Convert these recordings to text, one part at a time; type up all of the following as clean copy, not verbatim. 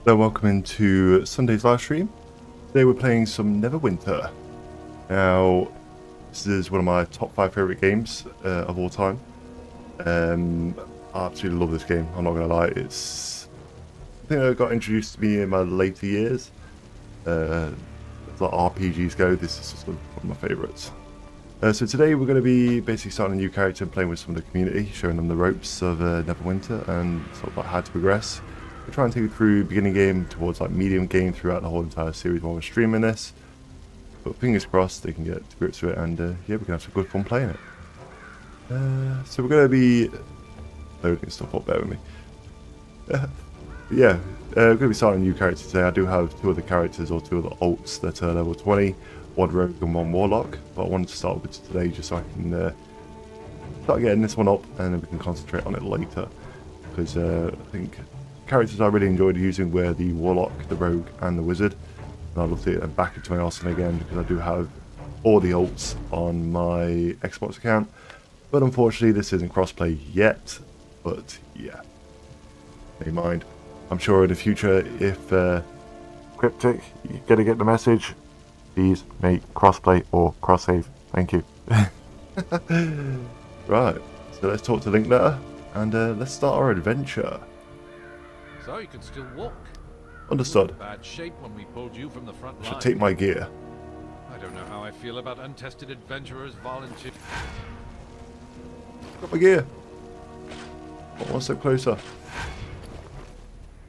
Hello, welcome into Sunday's live stream. Today we're playing some Neverwinter. Now, this is one of my top 5 favourite games of all time. I absolutely love this game, I'm not going to lie. It's something that got introduced to me in my later years. As like RPGs go, this is just one of my favourites. So today we're going to be basically starting a new character and playing with some of the community, showing them the ropes of Neverwinter and sort of like how to progress. We're trying to take you through beginning game towards like medium game throughout the whole entire series while we're streaming this. But fingers crossed they can get to grips with it, and yeah, we can have some good fun playing it. So we're going to be loading stuff up, bear with me. Yeah, we're going to be starting a new character today. I do have 2 other characters or 2 other alts that are level 20, 1 rogue and 1 warlock, but I wanted to start with today just so I can start getting this one up and then we can concentrate on it later. Because I think characters I really enjoyed using were the warlock, the rogue and the wizard, and I'd love to get them back into my arsenal again because I do have all the alts on my Xbox account, but unfortunately this isn't crossplay yet. But yeah, never mind. I'm sure in the future, if Cryptic, you're gonna get the message, please make crossplay or cross save. Thank you. Right, so let's talk to Link there and let's start our adventure. So you can still walk. Understood. Bad shape when we pulled you from the front line. Should take my gear. I don't know how I feel about untested adventurers volunteer. Got my gear. Got one step closer.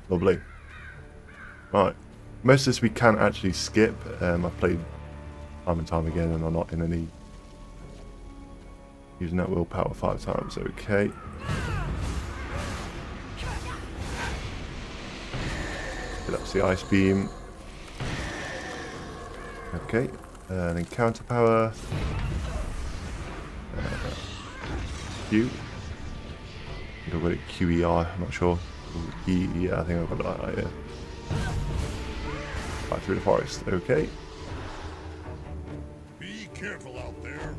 Lovely. Right. Most of this we can actually skip. I've played time and time again and I'm not in any... Using that willpower 5 times, okay. That's the ice beam. Okay, and then counter power. Q. I think I've got it QER, I'm not sure. Yeah, I think I've got that right here. Back through the forest, okay. Be careful out there.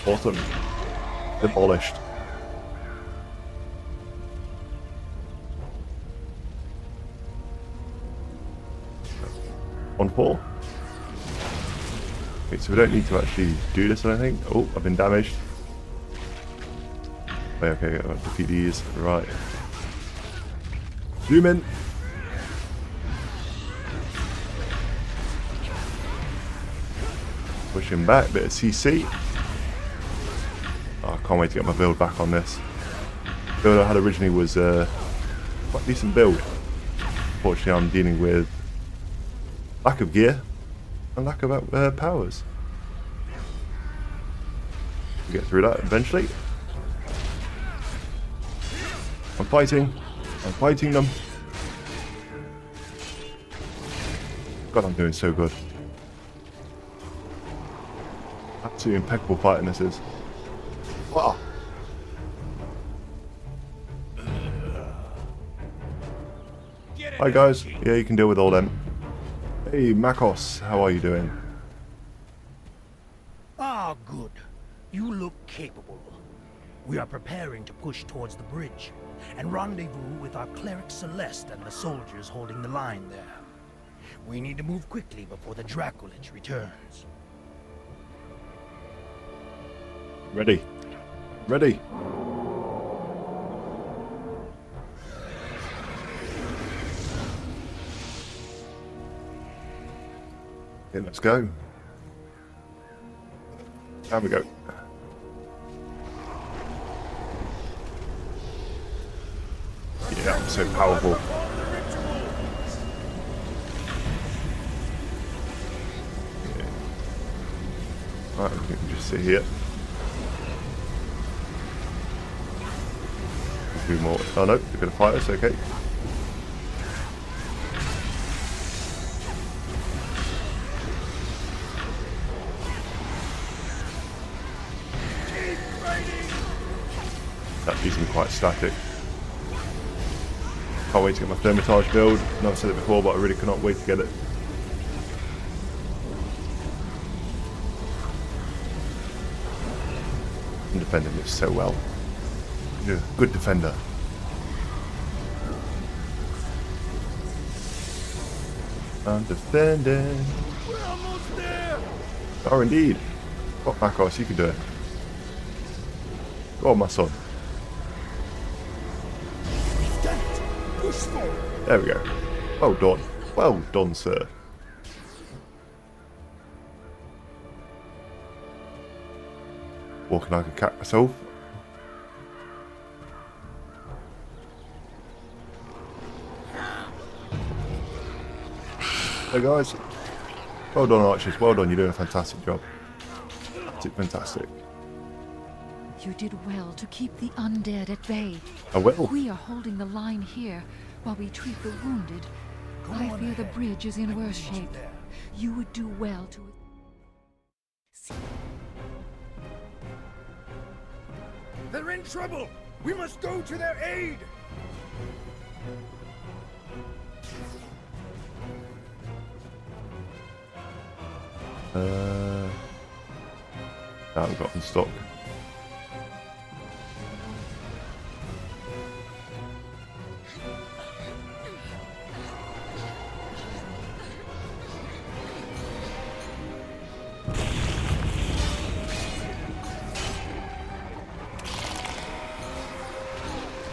Awesome. Demolished. On 4. Okay, so we don't need to actually do this, I don't think. Oh, I've been damaged. Okay, I'll defeat these. Right. Zoom in. Pushing back, bit of CC. Oh, I can't wait to get my build back on this. The build I had originally was quite a decent build. Unfortunately, I'm dealing with lack of gear and lack of powers. We'll get through that eventually. I'm fighting them. God, I'm doing so good. Absolutely impeccable fighting this is. Wow. Hi guys, yeah, you can deal with all them. Hey Makos, how are you doing? Ah, good. You look capable. We are preparing to push towards the bridge and rendezvous with our cleric Celeste and the soldiers holding the line there. We need to move quickly before the Dracolich returns. Ready. Ready. Okay, let's go. There we go. Yeah, I'm so powerful. Yeah. Right, we can just sit here. Do more. Oh no, they're gonna fight us, okay. That leaves me quite static. Can't wait to get my thermitage build. I know I've said it before, but I really cannot wait to get it. I'm defending this so well. You're a good defender. I'm defending. We're almost there! Oh, indeed. Got Makos, you can do it. Go on, my son. We've done it! Push forward! There we go. Well done. Well done, sir. Walking like a cat myself. Hey guys. Well done, archers. Well done. You're doing a fantastic job. Fantastic. You did well to keep the undead at bay. I will. We are holding the line here while we treat the wounded. But I fear the bridge is in worse shape. You would do well to... They're in trouble! We must go to their aid! I haven't got in stock.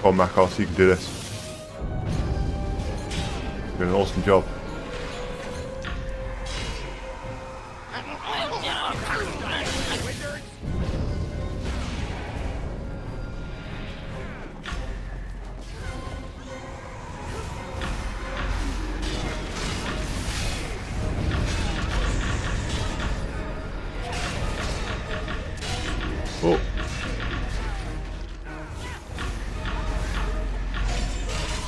Come on, Makos, you can do this. You're doing an awesome job. Oh.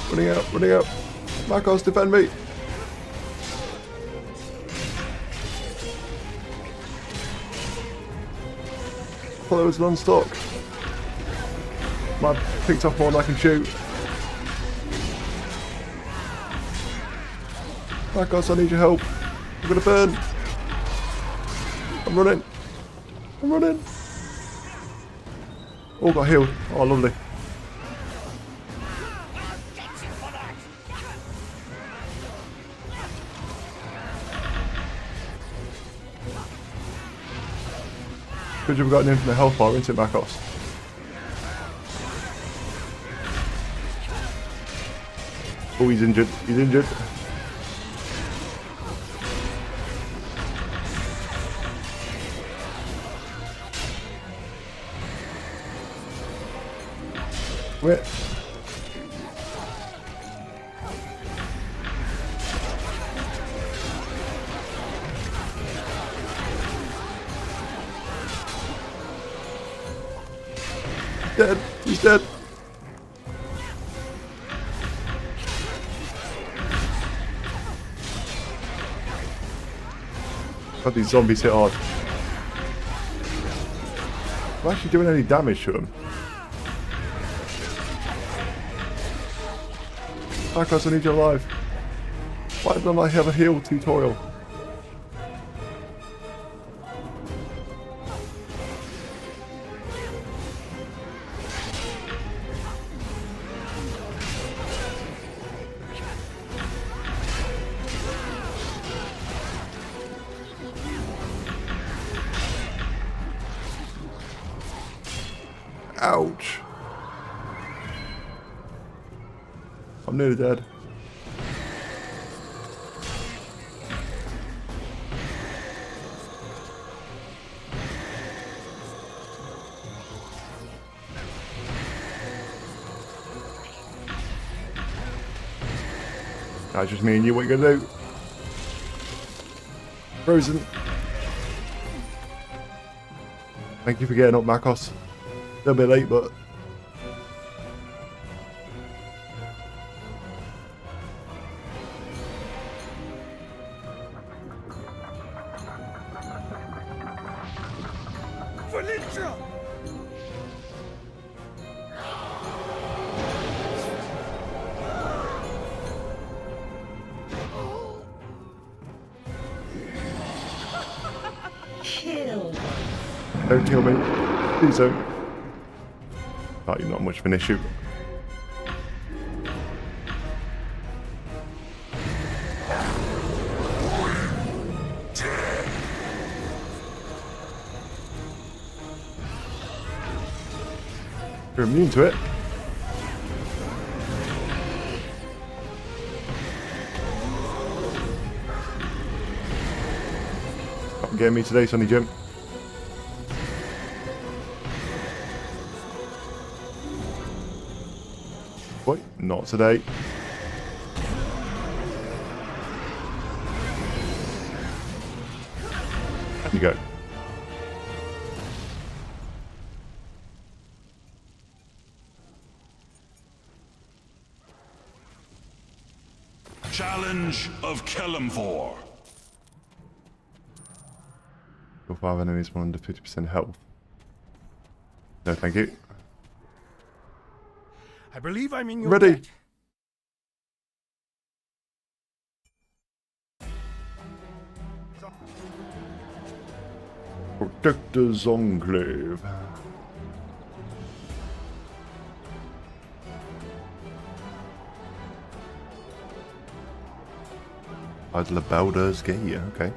Running out, running out. Makos, defend me. Followers non-stock. I picked off more than I can shoot. Makos, I need your help. I'm gonna burn. I'm running. I'm running. Oh, got healed. Oh, lovely. Good job we got an infinite health bar, isn't it, Makos? Oh, he's injured. He's injured. Wait. Dead. He's dead. God, these zombies hit hard. I'm actually doing any damage to them. Makos, I need you alive. Why don't I have a heal tutorial? Ouch. I'm nearly dead. That's just me and you. What you gonna do? Frozen. Thank you for getting up, Makos. A little bit late, but Valentia! Don't kill me. Please don't. Oh, you're not much of an issue. You're immune to it. Not getting me today, Sonny Jim. Boy, not today. There you go. Challenge of Kelemvor. Your 5 enemies 1 under 50% health. No, thank you. I believe I'm in your Ready. debt. Protector's Enclave. Idol of Baldur's Gate, yeah, okay.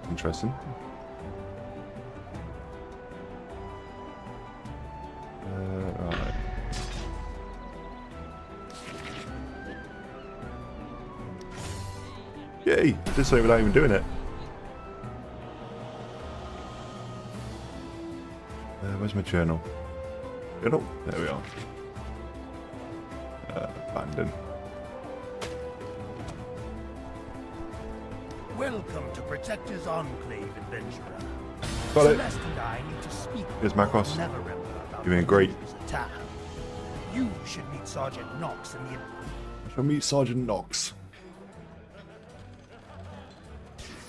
Interesting. Right. Yay! Did something without even doing it. Where's my journal? Journal? There we are. Abandon. Welcome to Protector's Enclave, adventurer. Got it. Celeste and I need to speak Here's with Macross. Neverwinter about You're doing great. Adventurer's attack. You should meet Sergeant Knox in the... I shall meet Sergeant Knox.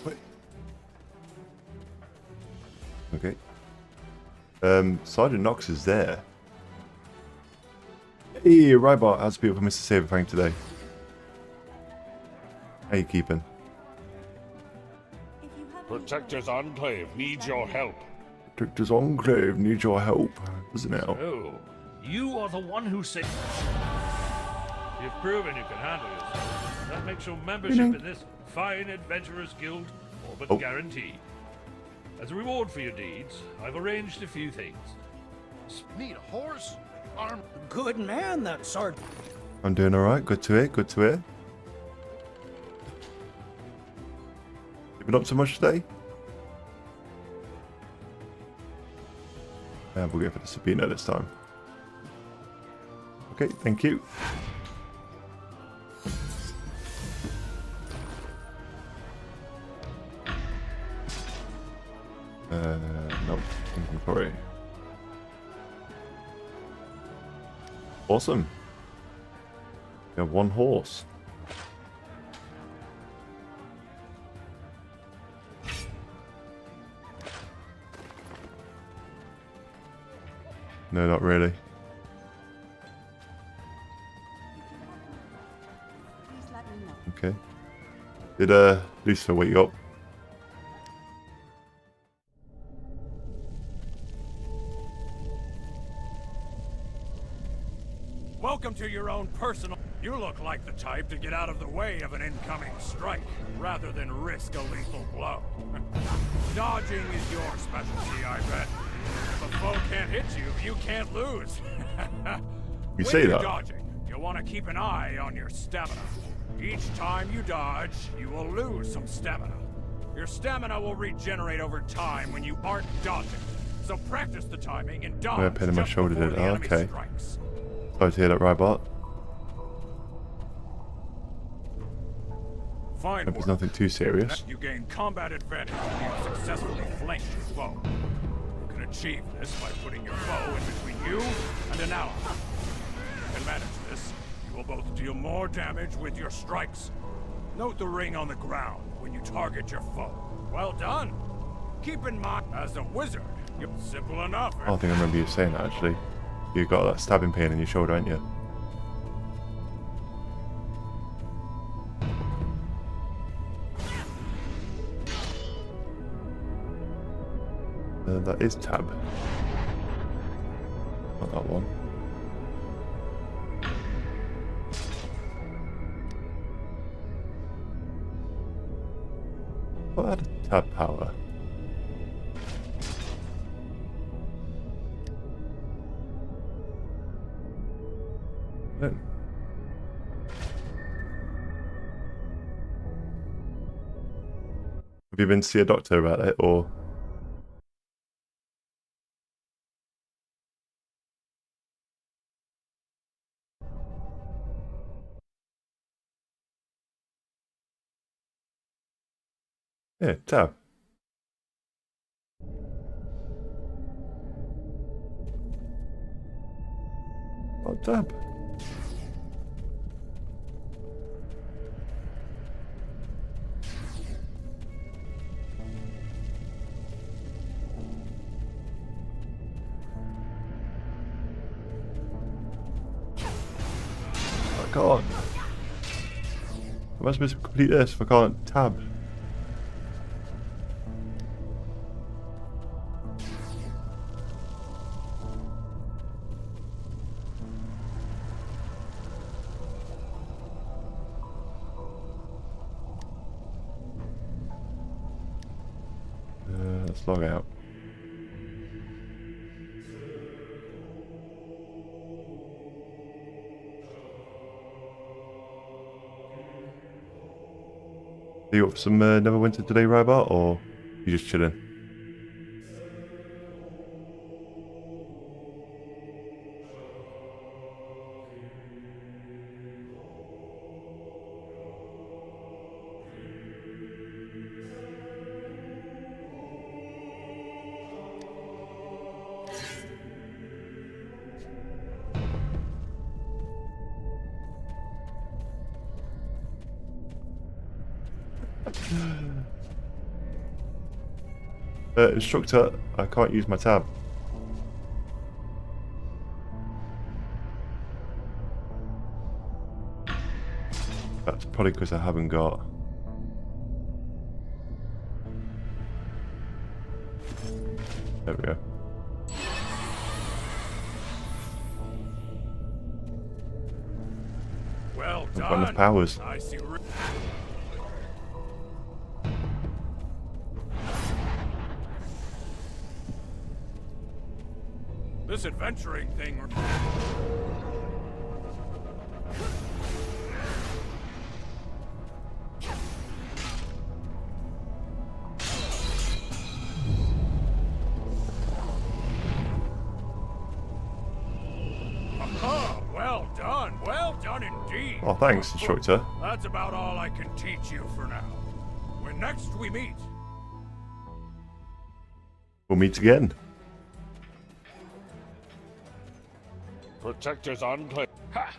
Wait. Okay. Sergeant Knox is there. Hey, Rybart, how's people for Mr. Saber Fang today? How you keeping? Protector's Enclave needs your help. Protector's Enclave needs your help, doesn't it? Oh, you are the one who said... You've proven you can handle yourself. That makes your membership in this fine adventurers guild all but guaranteed. As a reward for your deeds, I've arranged a few things. Need a horse? Arm. Good man, that Sergeant. I'm doing alright, good to hear, good to hear. You been up to much today? We'll go for the Sabina this time. Okay, thank you. Nope, inventory. Awesome. You have one horse. No, not really. Okay. Did Lucifer wake you up? Welcome to your own personal... You look like the type to get out of the way of an incoming strike, rather than risk a lethal blow. Dodging is your specialty, I bet. If a foe can't hit you, you can't lose. You say When that. you're dodging, you'll want to keep an eye on your stamina. Each time you dodge, you will lose some stamina. Your stamina will regenerate over time when you aren't dodging. So practice the timing and dodge I'm pinning my just shoulder before to the it. enemy Okay. strikes. Sorry to hear that, Rybart. Fine Hope it's work. nothing too serious. You gain combat advantage when you successfully flank your foe. You can achieve this by putting your foe in between you and an ally. If you can manage this, you will both deal more damage with your strikes. Note the ring on the ground when you target your foe. Well done. Keep in mind, as a wizard, you're simple enough. I don't think I remember you saying that actually. You got that stabbing pain in your shoulder, ain't you? That is tab. Not that one. What had a tab power? No. Have you been to see a doctor about it, or? Yeah, tab. Oh, tab. I can't. Am I supposed to complete this if I can't tab? Let's log out. Are you up for some Neverwinter today, Robot, or you just chilling? Instructor, I can't use my tab. That's probably because I haven't got... There we go. Well I've got enough done. powers. I see. This adventuring thing. Aha! Well done indeed. Oh, thanks, Instructor. That's about all I can teach you for now. When next we meet, We'll meet again. Protectors Enclave. Ha!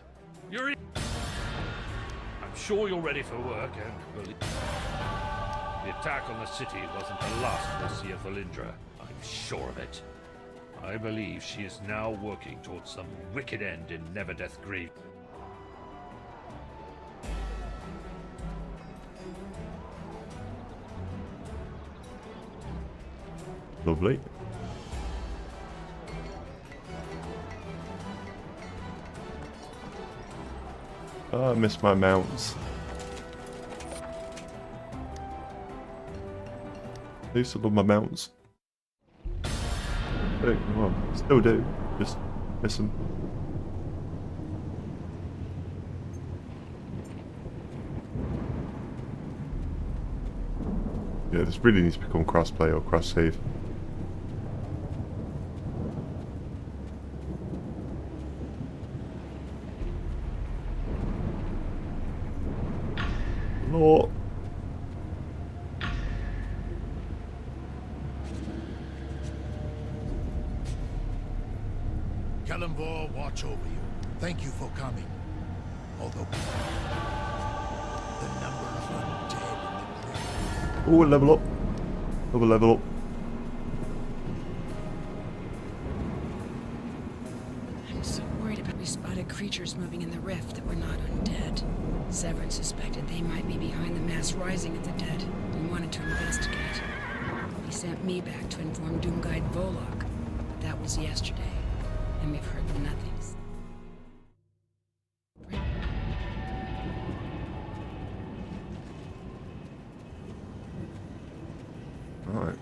You're in. I'm sure you're ready for work, and believe the attack on the city wasn't the last we'll see of Valindra. I'm sure of it. I believe she is now working towards some wicked end in Neverdeath Grave. Lovely. Oh, I missed my mounts. I used to love my mounts. Well, still do. Just miss them. Yeah, this really needs to become cross-play or cross-save. Law. Kelemvor watch over you. Thank you for coming. Although the number of undead in the grave. Oh, level up. Level up. I'm so worried about we spotted creatures moving in the rift that were not undead. Severin suspected they might be behind the mass rising of the dead and wanted to investigate. He sent me back to inform Doom Guide Volok. That was yesterday, and we've heard nothing. Right.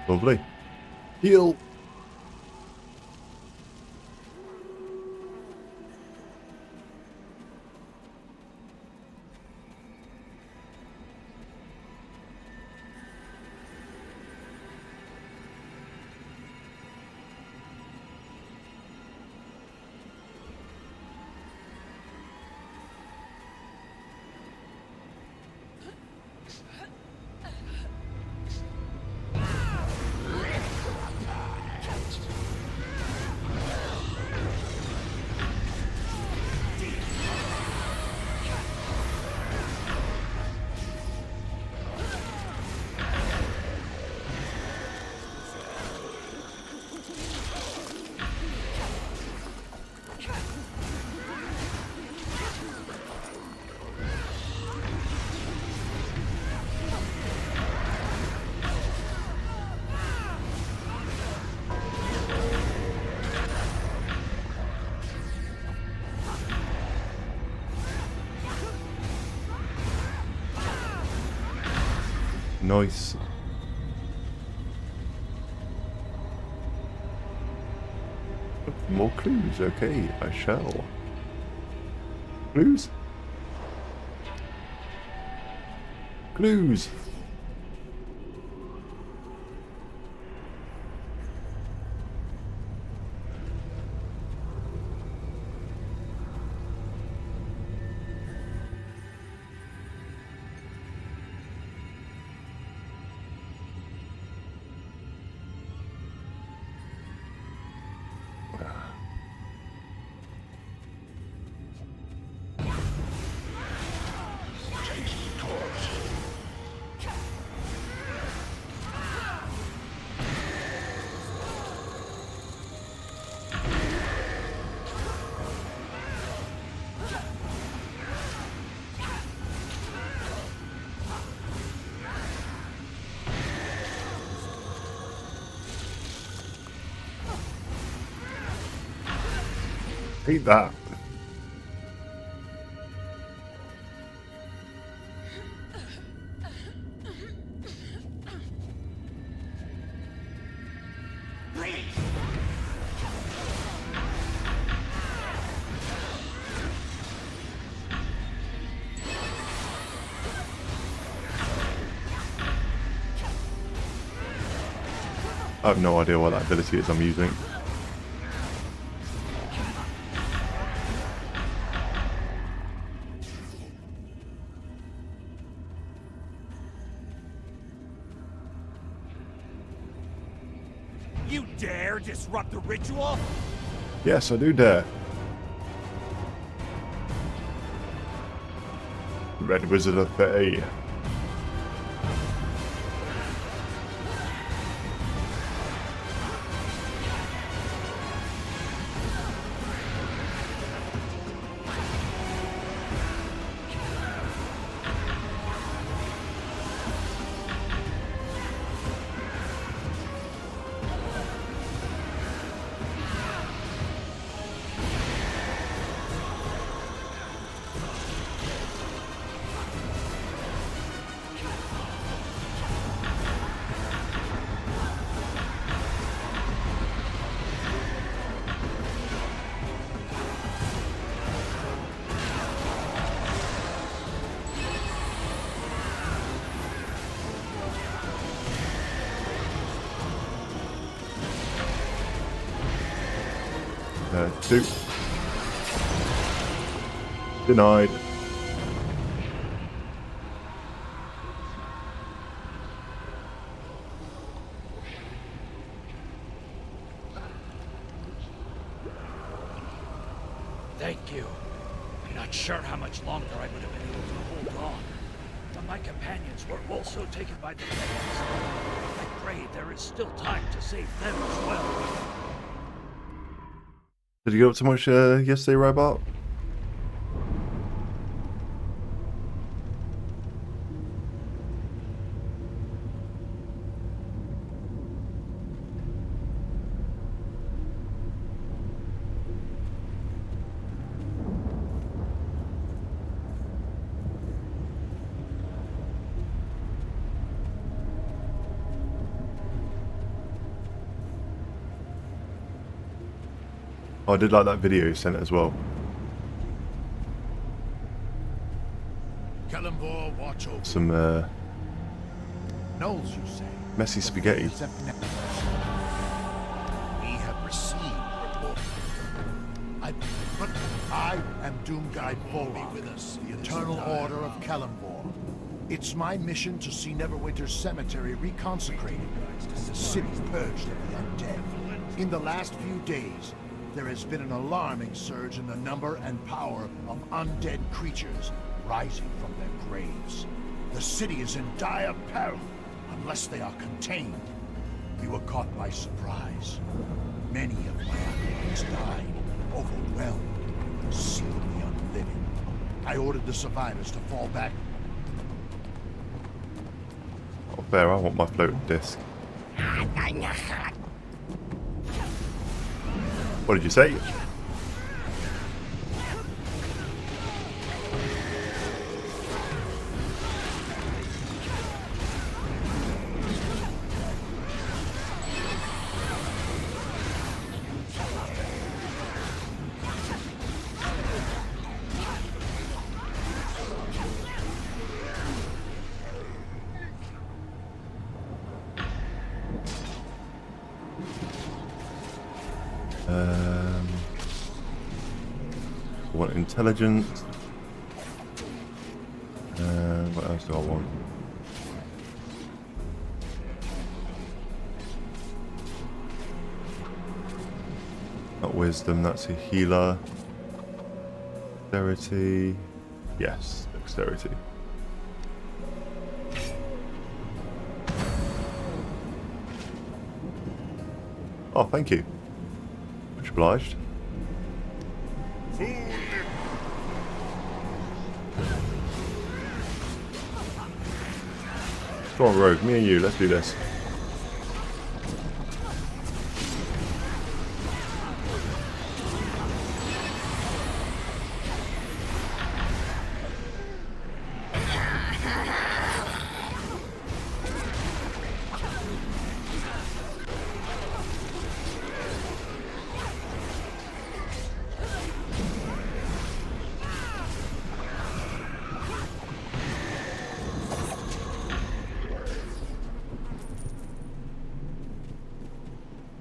Lovely. Heal. Nice. More clues. Okay, I shall. Clues? Clues! Hate that. I have no idea what that ability is I'm using. You dare disrupt the ritual? Yes, I do dare. Red Wizard of Bay. 2. Denied. Thank you. I'm not sure how much longer I would have been able to hold on. But my companions were also taken by the flames. I pray there is still time to save them as well. Did you get up too much yesterday, Robot? Oh, I did like that video you sent as well. Kelemvor, watch over. Some Knowles, you say? messy spaghetti. We have received report. But I am Doomguide Volvi with us, the Eternal Order of Kelemvor. It's my mission to see Neverwinter's cemetery reconsecrated and the city purged of the undead. In the last few days, there has been an alarming surge in the number and power of undead creatures rising from their graves. The city is in dire peril unless they are contained. We were caught by surprise. Many of my allies died, overwhelmed, sealed the unliving. I ordered the survivors to fall back. Oh, fair, I want my floating disc. What did you say? What intelligence? What else do I want? Not wisdom, that's a healer. Dexterity. Yes, dexterity. Oh, thank you. Much obliged. Come on, Rogue, me and you, let's do this.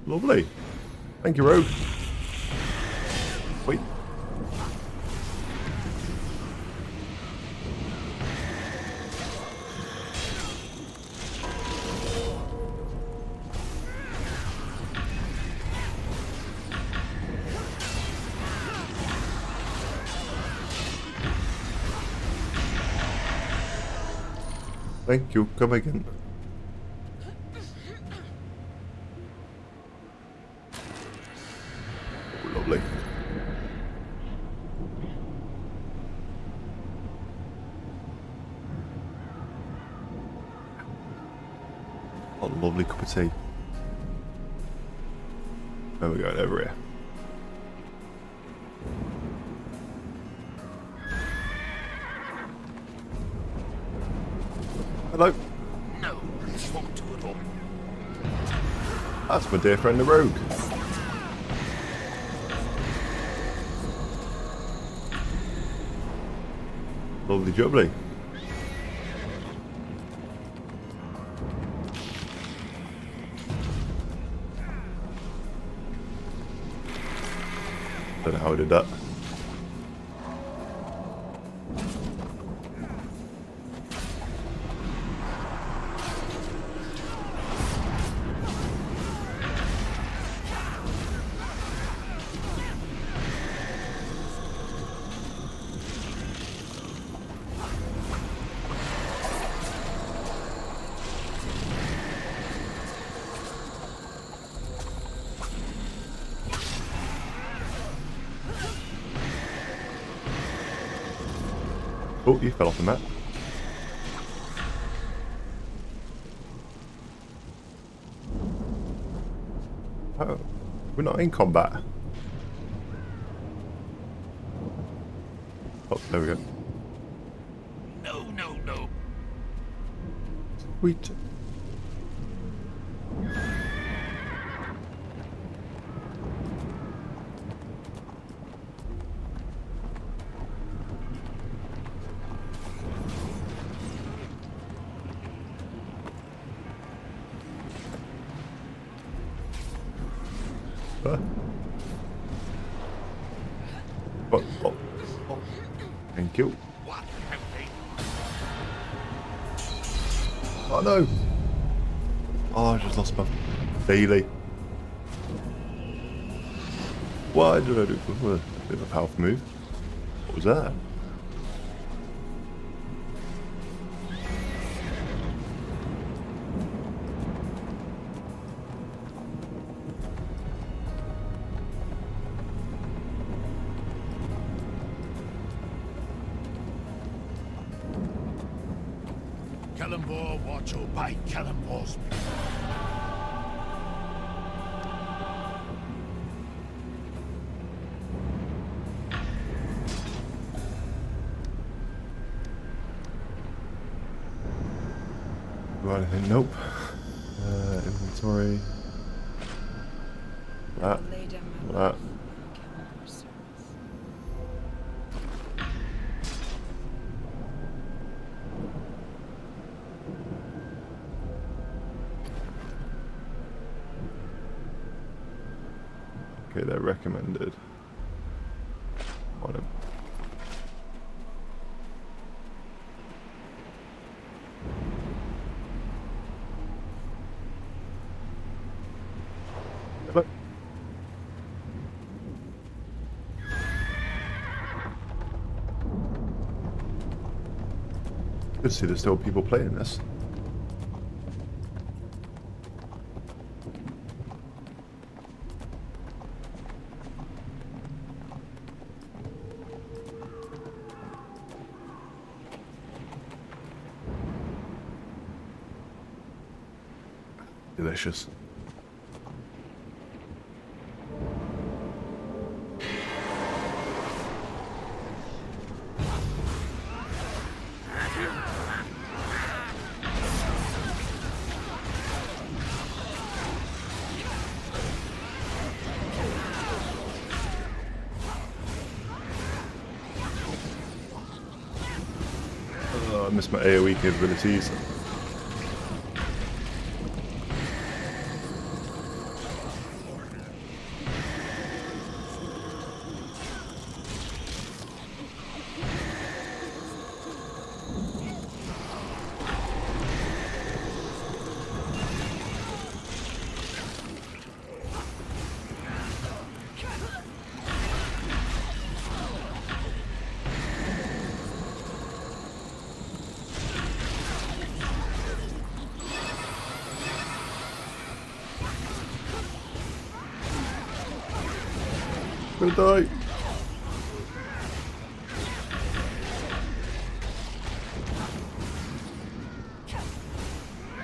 Lovely. Thank you, Rogue. Wait. Thank you. Come again. Lovely. What a lovely cup of tea. There we go, over here. Hello. No, this won't do it all. That's my dear friend the Rogue. Lovely jubbly. Don't know how I did that. Oh, you fell off the map. Oh, we're not in combat. Oh, there we go. No, no, no. Sweet. What? Oh, oh. Thank you. Oh no! Oh, I just lost my daily. Why did I do a bit of a powerful move? What was that? Calimbor, watch or bite Calimbor's. Do anything? Nope. Inventory. That. Lay down my That. life in Calimbor's service. Okay, they're recommended. On them. Hello. Good to see there's still people playing this. Delicious. I missed my AoE capabilities. I'm gonna die.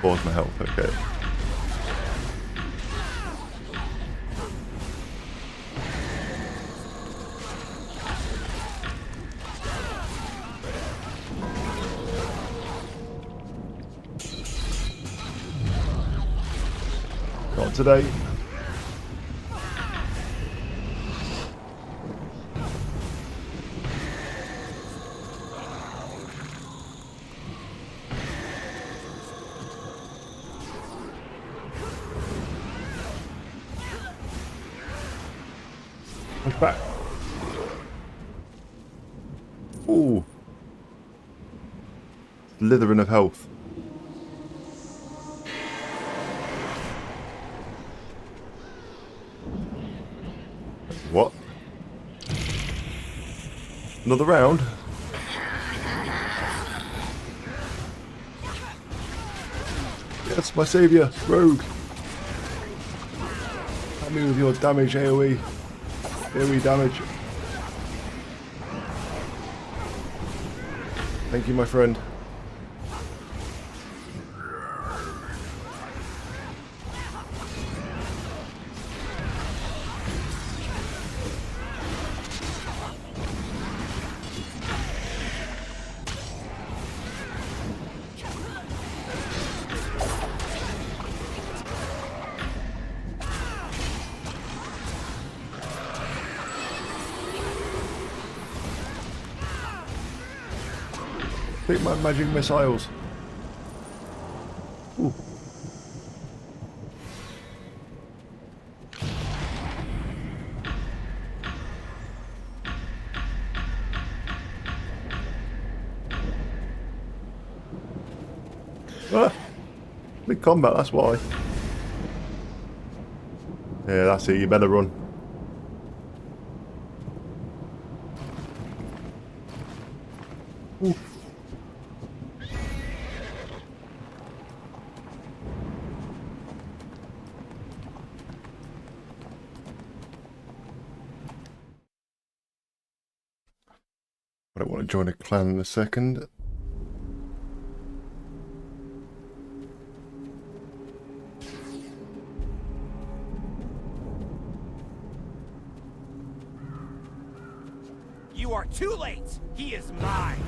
Pause my health, okay. Not today. Push back. Ooh. Slithering of health. What? Another round? Yes, my saviour, rogue. Help me with your damage, AoE. AoE damage. Thank you, my friend. Take my magic missiles. Ooh. Ah, big combat, that's why. Yeah, that's it, you better run. Ooh. I don't want to join a clan in a second. You are too late! He is mine!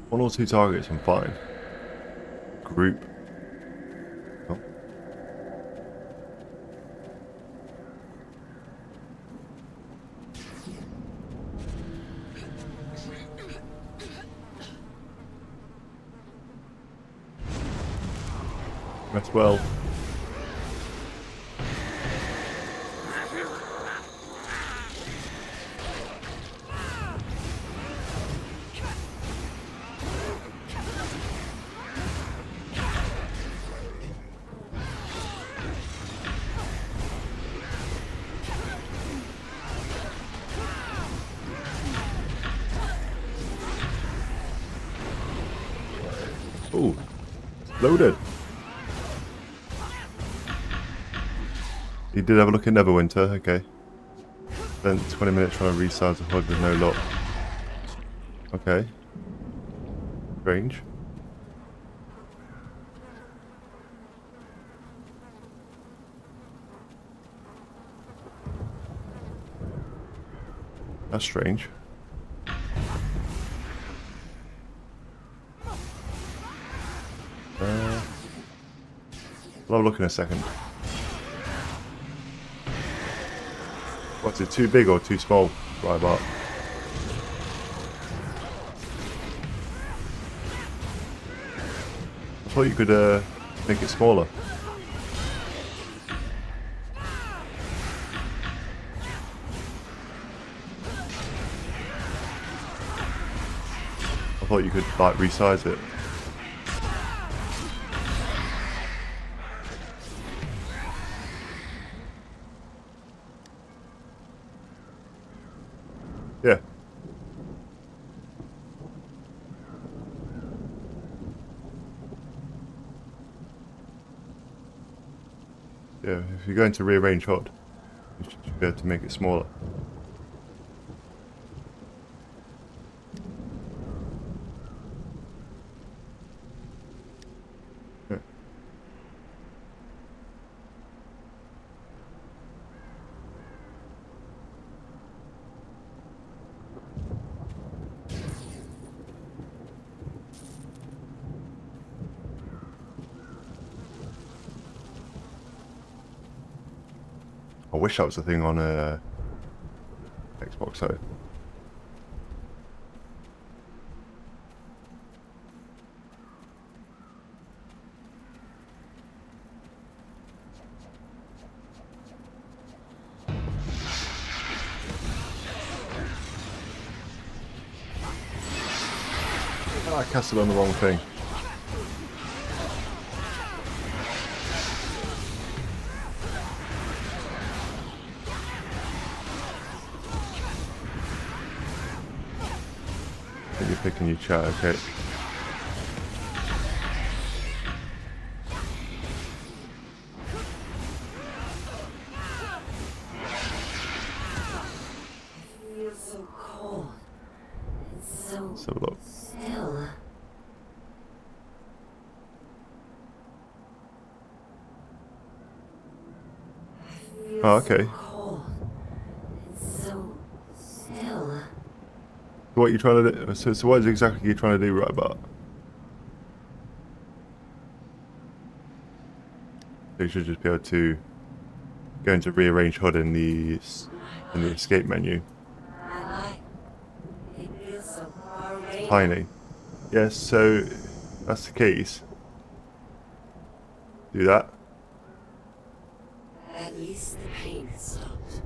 One or two targets, I'm fine. Group. Oh. Rest well. Ooh, loaded. He did have a look at Neverwinter, okay. Spent 20 minutes trying to resize the HUD with no lock. Okay. Strange. That's strange. I'll have a look in a second. What's it, too big or too small? Right about. I thought you could make it smaller. I thought you could like resize it. Yeah. Yeah, if you go into rearrange HUD, you should be able to make it smaller. Yeah. I wish that was a thing on Xbox though. I cast it on the wrong thing. You're picking your chat, okay. Feels so cold. It's so Let's have a look. still. Oh, okay. Cold. It's so still. What are you trying to do? So what is exactly you trying to do, right, Bart? So you should just be able to go into rearrange HUD in the escape menu. It feels so far away. Tiny. Yes, so that's the case. Do that. At least the pain has stopped.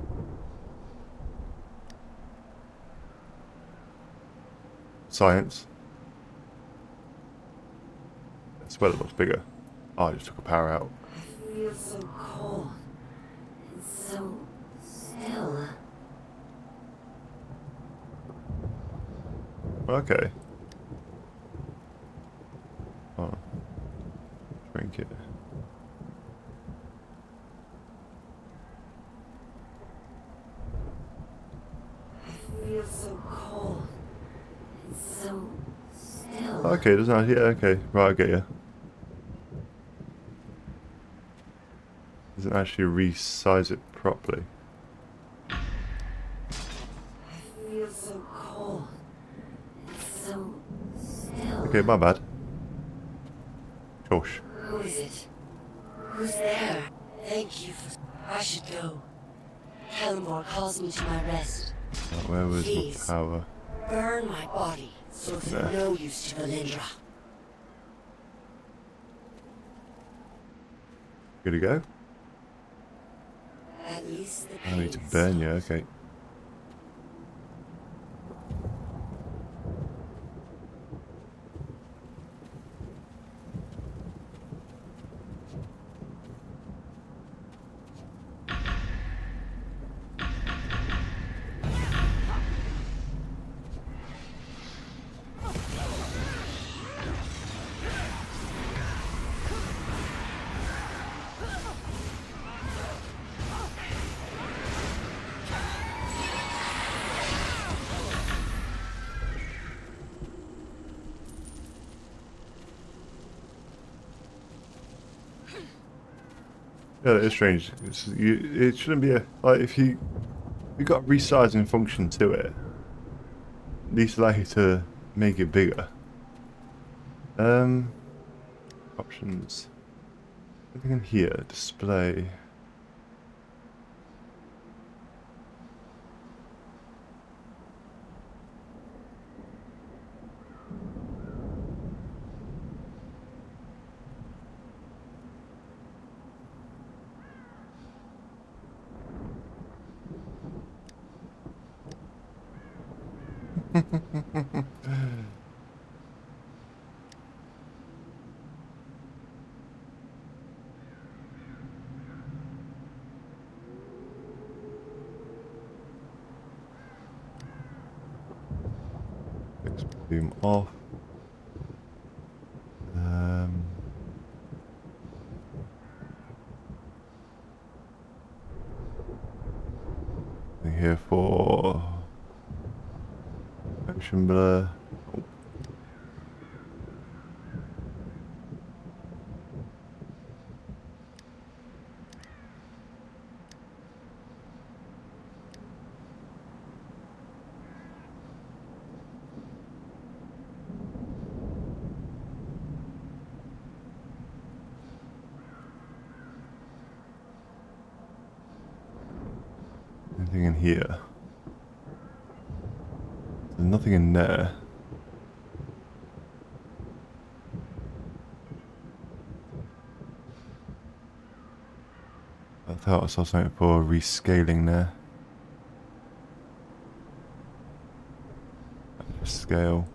Science. I swear it looks bigger. Oh, I just took a power out. It feels so cold. It's so still. Okay. Oh. Drink it. It feels so cold. It's so still. Okay, doesn't actually, yeah, okay. Right, I get you. Doesn't actually resize it properly. It feels so cold. It's so still. Okay, my bad. Josh. Who is it? Who's there? Thank you for... I should go. Kalimdor calls me to my rest. Where was my Please. power? Burn my body so it's of no use to Valindra. Good to go? At least the I need to pain burn you, stopped. okay. Yeah, that is strange. It shouldn't be a like if you got a resizing function to it. At least allow you to make it bigger. Options. Anything in here? Display. Fix boom off. Thing here for motion blur. Oh. here. There's nothing in there. I thought I saw something for rescaling there. Scale.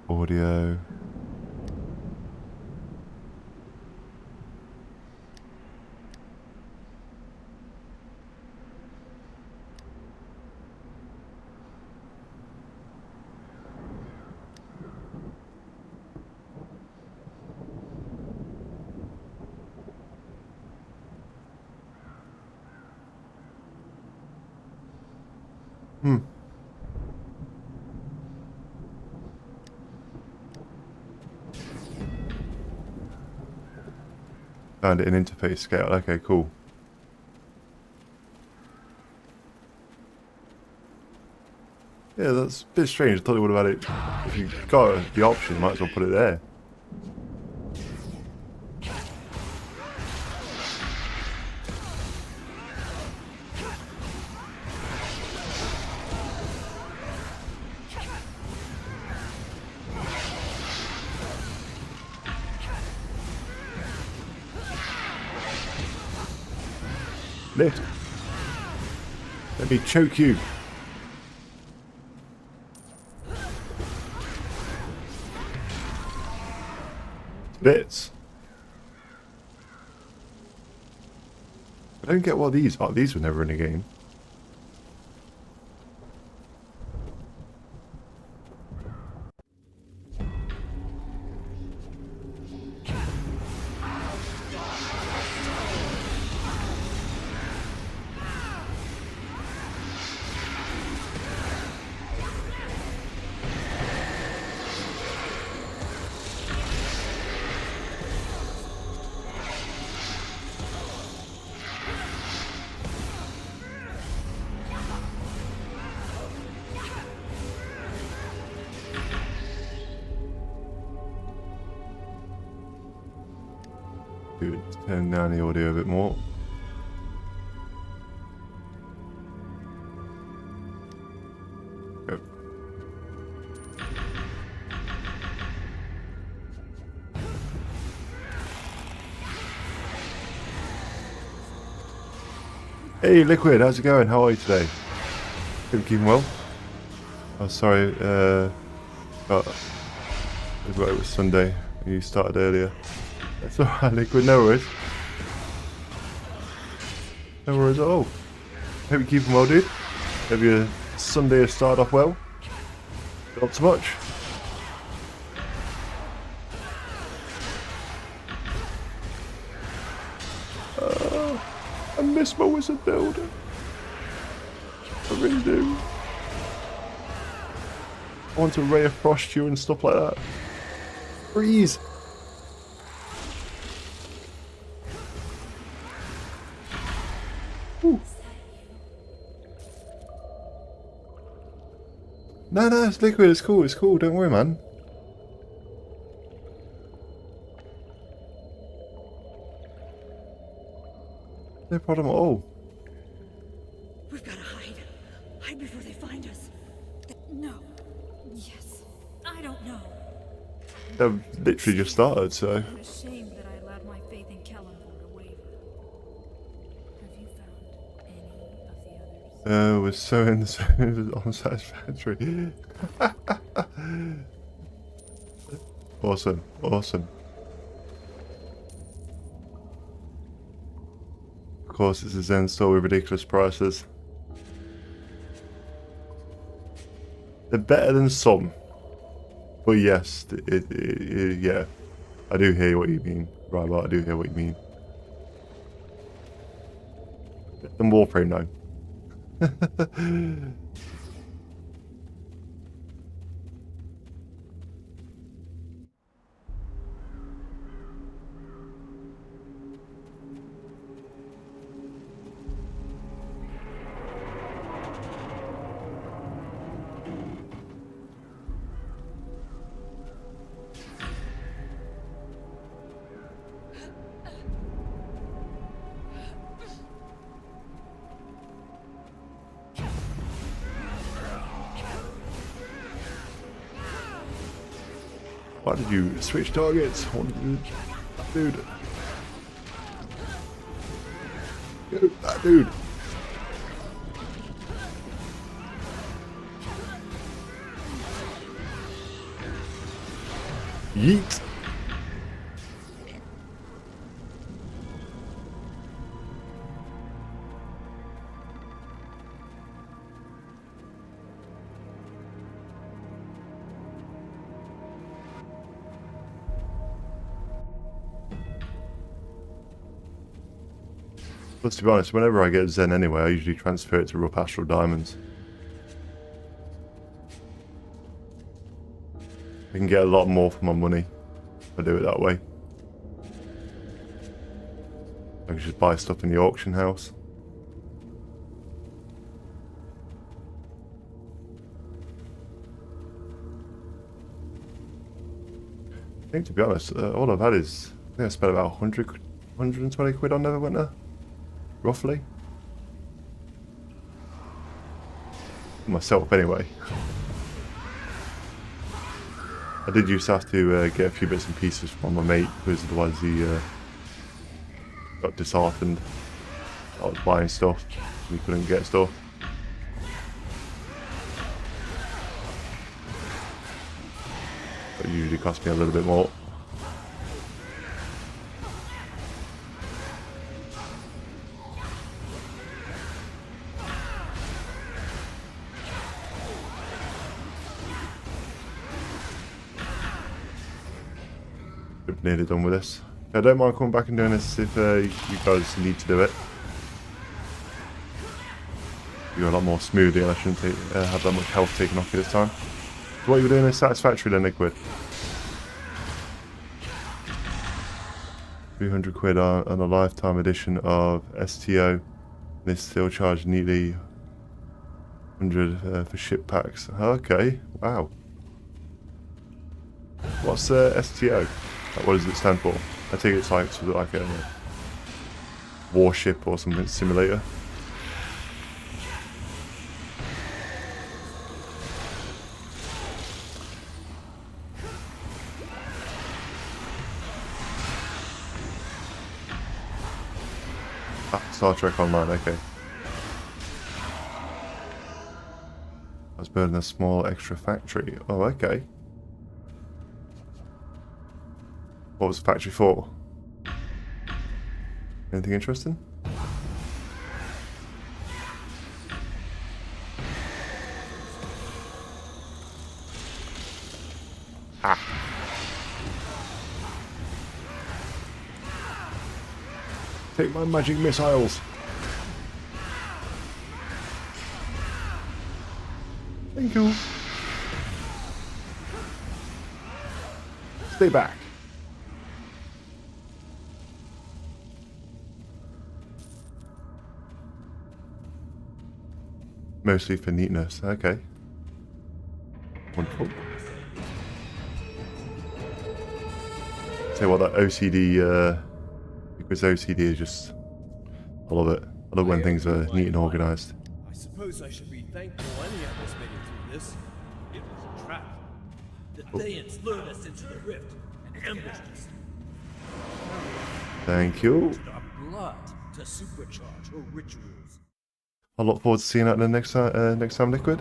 Audio. Found it in interface scale. Okay, cool. Yeah, that's a bit strange. I thought it would have had it. If you got the option, you might as well put it there. Lift. Let me choke you. Bits. I don't get what these are. These were never in a game. Good. Turn down the audio a bit more. Go. Hey Liquid, how's it going? How are you today? Hope you're keeping well. Oh sorry, forgot it was Sunday. You started earlier. That's alright, Liquid, no worries. No worries at all. Hope you're keeping well, dude. Hope your Sunday has started off well. Not so much. I miss my wizard builder. I really do. I want to ray of frost you and stuff like that. Freeze! Ooh. No, it's Liquid, it's cool, don't worry, man. No problem at all. We've got to hide. Hide before they find us. No. Yes. I don't know. They've literally just started, so. I'm ashamed that I allowed my faith in Kellenborn to waver. Have you found any of the others? We're so unsatisfactory. Awesome. Of course, it's a Zen store with ridiculous prices. They're better than some. But yes, yeah. I do hear what you mean, Rybart, I do hear what you mean. And Warframe now. Why did you switch targets? Dude. That dude. Yeet. But to be honest, whenever I get Zen anyway, I usually transfer it to rough astral diamonds. I can get a lot more for my money if I do it that way. I can just buy stuff in the auction house. I think, to be honest, all I've had is, I think I spent about 120 quid on Neverwinter. Roughly. Myself, anyway. I did used to have to get a few bits and pieces from my mate, because otherwise he got disheartened. I was buying stuff, and he couldn't get stuff. But it usually cost me a little bit more. Nearly done with this. I don't mind coming back and doing this if you guys need to do it. You're a lot more smoothly and I shouldn't have that much health taken off you this time. So what you were doing is satisfactory then, Liquid. 300 quid on a lifetime edition of STO. They still charge nearly 100 for ship packs. Okay, wow. What's STO? What does it stand for? I think it's like sort of like a warship or something simulator. Ah, Star Trek Online, okay. I was building a small extra factory. Oh, okay. What was the factory for? Anything interesting? Ah. Take my magic missiles. Thank you. Stay back. Mostly for neatness. Okay. Wonderful. Tell you what, that OCD, because OCD is just, I love it. I love when things are neat and organised. I suppose I should be thankful any of us made it through this. It was a trap. The Thayans lured us into the rift and ambushed us. Thank you. Our blood to supercharge her rituals. I look forward to seeing that in the next time, Liquid.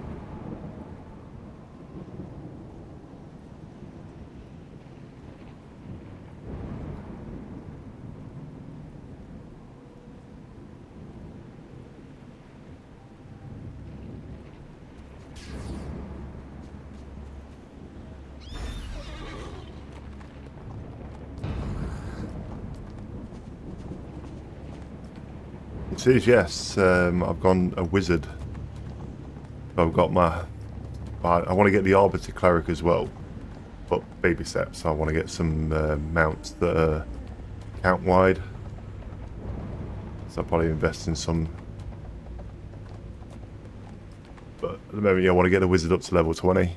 It is, yes. I've gone a wizard. I've got my... I want to get the Arbiter Cleric as well. But baby steps. I want to get some mounts that are count-wide. So I'll probably invest in some. But at the moment, yeah, I want to get the wizard up to level 20.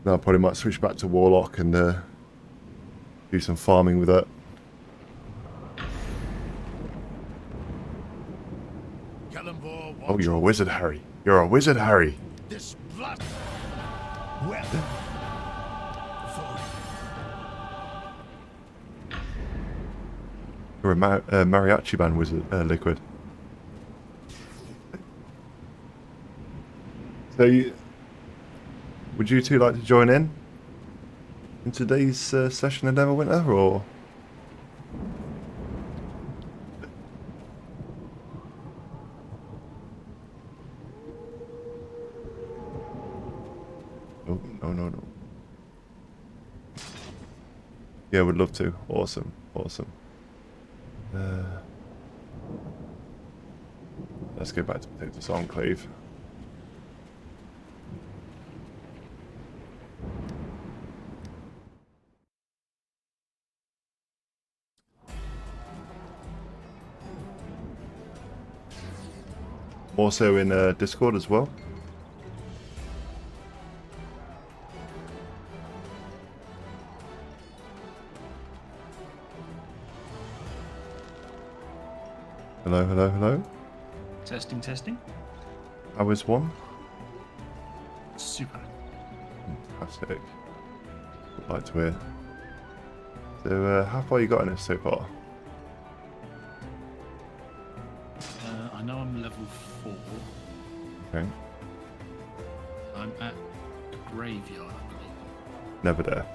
Now I probably might switch back to Warlock and do some farming with that. Oh, you're a wizard, Harry. You're a wizard, Harry. This blood. Well, Or a mariachi band was liquid. So, would you two like to join in today's session of Neverwinter, or? Oh, no. Yeah, would love to. Awesome. Let's go back to Potatoes Enclave. Also in Discord as well. Hello. Testing. How is one? Super. Fantastic. Would like to hear. So, how far you got in this so far? I know I'm level 4. Okay. I'm at a graveyard, I believe. Never there.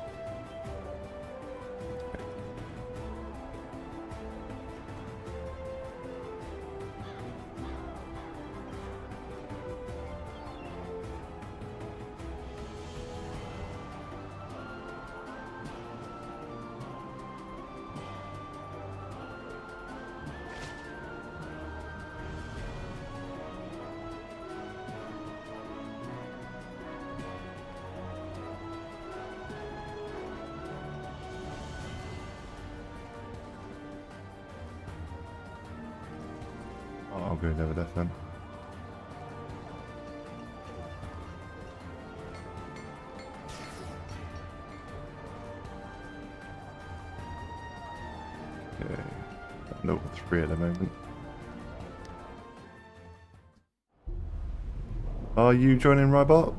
I'll go Never Death then. Okay. I'm level 3 at the moment. Are you joining Rybart?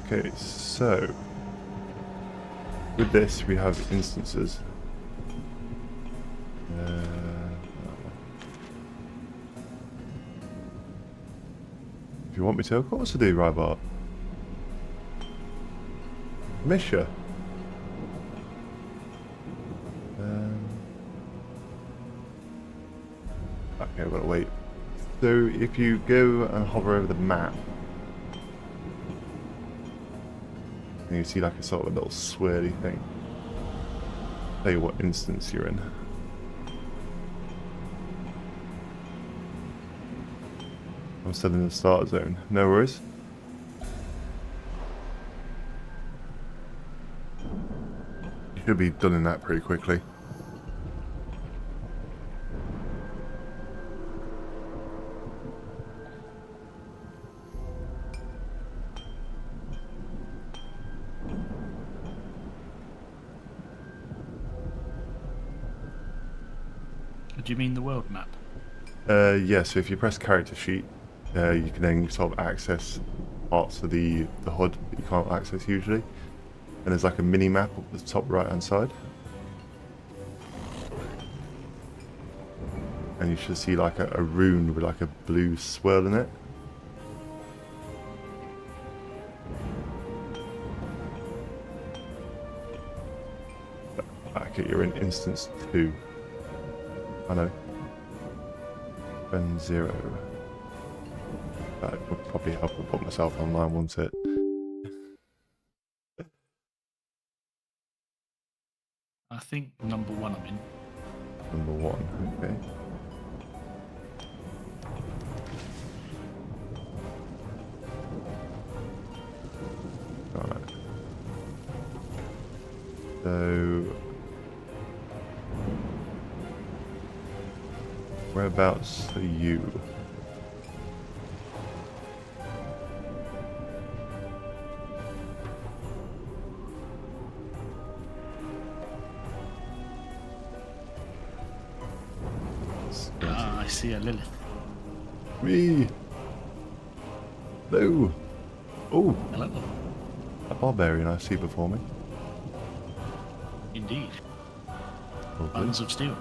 Okay, so with this we have instances. If you want me to, of course I do, Rybart. Misha. Okay, I've got to wait. So if you go and hover over the map, and you see like a sort of a little swirly thing. Tell you what instance you're in. I'm still in the start zone. No worries. You should be done in that pretty quickly. Do you mean the world map? Yeah, so if you press character sheet, you can then sort of access parts of the HUD that you can't access usually. And there's like a mini map up the top right hand side. And you should see like a rune with like a blue swirl in it. Okay, you're in instance 2. I know. Ben 0. That would probably help me put myself online, wouldn't it? I think number 1 I'm in. Number 1, okay. So, whereabouts are you? Ah, I see a Lilith. Me. No. Oh, Hello. a barbarian I see before me. Indeed. Lovely. Buns of steel.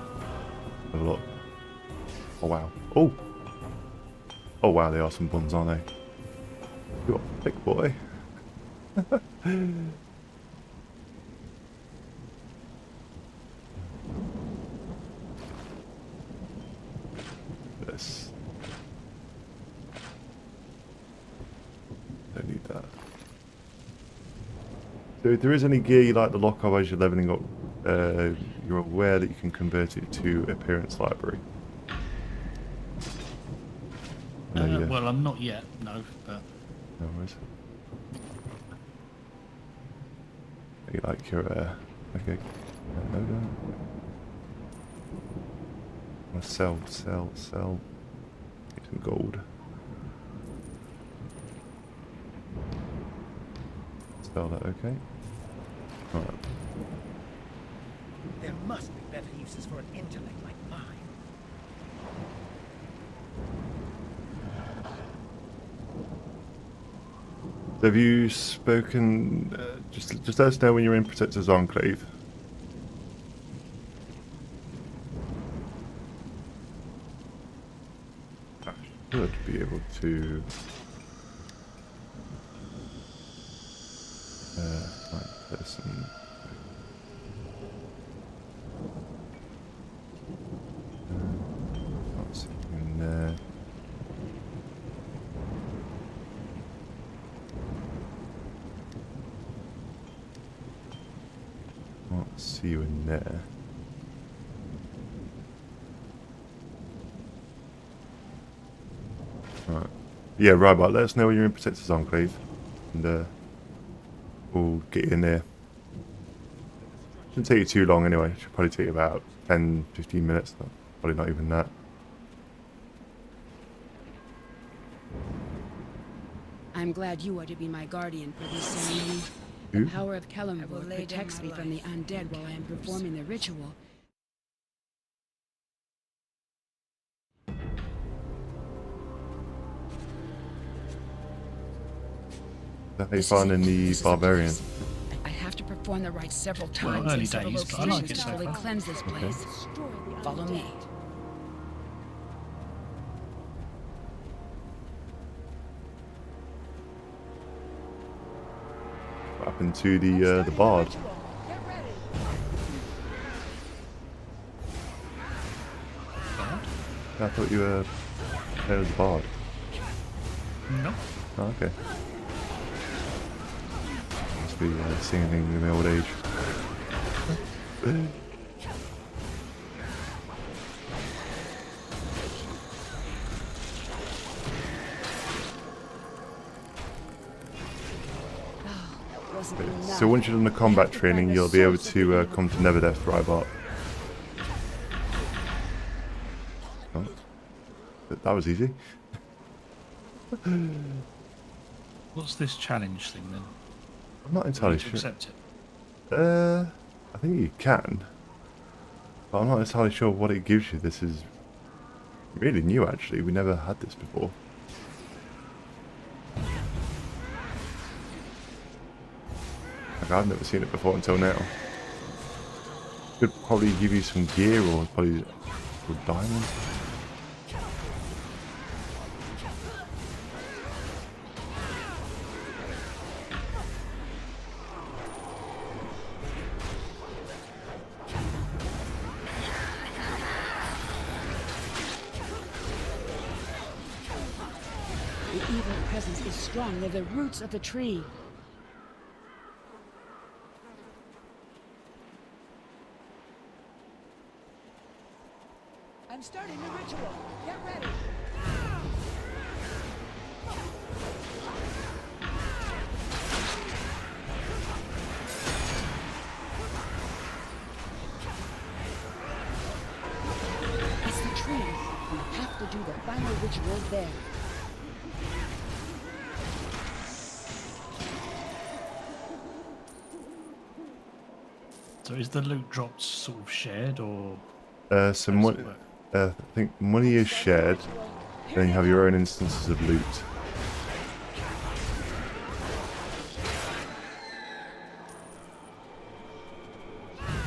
Have a look. Oh wow. Oh. Oh wow, they are some buns, aren't they? You're a big boy. This. Don't need that. So if there is any gear you like the lock of as you're leveling up, you're aware that you can convert it to appearance library. Yeah. Well, I'm not yet, no, but... No worries. You like your, okay. No. Sell. Get some gold. Sell that, okay. Alright. There must be better uses for an intellect like mine. Have you spoken? Just let us know when you're in Protector's Enclave. I should be able to. Like person. Not sitting there. Can't see you in there. Right. Yeah, right, but let us know when you're in Protector's Enclave. And we'll get you in there. Shouldn't take you too long anyway. Should probably take you about 10-15 minutes. Probably not even that. I'm glad you are to be my guardian for this ceremony. The power of Kalimvor protects me from the undead while I am performing the ritual. Definitely finding the barbarian. I have to perform the rites several times Well, early in several days, but I like locations it to so fully far. cleanse this place. Follow me. What happened to the bard? I thought you were the bard. No. Oh, okay. Must be singing in my old age. So once you've done the combat training, you'll be able to come to Neverdeath, right, Bart? Oh. That was easy. What's this challenge thing then? I'm not entirely sure. sure. Accept it. I think you can, but I'm not entirely sure what it gives you. This is really new, actually. We never had this before. Like, I've never seen it before until now. Could probably give you some gear or probably diamonds. The evil presence is strong near the roots of the tree. I'm starting the ritual. Get ready. more rituals there. So is the loot dropped sort of shared or? So I think money is shared. Then you have your own instances of loot.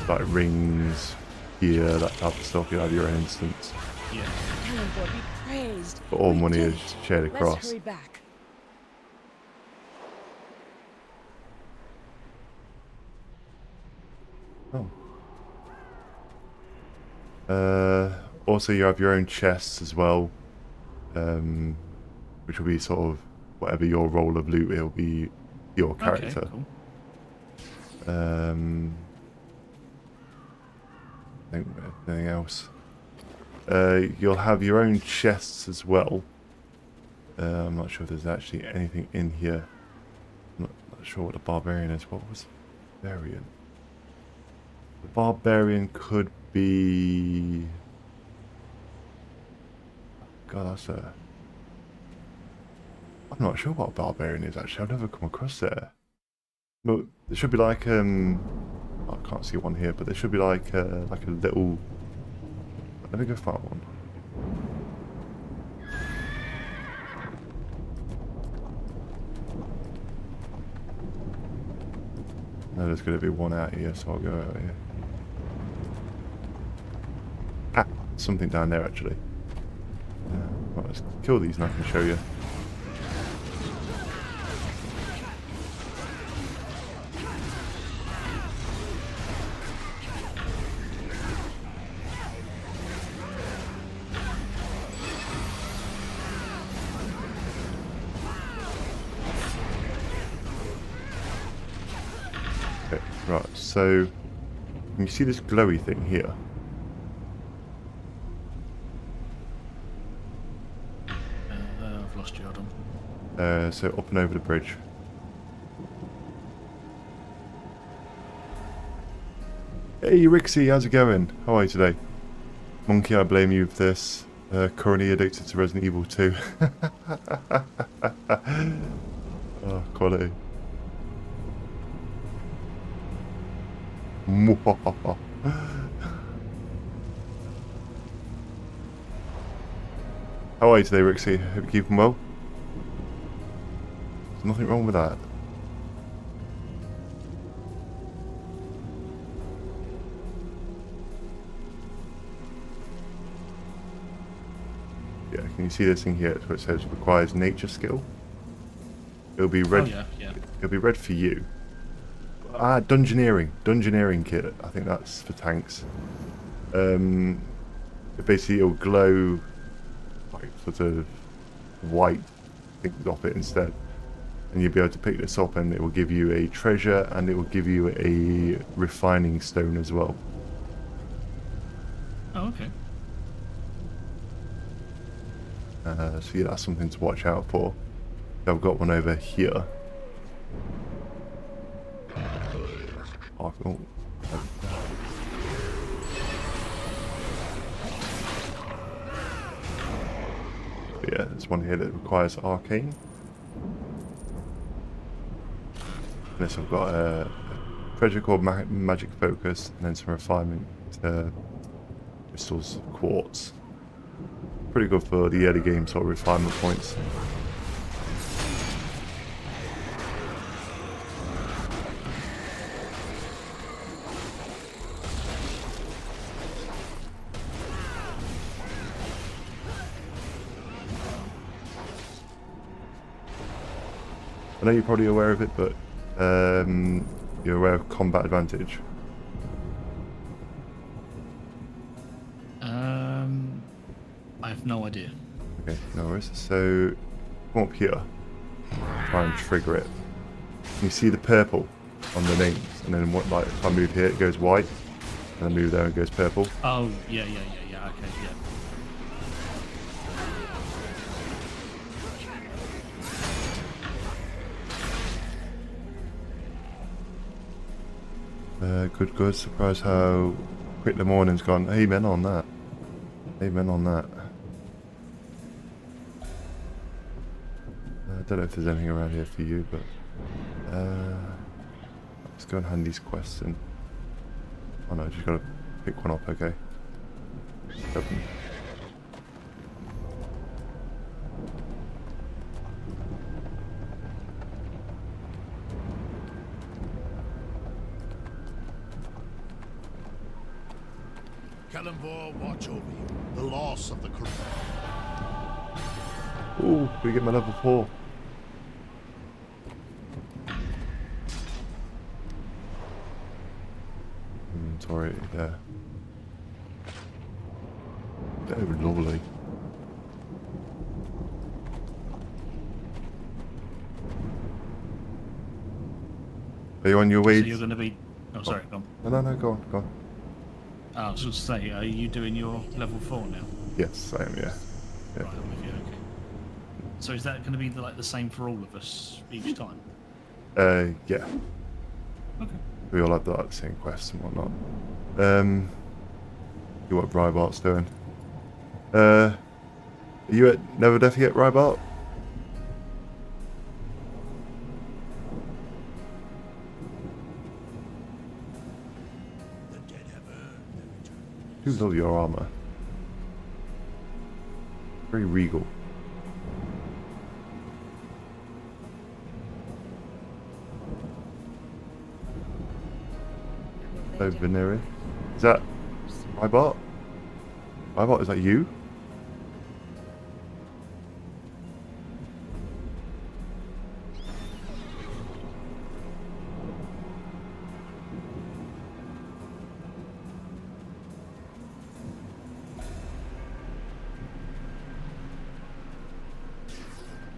Like rings, gear, that type of stuff. You have your own instance. Yeah. Kalimdor be praised. But all We money did is it. shared across. Let's hurry back. Also, you have your own chests as well, which will be sort of whatever your role of loot. It'll be your character. Okay, cool. I think anything else. You'll have your own chests as well. I'm not sure if there's actually anything in here. I'm not sure what the barbarian is. What was barbarian? The barbarian could be... God, that's a... I'm not sure what a barbarian is actually. I've never come across there. But there should be like I can't see one here, but there should be like a little... Let me go find one. No, there's going to be one out here, so I'll go out here. Ah, something down there actually. Right, let's kill these and I can show you. Okay, right, so can you see this glowy thing here? I've lost you, hold on. So up and over the bridge. Hey Rixie, how's it going? How are you today? Monkey, I blame you for this. Currently addicted to Resident Evil 2. Oh, quality. How are you today, Rixie? Hope you're keeping well. There's nothing wrong with that. Yeah, can you see this thing here? So it says requires nature skill. It'll be red. Oh, yeah. It'll be red for you. Ah, dungeoneering kit. I think that's for tanks. Basically, it'll glow like sort of white things off it instead, and you'll be able to pick this up, and it will give you a treasure, and it will give you a refining stone as well. Oh, okay. So yeah, that's something to watch out for. I've got one over here. Oh, yeah, there's one here that requires arcane. This I've got a treasure called magic focus, and then some refinement crystals, quartz. Pretty good for the early game sort of refinement points. I know you're probably aware of it, but you're aware of combat advantage. I have no idea. Okay, no worries. So, come up here. Try and trigger it. You see the purple on the names, and then what? Like if I move here, it goes white, and I move there, it goes purple. Oh, yeah. Okay, yeah. Good. Surprised how quick the morning's gone. Amen on that. Amen on that. I don't know if there's anything around here for you, but let's go and hand these quests in. Oh no, just gotta pick one up, okay. Open. Kalimvor, watch over you. The loss of the crew. Ooh, we get my level 4. Sorry, yeah. Oh, lovely. Are you on your way? So you're going to be... Oh, sorry, go on. No, go on, go on. I was going to say, are you doing your level 4 now? Yes, I am, yeah. Right, I'm with you, okay. So is that going to be like the same for all of us each time? Yeah. Okay. We all have the same quests and whatnot. See what Rybart's doing. Are you at Neverwinter yet, Rybart? Do love your armor. Very regal. Hello, Veneri. Is that Rybart? Rybart, is that you?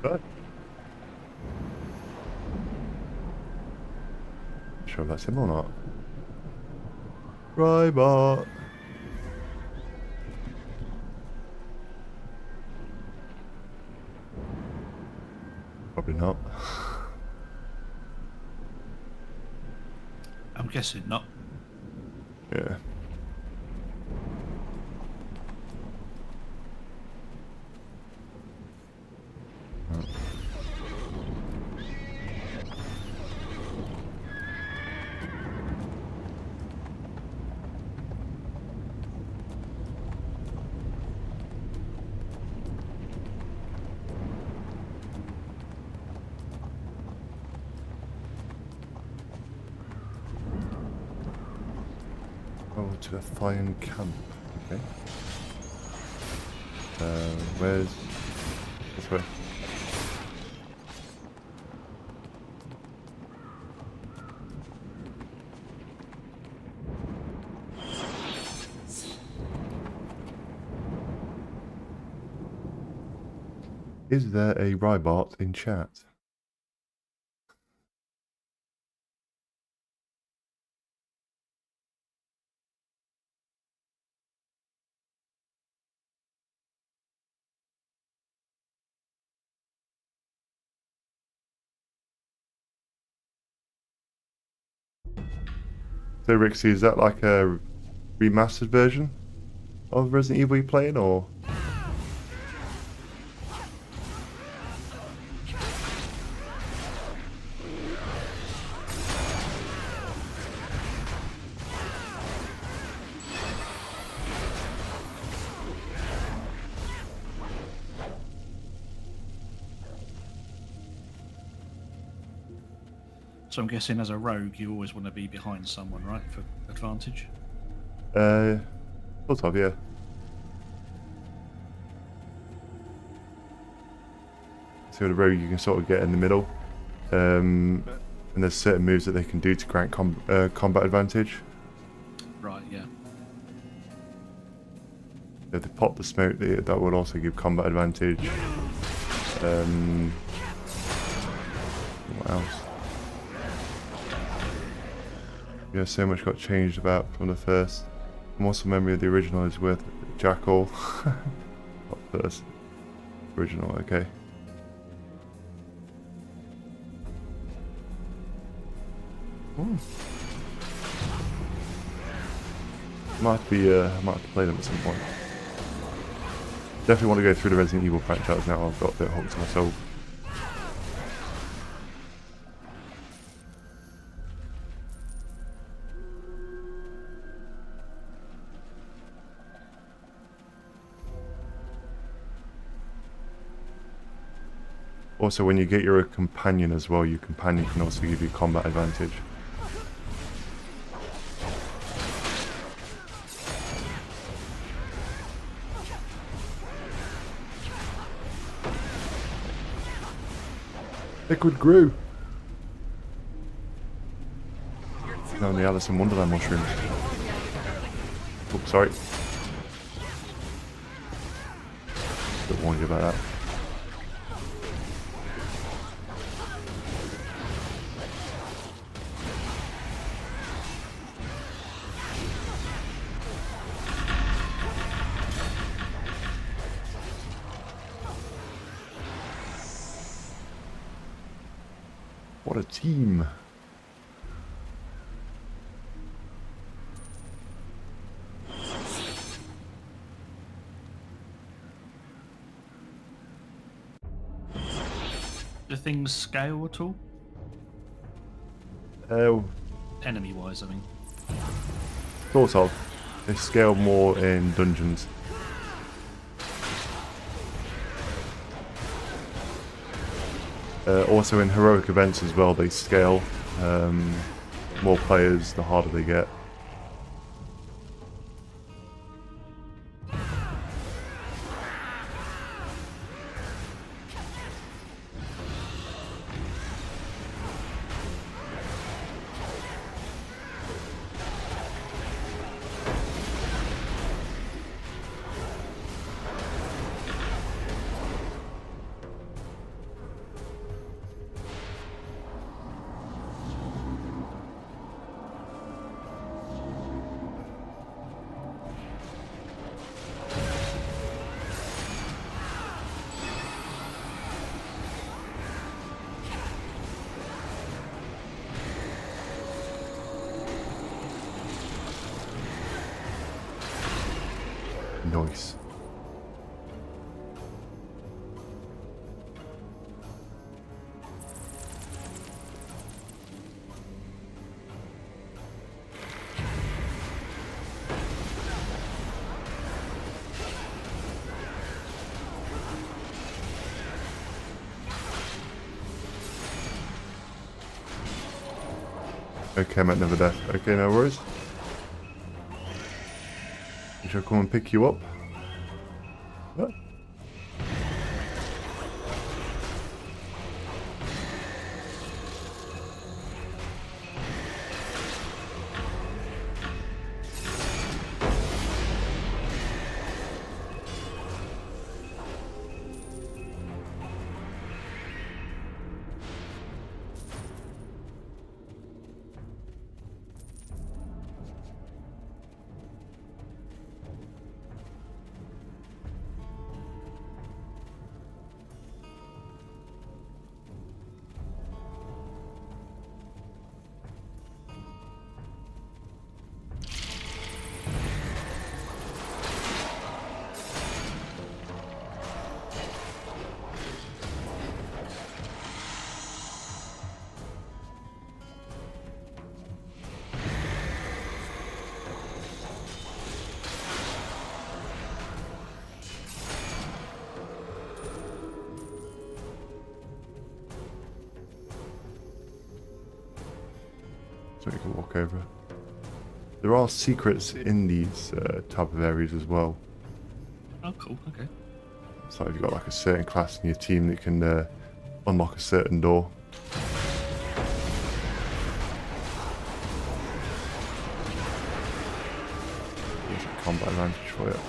Good. Sure if that's him or not. Rybart. Probably not. I'm guessing not. Yeah. Oh, to the Fine Camp. Okay. Where's this way? Is there a Rybart in chat? So Rixie, is that like a remastered version of Resident Evil you're playing, or? So I'm guessing as a rogue, you always want to be behind someone, right, for advantage? Sort of, yeah. So the rogue, you can sort of get in the middle, and there's certain moves that they can do to grant combat advantage. Right, yeah. If they pop the smoke, that would also give combat advantage. What else? Yeah, so much got changed about from the first. Muscle memory of the original is with Jackal. Not first. Original, okay. Ooh. Might have to play them at some point. Definitely want to go through the Resident Evil franchise now. I've got a bit hooked to myself. Also, when you get your companion as well, your companion can also give you combat advantage. Liquid grew. No, the Alice in Wonderland mushrooms. Oops, sorry. Don't warn you about that. What a team. Do things scale at all? Enemy-wise, I mean. Sort of. They scale more in dungeons. Also in heroic events as well, they scale. More players, the harder they get. Nice. Okay, I'm at Never Death. Okay, no worries. We shall come and pick you up. What? So you can walk over. There are secrets in these type of areas as well. Oh, cool. Okay. So if you've got like a certain class in your team that can unlock a certain door. There's a combat advantage for you.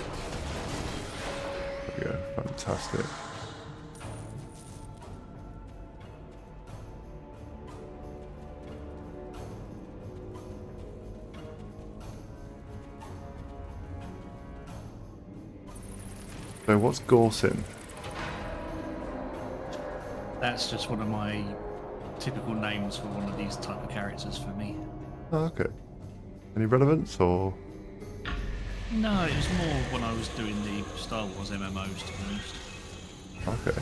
There we go. Fantastic. So what's Gorsin? That's just one of my typical names for one of these type of characters for me. Oh, okay. Any relevance or? No, it was more when I was doing the Star Wars MMOs, to be honest. Okay.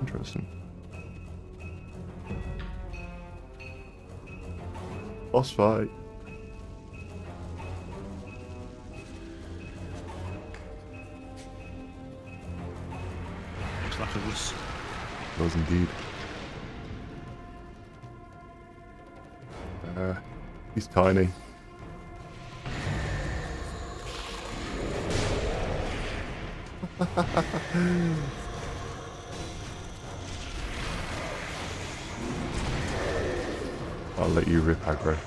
Interesting. Boss fight. Looks like a wuss. Does indeed. He's tiny. I'll let you rip aggro.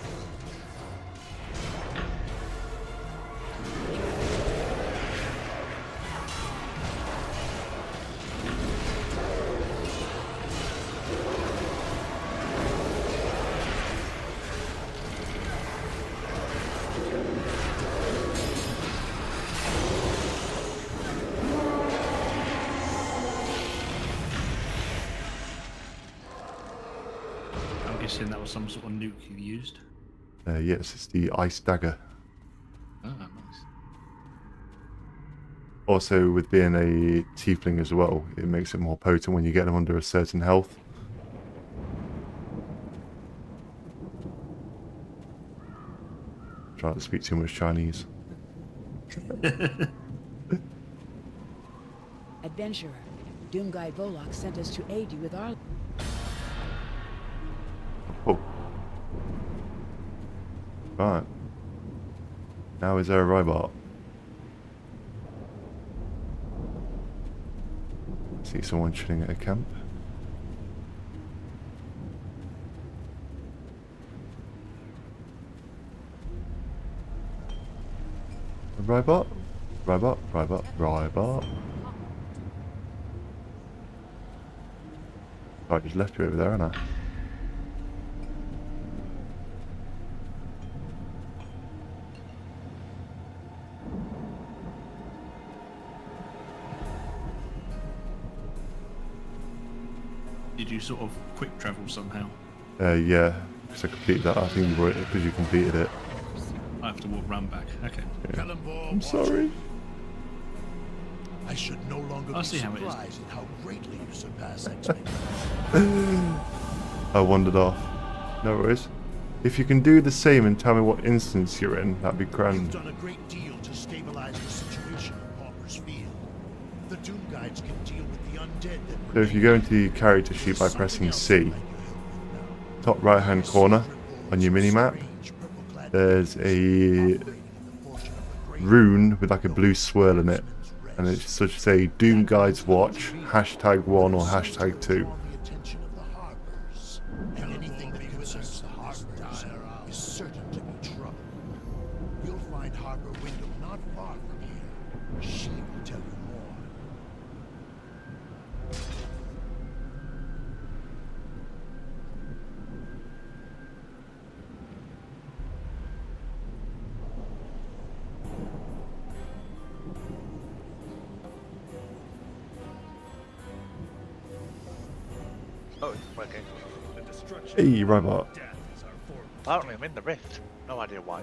I'm guessing that was some sort of nuke you used. Yes, it's the ice dagger. Oh, nice. Also, with being a tiefling as well, it makes it more potent when you get them under a certain health. Trying to speak too much Chinese. Adventurer, Doom Guide Volok sent us to aid you with our... Oh. Right. Now is there a robot? I see someone chilling at a camp. A robot? Robot? Robot? Robot? Oh, I just left you over there, haven't I? Did you sort of quick travel somehow? Yeah, because I completed that. I think you were because you completed it. I have to walk round back. Okay. Yeah. I'm sorry. I should no longer I'll be see how it is. surprised at how greatly you surpass X-Men. I wandered off. No worries. If you can do the same and tell me what instance you're in, that'd be You've grand. done a great deal to stabilize the situation in Pauper's Field. The Doom Guides can deal with the undead that So if you go into the character sheet by pressing C, top right hand corner on your minimap, there's a rune with like a blue swirl in it, and it should say Doom Guides Watch, #1 or #2. And anything that concerns the Harbors is certain to be trouble. You'll find Harbor Window not far from here. She will tell you more. Oh, it's working. Hey, robot. Apparently I'm in the rift. No idea why.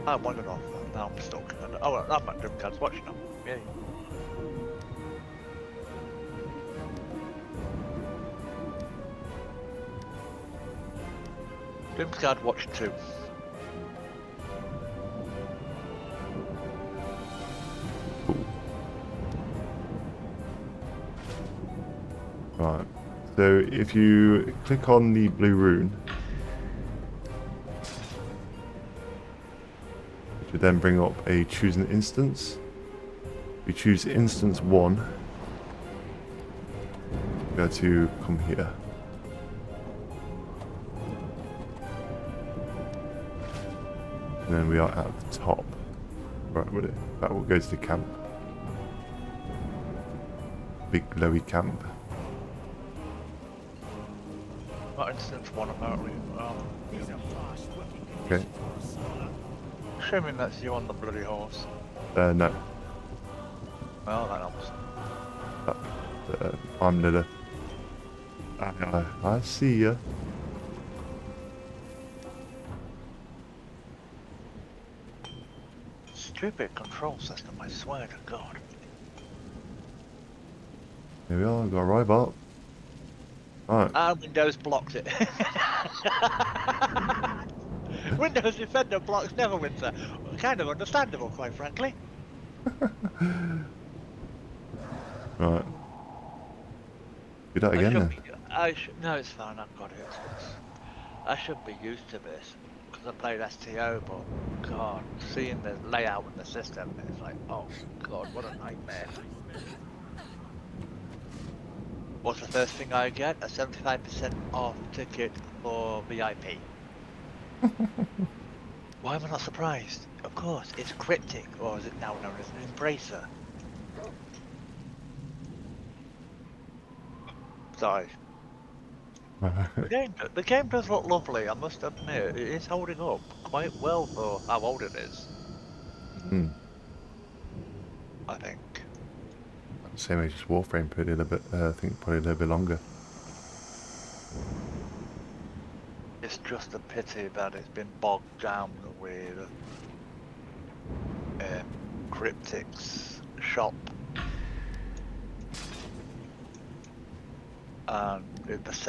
I wandered off. Now I'm stuck. Oh, well, I'm at Dreamcast watching now. Yay. Dreamcast Watch 2. Right. So if you click on the blue rune, it should then bring up a choose an instance. If you choose instance 1, you go to come here. And then we are at the top. Right, that will go to the camp. Big glowy camp. Not instance 1 apparently. Okay. Assuming that's you on the bloody horse. No. Well, that helps. I'm Lila. I see ya. Stupid control system, I swear to God. Here we are, we've got a robot. Right. Windows blocks it. Windows Defender blocks Neverwinter. Kind of understandable, quite frankly. Right. Do that again then. No, it's fine. I've got it. I should be used to this because I played STO, but God, seeing the layout and the system, it's like, oh God, what a nightmare. What's the first thing I get? A 75% off ticket for VIP. Why am I not surprised? Of course, it's Cryptic, or is it now known as an Embracer? Sorry. The game does look lovely, I must admit. It is holding up quite well for how old it is. Hmm. I think. Same age as Warframe, probably a little bit. I think probably a little bit longer. It's just a pity that it's been bogged down with Cryptic's shop. And this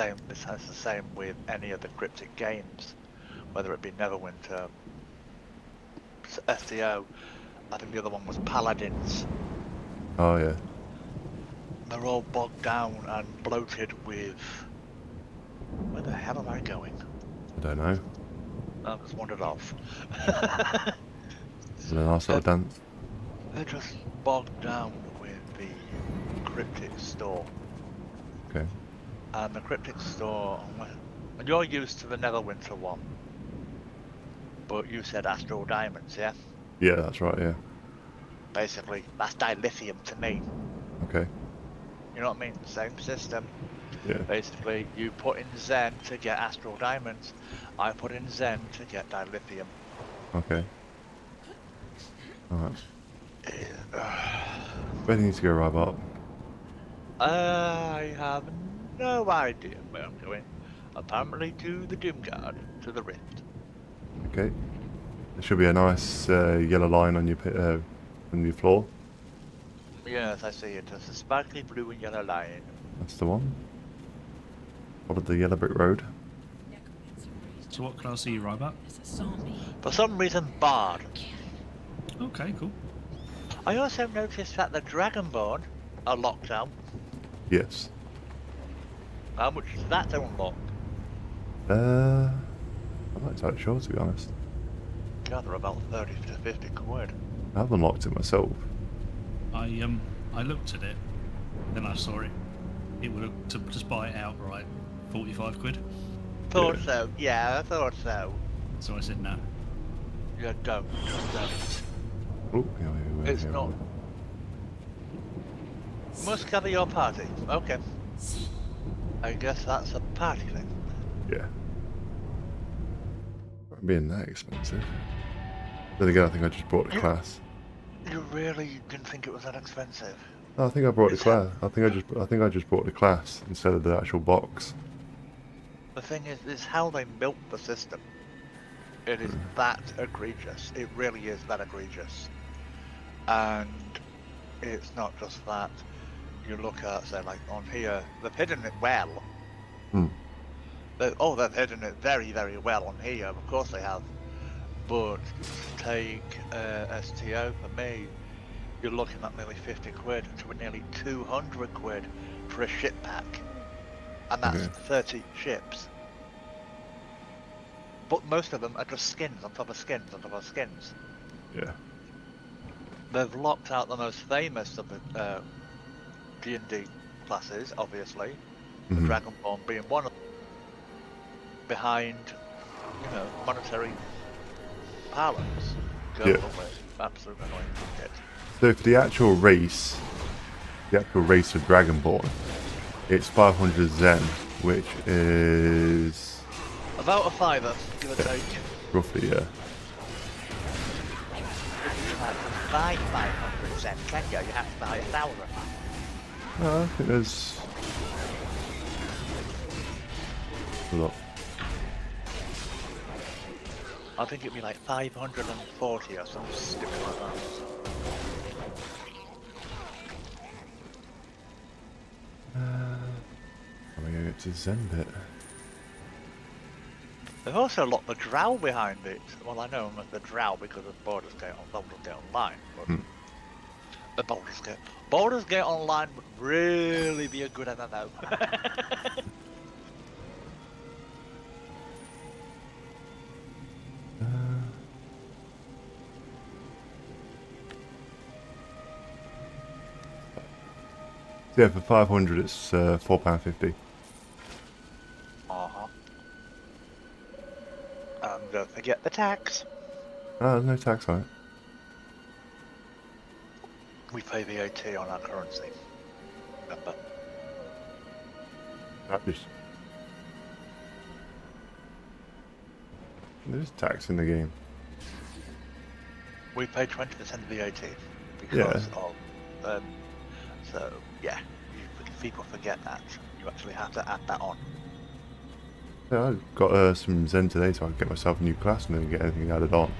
has the same with any of the Cryptic games, whether it be Neverwinter, STO. I think the other one was Paladins. Oh yeah. They're all bogged down and bloated with. Where the hell am I going? I don't know. I just wandered off. It's a nice little dance. They're just bogged down with the Cryptic store. Okay. And the Cryptic store, and you're used to the Neverwinter one, but you said Astral Diamonds, yeah? Yeah, that's right. Yeah. Basically, that's dilithium to me. Okay. You know what I mean? Same system. Yeah. Basically, you put in Zen to get Astral Diamonds. I put in Zen to get dilithium. Okay. Alright. Where do you need to go, Robot? I have no idea where I'm going. Apparently to the Doomguard, to the Rift. Okay. There should be a nice yellow line on your floor. Yes, I see it. It's a sparkly blue and yellow line. That's the one. Follow the yellow brick road. So what class are you, Rybat? For some reason, Bard. Okay, cool. I also noticed that the Dragonborn are locked out. Yes. How much is that to unlock? I'm not entirely sure, to be honest. Yeah, they're about 30 to 50 quid. I haven't unlocked it myself. I looked at it, then I saw it. It would have to just buy it outright, 45 quid. Thought so. Yeah, I thought so. So I said no. Yeah, don't. Just don't. Oh, yeah, It's not. Must cover your party. Okay. I guess that's a party thing. Yeah. Not being that expensive. Then again, I think I just brought the class. You really didn't think it was that expensive? No, I think I brought the class. I think I just brought the class instead of the actual box. The thing is how they built the system. It is that egregious. It really is that egregious. And it's not just that. You look at, say, like on here, they've hidden it well. They've hidden it very, very well on here. Of course they have. But take STO for me, you're looking at nearly 50 quid to nearly 200 quid for a ship pack. And that's 30 ships. But most of them are just skins on top of skins on top of skins. Yeah. They've locked out the most famous of the D&D classes, obviously. The Dragonborn being one of them. Behind, monetary balance. Absolutely annoying shit. So for the actual race of Dragonborn, it's 500 Zen, which is about a fiver, give or take. Roughly, yeah. Buy 500 Zen, can you? You have to buy 1,000. No, I think there's a lot. I think it'd be like 540 or something stupid like that. I'm gonna get to Zen bit. They've also locked the drow behind it. Well, I know the drow because of Baldur's Gate Online, but The Baldur's Gate. Baldur's Gate Online would really be a good MMO. Yeah, for 500 it's £4.50. Uh-huh. And don't forget the tax. Ah, there's no tax on it. We pay VAT on our currency. Remember? There's tax in the game. We pay 20% VAT because of so yeah, people forget that. You actually have to add that on. Yeah, I got some Zen today so I can get myself a new class and then get anything added on.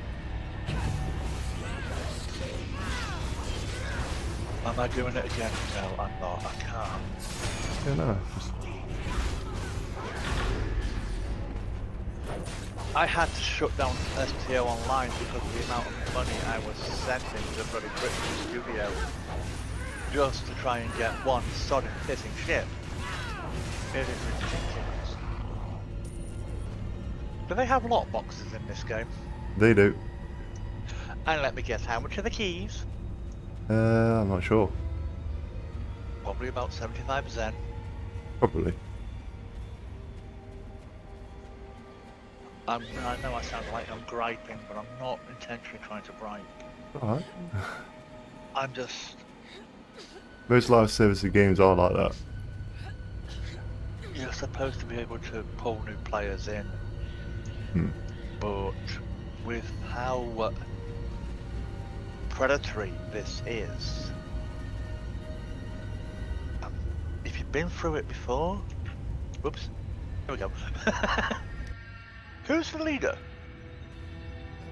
Am I doing it again? No, I'm not. I can't. Yeah, no, just... I had to shut down STO Online because of the amount of money I was sending to the bloody British studio just to try and get one sodding pissing ship. It is ridiculous. Do they have lock boxes in this game? They do. And let me guess, how much are the keys? I'm not sure. Probably about 75%. Probably. I know I sound like I'm griping, but I'm not intentionally trying to gripe. Alright. I'm just... Most live service games are like that. You're supposed to be able to pull new players in. But with how predatory this is, if you've been through it before... Whoops. Here we go. Who's the leader?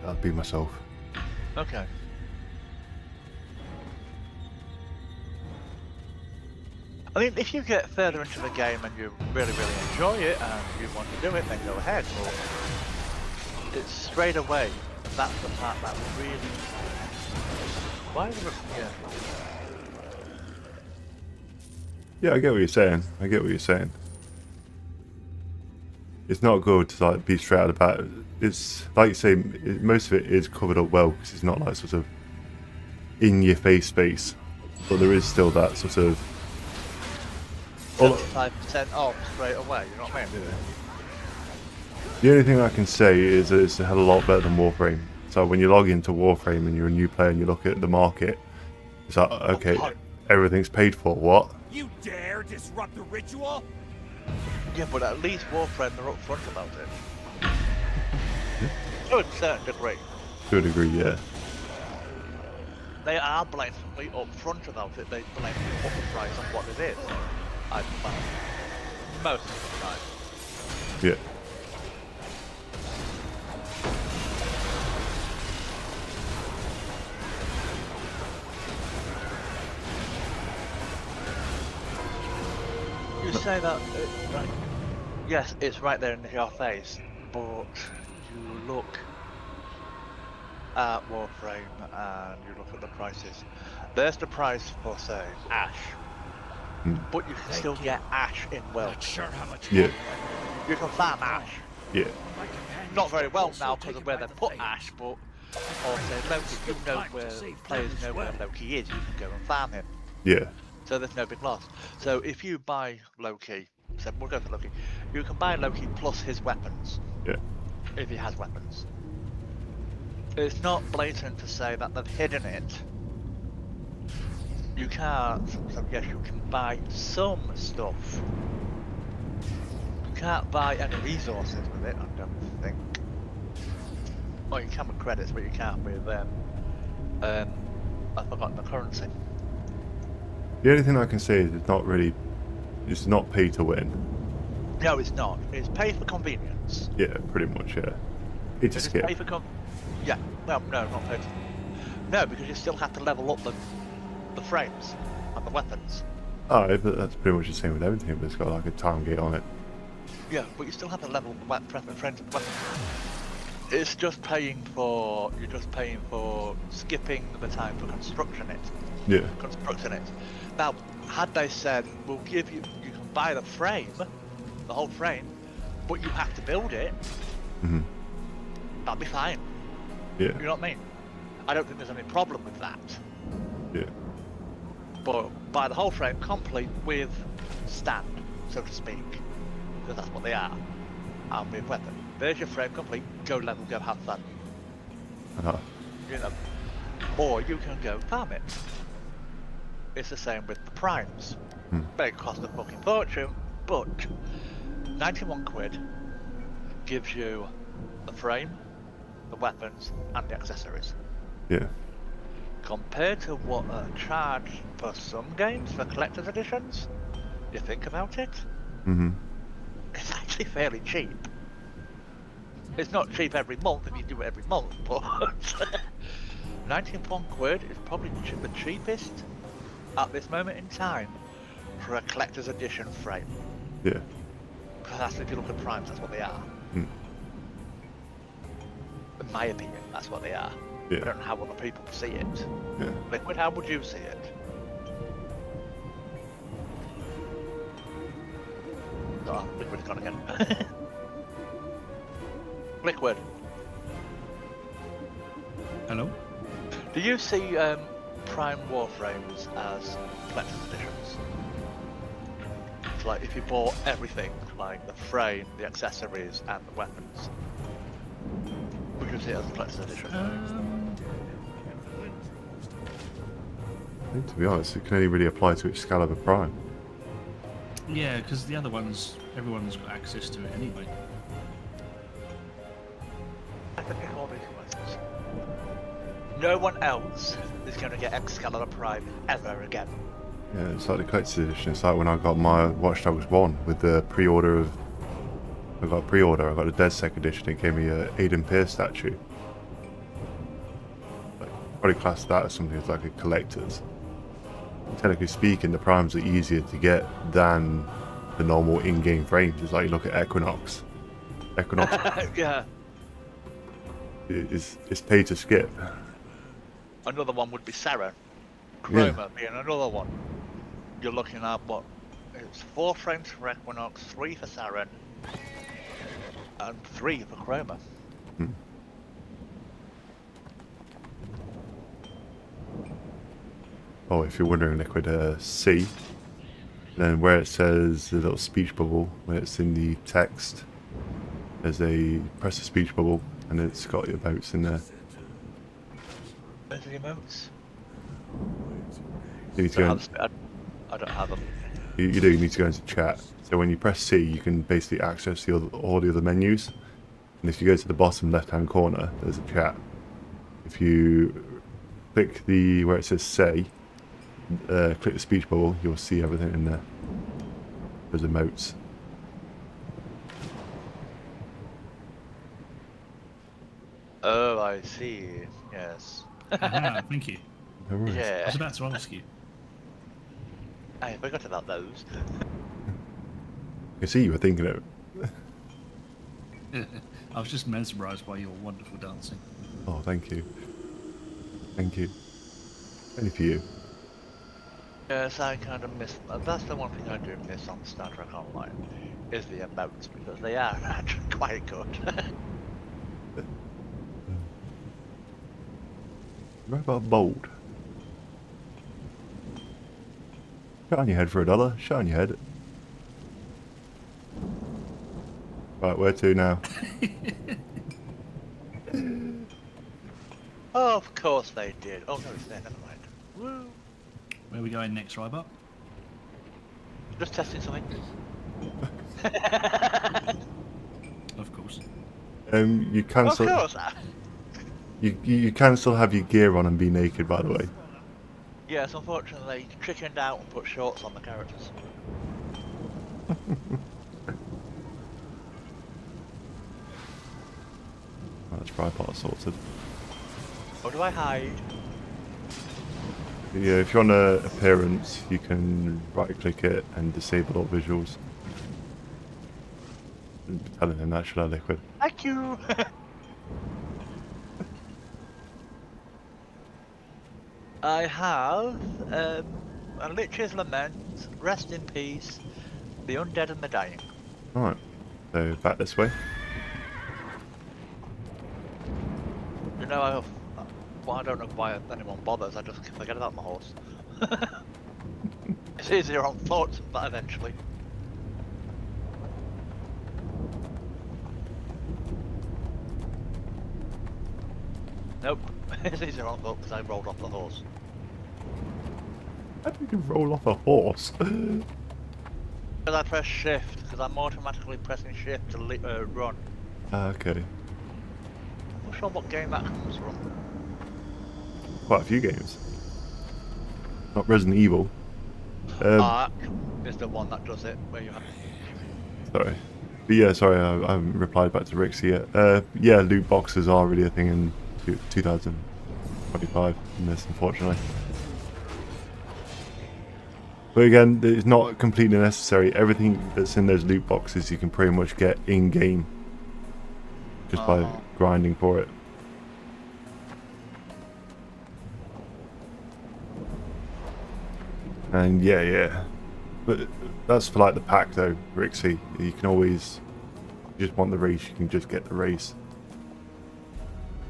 That'd be myself. Okay. I mean, if you get further into the game and you really enjoy it and you want to do it, then go ahead. But it's straight away, that's the part that really... Why is it... Yeah, I get what you're saying. I get what you're saying. It's not good to like be straight out about it. It's like you say, most of it is covered up well because it's not like sort of in your face space, but there is still that sort of 75% off straight away, you know what I mean? The only thing I can say is that it's a hell of a lot better than Warframe. So when you log into Warframe and you're a new player and you look at the market, it's like, okay, everything's paid for. What? You dare disrupt the ritual? Yeah, but at least Warframe, they're upfront about it. To a certain degree. To a degree, yeah. They are blatantly upfront about it. They blatantly put the price on what it is. I find. Most of the time. Yeah. You say that, right. Yes, it's right there in your face, but you look at Warframe and you look at the prices. There's the price for, say, Ash, but you can still get Ash in well. Not sure how much. Yeah. You can farm Ash. Yeah. Not very well now because of where they put Ash, but or say Loki, you know where players know where Loki is, you can go and farm him. Yeah. So there's no big loss. So if you buy Loki, so we'll go for Loki, you can buy Loki plus his weapons. Yeah. If he has weapons. It's not blatant to say that they've hidden it. You can't, so yes, you can buy some stuff. You can't buy any resources with it, I don't think. Well, you can with credits, but you can't with, I've forgotten the currency. The only thing I can say is it's not really, it's not pay to win. No, it's not. It's pay for convenience. Yeah, pretty much, yeah. It's a skip. Pay for yeah, well, no, not pay. No, because you still have to level up the frames and the weapons. Oh, but that's pretty much the same with everything, but it's got like a time gate on it. Yeah, but you still have to level up the frames and the weapons. It's just paying for, you're just paying for skipping the time for constructing it. Yeah. Constructing it. Now, had they said, we'll give you, you can buy the frame, the whole frame, but you have to build it, that'd be fine. Yeah. You know what I mean? I don't think there's any problem with that. Yeah. But buy the whole frame complete with stand, so to speak, because that's what they are, and with weapon. There's your frame complete, go level, go have fun. You know, or you can go farm it. It's the same with the primes. But it costs a fucking fortune, but 91 quid gives you the frame, the weapons, and the accessories. Yeah. Compared to what are charged for some games, for collector's editions, you think about it, it's actually fairly cheap. It's not cheap every month if you do it every month, but 91 quid is probably the cheapest at this moment in time for a collector's edition frame. Yeah. Because that's, if you look at primes, that's what they are. In my opinion, that's what they are. Yeah. I don't know how other people see it. Yeah. Liquid, how would you see it? Oh, Liquid's gone again. Liquid. Hello? Do you see Prime Warframes as collector's editions? It's like if you bought everything, like the frame, the accessories, and the weapons, would you see it as a collector's edition? I think, to be honest, it can only really apply to Excalibur Prime. Yeah, because the other ones, everyone's got access to it anyway. I think it's all these ones. No one else is going to get Excalibur Prime ever again. Yeah, it's like the collector's edition. It's like when I got my Watch Dogs 1 with the pre-order of... I got a pre-order, I got a DedSec edition, it gave me a Aiden Pierce statue. Like, probably class that as something that's like a collector's. Technically speaking, the primes are easier to get than the normal in-game frames. It's like you look at Equinox. Yeah. It's pay to skip. Another one would be Sarah. Chroma being another one. You're looking at what? It's 4 frames for Equinox, 3 for Saren, and 3 for Chroma. Oh, if you're wondering, Liquid, C. Then where it says the little speech bubble, when it's in the text, there's a press the speech bubble, and it's got your emotes in there. Where's the emotes? You need to go I don't have them. you do, you need to go into chat. So when you press C, you can basically access all the other menus. And if you go to the bottom left-hand corner, there's a chat. If you click where it says say, click the speech bubble, you'll see everything in there. There's emotes. Oh, I see. Yes. Thank you. No worries. Yeah. I was about to ask you. I forgot about those. I see you were thinking it. I was just mesmerised by your wonderful dancing. Oh, thank you. Thank you. Only for you. Yes, I kind of miss. That's the one thing I do miss on Star Trek Online, is the emotes, because they are actually quite good. What about bold? Shut on your head for $1. Shut on your head. Right, where to now? Oh, of course they did. Oh no, it's there. Never mind. Woo. Where are we going next, Rybot? Just testing something. Of course. You can Of still. course. You can still have your gear on and be naked, by the way. Yes, unfortunately, they chickened out and put shorts on the characters. That's Tripod sorted. Or do I hide? Yeah, if you're on appearance, you can right-click it and disable all visuals. I'm telling him that, should I, Liquid? Thank you! I have a Lich's Lament, Rest in Peace, The Undead and the Dying. Right. So back this way. You know, I don't know why anyone bothers. I just forget about my horse. It's easier on foot, but eventually. Nope, it's easier on foot because I rolled off the horse. How do you roll off a horse? Because I press shift, because I'm automatically pressing shift to run. Okay. I'm not sure what game that comes from. Quite a few games. Not Resident Evil. Ark is the one that does it, where you have... Sorry. But yeah, sorry, I haven't replied back to Rixie yet. Yeah, loot boxes are really a thing in 2025 in this, unfortunately. But again, it's not completely necessary. Everything that's in those loot boxes you can pretty much get in-game. Just by grinding for it. And yeah. But that's for like the pack though, Rixie. You can always, if you just want the race, you can just get the race.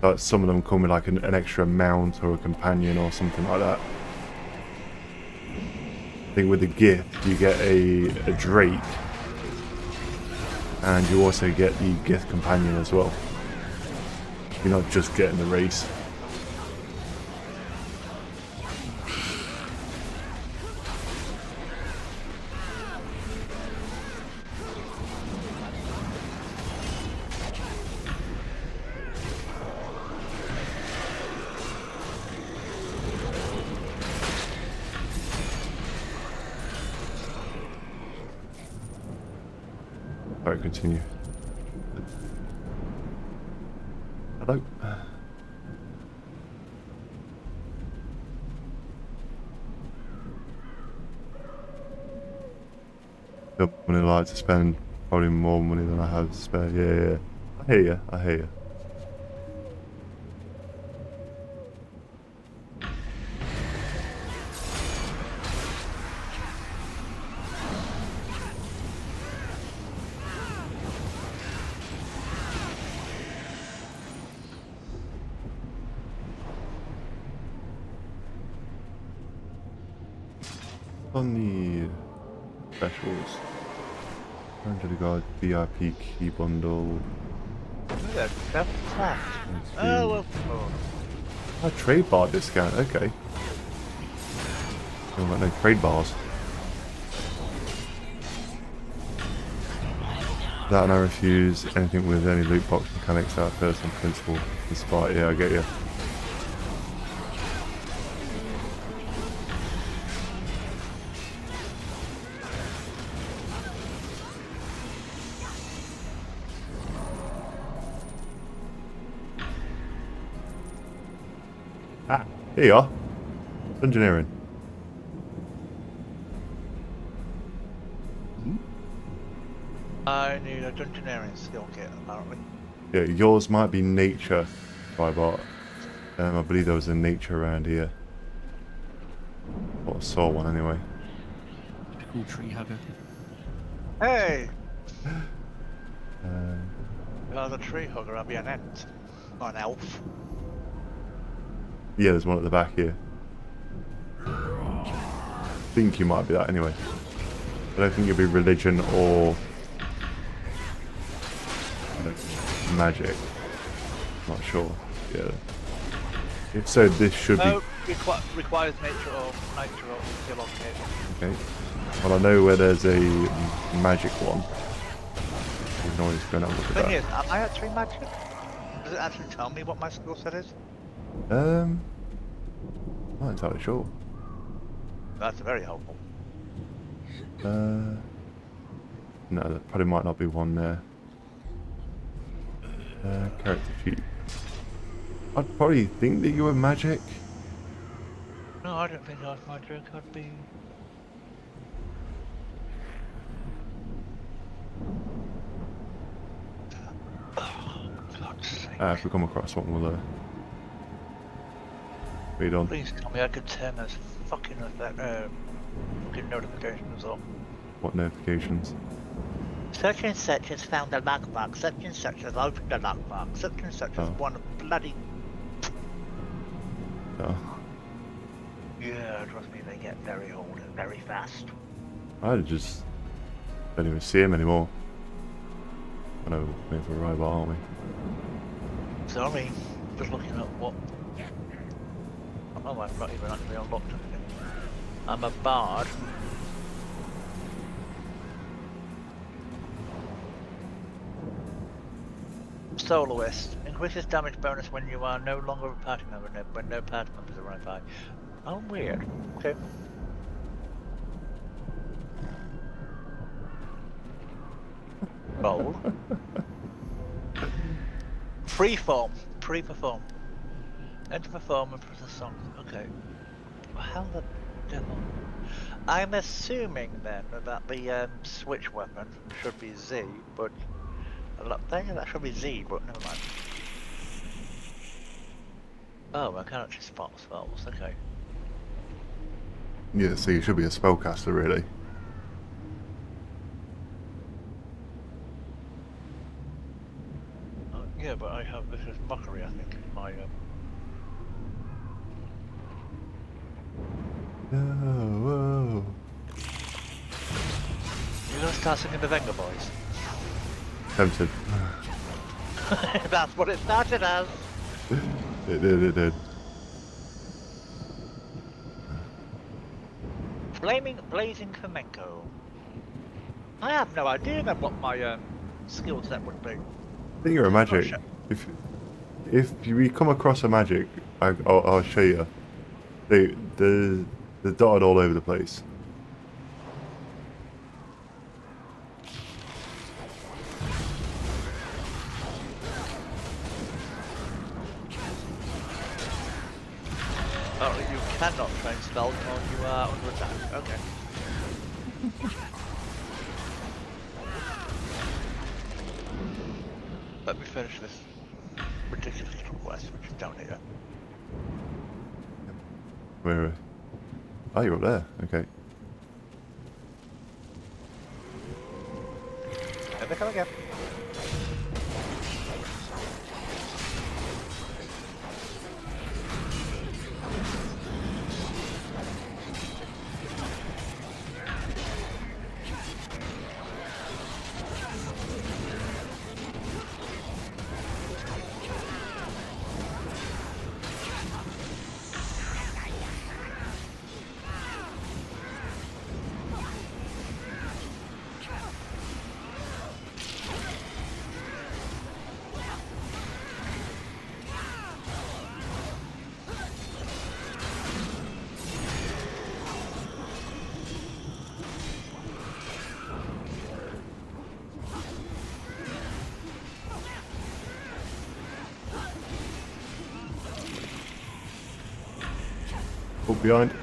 But some of them come with like an extra mount or a companion or something like that. I think with the gift, you get a Drake. And you also get the gift companion as well. You're not just getting the race. Alright, continue. Hello. Yep, when I like to spend probably more money than I have to spare. Yeah. I hear you. On the specials, 100 guard VIP key bundle. Yeah, that's fast. Oh, well. A trade bar discount, okay. Don't got no trade bars. That and I refuse anything with any loot box mechanics out first on principle. Despite, yeah, I get you. Ah, here you are. Engineering. I need a dungeoneering skill kit, apparently. Yeah, yours might be nature, Tribot. I believe there was a nature around here. Or I saw one anyway. Typical tree hugger. Hey! If I was a tree hugger, I'd be an ent. Not an elf. Yeah, there's one at the back here. I think you might be that anyway. I don't think you'll be religion or magic. Not sure. Yeah. If so, this should be. Requires nature or skill or kit. Okay. Well, I know where there's a magic one. You can always go and have a look at Thing that. is, am I actually magic? Does it actually tell me what my skill set is? Not entirely sure. That's very helpful. No, there probably might not be one there. Character sheet. I'd probably think that you were magic. No, I don't think I was magic. I'd be... If we come across one, we'll Read on. Please tell me I could turn those fucking notifications off. What notifications? Such and such has found a lockbox. Such and such has opened a lockbox. Such and such has won a bloody. Oh. Yeah, trust me, they get very old and very fast. I just don't even see him anymore. I know we're for a robot, aren't we? Sorry, just looking at what. Oh, I've not even actually unlocked anything. I'm a bard. Soloist. Increases damage bonus when you are no longer a party member, when no party members arrive by. Oh, weird. Okay. Roll. Freeform. Pre-perform. Enter perform and press a song. Okay. How the devil? I'm assuming then that the switch weapon should be Z, but that should be Z, but never mind. Oh, I can actually spot spells. Okay. Yeah, so you should be a spellcaster, really. Yeah, but I have this is mockery. I think is my. Whoa. You're gonna start singing the Venga Boys. Tempted. That's what it started as. It did. Blazing Flamenco. I have no idea then what my skill set would be. I think you're a magic. If you come across a magic, I'll show you. They're dotted all over the place. Oh, you cannot train spells while you are under attack. Okay. Let me finish this ridiculous little quest, which is down here. Where? Oh, you're up there. Okay. Here they come again. Oh, behind.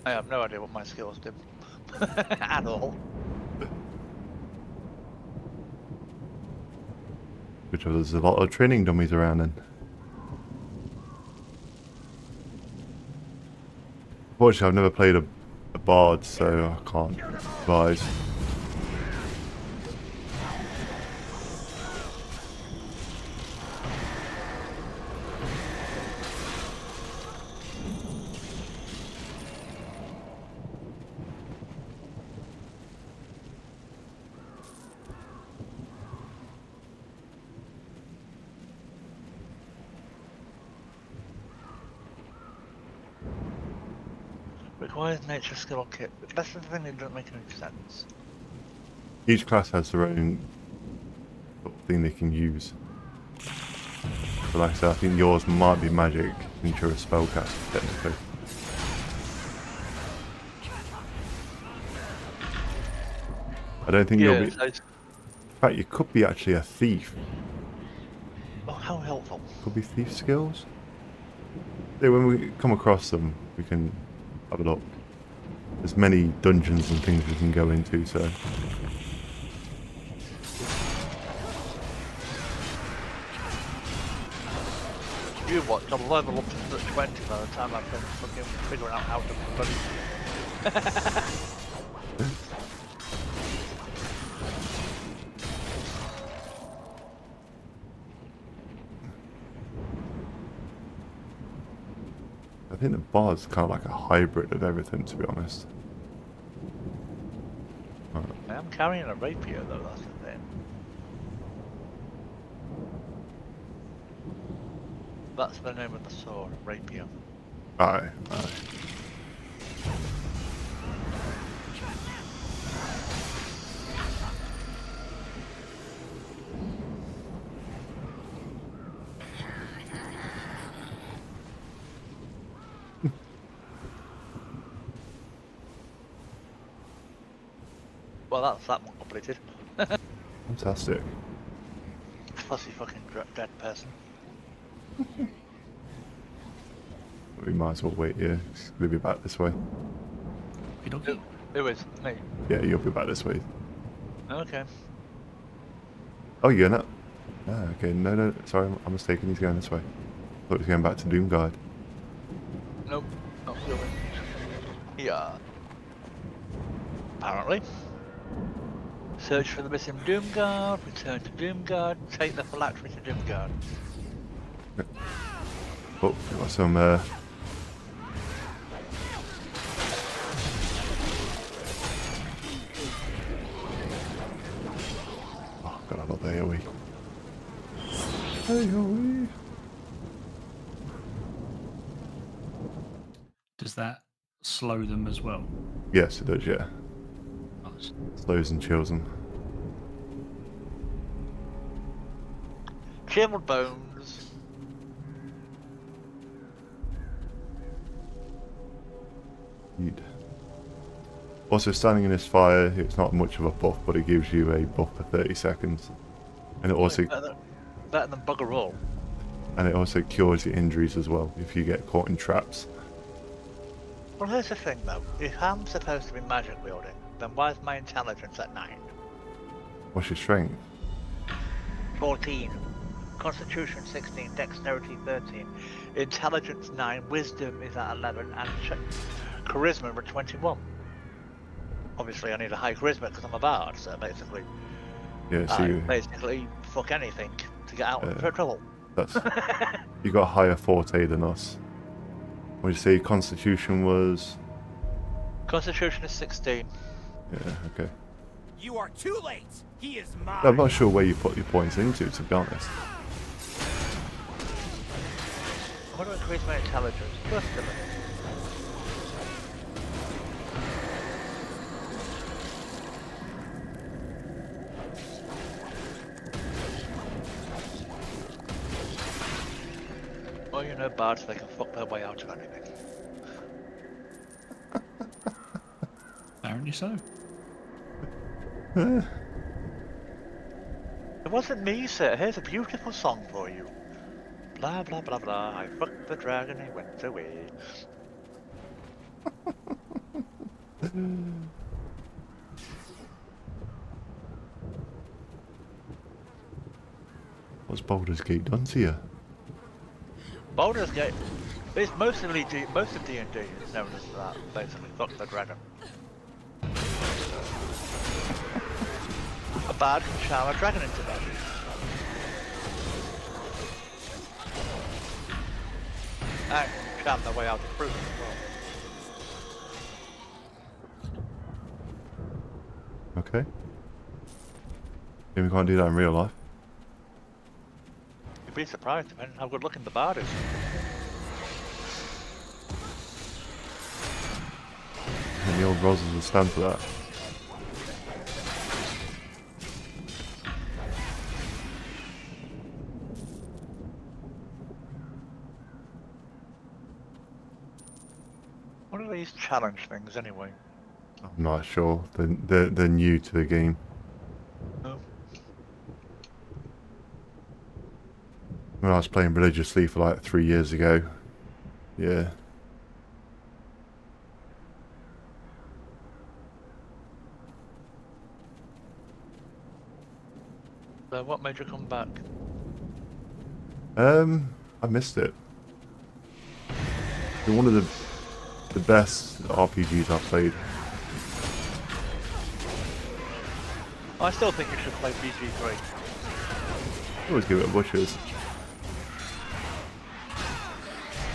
I have no idea what my skills do. At all. Which there's a lot of training dummies around then. Unfortunately, I've never played a bard, so I can't advise. Requires nature skill kit, but that's the thing that doesn't make any sense. Each class has their own sort of thing they can use. But like I said, I think yours might be magic since you're a spellcaster technically. I don't think you'll be. In fact, you could be actually a thief. Oh, how helpful. Could be thief skills. Yeah, when we come across them, we can have a look. there's many dungeons and things we can go into, so. You watch, I'll level up to 20 by the time I've been fucking figuring out how to bloody... I think the bar is kind of like a hybrid of everything, to be honest. Right. I am carrying a rapier though, that's the thing. That's the name of the sword, rapier. Aye, aye. Well, that's that one completed. Fantastic. Fussy fucking dead person. We might as well wait here. We'll be back this way. Who is? Me? Yeah, you'll be back this way. Okay. Oh, you're not? Ah, okay. No, no. Sorry, I'm mistaken. He's going this way. I thought he was going back to Doomguard. Nope. Not going. Yeah. Apparently. Search for the missing Doomguard, return to Doomguard, take the phylactery to Doomguard. Oh, got some, Oh, got a lot of AoE. AoE. Does that slow them as well? Yes, it does, yeah. Nice. Slows and chills them. Chilled bones. Indeed. Also, standing in this fire, it's not much of a buff, but it gives you a buff for 30 seconds. And it also... Better than bugger all. And it also cures your injuries as well, if you get caught in traps. Well, here's the thing though. If I'm supposed to be magic wielding, then why is my intelligence at 9? What's your strength? 14. Constitution 16, Dexterity 13, Intelligence 9, Wisdom is at 11, and Charisma at 21. Obviously I need a high Charisma because I'm a bard, so basically... Yeah, so you... basically fuck anything to get out of trouble. That's... You got a higher forte than us. What did you say Constitution was? Constitution is 16. Yeah, okay. You are too late! He is mine! I'm not sure where you put your points into, to be honest. I want to increase my intelligence. Just a minute. Well, you know, bards, they can fuck their way out of anything. Apparently so. It wasn't me, sir. Here's a beautiful song for you. Blah blah blah blah. I fucked the dragon, he went away. What's Baldur's Gate done to you? Baldur's Gate. It's most of D&D is known as that. Basically, fuck the dragon. A bard can charm a dragon into bed. And charm their way out of prison as well. Okay. Maybe we can't do that in real life. You'd be surprised depending how good looking the bard is. And the old roses will stand for that. What are these challenge things anyway? I'm not sure. They're new to the game. Oh. When I was playing religiously for like 3 years ago. Yeah. So what made you come back? I missed it. It's one of the best RPGs I've played. I still think you should play BG3. Always give it a butchers.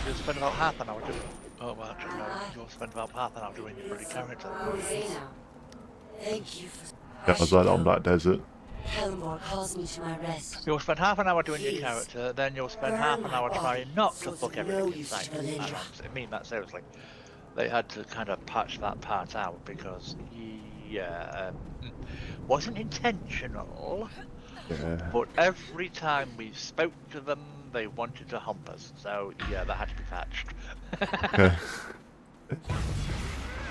You'll spend about half an hour doing... Oh, well, actually, no. You'll spend about half an hour doing your bloody character. Thank you for... Yeah, I was like on Black Desert. Kellenborg calls me to my rest. You'll spend half an hour doing your character, then you'll spend half an hour trying not to fuck everything inside. I mean that seriously. They had to kind of patch that part out because, yeah, wasn't intentional. Yeah. But every time we spoke to them, they wanted to hump us. So, yeah, that had to be patched. Okay.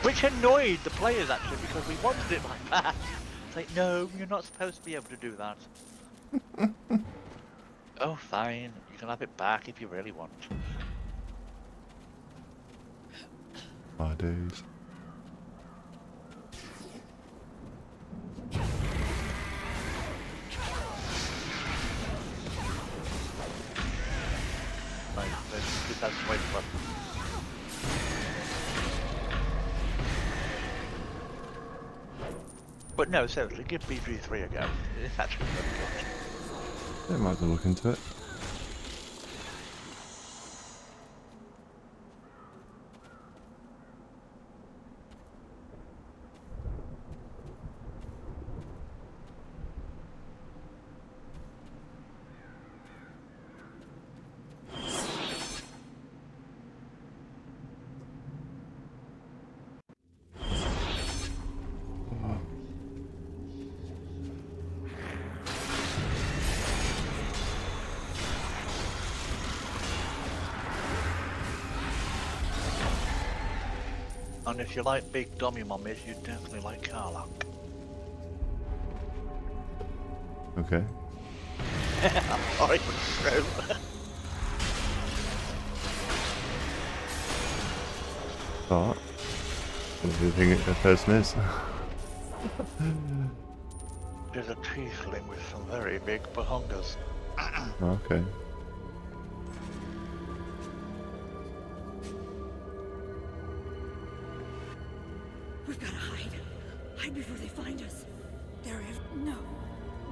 Which annoyed the players, actually, because we wanted it like that. It's like, no, you're not supposed to be able to do that. Oh, fine. You can have it back if you really want. My days. Right, let's get that swipe button. But no, seriously, give BG3 a go. It's actually really good. Yeah, might as well look into it. And if you like big dummy mummies, you definitely like Karlach. Okay. I'm sorry, but it's true. Start. What do you think the person is? There's a tiefling with some very big bahungas. Okay. We've got to hide. Hide before they find us. They're no.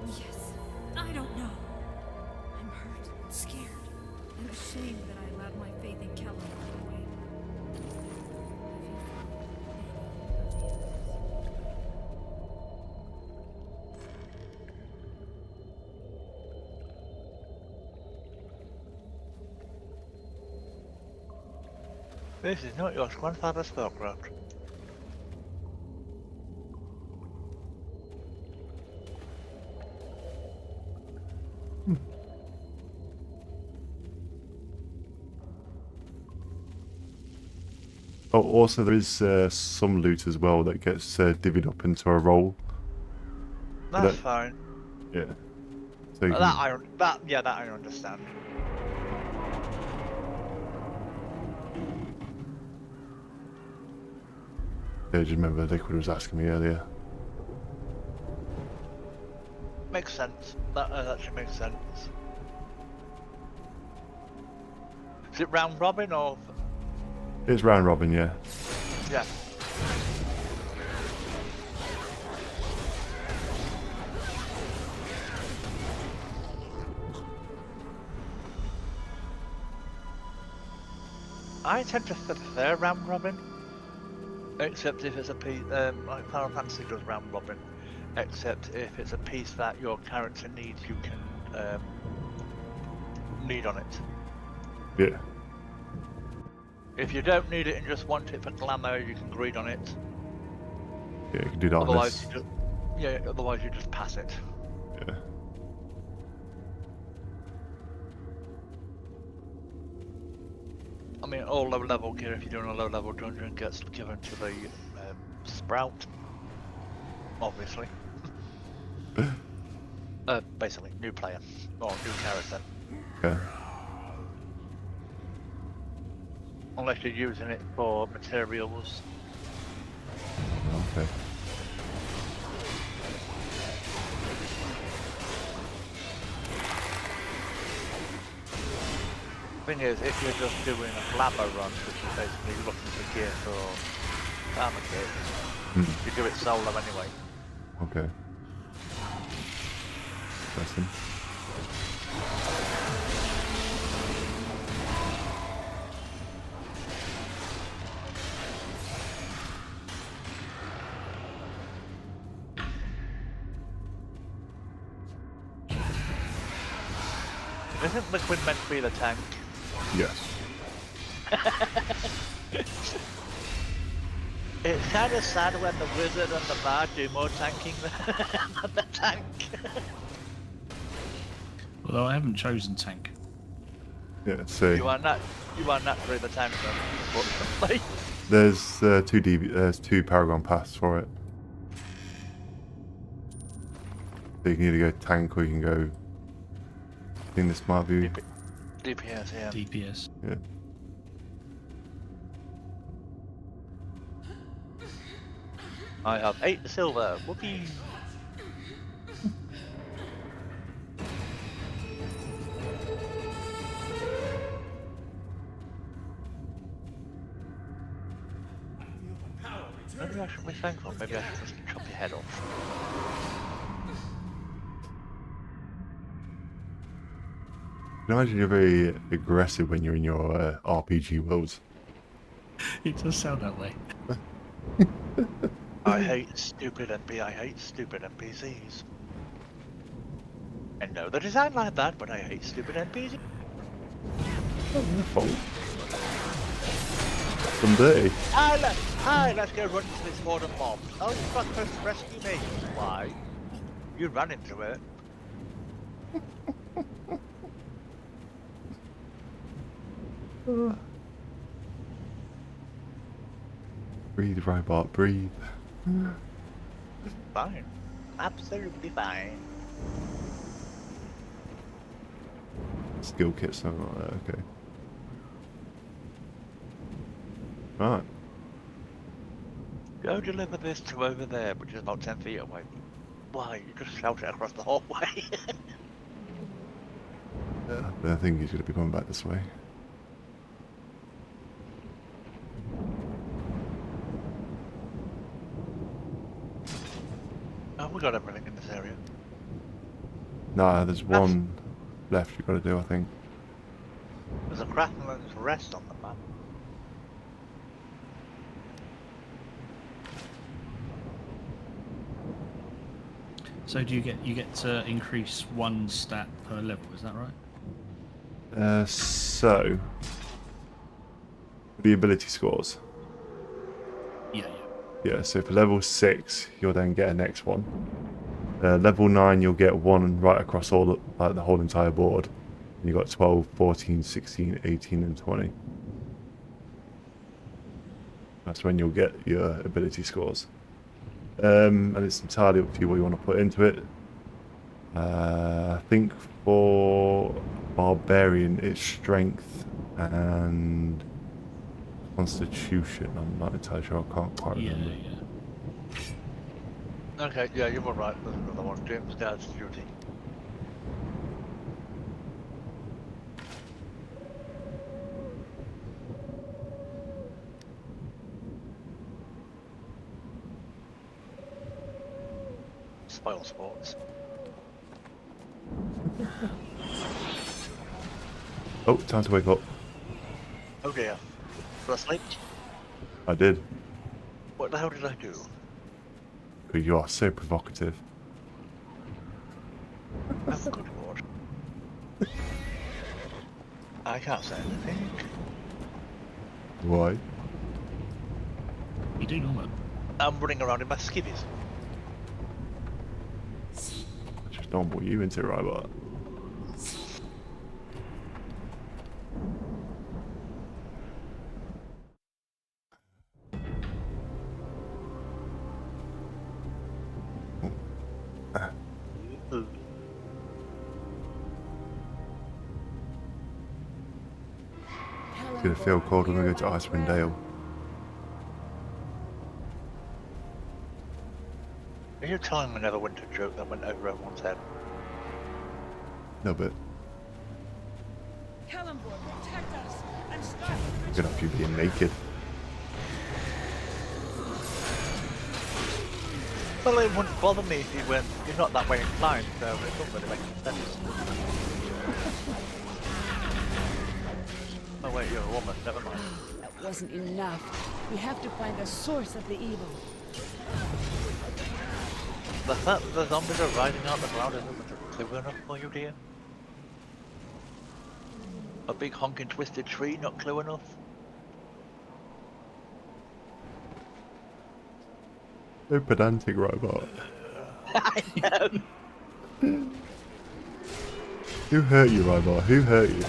Yes. I don't know. I'm hurt. Scared. I'm ashamed that I allowed my faith in Kellen to run away. This is not your grandfather's spellcraft. Oh, also there is some loot as well that gets divvied up into a roll. That's fine. Yeah. So you can, that I understand. yeah, just remember Liquid was asking me earlier. Makes sense. That actually makes sense. Is it round robin or? It's round robin, yeah. Yeah. I tend to prefer round robin, except if it's a piece like Final Fantasy does round robin, except if it's a piece that your character needs, you can need on it. Yeah. If you don't need it and just want it for glamour, you can greed on it. Yeah, you can do that Otherwise, on this. otherwise you just pass it. Yeah. I mean, all low level gear, if you're doing a low level dungeon, gets given to the sprout. Obviously. Basically, new player or new character. Okay. Unless you're using it for materials. Okay. Thing is, if you're just doing a glamour run, which is basically looking for gear for armor kits, you do it solo anyway. Okay. Interesting. Isn't Liquid meant to be the tank? Yes. It's kind of sad when the wizard and the bard do more tanking than the tank. Although I haven't chosen tank. Yeah, so You are naturally the tank then, unfortunately. there's two Paragon Paths for it. So you can either go tank or you can go. I think this might be. DPS, yeah. DPS. Yeah. I have 8 silver. Whoopee! Maybe I should be thankful. Maybe I should just chop your head off. I can imagine you're very aggressive when you're in your RPG worlds. It does sound that way. I hate stupid NPCs. And no, they're designed like that, but I hate stupid NPCs. Some dirty. Hi, let's go run into this horde of mobs. Oh, you've got supposed to rescue me. Why? You ran into it. Breathe, robot, breathe. Fine. Absolutely fine. Skill kit, something like that, okay. Right. Go deliver this to over there, which is about 10 feet away. Why? You just shout it across the hallway. Yeah, but I think he's going to be coming back this way. Oh, we got everything in this area. Nah, there's one left you've got to do, I think. There's a Craftman's Rest on the map. So do you get to increase one stat per level? Is that right? So the ability scores. Yeah. Yeah, so for level 6, you'll then get a next one. Level 9, you'll get one right across all the whole entire board. And you've got 12, 14, 16, 18, and 20. That's when you'll get your ability scores. And it's entirely up to you what you want to put into it. I think for Barbarian, it's Strength and Constitution. I'm not entirely sure. I can't quite remember. Okay, yeah, you were right. There's another one. James Guard's duty. Spoil sports. Oh, time to wake up. Oh dear. Fell asleep? I did. What the hell did I do? Because you are so provocative. Oh, good lord. I can't say anything. Why? You do know that. I'm running around in my skivvies. I just don't put you into robot. It's gonna feel cold when we go to Icewind Dale. Are you telling me another winter joke that went over everyone's head? No, but Kellenborg, protect us! I'm starting the Good enough you being naked. Well, it wouldn't bother me if you weren't. You're not that way inclined, so it doesn't really make sense. Oh wait, you're a woman. Never mind. That wasn't enough. We have to find the source of the evil. The fact that the zombies are riding out the ground isn't clever enough for you, dear. A big honking twisted tree not clear enough. So pedantic, robot. I know. Who hurt you, robot? Who hurt you?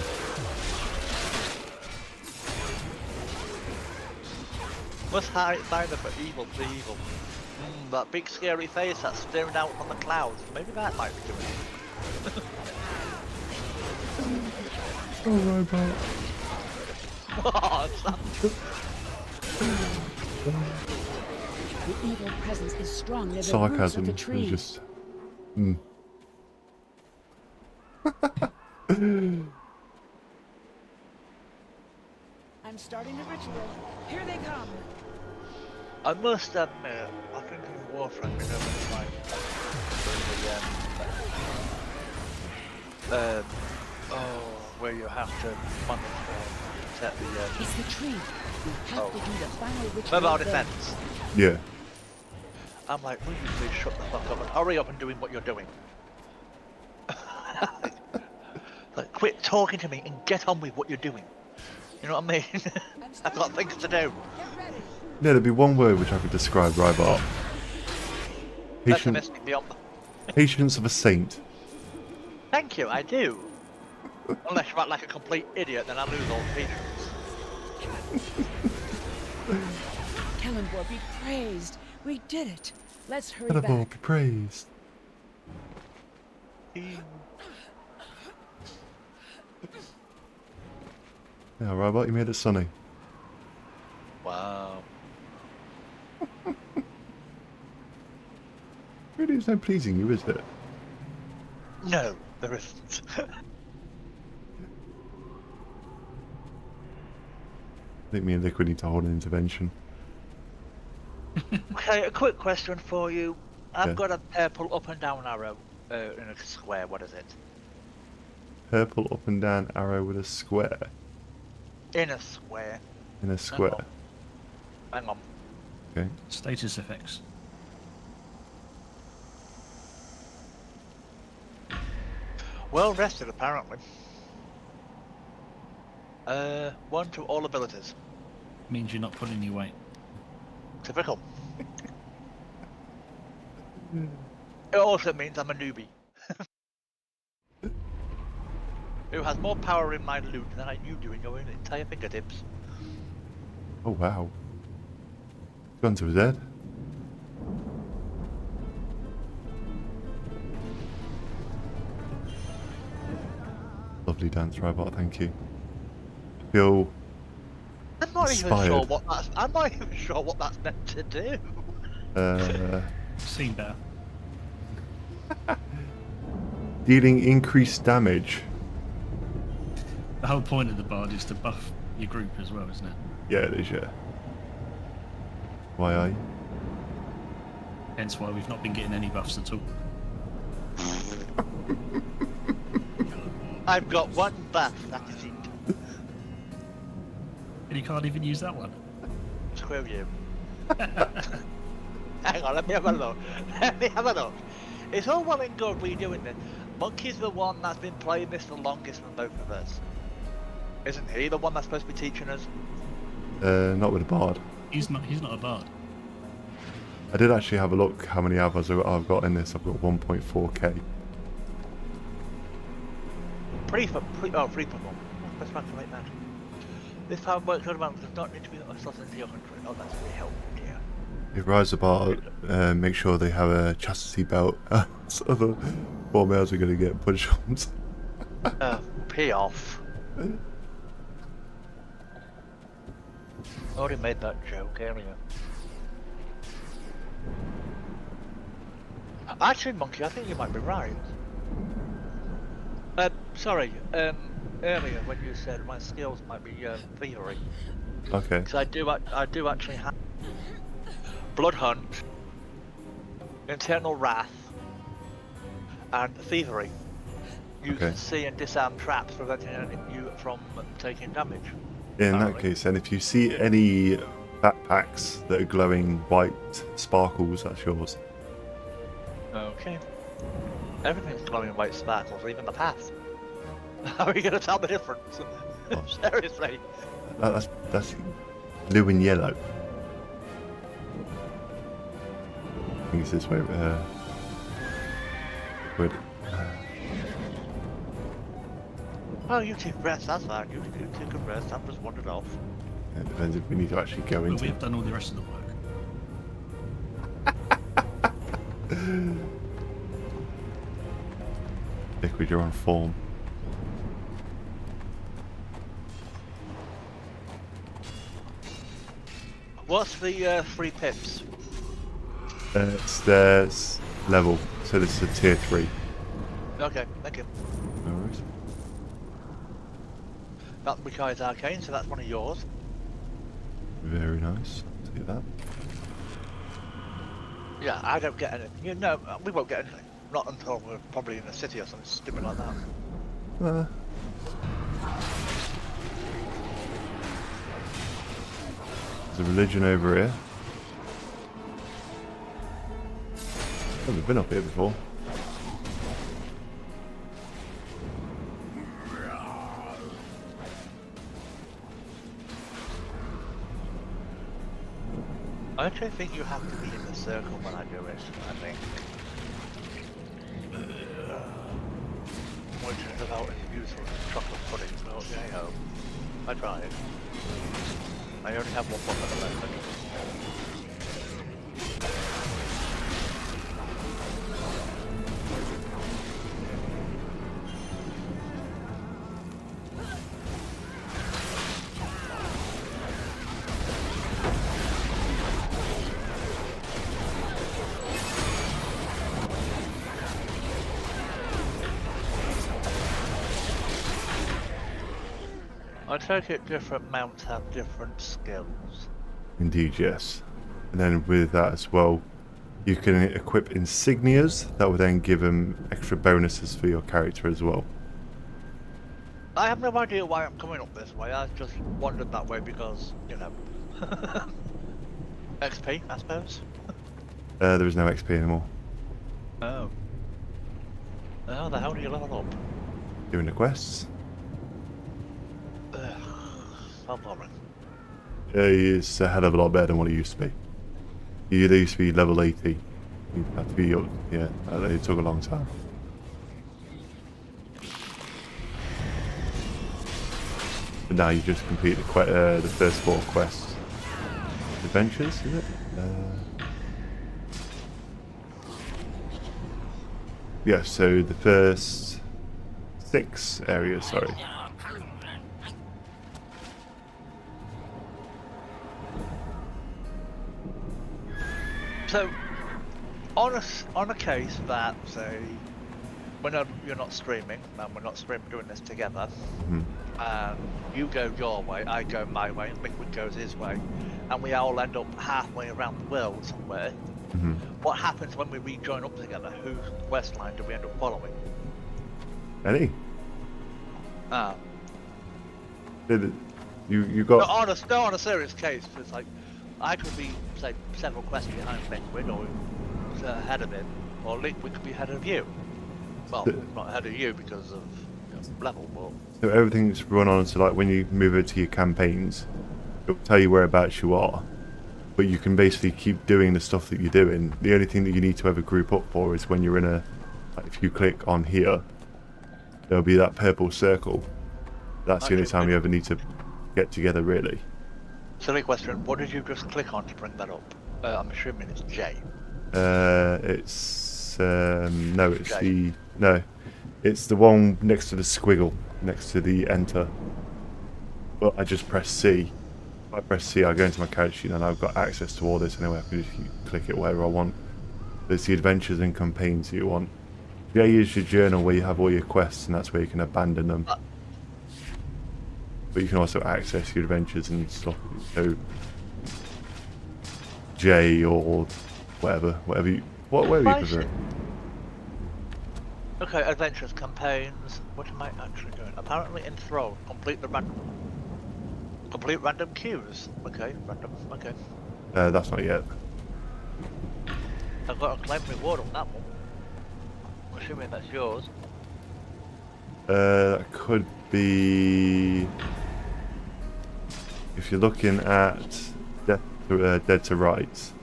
Must hide sign for evil, the evil. That big scary face that's staring out from the clouds. Maybe that might be doing it. Oh, robot. What's that? The evil presence is strong near the roots of Sarcasm the is tree. just. I'm starting the ritual. Here they come. I must admit, I think in Warframe you know when it's like where you have to set the It's the tree. We have to do the final ritual. mobile there. defense. Yeah. I'm like, will you please shut the fuck up and hurry up and doing what you're doing? Like, quit talking to me and get on with what you're doing. You know what I mean? I've got things to do. Yeah, there'd be one word which I could describe robot. Pessimistic beyond. Patience of a saint. Thank you, I do. Unless you act like a complete idiot, then I lose all patience. Kellenborg, be praised. We did it. Let's hurry Kellenborg, back. be praised. Yeah, robot, you made it sunny. Wow. Really, it's no pleasing you, is it? No, there isn't. I think me and Liquid need to hold an intervention. Okay, a quick question for you. I've Yeah. got a purple up and down arrow in a square. What is it? Purple up and down arrow with a square. In a square. In a square. Hang on. Okay. Status effects. Well rested, apparently. 1 to all abilities. Means you're not pulling your weight. Typical. It also means I'm a newbie. Who has more power in my loot than you do in your own entire fingertips. Oh, wow. Gun to his head. Lovely dance, robot, thank you. I feel I'm not inspired. even sure what that's. I'm not even sure what that's meant to do. Seen better. Dealing increased damage. The whole point of the bard is to buff your group as well, isn't it? Yeah, it is, yeah. Why are you? Hence why we've not been getting any buffs at all. I've got one buff, that's it. And you can't even use that one. Screw you. Hang on, let me have a look. Let me have a look. It's all well and good redoing this. Monkey's the one that's been playing this the longest from both of us. Isn't he the one that's supposed to be teaching us? Not with a bard. He's not a bard. I did actually have a look how many hours I've got in this. I've got 1.4k. 3.1. Let's calculate that. This time works on amount does not need to be assessed into your country. Oh, that's really helpful, dear. If Rise the Bard, make sure they have a chastity belt. So the poor males are going to get punch-ons. Pay off. I already made that joke earlier. Actually, Monkey, I think you might be right. Sorry, earlier when you said my skills might be thievery. Okay. Because I do actually have Blood Hunt, Internal Wrath, and Thievery. You can see and disarm traps, preventing you from taking damage. In that case, then, if you see any backpacks that are glowing white sparkles, that's yours. Okay. Everything's glowing white sparkles, even the path. How are you going to tell the difference? Oh. Seriously. That's blue and yellow. I think it's this way. Good. Oh, you take rest, that's fine. You take a rest, I've just wandered off. It depends if we need to actually go into. We've done all the rest of the work. Liquid, you're on form. What's the 3 pips? It's their level, so this is a tier 3. Okay, thank you. No worries. That requires arcane, so that's one of yours. Very nice. See that? Yeah, I don't get anything. You know, we won't get anything. Not until we're probably in a city or something stupid like that. There's a religion over here. I've been up here before. I actually think you have to be in the circle when I do it, I think. Which is about as useful as chocolate pudding, but hey ho. I tried. I only have one button at the moment. I take it different mounts have different skills. Indeed, yes. And then with that as well, you can equip insignias that will then give them extra bonuses for your character as well. I have no idea why I'm coming up this way. I just wandered that way because, you know, XP, I suppose. There is no XP anymore. Oh. How the hell do you level up? Doing the quests. So boring. It's a hell of a lot better than what it used to be. They used to be level 80. You have to be up, yeah, it took a long time. But now you just complete the first 4 quests. Adventures, is it? Yeah, so the first 6 areas, sorry. So, on a case that, say, when you're not streaming, and we're not doing this together, and you go your way, I go my way, and Liquid goes his way, and we all end up halfway around the world somewhere, what happens when we rejoin up together? Whose quest line do we end up following? Any? Ah. You got... No, on a serious case, it's like, I could be, say, several quests behind Liquid, or ahead of him, or Liquid could be ahead of you. Well, not ahead of you because of level, but... So everything's run on, so like when you move over to your campaigns, it'll tell you whereabouts you are, but you can basically keep doing the stuff that you're doing. The only thing that you need to ever group up for is when you're in a... Like if you click on here, there'll be that purple circle. That's the only time you ever need to get together, really. Silly question, what did you just click on to bring that up? I'm assuming it's J. It's no, it's J. It's the one next to the squiggle, next to the enter. But I just press C. If I press C, I go into my character sheet and I've got access to all this anyway. I can just click it wherever I want. There's the adventures and campaigns you want. J is your journal where you have all your quests, and that's where you can abandon them. but you can also access your adventures and stuff. So J or whatever you prefer. Okay, adventures, campaigns. What am I actually doing? Apparently enthralled. Complete random queues. Okay, random. Okay. That's not yet. I've got a claim reward on that one. I'm assuming that's yours. That could be if you're looking at Dead to Rights,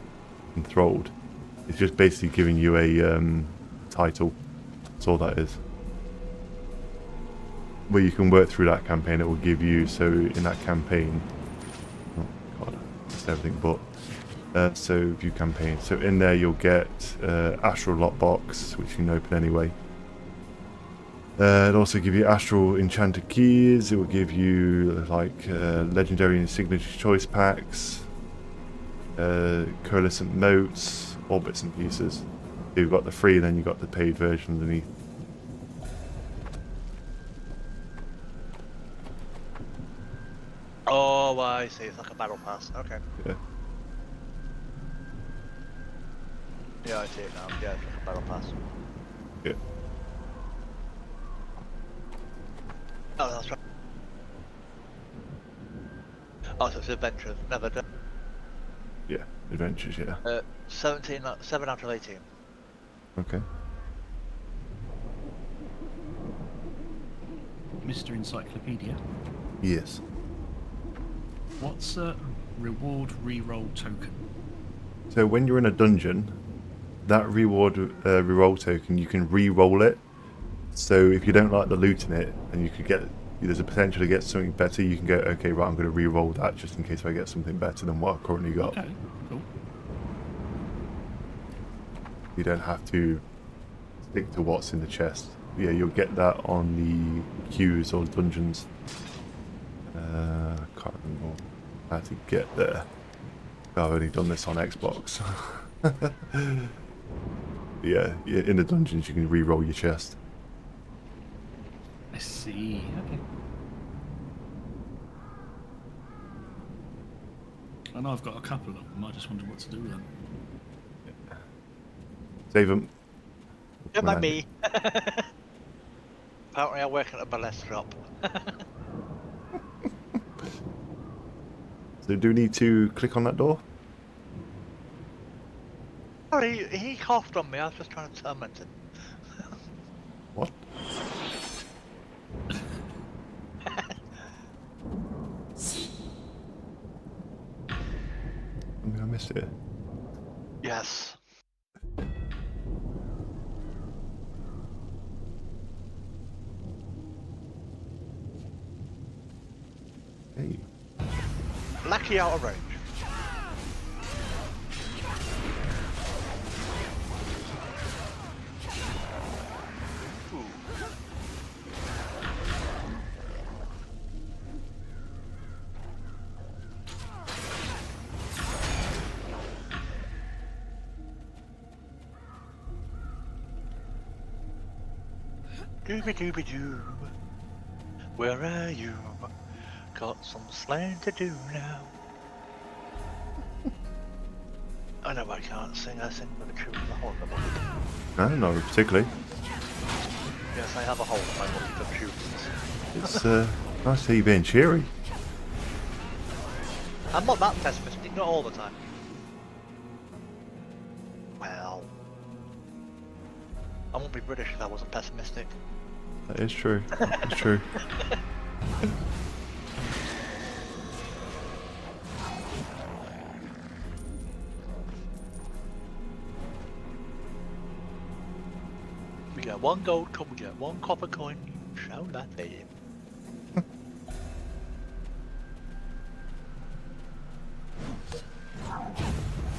Enthralled. It's just basically giving you a title. That's all that is. Where you can work through that campaign, it will give you. So in that campaign, oh god, it's everything but. So view campaign. So in there you'll get Astral Lockbox, which you can open anyway. It'll also give you Astral Enchanted Keys. It will give you like Legendary and Signature Choice Packs, Coalescent Motes, all bits and pieces. So you've got the free, then you've got the paid version underneath. Oh, I see. It's like a battle pass. Okay. Yeah. Yeah, I see it now. Yeah, it's like a battle pass. Yeah. Oh, that's right. Oh, so it's adventures. Never done. Yeah, adventures, yeah. 7 out of 18. Okay. Mr. Encyclopedia. Yes. What's a reward reroll token? So when you're in a dungeon, that reward reroll token, you can re-roll it. So if you don't like the loot in it, and you could get, there's a potential to get something better, you can go, okay, right, I'm going to re-roll that just in case I get something better than what I've currently got. Okay, cool. You don't have to stick to what's in the chest. Yeah, you'll get that on the queues or dungeons. I can't remember how to get there. I've only done this on Xbox. Yeah, in the dungeons you can re-roll your chest. I see. Okay. I know I've got a couple of them. I just wondered what to do with them. Save them. Don't mind me. Apparently I work at a burlesque shop. So do we need to click on that door? Sorry, he coughed on me. I was just trying to torment him. What? Something I missed here. Yes. Hey. Lucky out of range. Dooby-dooby-doo. Where are you? Got some slaying to do now. I know I can't sing. I sing with a tune in the hole in the body. No, not particularly. Yes, I have a hole in my body for tunes. It's nice to see you being cheery. I'm not that pessimistic, not all the time. Well, I wouldn't be British if I wasn't pessimistic. That is true. It's true. We get 1 gold coin, we get 1 copper coin. Show that name.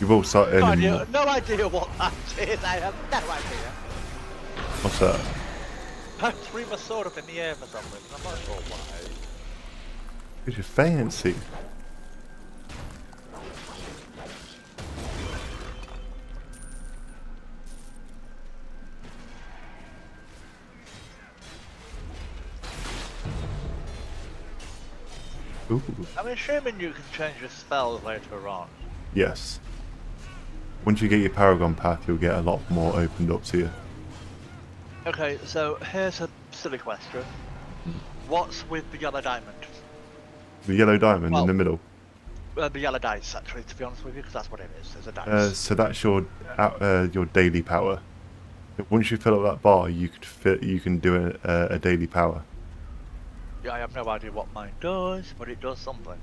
You've all started. No idea what that is. I have no idea. What's that? I threw my sword up in the air for some reason. I'm not sure why. Because you're fancy. Ooh. I'm assuming you can change your spells later on. Yes. Once you get your Paragon path, you'll get a lot more opened up to you. Okay, so here's a silly question. What's with the yellow diamond? The yellow diamond in the middle. The yellow dice, actually, to be honest with you, because that's what it is. There's a dice. So that's your daily power. Once you fill up that bar, you can do a daily power. Yeah, I have no idea what mine does, but it does something.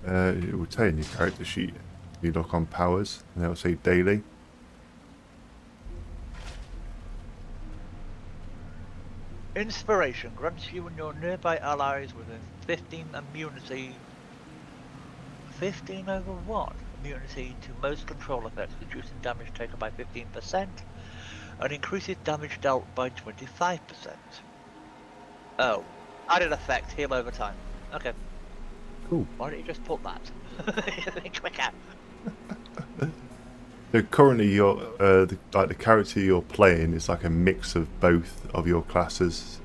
It will tell you in your character sheet. You look on powers, and it'll say daily. Inspiration grants you and your nearby allies within 15 immunity. 15 over what? Immunity to most control effects, reducing damage taken by 15%, and increases damage dealt by 25%. Oh, added effect, heal over time. Okay. Cool. Why don't you just put that? Quicker. So currently, the character you're playing is like a mix of both of your classes.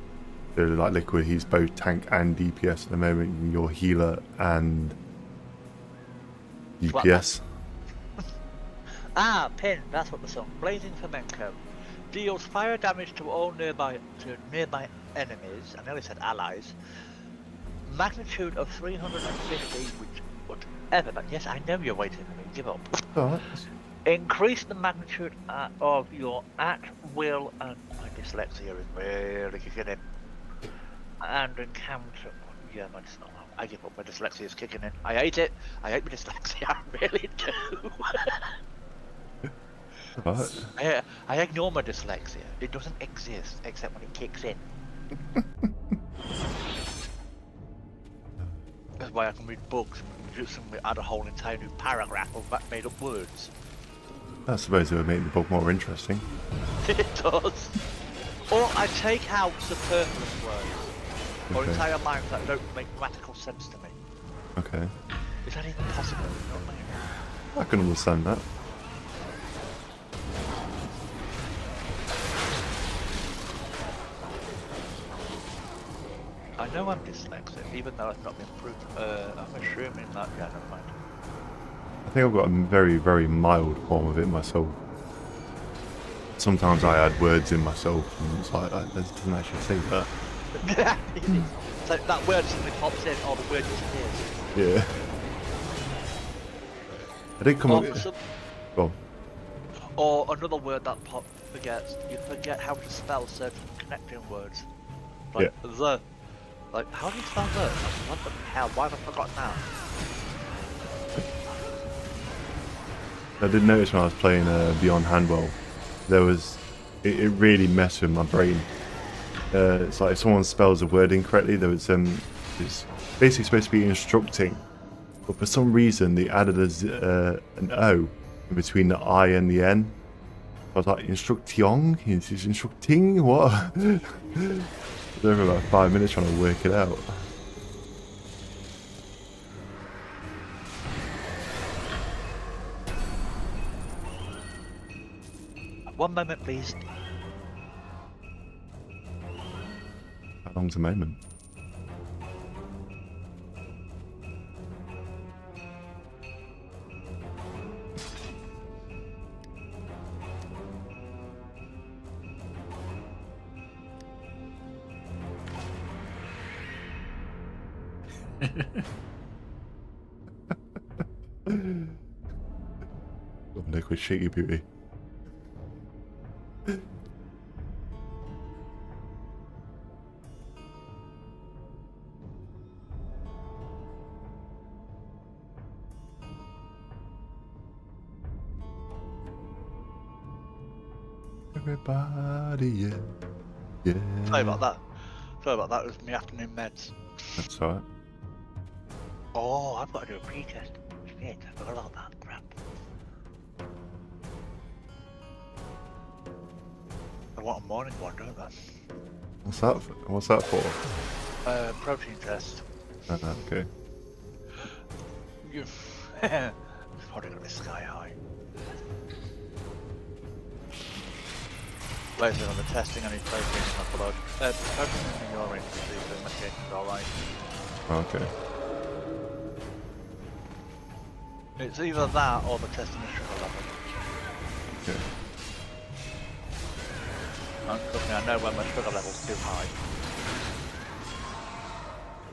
So like Liquid, he's both tank and DPS at the moment. And you're healer and DPS. Pin. That's what the song. Blazing Flamenco deals fire damage to all nearby enemies. I nearly said allies. Magnitude of 350, which whatever. But yes, I know you're waiting for me. Give up. Alright. Increase the magnitude of your at will, and my dyslexia is really kicking in. And encounter. Yeah, I give up. My dyslexia is kicking in. I hate it. I hate my dyslexia. I really do. Right. I ignore my dyslexia. It doesn't exist except when it kicks in. That's why I can read books and just add a whole entire new paragraph of made up words. I suppose it would make the book more interesting. It does. Or I take out superfluous words. Or Okay. entire lines that don't make grammatical sense to me. Okay. Is that even possible? You know what I mean? I can understand that. I know I'm dyslexic, even though I've not been proved. I'm assuming that, yeah, never mind. I think I've got a very, very mild form of it myself. Sometimes I add words in myself, and it's like, that doesn't actually say that. So that word suddenly pops in, or the word disappears. Yeah. I did come up with... Well, Or another word that forgets. You forget how to spell certain connecting words. Like the. Like, how do you spell the? What the hell? Why have I forgotten now? I did notice when I was playing Beyond Handwell, there was... It really messed with my brain. It's like if someone spells a word incorrectly, there was it's basically supposed to be instructing, but for some reason they added an O in between the I and the N. I was like, instructing? Is instructing? What? I was there for about 5 minutes trying to work it out. One moment, please. How long's a moment? Oh, Liquid shaky beauty. Everybody, yeah. Yeah. Sorry about that. Sorry about that, it was my afternoon meds. That's alright. Oh, I've got to do a pre-test. Shit, I forgot about that. Crap. I want a morning one, don't I? What's that for? Protein test. Okay. It's probably gonna be sky high. Later on the testing, I need protein in my blood. Protein in your urine, so you can investigate it's alright. Okay. It's either that or the testing the sugar level. Okay. Trust me, I know when my sugar level's too high.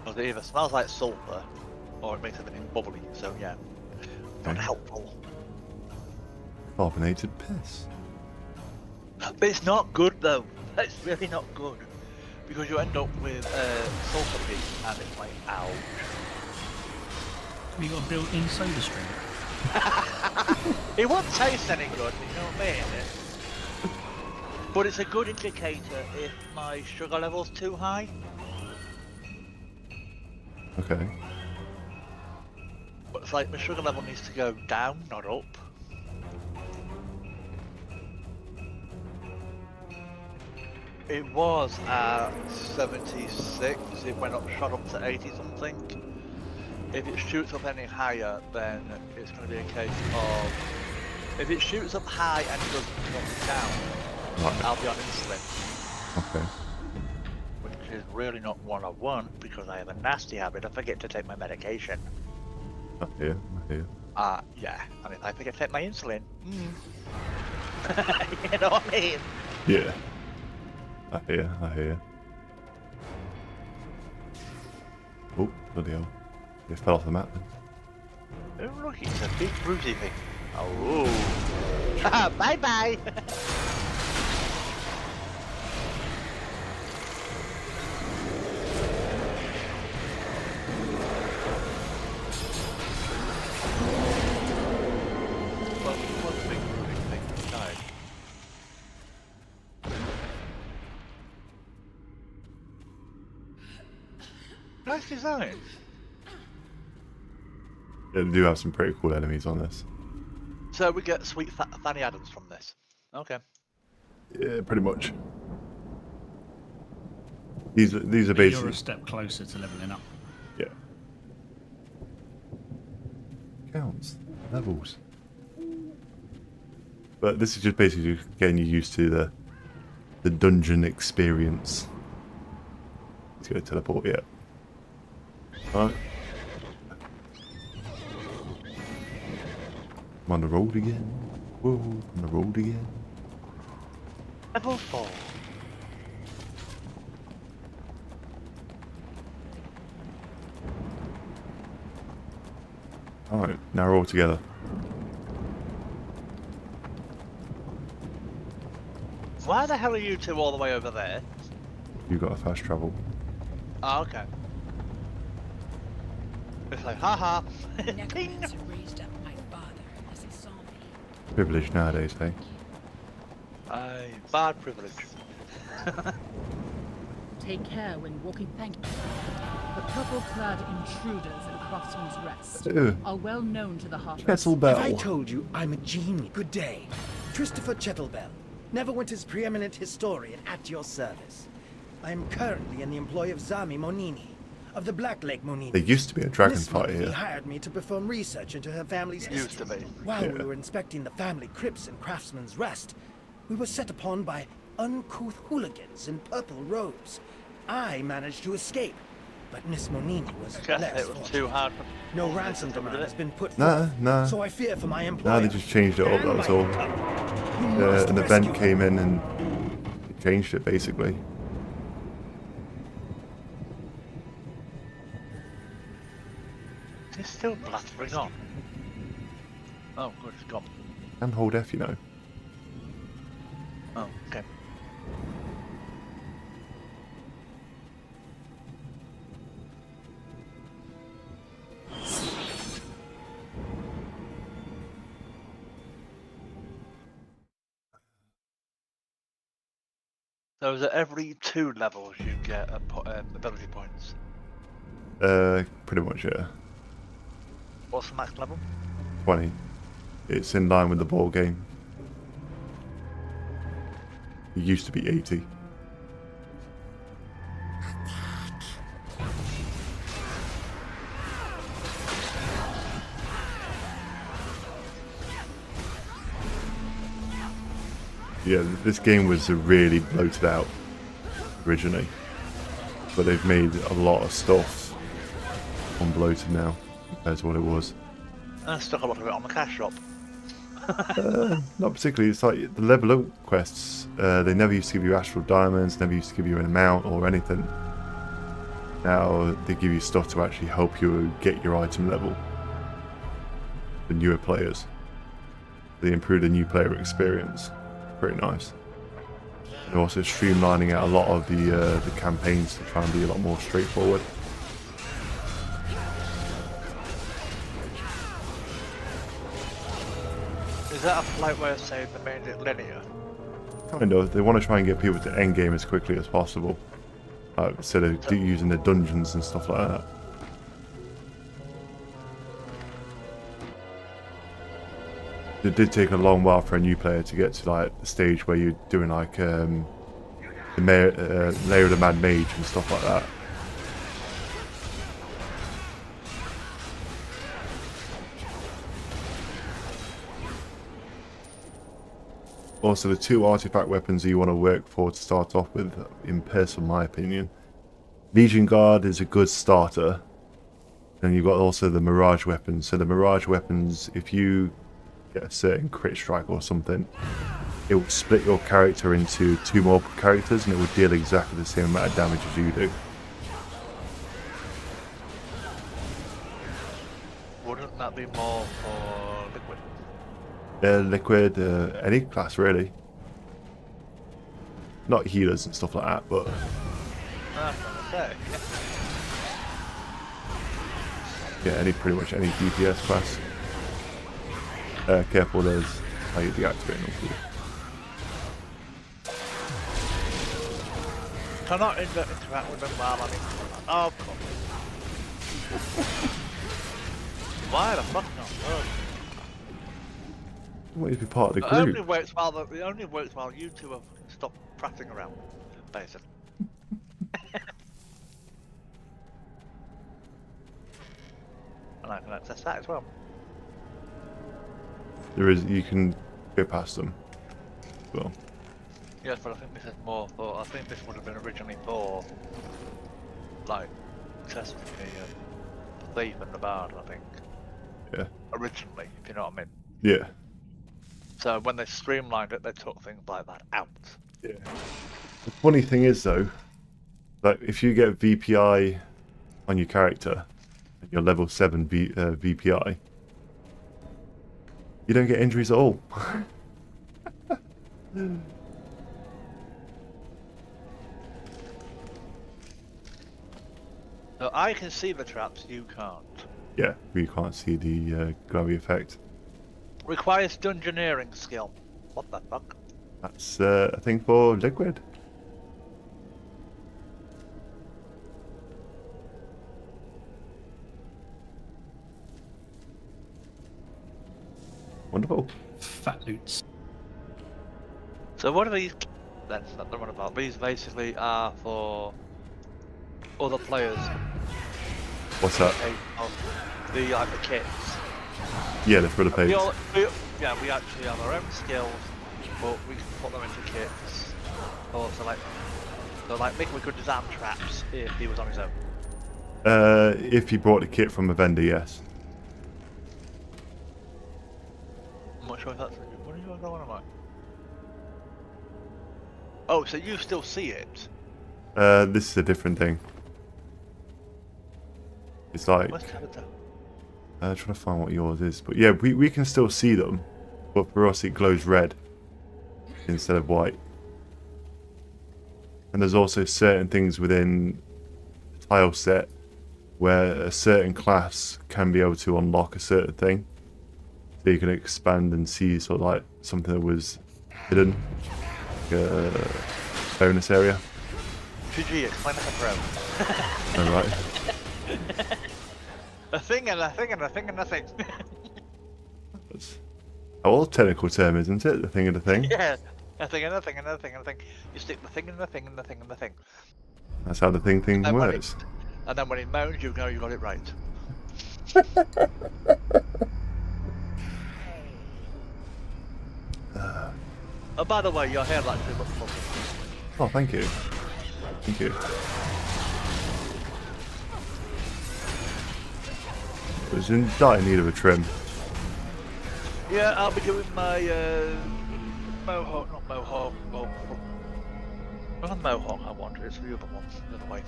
Because it either smells like sulfur or it makes everything bubbly, so yeah. Not helpful. Carbonated piss. But it's not good though. It's really not good. Because you end up with sulfur piss and it's like, ouch. We got a built-in soda stream. It won't taste any good, you know what I mean? But it's a good indicator if my sugar level's too high. Okay. But it's like my sugar level needs to go down, not up. It was at 76, it went up, shot up to 80 something. If it shoots up any higher, then it's going to be a case of... If it shoots up high and it doesn't come down, Right. I'll be on insulin. Okay. Which is really not what I want, because I have a nasty habit. I forget to take my medication. I hear. Yeah. And if I forget to take my insulin, you know what I mean? Yeah. I hear. Oh, bloody hell. It fell off the map then. Oh look, it's a big bruisey thing. Oh. Bye bye! What's the big bruisey thing? Died. Nice design. Yeah, they do have some pretty cool enemies on this. So we get sweet Fanny Adams from this. Okay. Yeah, pretty much. These are You're basically... a step closer to leveling up. Yeah. Counts. Levels. But this is just basically getting you used to the dungeon experience. Let's go teleport, yeah. Alright. I'm on the road again. Whoa, on the road again. Level 4. Alright, now we're all together. Why the hell are you two all the way over there? You got a fast travel. Oh, okay. It's like, haha. Necromancer raised up my father as he saw me. Privilege nowadays, eh? Aye, bad privilege. Take care when walking. Thank you. The purple-clad intruders in Craftsman's Rest Ew. are well known to the Harpers. Kettlebell. Have I told you I'm a genius? Good day. Christopher Kettlebell, Neverwinter's preeminent historian at your service. I am currently in the employ of Zami Monini, of the Black Lake Monini. There used to be a dragon Miss fight Monini here. hired me to perform research into her family's Used to history. be. While Yeah. we were inspecting the family crypts in Craftsman's Rest, we were set upon by uncouth hooligans in purple robes. I managed to escape, but Miss Monini was Okay, less it was fortunate. too hard. No ransom demand has been put Nah, forth, nah. so I fear for my Nah, employer. they just changed it up, that and was my all. income. You must An rescue event came in and it changed it, basically. It's still blathering on. Oh, good, it's gone. And hold F, you know. Oh, okay. So is it every 2 levels you get ability points? Pretty much, yeah. What's the max level? 20. It's in line with the ball game. It used to be 80. Yeah, this game was really bloated out originally, but they've made a lot of stuff unbloated now compared to what it was. I stuck a lot of it on the cash shop. Not particularly. It's like the level up quests. They never used to give you astral diamonds. Never used to give you an amount or anything. Now they give you stuff to actually help you get your item level. The newer players. They improve the new player experience. Pretty nice. They're also streamlining out a lot of the campaigns to try and be a lot more straightforward. Is that a polite way of saying they made it linear? Kind of. They want to try and get people to end game as quickly as possible. Instead of using the dungeons and stuff like that. It did take a long while for a new player to get to like the stage where you're doing like the Lair of the Mad Mage and stuff like that. Also, the 2 artifact weapons that you want to work for to start off with, in personal my opinion. Legion Guard is a good starter. And you've got also the Mirage weapons. So the Mirage weapons, if you get a certain crit strike or something, it will split your character into 2 more characters and it will deal exactly the same amount of damage as you do. Wouldn't that be more for Liquid? Liquid, any class really. Not healers and stuff like that, but... Okay. Yeah, pretty much any DPS class. Careful, there's how you deactivate them. Cannot interact with them while I'm in. Oh, come on. Why the fuck not? Oh. What if you're part of the It group? only works while you two have stopped prattling around, basically. And I can access that as well. You can go past them. Well. Yes, but I think this is more for. I think this would have been originally for, like, accessing the thief and the bard. I think. Yeah. Originally, if you know what I mean. Yeah. So when they streamlined it, they took things like that out. Yeah. The funny thing is though, that if you get VPI on your character, and you're level 7 VPI, you don't get injuries at all. So I can see the traps, you can't. Yeah, we can't see the glowy effect. Requires dungeoneering skill. What the fuck? That's a thing for Liquid. Wonderful. Fat loots. So what are these then that they're on about? These basically are for other players. What's that? The like the kits. Yeah, they're for the page. Yeah, we actually have our own skills, but we can put them into kits. Also, like Mick, we could design traps if he was on his own. If he brought the kit from a vendor, yes. I'm not sure if that's what are you going on? Oh, so you still see it? This is a different thing. It's like trying to find what yours is, but yeah, we can still see them, but for us it glows red instead of white. And there's also certain things within the tile set where a certain class can be able to unlock a certain thing, so you can expand and see sort of like something that was hidden, like a bonus area. GG, explain like a pro. Alright. A thing and a thing and a thing and a thing. That's a all technical term, isn't it? The thing and the thing. Yeah, a thing and a thing and a thing and a thing. You stick the thing and the thing and the thing and the thing. That's how the thing works. And then when it moans, you know you got it right. Oh, by the way, your hair actually looks lovely. Oh, thank you. Thank you. It was in dire need of a trim. Yeah, I'll be doing my Mohawk, not Mohawk. Well, not a Mohawk I wanted, it's the other one, the other way.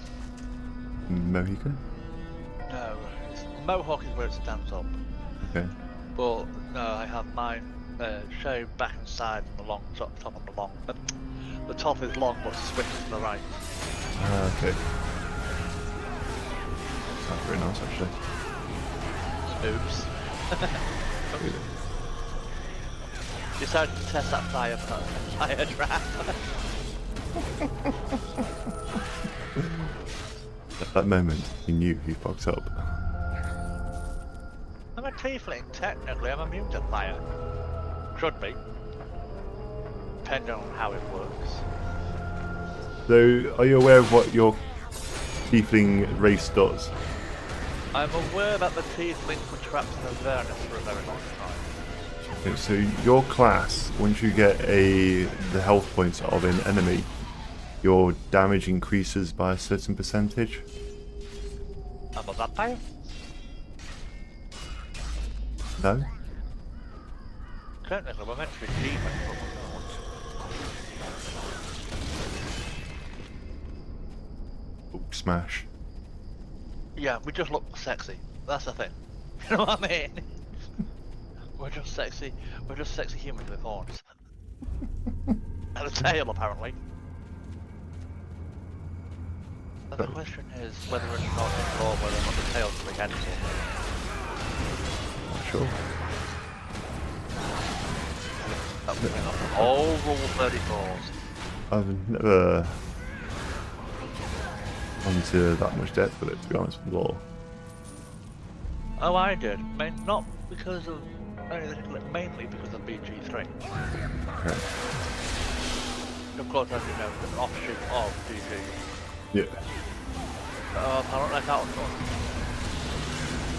Mohican? No, Mohawk is where it stands up. Okay. But no, I have mine shaved back and side and the long top on the long. The top is long but switches to the right. Ah, okay. That's very nice actually. Oops. Decided to test that fire trap. At that moment, he knew he fucked up. I'm a tiefling, technically I'm immune to fire. Should be. Depending on how it works. So, are you aware of what your tiefling race does? I'm aware that the tiefling were trapped in Avernus for a very long time. Okay, so your class, once you get the health points of an enemy, your damage increases by a certain percentage. I'm a vampire? No? Technically we're meant to be demons, but we're not. Oh, smash. Yeah, we just look sexy. That's the thing. You know what I mean? We're just sexy humans with horns. And a tail, apparently. But the question is whether or not in law whether or not the tail can be edited. Sure. That's bring up all rule 34s. I've never gone into that much depth with it, to be honest with law. Oh, I did. Not because of anything, mainly because of BG3. Okay. Of course, as you know, it's an offshoot of DG. Yeah. Apparently that was fun.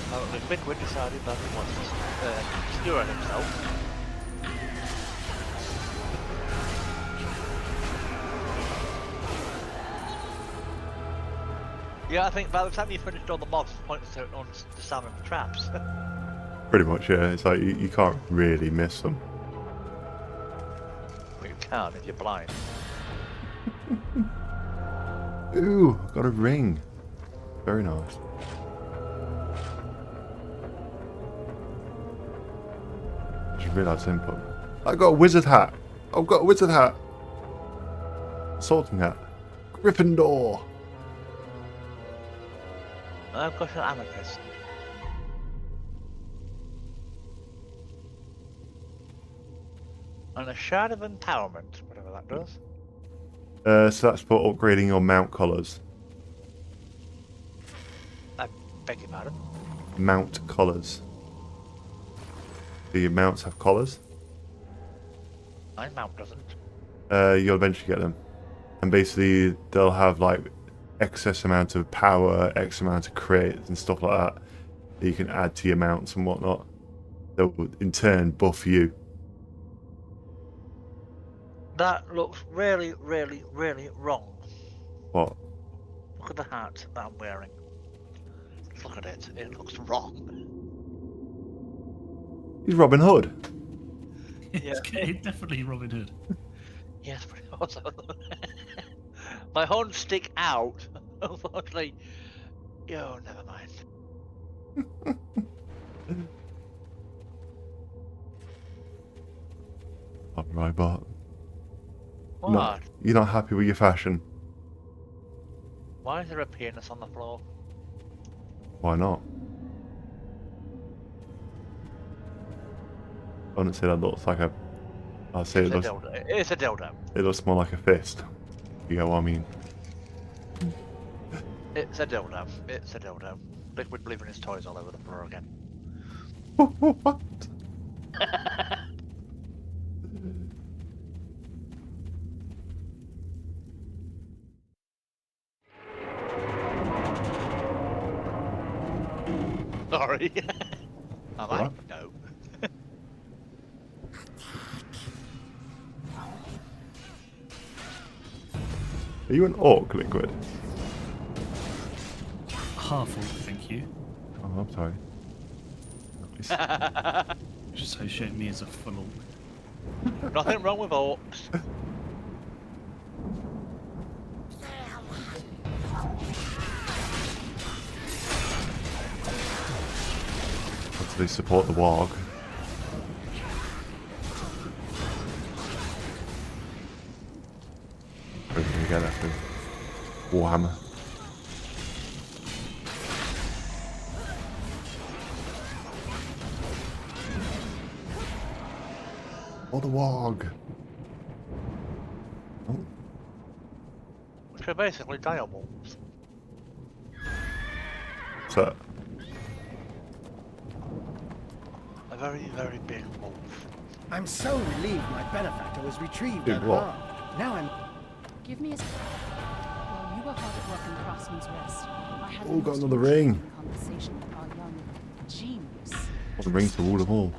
Apparently Midway decided that he wants to skewer himself. Yeah, I think by the time you finished all the mobs, the point is to disarm the traps. Pretty much, yeah. It's like you can't really miss them. Well, you can if you're blind. Ooh, got a ring. Very nice. I just realised input. I got a wizard hat. I've got a wizard hat. Sorting hat. Gryffindor. I've got an amethyst. And a shard of empowerment, whatever that does. So that's for upgrading your mount colours. I beg your pardon? Mount colours. Do your mounts have collars? My mount doesn't. You'll eventually get them. And basically they'll have like excess amount of power, X amount of crits and stuff like that that you can add to your mounts and whatnot. That will in turn buff you. That looks really, really, really wrong. What? Look at the hat that I'm wearing. Just look at it. It looks wrong. He's Robin Hood. It's definitely Robin Hood. Yes, but also my horns stick out. Unfortunately, oh, never mind. Alright, but What? you're not happy with your fashion. Why is there a penis on the floor? Why not? I wouldn't say that looks like a. I'd say It's a dildo. It's a dildo. It looks more like a fist. You know what I mean? It's a dildo. It's a dildo. Liquid leaving his toys all over the floor again. What? Sorry. Am I? What? No. Are you an orc, Liquid? Half orc, thank you. Oh, I'm sorry. Nice. Just associate me as a full orc. Nothing wrong with orcs. Do they support the warg? Where are we gonna get that thing? Warhammer. Oh, the warg. Oh. Which are basically direwolves. What's that? A very, very big wolf. I'm so relieved my benefactor was retrieved Did what? unharmed. Now I'm... Give me a... While you were hard at work in Craftsman's Rest, I had Oh, got another ring. conversation with our young genius. The ring to rule them all.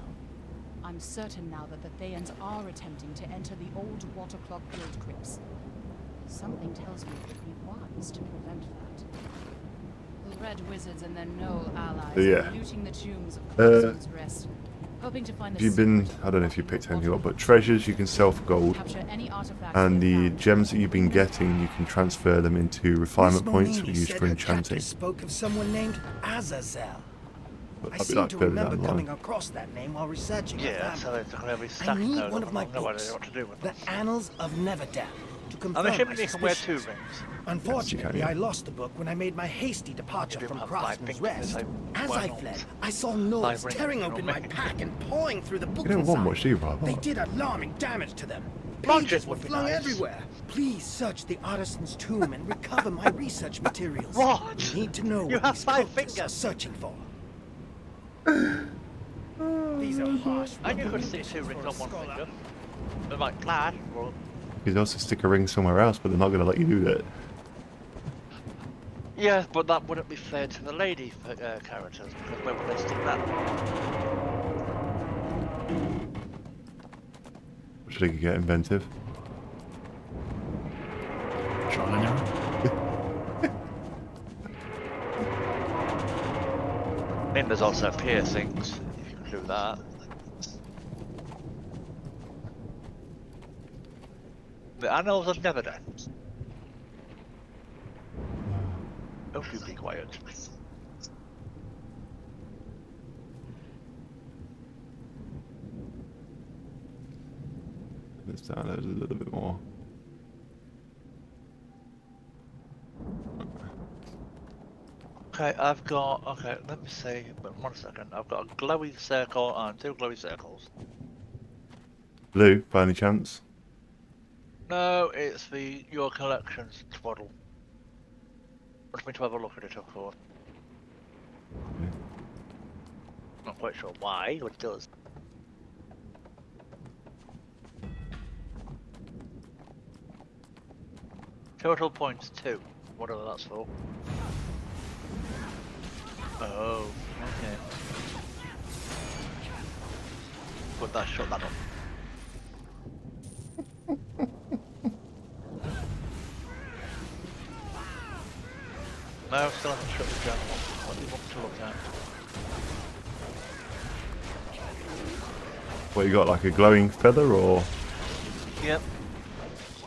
I'm certain now that the Thayans are attempting to enter the old water-clogged guild crypts. Something tells me it would be wise to prevent that. The Red Wizards and their Knoll allies Yeah. are looting the tombs of Craftsman's Rest, hoping to find the You've been, I don't know if you picked anything up, but treasures you can sell for gold, capture any artifacts and they the found. gems that you've been getting, you can transfer them into refinement points Miss we use Monini for said her chapter enchanting. spoke of someone named Azazel. But I that'd be seem like to further remember down the coming line. across that name while researching her Yeah, family. so it's like every I stack need node one of my I've no idea books, what to do with the them. Annals of Neverdeath, to confirm I'm my assuming you can wear two suspicions. rings. Unfortunately, yeah. I lost the book when I made my hasty departure You do from have 5 Craftsman's fingers, Rest. so As why I not? fled, I saw 5 gnolls rings, tearing you open know, my make- pack and pawing through the books You don't want inside. much, do you, Bravo? They did alarming damage to them. Rogers Pages were would be flung nice. everywhere. Please search the artisan's tomb and recover my research materials. What? I need to know You what have these 5 cultists are fingers. searching for. These are harsh. And you could stick 2 rings on one finger. They might clash, or... You could also stick a ring somewhere else, but they're not going to let you do that. Yeah, but that wouldn't be fair to the lady characters, because where would they stick that? Should I get inventive? Trial and error. I mean, there's also piercings, if you can do that. The Annals of Neverdeath. Don't you be quiet. Let's download a little bit more. Okay, I've got... Okay, let me see. But 1 second. I've got a glowy circle and 2 glowy circles. Blue, by any chance? No, it's the Your Collections twaddle. Want me to have a look at it, of course. Not quite sure why, but it does. Total points 2, whatever that's for. Oh, okay. Put that, shut that up. No, still haven't shut the journal. What do you want to look at? What, you got, like a glowing feather, or...? Yep.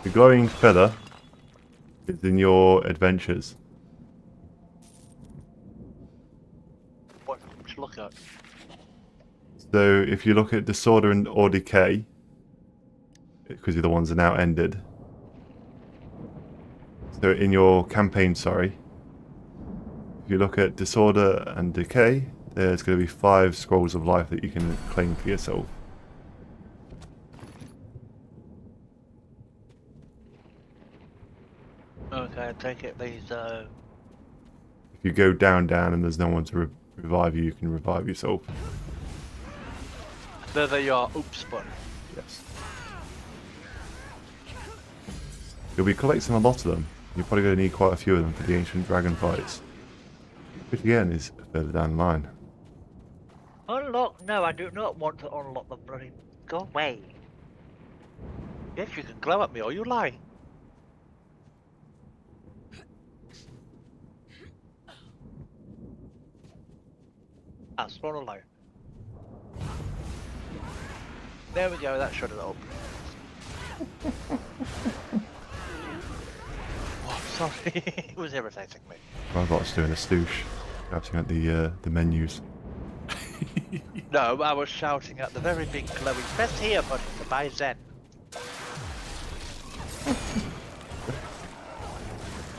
The glowing feather is in your adventures. What to look at? So if you look at Disorder and or Decay, because you're the ones that are now ended. So in your campaign, sorry, if you look at Disorder and Decay, there's going to be 5 scrolls of life that you can claim for yourself. Okay, I take it these, If you go down and there's no one to revive you, you can revive yourself. there they are, oops button. Yes. You'll be collecting a lot of them. You're probably going to need quite a few of them for the ancient dragon fights. Which again is further down the line. Unlock? No, I do not want to unlock the bloody... Go away. Yes, you can glow at me, or you lie. That's not a lie. There we go, that shut it up. Oh, sorry, it was irritating me. Robot's doing a stoosh, shouting at the menus. No, I was shouting at the very big glowing press here button to buy Zen.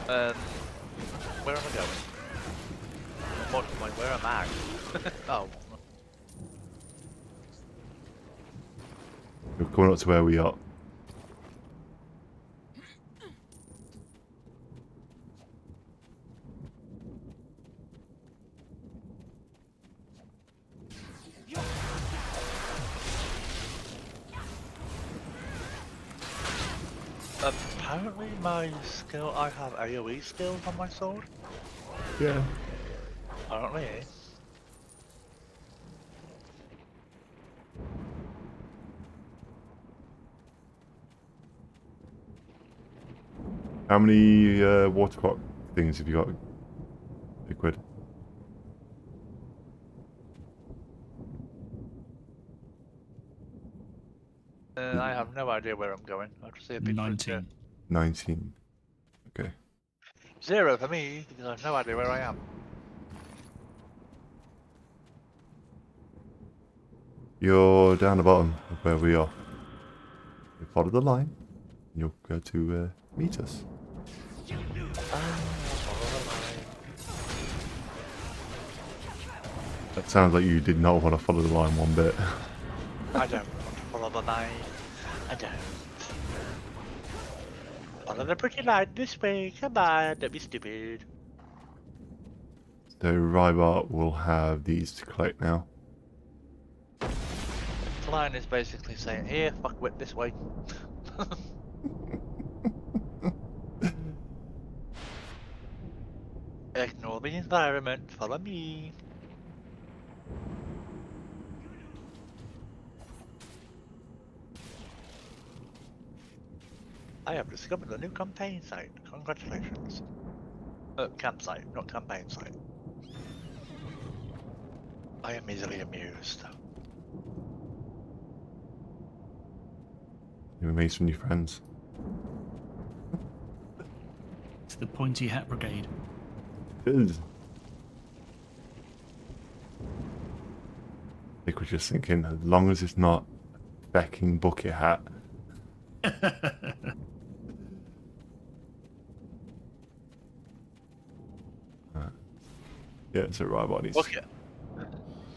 Where am I going? More to the point, where am I? Oh. We're coming up to where we are. Apparently my skill, I have AoE skills on my sword. Yeah. Apparently. How many water clock things have you got, Liquid? I have no idea where I'm going. I just see a big 19. 19. Okay. 0 for me, because I have no idea where I am. You're down the bottom of where we are. You follow the line, and you'll go to meet us. That sounds like you did not want to follow the line one bit. I don't want to follow the line. I don't. Follow the pretty line this way. Come on, don't be stupid. So Rybart will have these to collect now. The line is basically saying, here, fuck with this way. Ignore the environment, follow me. I have discovered a new campaign site. Congratulations. Campsite, not campaign site. I am easily amused. You made some new friends. It's the Pointy Hat Brigade. It is. Nick was just thinking, as long as it's not becking bucket hat. Yeah, it's a right body. Bucket.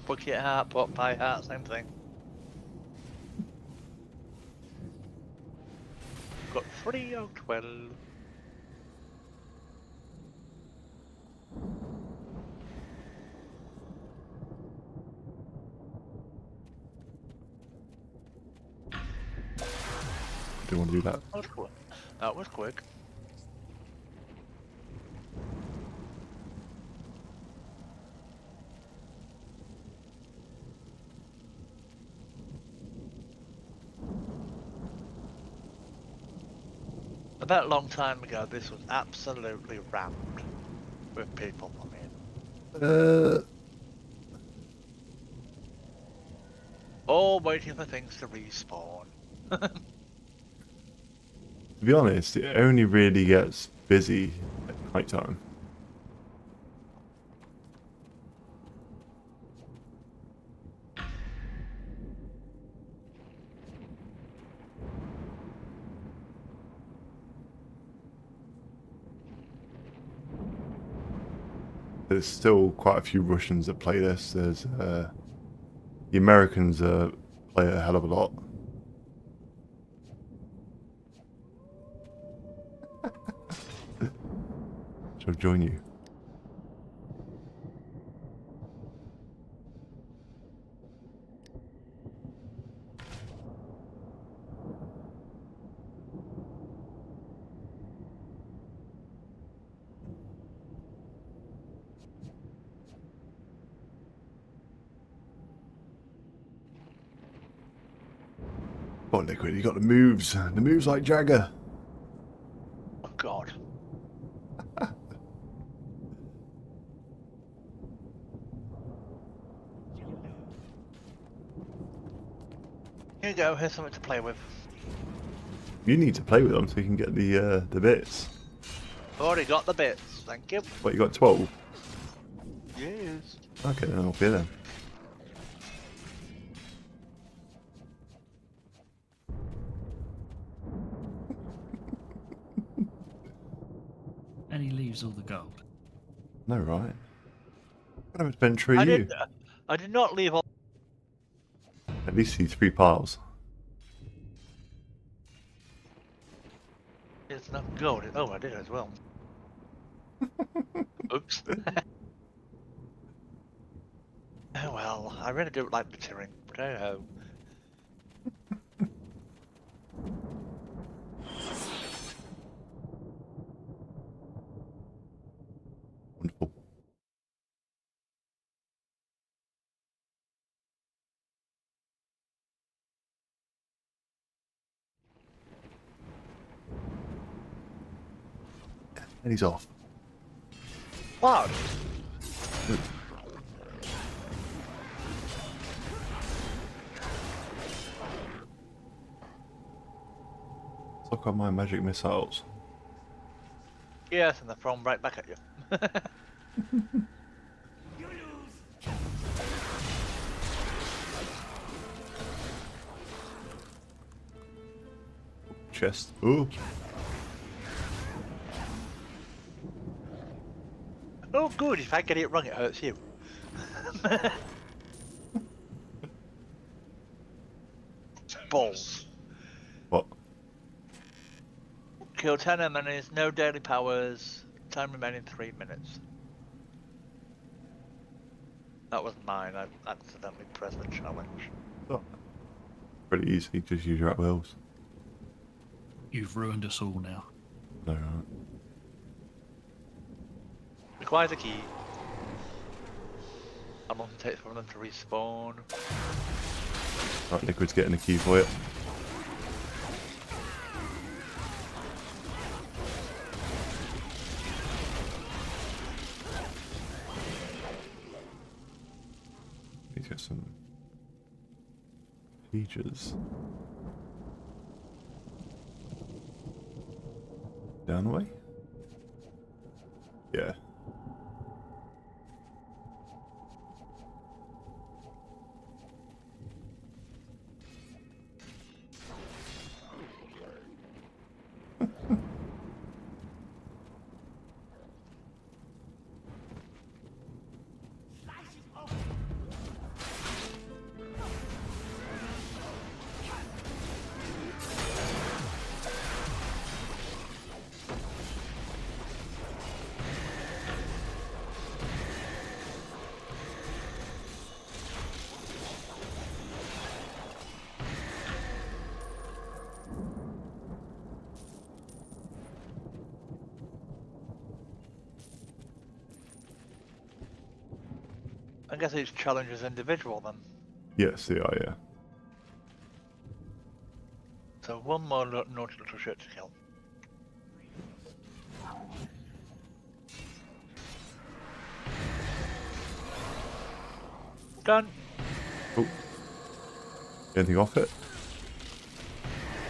Bucket hat, pot pie hat, same thing. Got 3 out of 12. Do you want to do that? That was quick. That was quick. A that long time ago, this was absolutely rammed with people. I mean, all waiting for things to respawn. To be honest, it only really gets busy at night time. There's still quite a few Russians that play this. There's the Americans play a hell of a lot. Shall I join you? Oh, Liquid, you got the moves. The moves like Jagger. Oh, God. Here you go, here's something to play with. You need to play with them so you can get the bits. I've already got the bits, thank you. What, you got 12? Yes. Okay, then I'll be then. And he leaves all the gold. No, right. What kind of adventure are you? I did not leave all... At least see 3 piles. There's enough gold. Oh, I did as well. Oops. Oh well, I really don't like littering, but I know. Wonderful. And he's off. Wow. Good. Look on my magic missiles. Yes, and they're thrown right back at you. Chest. Ooh. Oh good, if I get it wrong it hurts you. Balls. What? Kill 10 enemies, no daily powers, time remaining 3 minutes. That was mine, I accidentally pressed the challenge. Oh. Pretty easy, just use your at wills. You've ruined us all now. No, right. Requires a key. How long does it take for them to respawn? Right, Liquid's getting a key for you. He's got some features. Down the way? Yeah. I guess each challenge is individual then. Yes, they are, yeah. So one more naughty little shit to kill. Done. Oh. Anything off it?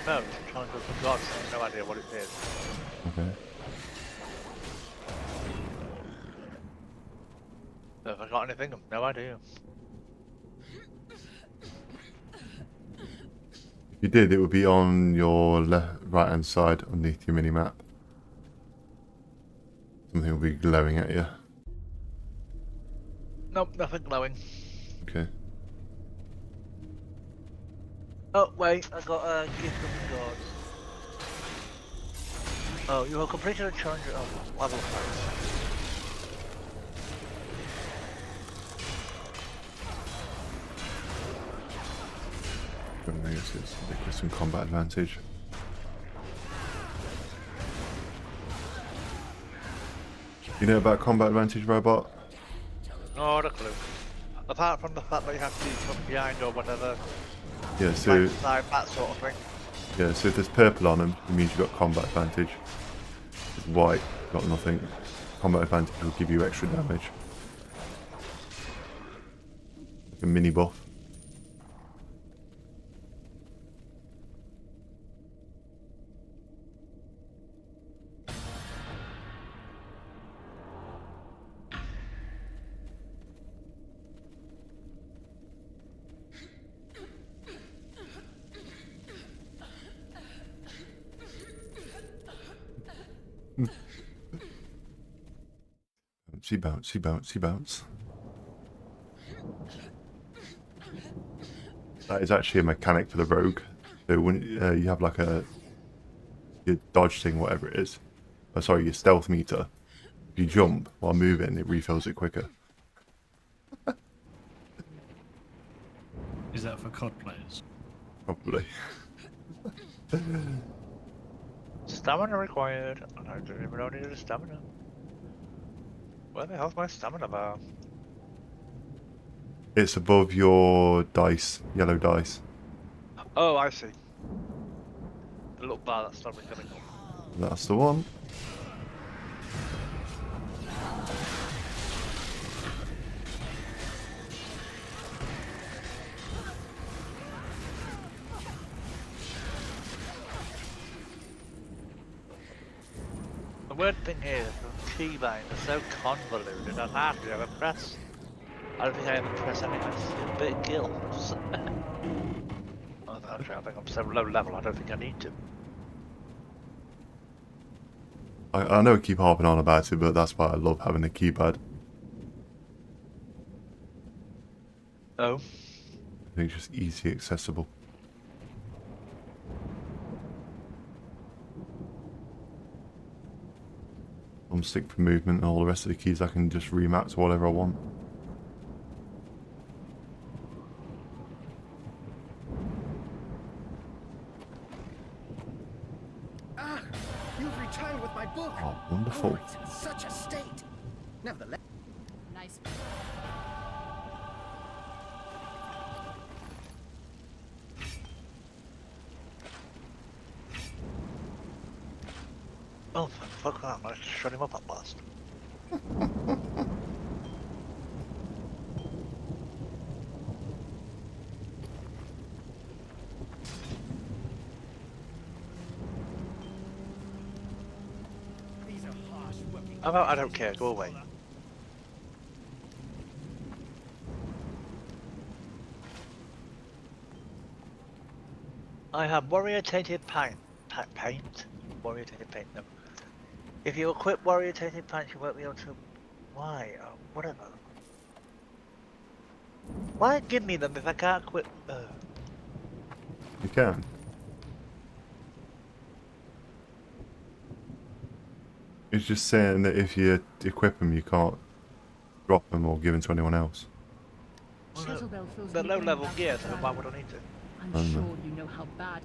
No, it's a challenge with the gods, I have no idea what it is. Okay. Have I got anything? No idea. If you did, it would be on your right hand side underneath your mini map. Something will be glowing at you. Nope, nothing glowing. Okay. Oh wait, I got a gift from the gods. Oh, you have completed a challenge of level 5. I guess it's Liquid some combat advantage. You know about combat advantage, robot? Not a clue. Apart from the fact that you have to use from behind or whatever. Yeah, so Side, that sort of thing. yeah, so if there's purple on them, it means you've got combat advantage. If it's white, you've got nothing. Combat advantage will give you extra damage. Like a mini buff. Bouncy, bouncy, bouncy, bounce. That is actually a mechanic for the rogue. So when you have like your dodge thing, whatever it is, sorry, your stealth meter. If you jump while moving, it refills it quicker. Is that for COD players? Probably. Stamina required. I don't even know I needed a stamina. Where the hell's my stamina bar? It's above your dice, yellow dice. Oh, I see. The little bar that's not going. That's the one. The weird thing is, the keybinds are so convoluted, I hardly ever press. I don't think I ever press any of my big gills. Oh, actually, I think I'm so low level, I don't think I need to. I know I keep harping on about it, but that's why I love having a keypad. Oh? I think it's just easy accessible. Stick for movement and all the rest of the keys I can just remap to whatever I want. Ah, you've returned with my book. Oh, wonderful. Oh, it's in such a state. Nevertheless. Nice. Oh, fuck that, let's shut him up at last. How about I don't care, go away. I have warrior tainted paint. Paint? Warrior tainted paint, no. If you equip warrior tainted paint, you won't be able to. Why? Oh, whatever. Why give me them if I can't equip? You can. It's just saying that if you equip them, you can't drop them or give them to anyone else. Well, they're low level gear, so why would I need to? I'm sure you know how bad.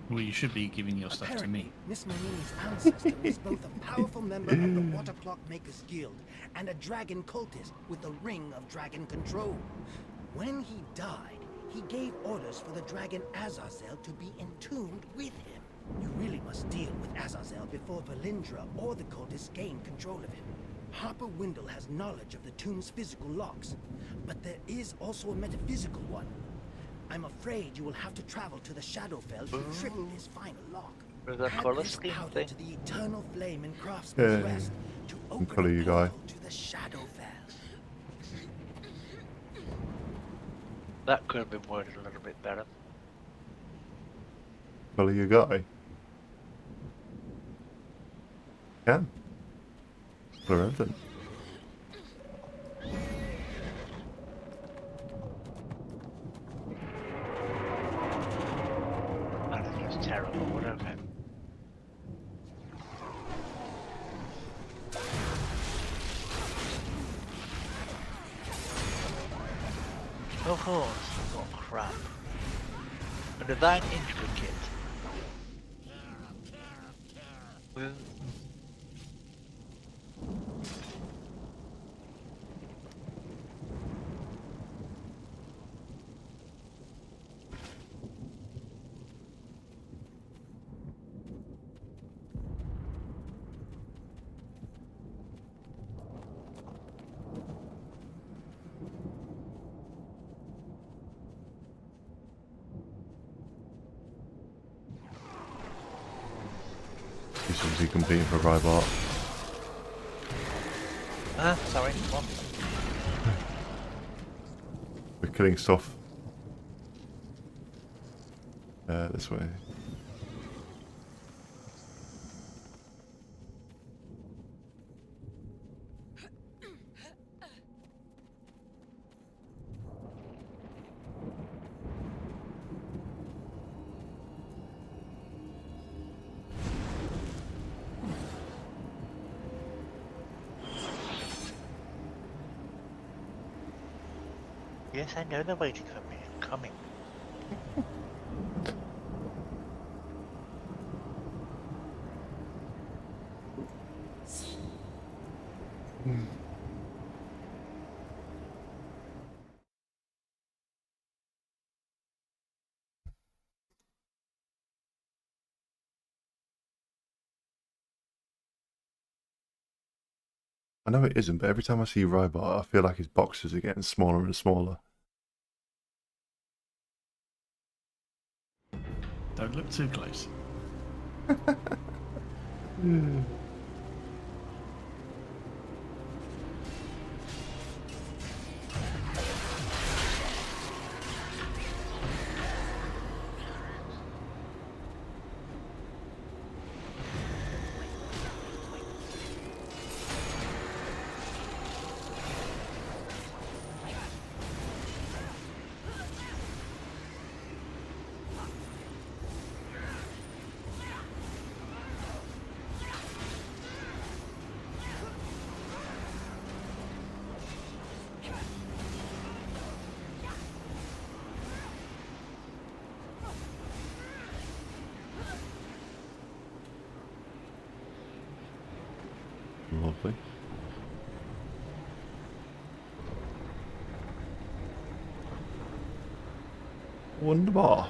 Well, you should be giving your stuff to me. Miss Marini's ancestor was both a powerful member of the Water Clock Makers Guild and a dragon cultist with the ring of dragon control. When he died, he gave orders for the dragon Azazel to be entombed with him. You really must deal with Azazel before Valindra or the cultists gain control of him. Harper Windle has knowledge of the tomb's physical locks, but there is also a metaphysical one. I'm afraid you will have to travel to the Shadowfell to trip this final lock. Add this powder to the eternal flame in Craftsman's Rest to open a portal to the Shadowfell. That could have been worded a little bit better. Follow your guy. Can. Follow everything. Terrible, but okay. Of course, oh crap. A divine injury kit. With This will be completing for Rybart. sorry, what? We're killing stuff. This way. Yes, I know they're waiting for me. I'm coming. I know it isn't, but every time I see Rybart, I feel like his boxes are getting smaller and smaller. Don't look too close. Lovely. Wunderbar.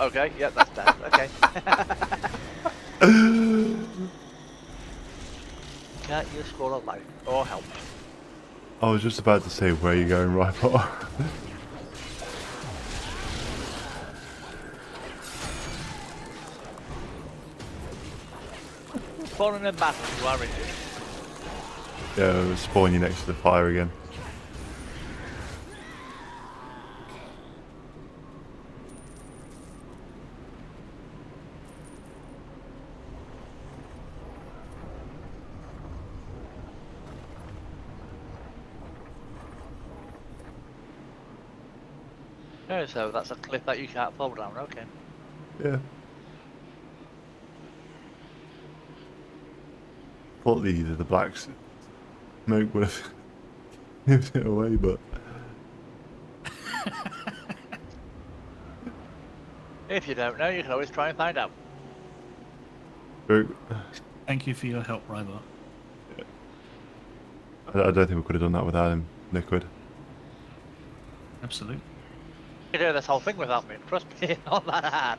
Okay, yeah, that's dead. Okay. Can't you score a life or help? I was just about to say, where are you going, Rybart? Spawning in battle, you are injured. Yeah, we'll spawn you next to the fire again. Oh, so that's a cliff that you can't fall down, okay. Yeah. Thought the black smoke would have given it away, but If you don't know, you can always try and find out. true. Thank you for your help, Rybart. I don't think we could have done that without him, Liquid. Absolutely. You can do this whole thing without me, trust me, it's not that hard.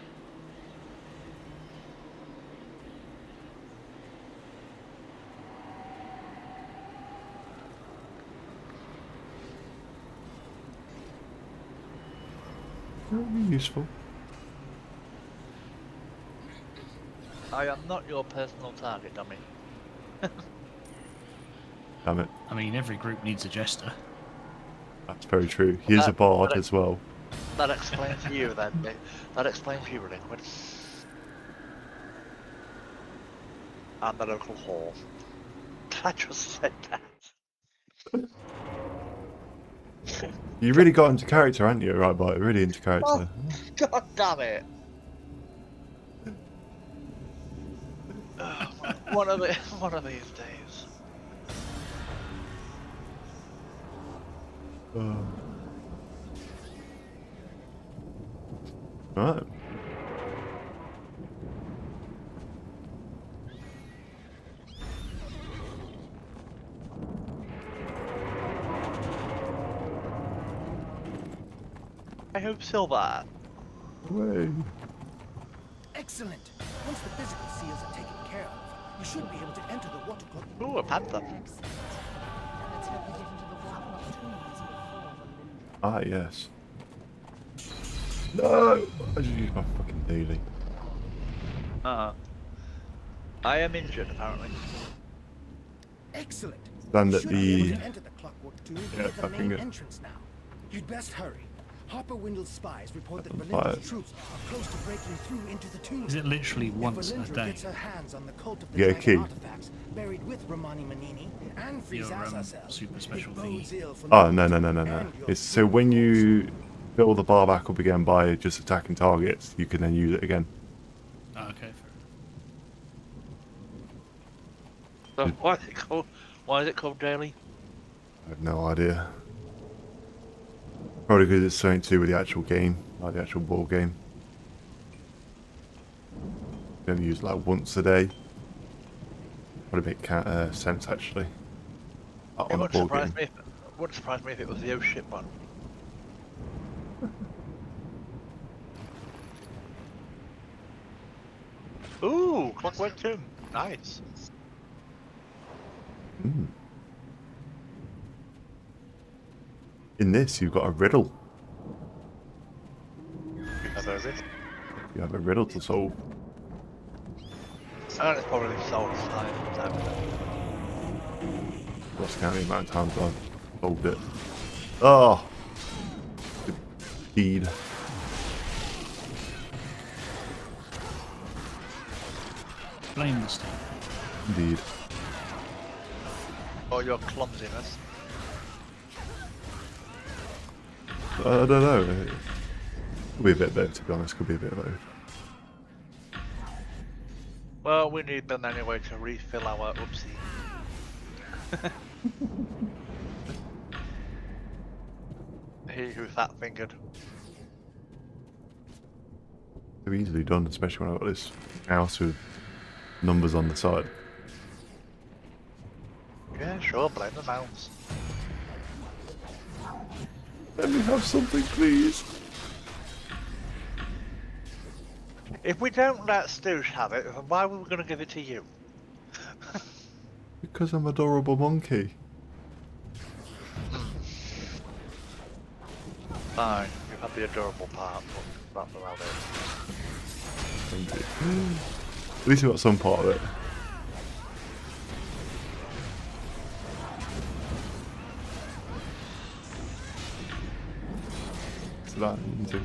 That would be useful. I am not your personal target, dummy. Damn it. I mean, every group needs a jester. That's very true. He is a bard as well. That explains you then. That explains you, Liquid. And the local hall. I just said that. You really got into character, haven't you? Right, but really into character. Oh, God damn it! One of these days. Right. I hope Silver. Way. Excellent. Once the physical seals are taken care of, you should be able to enter the water cloak. Ooh, a panther. Excellent. Now let's hope we get into the Waterlock tombs before the Lindra. Ah, yes. No! I just used my fucking daily. I am injured, apparently. Excellent. Stand You at should be able the... to enter the clockwork tomb Yeah, via the I main think it- entrance now. You'd best hurry. Harper Windle's spies report that Fire. Valindra's troops are close to breaking through into the tomb. Is it literally If once a Valindra day? gets her hands on the cult of the You get a dragon key. artifacts buried with Romani Manini and freeze Your, Azazel, super it special bodes thingy. ill for Oh, no. and your It's so when you fill the bar back up again by just attacking targets, you can then use it again. Oh, okay. So why is it called daily? I have no idea. Probably because it's something to do with the actual game, like the actual ball game. You only use it like once a day. Probably make sense actually. It On a ball game. Wouldn't surprise me if it was the O-ship one. Ooh, Clockwork Tomb. Nice. Mm. In this, you've got a riddle. You have a riddle to solve. And it's probably solved time. Lost count the amount of times I've solved it. Oh! Indeed. Blame the steam. Indeed. Or your clumsiness. I don't know. Could be a bit both, to be honest. Could be a bit of both. Well, we need them anyway to refill our oopsie. He who fat fingered. They're easily done, especially when I've got this house with numbers on the side. Yeah, sure, blame the mouse. Let me have something, please. If we don't let Stoosh have it, then why were we going to give it to you? Because I'm adorable monkey. Fine, you have the adorable part, but that's allowed it. Thank you. At least we got some part of it. So that into.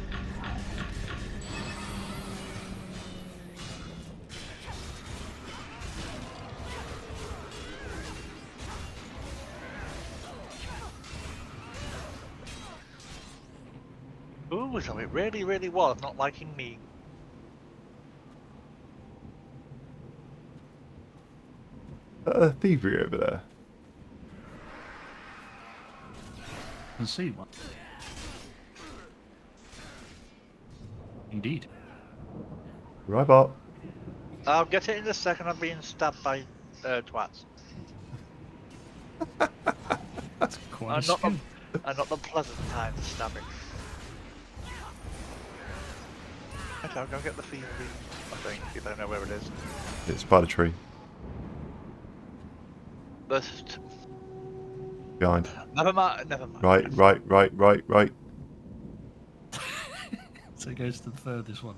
Ooh, so it really was not liking me. Thievery over there. I can see one. Indeed. Right, Bart. I'll get it in a second. I'm being stabbed by twats. Quite and not the pleasant kind of stabbing. Okay, I'll go get the thievery. I think, if I know where it is. It's by the tree. Just Behind. never mind. Right. So it goes to the furthest one.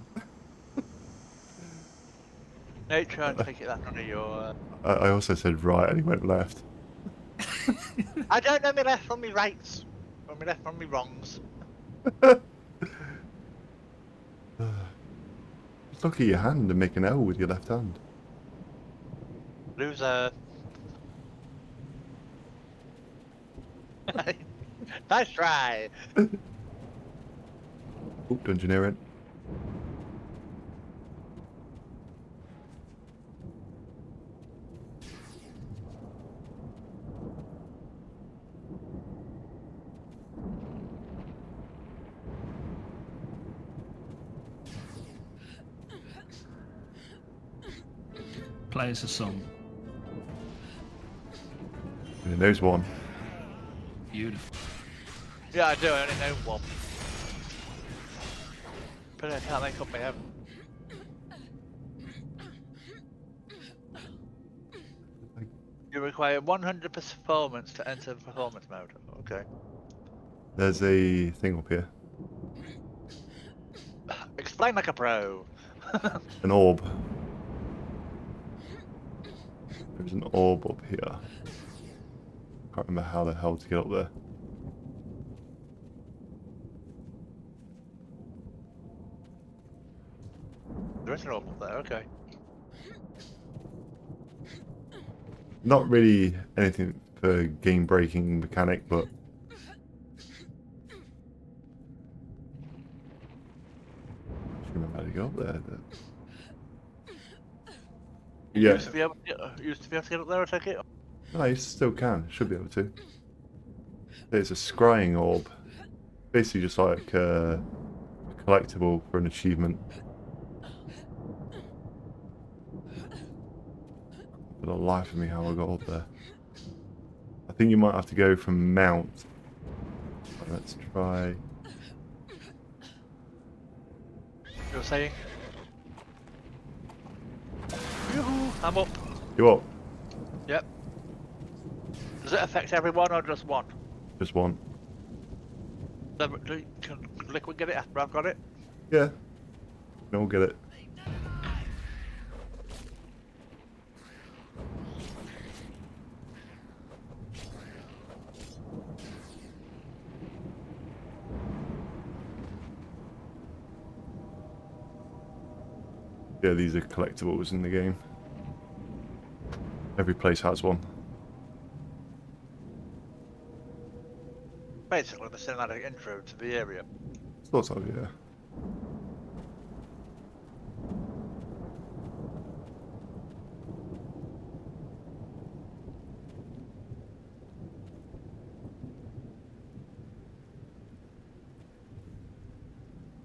Nature, I take it that none of your. I also said right and he went left. I don't know my left from my rights, or my left from my wrongs. Look at your hand and make an L with your left hand. Loser. Nice try. Oh, Dungeoneering. Play us a song. And there's one. Beautiful. Yeah, I do. I only know one. But I can't make up my own. You require 100 performance to enter the performance mode. Okay. There's a thing up here. Explain like a pro. An orb. There's an orb up here. Can't remember how the hell to get up there. There is an orb up there, okay. Not really anything for game breaking mechanic, but I just remember how to get up there. Yeah. Used to be able to get up there, I take it? No, you still can. Should be able to. There's a scrying orb. Basically just like a collectible for an achievement. For the life of me, how I got up there. I think you might have to go from Mount. Let's try. You're saying? Yoo-hoo, I'm up. You up? Yep. Does it affect everyone or just one? Just one. Can Liquid get it after I've got it? Yeah. No, we'll get it. Yeah, these are collectibles in the game. Every place has one. Basically the cinematic intro to the area. Sort of, yeah.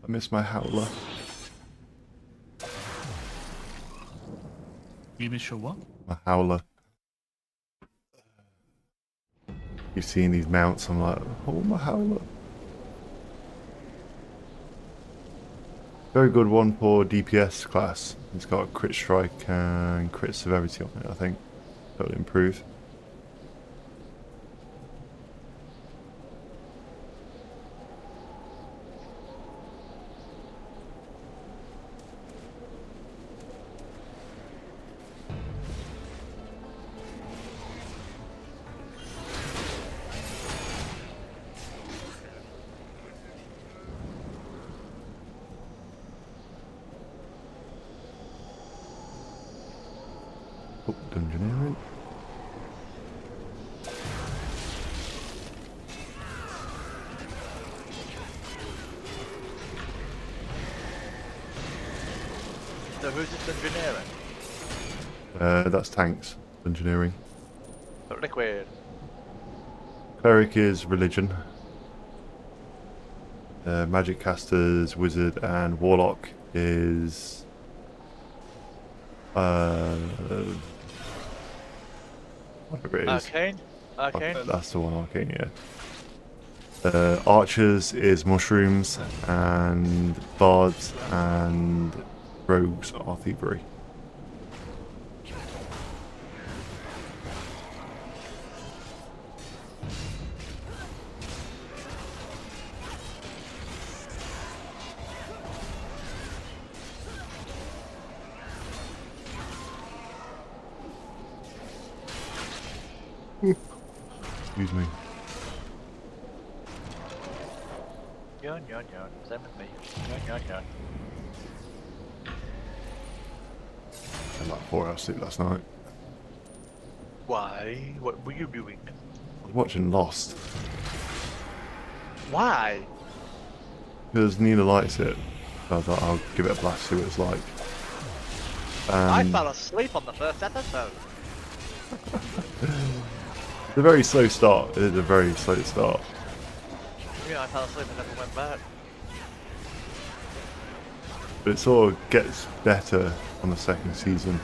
I miss my howler. You miss your what? My howler. You've seen these mounts, I'm like, oh, my howler. Very good one for DPS class. It's got a crit strike and crit severity on it, I think. That'll improve. Oh, Dungeoneering. So who's this engineering? That's tanks. Dungeoneering. But Liquid. Cleric is religion. Magic casters, wizard, and warlock is whatever it is. Arcane? Arcane? That's the one, arcane, yeah. Archers is mushrooms, and bards and rogues are thievery. Excuse me. Yawn, yawn, yawn. Same with me. Yawn, yawn, yawn. I had like 4 hours sleep last night. Why? What were you doing? I was watching Lost. Why? Because Nina likes it. So I was like, I'll give it a blast, see what it's like. I fell asleep on the first episode. It's a very slow start. It is a very slow start. Yeah, I fell asleep and never went back. But it sort of gets better on the second season.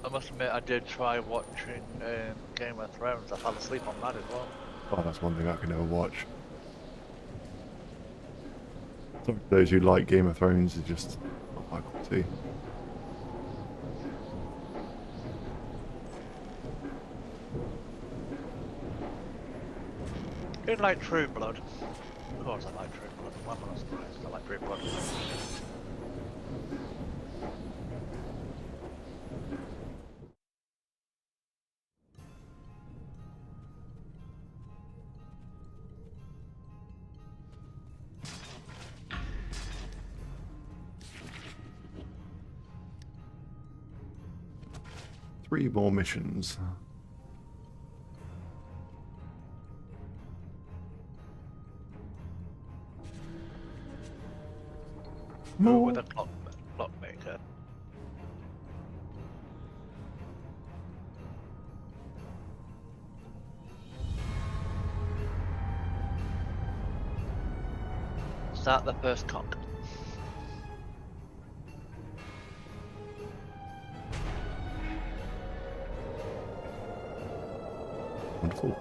I must admit, I did try watching Game of Thrones. I fell asleep on that as well. Oh, that's one thing I can never watch. Sorry for those who like Game of Thrones, it's just not my cup of tea. I like True Blood. Of course I like True Blood. Why am I not surprised? I like True Blood. 3 more missions. Move with a clockmaker. Start the first cock. Wonderful.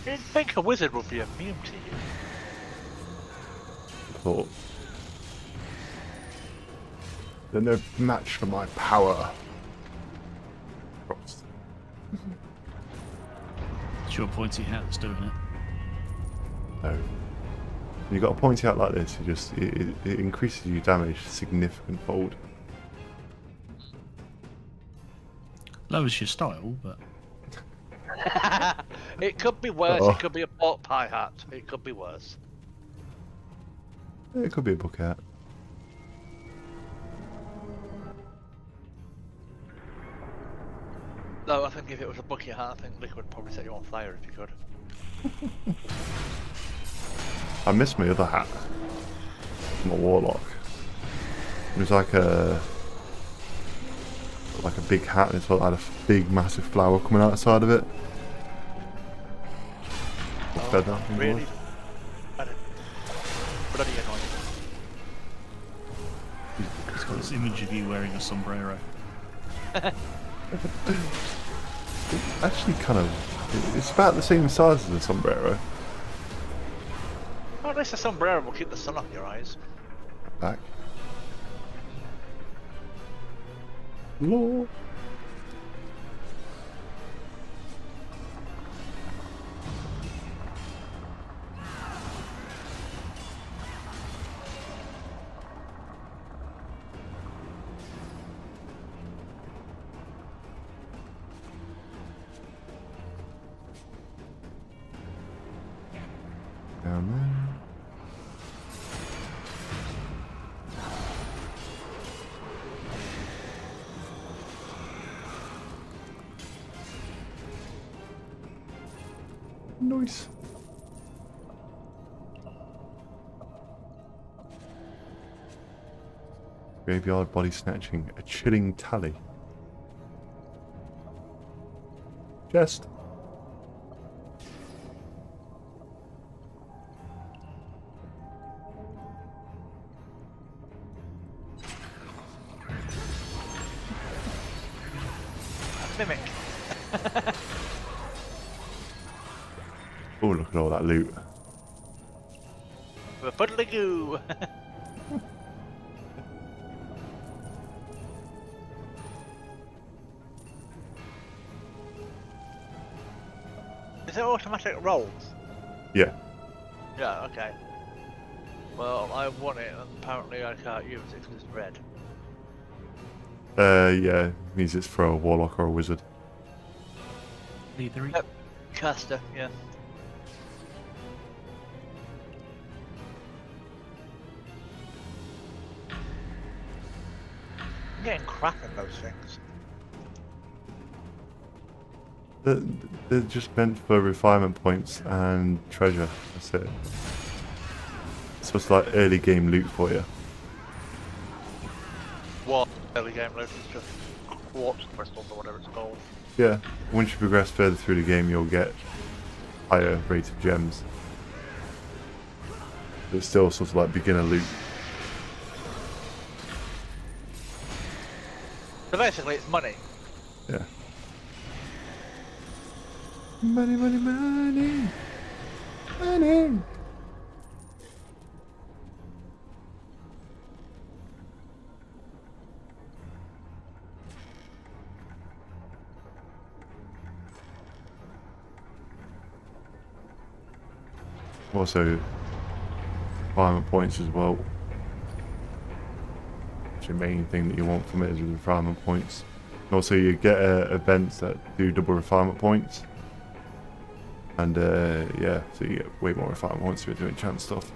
You'd think a wizard would be immune to you. Thought. They're no match for my power. Frost. It's your pointy hat that's doing it. No. When you got a pointy hat like this, it increases your damage significant fold. Lowers your style, but It could be worse. It could be a pork pie hat. It could be worse. It could be a book hat. No, I think if it was a bucket hat, I think Liquid would probably set you on fire if you could. I missed my other hat. My warlock. It was like a big hat, and it had a big massive flower coming out the side of it. Feather, I think it Really? was. Bloody annoying. it's got this image of you wearing a sombrero. Actually, kind of. It's about the same size as a sombrero. Oh, at least a sombrero will keep the sun off your eyes. Back. Lord. Down there. Nice. Graveyard body snatching, a chilling tally. Chest. Mimic. Oh, look at all that loot. We're goo. Is it automatic rolls? Yeah. Yeah, okay. Well, I won it, and apparently I can't use it because it's red. Yeah, means it's for a warlock or a wizard. Leathery. Yep. Caster, yeah. I'm getting crap in those things. They're just meant for refinement points and treasure. That's it. So it's like early game loot for you. What early game loot is just quartz crystals or whatever it's called. Yeah, once you progress further through the game, you'll get higher rate of gems. But it's still sort of like beginner loot. So basically, it's money. Yeah. Money, money, money, money. Also, refinement points as well. It's the main thing that you want from it is the refinement points. And also, you get events that do double refinement points. And yeah, so you get way more refinement points if you're doing enchant stuff.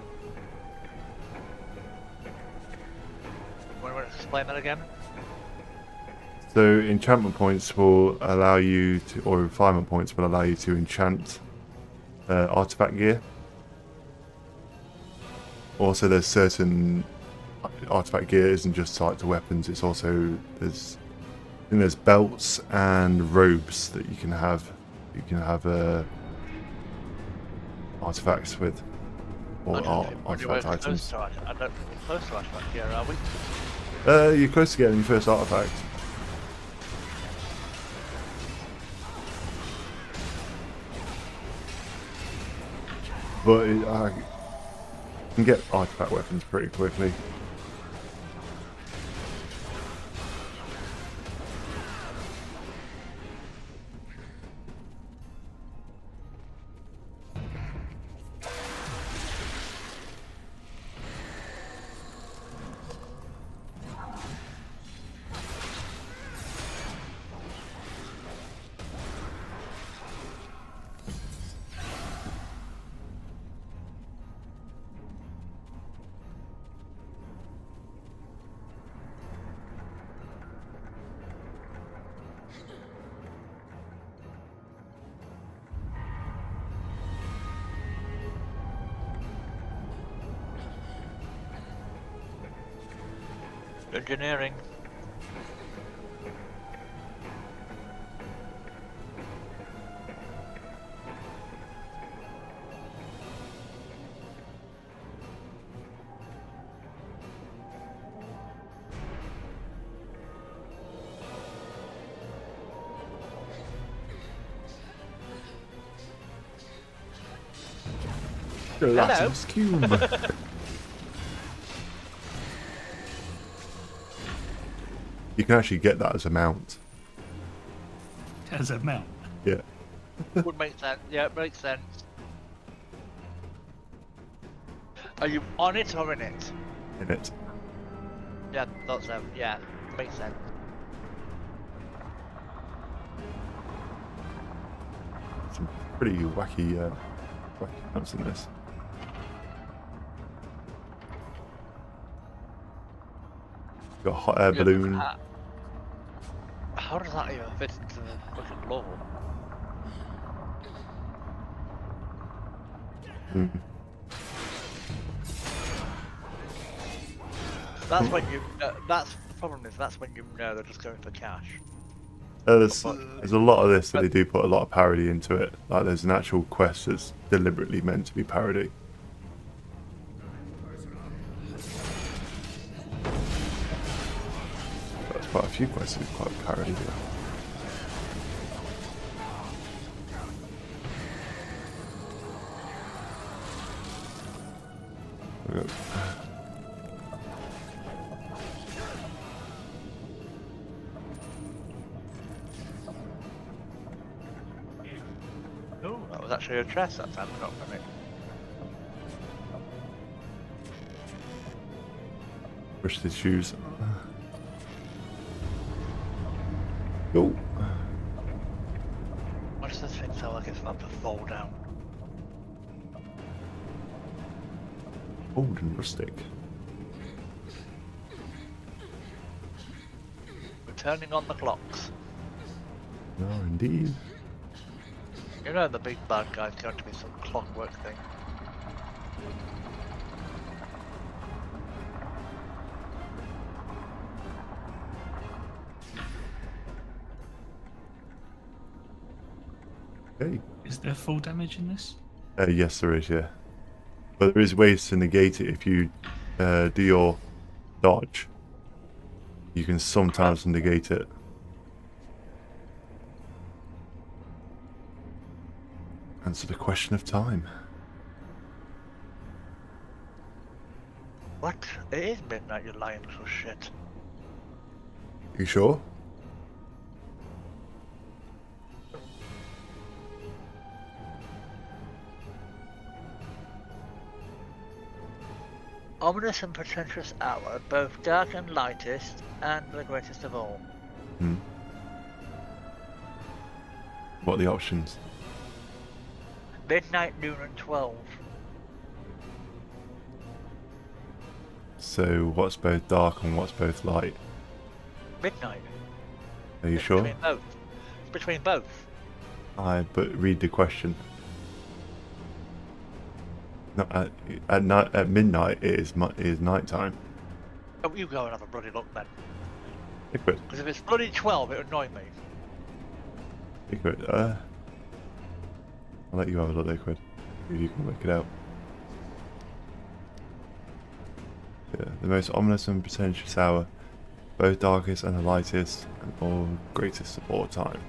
Want to explain that again? So enchantment points will allow you to, or refinement points will allow you to enchant artifact gear. Also, there's certain artifact gear isn't just tied to weapons. It's also there's belts and robes that you can have. You can have artifacts with, or artifact items. I don't think we're close to artifact gear, are we? You're close to getting your first artifact. But I can get artifact weapons pretty quickly. Engineering. Gelatinous cube. You can actually get that as a mount. As a mount? Yeah. Would make sense. Yeah, it makes sense. Are you on it or in it? In it. Yeah, thought so. Yeah, makes sense. Some pretty wacky mounts in this. Got a hot air balloon. How does that even fit into the fucking lore? That's when you. That's the problem. Is that's when you know they're just going for cash. There's a lot of this that they do put a lot of parody into it. Like there's an actual quest that's deliberately meant to be parody. There's quite a few quests that are quite parody here. Oh, that was actually a chest that time, not for me. Brush the shoes. Go. What does this thing sound like it's about to fall down? Old and rustic. We're turning on the clocks. We are indeed. You know the big bad guy's going to be some clockwork thing. Okay. Is there full damage in this? Yes, there is, yeah. But there is ways to negate it if you do your dodge. You can sometimes negate it. Answer the question of time. What? It is midnight, you lying little shit. You sure? Ominous and pretentious hour, both dark and lightest, and the greatest of all. Hmm. What are the options? Midnight, noon, and 12. So, what's both dark and what's both light? Midnight. Are you sure? Between both. It's between both. Aye, but read the question. No, at night, at midnight it is night time. Oh, you go and have a bloody look then. Liquid. Because if it's bloody 12, it would annoy me. Liquid. I'll let you have a look, Liquid. If you can work it out. Yeah, the most ominous and pretentious hour, both darkest and the lightest, and all greatest of all time.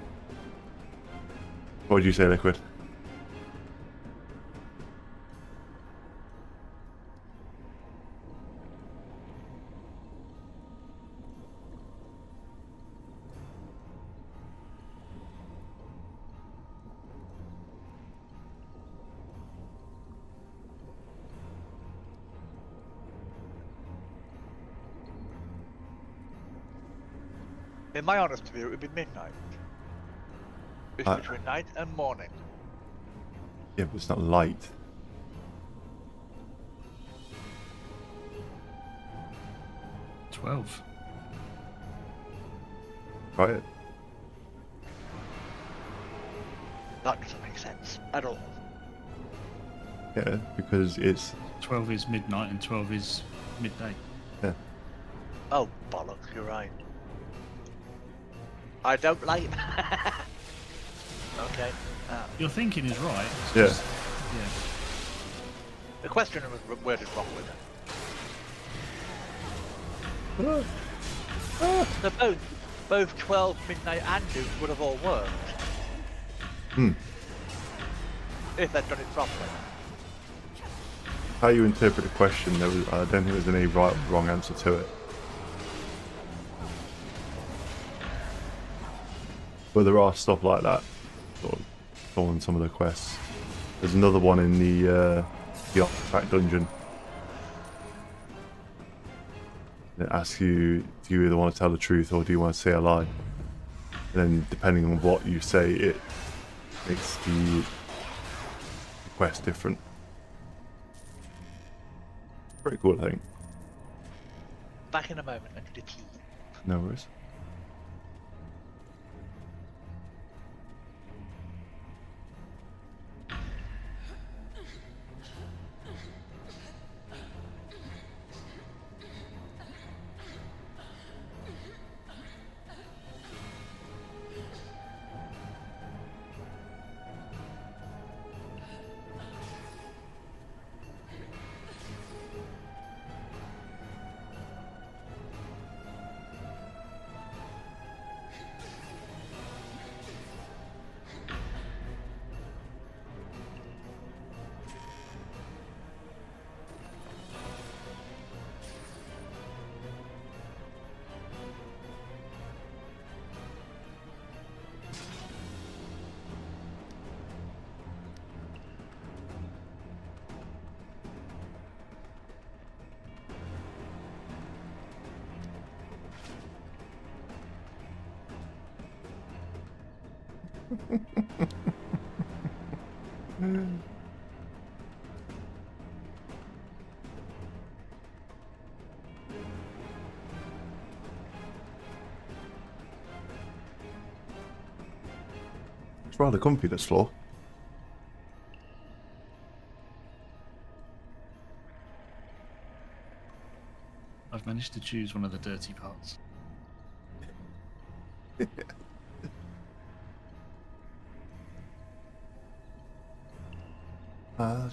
What would you say, Liquid? In my honest view, it would be midnight. It's between night and morning. Yeah, but it's not light. $12. Right? That doesn't make sense at all. Yeah, because it's 12 is midnight and 12 is midday. Yeah. Oh, bollocks, you're right. I don't like... Okay. Your thinking is right. It's Yeah. just- yeah. The question was worded wrong with it. So both 12, midnight and noon would have all worked. Hmm. If they'd done it properly. How you interpret the question, I don't think there's any right or wrong answer to it. But there are stuff like that sort of on some of the quests. There's another one in the artifact dungeon. It asks you, do you either want to tell the truth or do you want to say a lie? And then depending on what you say, it makes the quest different. Pretty cool, I think. Back in a moment, I need a tea. No worries. It's rather comfy, this floor. I've managed to choose one of the dirty parts.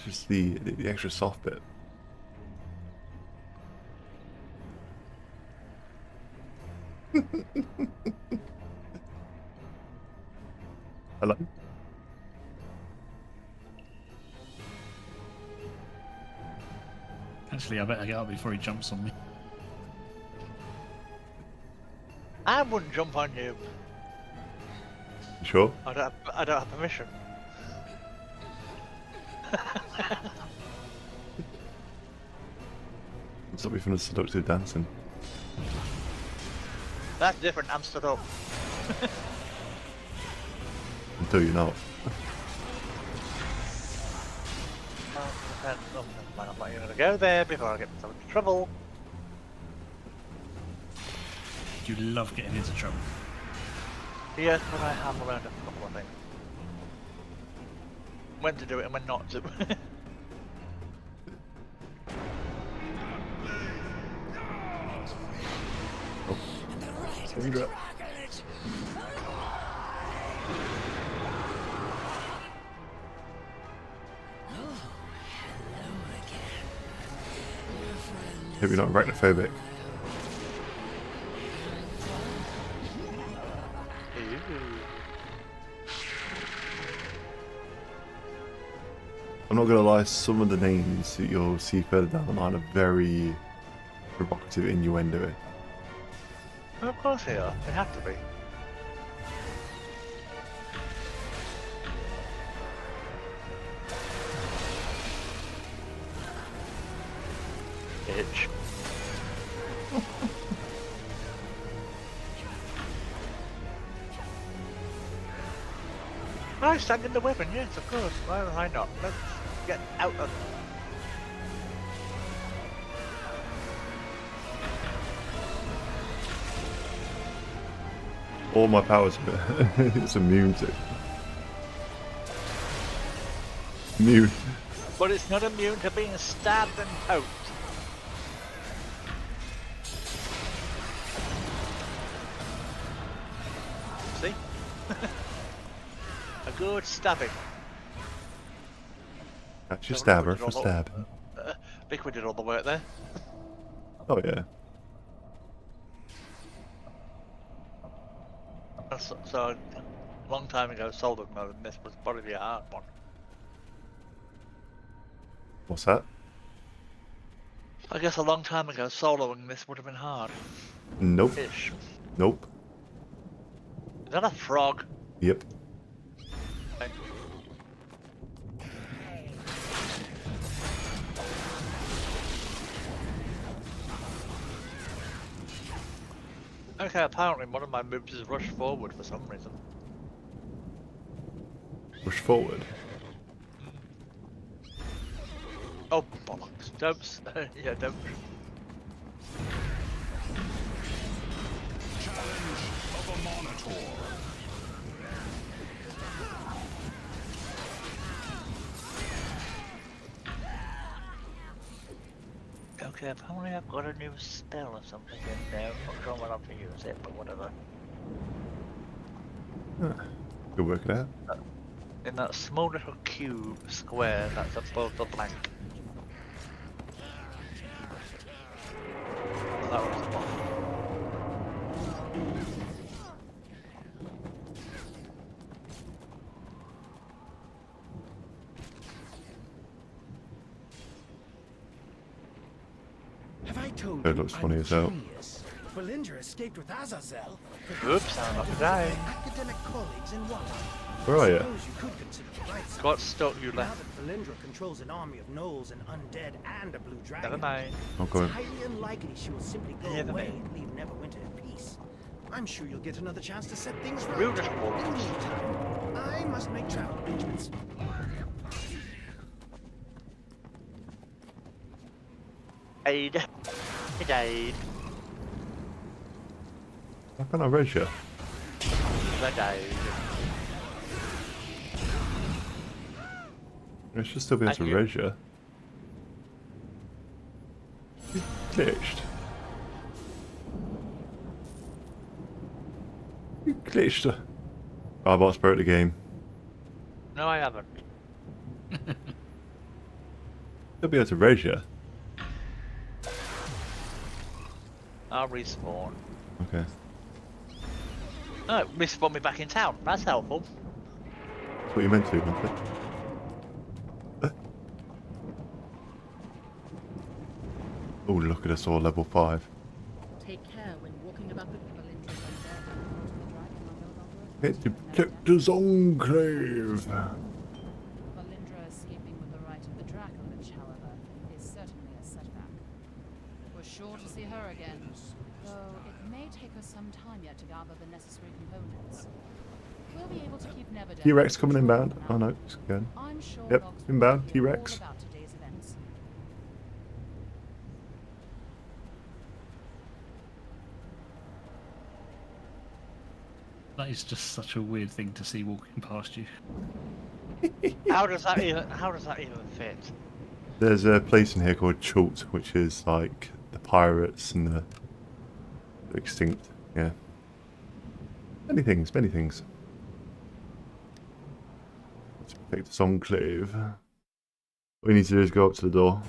Just the extra soft bit. Hello? Actually, I better get up before he jumps on me. I wouldn't jump on you. Sure. I don't have permission. Stop me from the seductive dancing. That's different. I'm stood up. Until you're not. I'm not even gonna go there before I get myself into trouble. You love getting into trouble. Yes, but I have learned a couple of things. When to do it and when not to. Hope you're not arachnophobic. I'm not gonna lie, some of the names that you'll see further down the line are very provocative innuendo. Of course they are. They have to be. Bitch. I stand in the weapon, yes, of course. Why would I not? Let's get out of. All my powers it's immune to. Immune. But it's not immune to being stabbed and poked. See? A good stabbing. That's your stabber for stab. Liquid did all the work there. Oh yeah. So, a long time ago, Soldier mode, and this was probably a hard one. What's that? I guess a long time ago, soloing this would have been hard. Nope. Ish. Nope. Is that a frog? Yep. Okay, apparently one of my moves is rush forward for some reason. Push forward. Oh, bollocks. Don't. Yeah, don't. Challenge of a Monitor. Okay, apparently I've got a new spell or something in there. I'm not sure when I'm to use it, but whatever. Good work it out. In that small little cube square that's above the blank. That was the one. Have I told It you looks funny I'm as hell. genius? Belinda escaped with Azazel. Oops, I'm not dying. Academic colleagues in one. Where are you? Suppose you could consider the bright side. Got stuck, you Now left. that Belindra controls an army of gnolls and undead and a blue dragon, Never mind. I'm going. it's highly unlikely she will simply go Never away mind. and leave Neverwinter in peace. I'm sure you'll get another chance to set things right. Real In the meantime, I must make travel arrangements. Aid. It died. How can I raise you? I died. I should still be able to raise you. You glitched. You glitched. Robot's broke the game. No, I haven't. Still be able to raise you. I'll respawn. Okay. Oh, respawn me back in town. That's helpful. That's what you meant to, wasn't it? Oh, look at us all, level 5. Take care when walking about the It detectors enclave. Valindra escaping with the right of the Dracolich, however, is certainly a setback. We're sure to see her again, though it may take us some time yet to gather the necessary components. We'll be able to keep Neverwinter. T-Rex coming inbound. Oh no, it's good. I'm sure Yep, Nox inbound, will hear all T-Rex. about today's events. That is just such a weird thing to see walking past you. How does that even fit? There's a place in here called Chult, which is like the pirates and the extinct. Yeah. Many things, many things. Let's pick this enclave. All we need to do is go up to the door.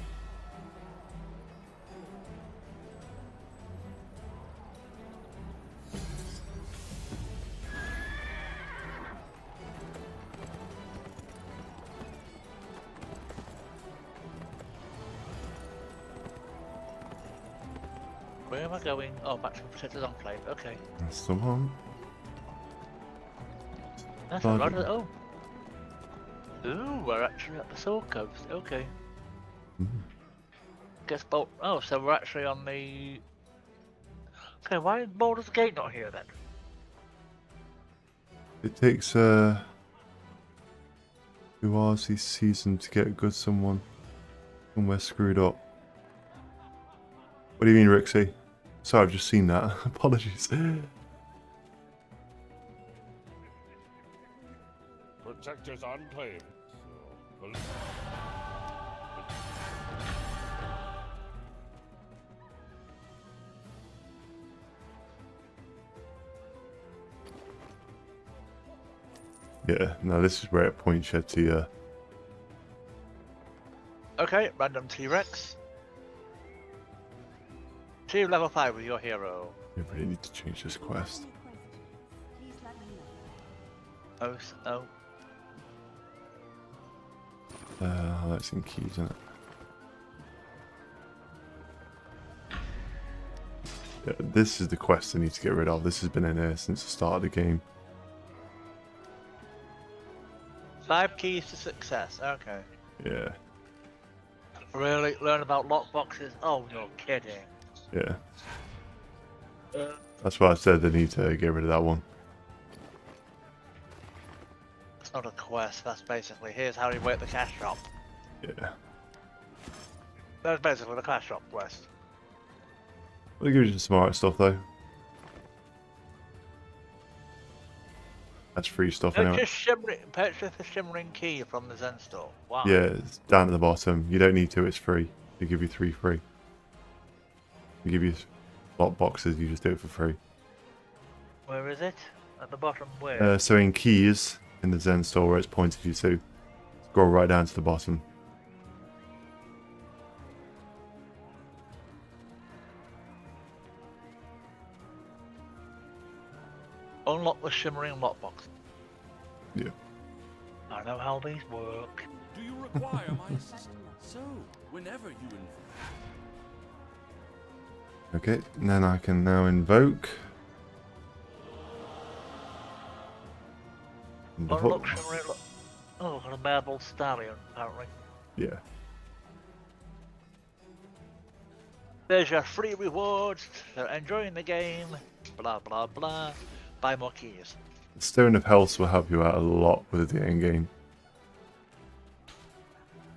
Where am I going? Oh, back to the Protector's Enclave. Okay. That's the one. That's a lot of... Oh. Ooh, we're actually at the Soul Coast. Okay. Guess boat. Oh, so we're actually on the... Okay, why is Baldur's Gate not here then? It takes 2 hours each season to get a good someone somewhere screwed up. What do you mean, Rixie? Sorry, I've just seen that. Apologies. Protector's Enclave. So, Yeah, no, this is where it points you to you. Okay, random T-Rex. Achieve level 5 with your hero. We really need to change this quest. Oh, oh. That's in keys, isn't it? Yeah, this is the quest I need to get rid of. This has been in here since the start of the game. 5 keys to success. Okay. Yeah. Really? Learn about lockboxes? Oh, you're kidding. Yeah. That's why I said they need to get rid of that one. It's not a quest. That's basically, here's how you work the cash shop. Yeah. That's basically the cash shop quest. Well, it gives you some alright stuff though. That's free stuff anyway. Purchase the shimmering key from the Zen store. Wow. Yeah, it's down at the bottom. You don't need to, it's free. They give you 3 free. They give you lot boxes, you just do it for free. Where is it? At the bottom where? So in keys, in the Zen store where it's pointed you to, scroll right down to the bottom. Unlock the shimmering lockbox. Yeah. I know how these work. do you require my assistance? So, whenever you Okay, and then I can now invoke. Unlock shimmering Oh, got a marble stallion, apparently. Yeah. There's your free rewards for enjoying the game. blah blah blah. Buy more keys. Stone of Health will help you out a lot with the end game.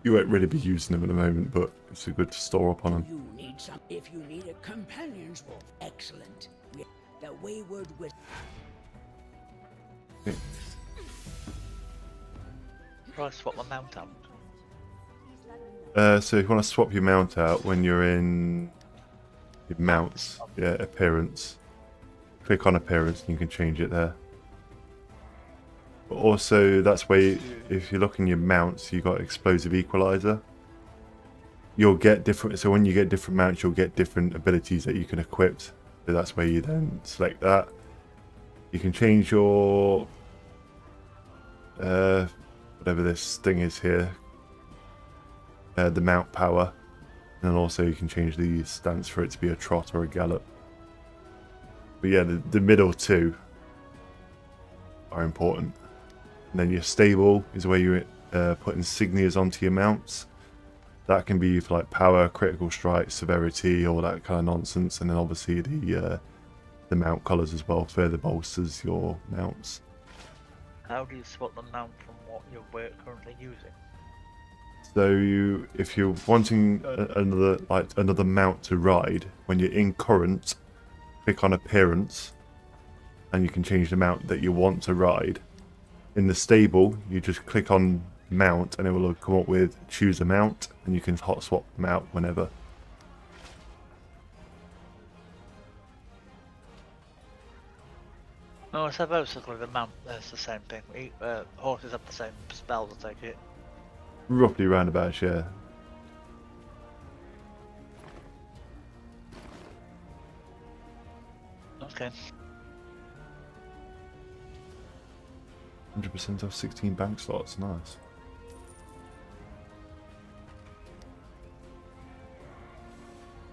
You won't really be using them at the moment, but it's a good to store up on them. You need some. If you need a companion's wolf, excellent. The wayward wizard. Okay. Try to swap my mount out. So if you want to swap your mount out when you're in your mounts, yeah, appearance, click on appearance and you can change it there. But also that's where if you look in your mounts, you got explosive equalizer. You'll get different, so when you get different mounts, you'll get different abilities that you can equip. So that's where you then select that. You can change your whatever this thing is here, the mount power, and also you can change the stance for it to be a trot or a gallop. But yeah, the middle two are important. And then your stable is where you put insignias onto your mounts. That can be for like power, critical strike, severity, all that kind of nonsense. And then obviously the mount colours as well further bolsters your mounts. How do you swap the mount from what you're currently using? So if you're wanting another mount to ride, when you're in current, click on appearance, and you can change the mount that you want to ride. In the stable, you just click on mount, and it will come up with choose a mount, and you can hot swap them out whenever. Oh, so basically the mount is the same thing. Horses have the same spells, I take it. Roughly roundabouts, yeah. Okay. 100% off 16 bank slots, nice.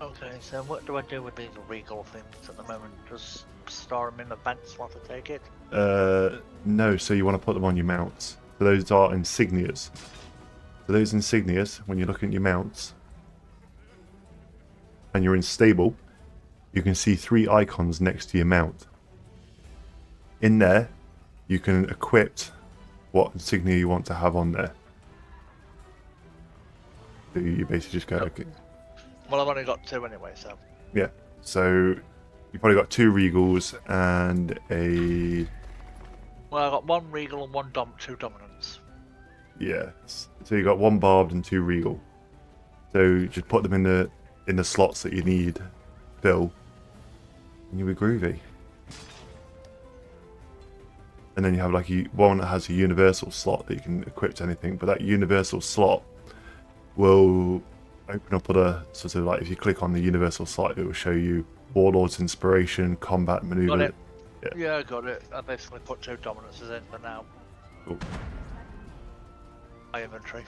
Okay, so what do I do with these regal things at the moment? Just store them in the bank slot to take it? No, so you want to put them on your mounts. So those are insignias. So those insignias, when you're looking at your mounts, and you're in stable, you can see 3 icons next to your mount. In there, you can equip what insignia you want to have on there. So you basically just go, okay. Well, I've only got 2 anyway, so... Yeah, so you've probably got 2 regals and a... Well, I've got 1 regal and 2 dominants. Yeah, so you got 1 barbed and 2 regal. So just put them in the slots that you need, fill, and you'll be groovy. And then you have like one that has a universal slot that you can equip to anything, but that universal slot will open up other sort of like, if you click on the universal slot, it will show you Warlord's Inspiration, Combat Maneuver. Got it. Yeah, I got it. I basically put 2 dominances in for now. Cool. My inventory.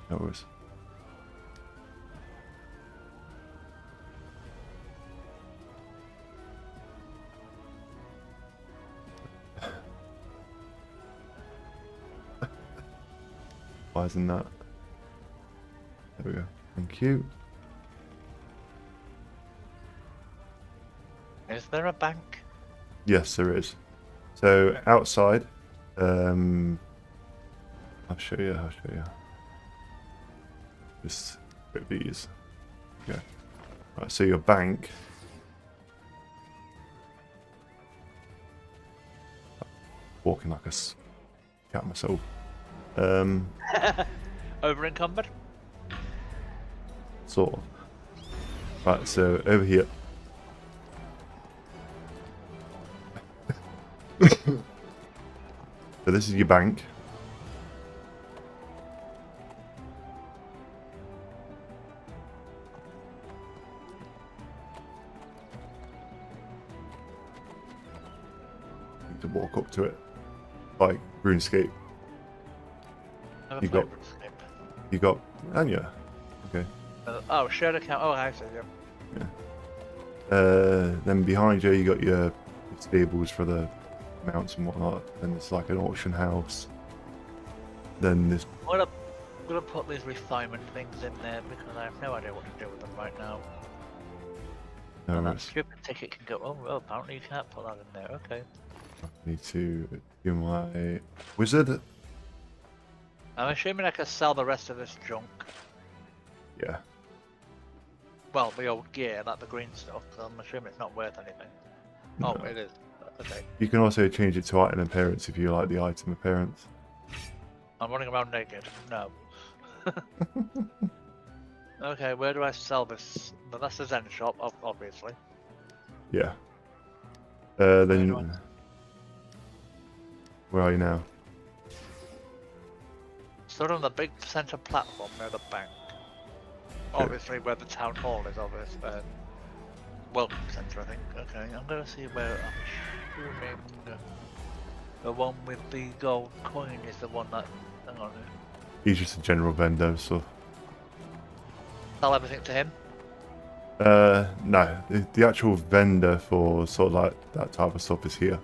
No worries. Why isn't that? There we go. Thank you. Is there a bank? Yes, there is. So outside, I'll show you. Just put these. Okay. Right. So your bank. Walking like a cat myself. Over encumbered? Sort of. Right, so over here. So this is your bank. You need to walk up to it. Like RuneScape. You got Anya. Okay. Oh, shared account. Oh, I see. Yeah. Then behind you, you got your stables for the mounts and whatnot. Then it's like an auction house. Then this. I'm gonna put these refinement things in there because I have no idea what to do with them right now. No, Well, that it's- stupid ticket can go. Oh, well, apparently you can't put that in there. Okay. I need to do my wizard. I'm assuming I can sell the rest of this junk. Yeah. Well, the old gear, like the green stuff. 'Cause I'm assuming it's not worth anything. Oh, No. it is. Okay. You can also change it to item appearance if you like the item appearance. I'm running around naked. No. Okay, where do I sell this? Well, that's the Zen shop, obviously. Yeah. do Then where are you now? Sort of on the big centre platform near the bank. Obviously, where the town hall is, obviously. Welcome centre, I think. Okay, I'm gonna see where I'm assuming the one with the gold coin is the one that. Hang on. He's just a general vendor, so. Sell everything to him. No, the actual vendor for sort of like that type of stuff is here.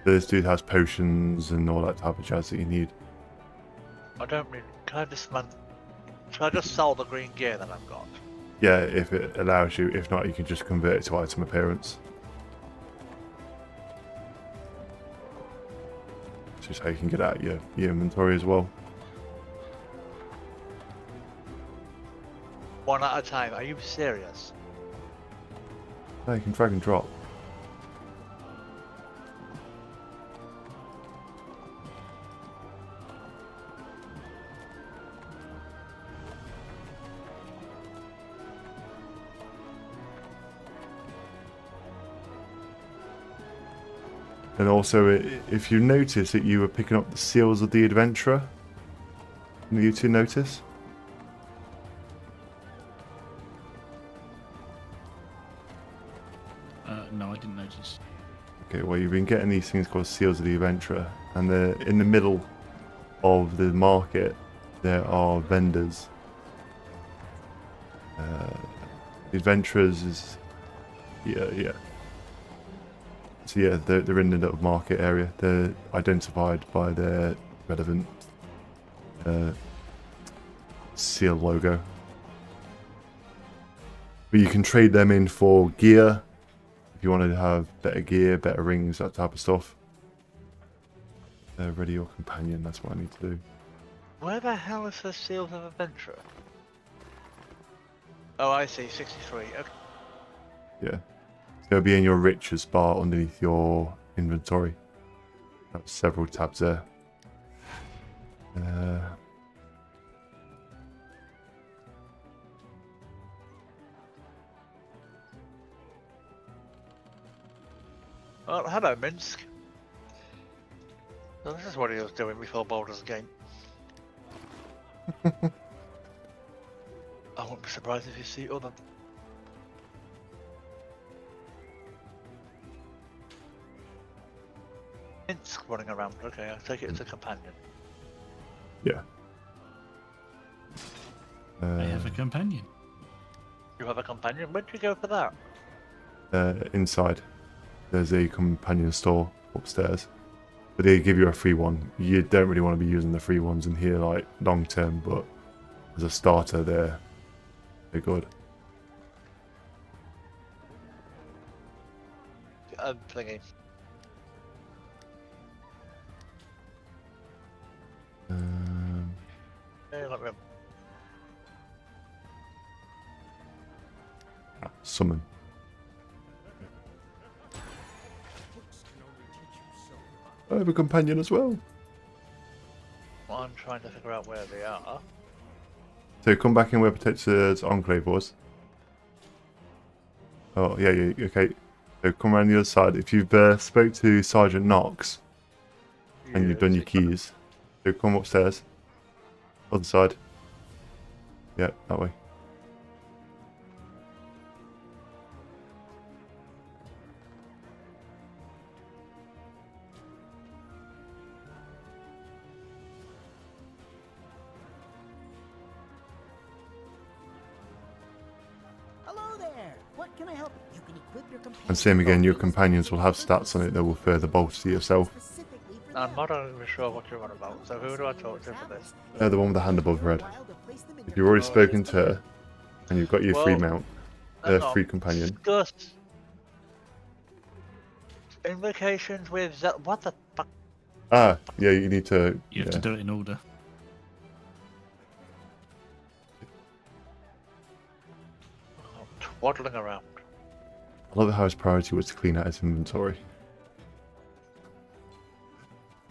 This dude has potions and all that type of jazz that you need. I don't mean. Can I just sell the green gear that I've got? Yeah, if it allows you. If not, you can just convert it to item appearance. It's just how you can get out your inventory as well. One at a time. Are you serious? No, you can drag and drop. And also, if you notice that you were picking up the seals of the adventurer, can you two notice? No, I didn't notice. Okay, well, you've been getting these things called seals of the adventurer, and they're in the middle of the market. There are vendors. The adventurers is, yeah. So yeah, they're in the little market area. They're identified by their relevant seal logo. But you can trade them in for gear if you want to have better gear, better rings, that type of stuff. Ready your companion. That's what I need to do. Where the hell is the Seals of Adventure? Oh, I see. 63. Okay. Yeah. It'll be in your riches bar underneath your inventory. That's several tabs there. Oh, hello, Minsk. So this is what he was doing before Baldur's Gate. I won't be surprised if you see other. Minsk running around. Okay, I'll take it as a companion. Yeah. I have a companion. You have a companion? Where'd you go for that? Inside. There's a companion store upstairs. But they give you a free one. You don't really want to be using the free ones in here like long term, but as a starter they're good. I'm thinking. Hey, let me... Summon. I have a companion as well. Well, I'm trying to figure out where they are. So come back in where Protector's Enclave was. Oh, yeah, okay. So come around the other side. If you've spoke to Sergeant Knox and you've done your keys, so come upstairs. Other side. Yeah, that way. Hello there. What can I help? You can equip your companion. And same again, your companions will have stats on it that will further bolster yourself. Specifically for I'm not even sure what you're on about, so who do I talk to for this? The one with the hand above red. If you've already spoken to her, and you've got your free mount, free companion. Discuss invocations with what the fuck? Ah, yeah, you need to... You have to do it in order. I'm twaddling around. I love how his priority was to clean out his inventory.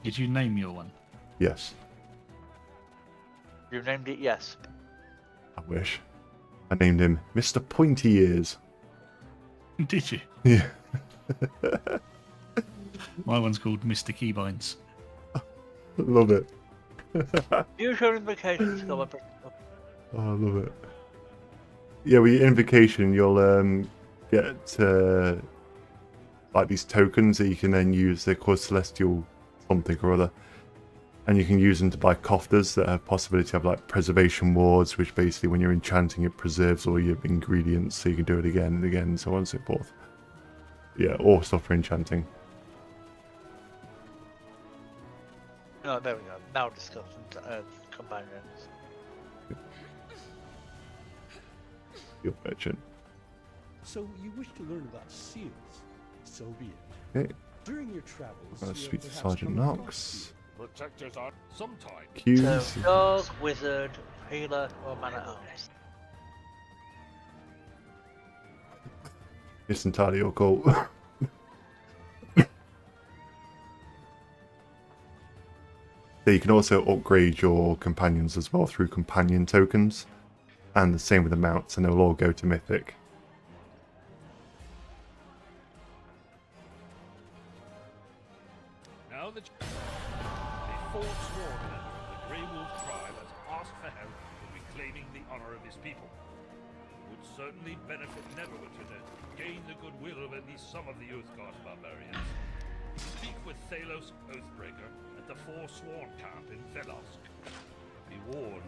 Did you name your one? Yes. You named it, yes. I wish. I named him Mr. Pointy Ears. Did you? Yeah. My one's called Mr. Keybinds. Love it. Use your invocation skill. Oh, I love it. Yeah, with your invocation, you'll get like these tokens that you can then use. They're called celestial something or other, and you can use them to buy cofters that have possibility of like preservation wards, which basically when you're enchanting it preserves all your ingredients, so you can do it again and again, and so on and so forth. Yeah, or stuff for enchanting. Oh, there we go. Now discussing companions. Your merchant. So you wish to learn about seals? So be it. Okay. During your travels, I'll you speak to have Sergeant perhaps come Knox. Protectors are sometimes. Q's. So, dog, wizard, healer, or man at arms. It's entirely your call. So you can also upgrade your companions as well through companion tokens, and the same with the mounts, and they'll all go to mythic. Now that a forsworn member of the Grey Wolf tribe has asked for help in reclaiming the honor of his people. It would certainly benefit Neverwinter to gain the goodwill of at least some of the Uthgard barbarians. Speak with Thalos Oathbreaker at the Forsworn camp in Velosk. Be warned,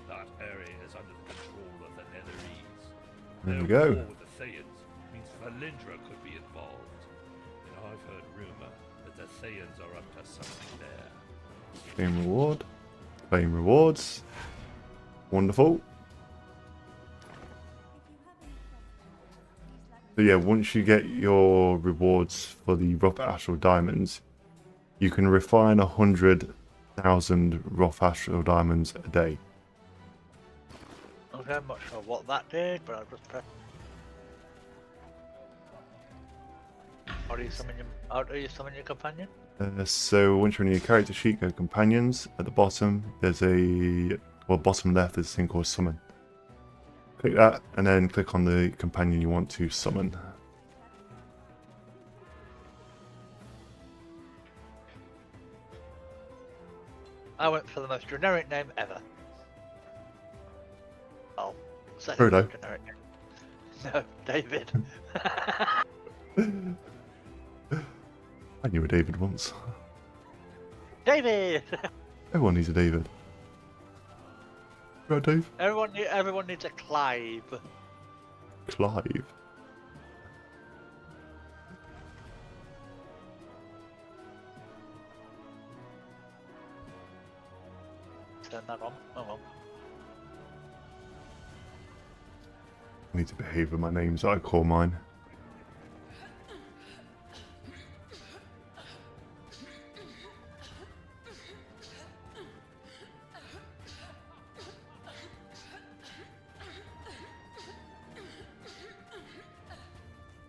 that area is under the control of the Netherese. There we Their go. war with the Thayians means Valindra could be involved. And I've heard rumor that the Thayians are up to something there. Claim reward. Claim rewards. Wonderful. So yeah, once you get your rewards for the rough astral diamonds, you can refine 100,000 rough astral diamonds a day. Okay, I'm not sure what that did, but I'll just press. How do you summon your companion? So once you're on your character sheet, go to companions. At the bottom, there's bottom left, there's a thing called summon. Click that, and then click on the companion you want to summon. I went for the most generic name ever. Oh, Frodo. generic name. No, David. I knew a David once. David! Everyone needs a David. Right, Dave? Everyone needs a Clive. Clive. Turn that on. Oh well. I need to behave with my names that I call mine.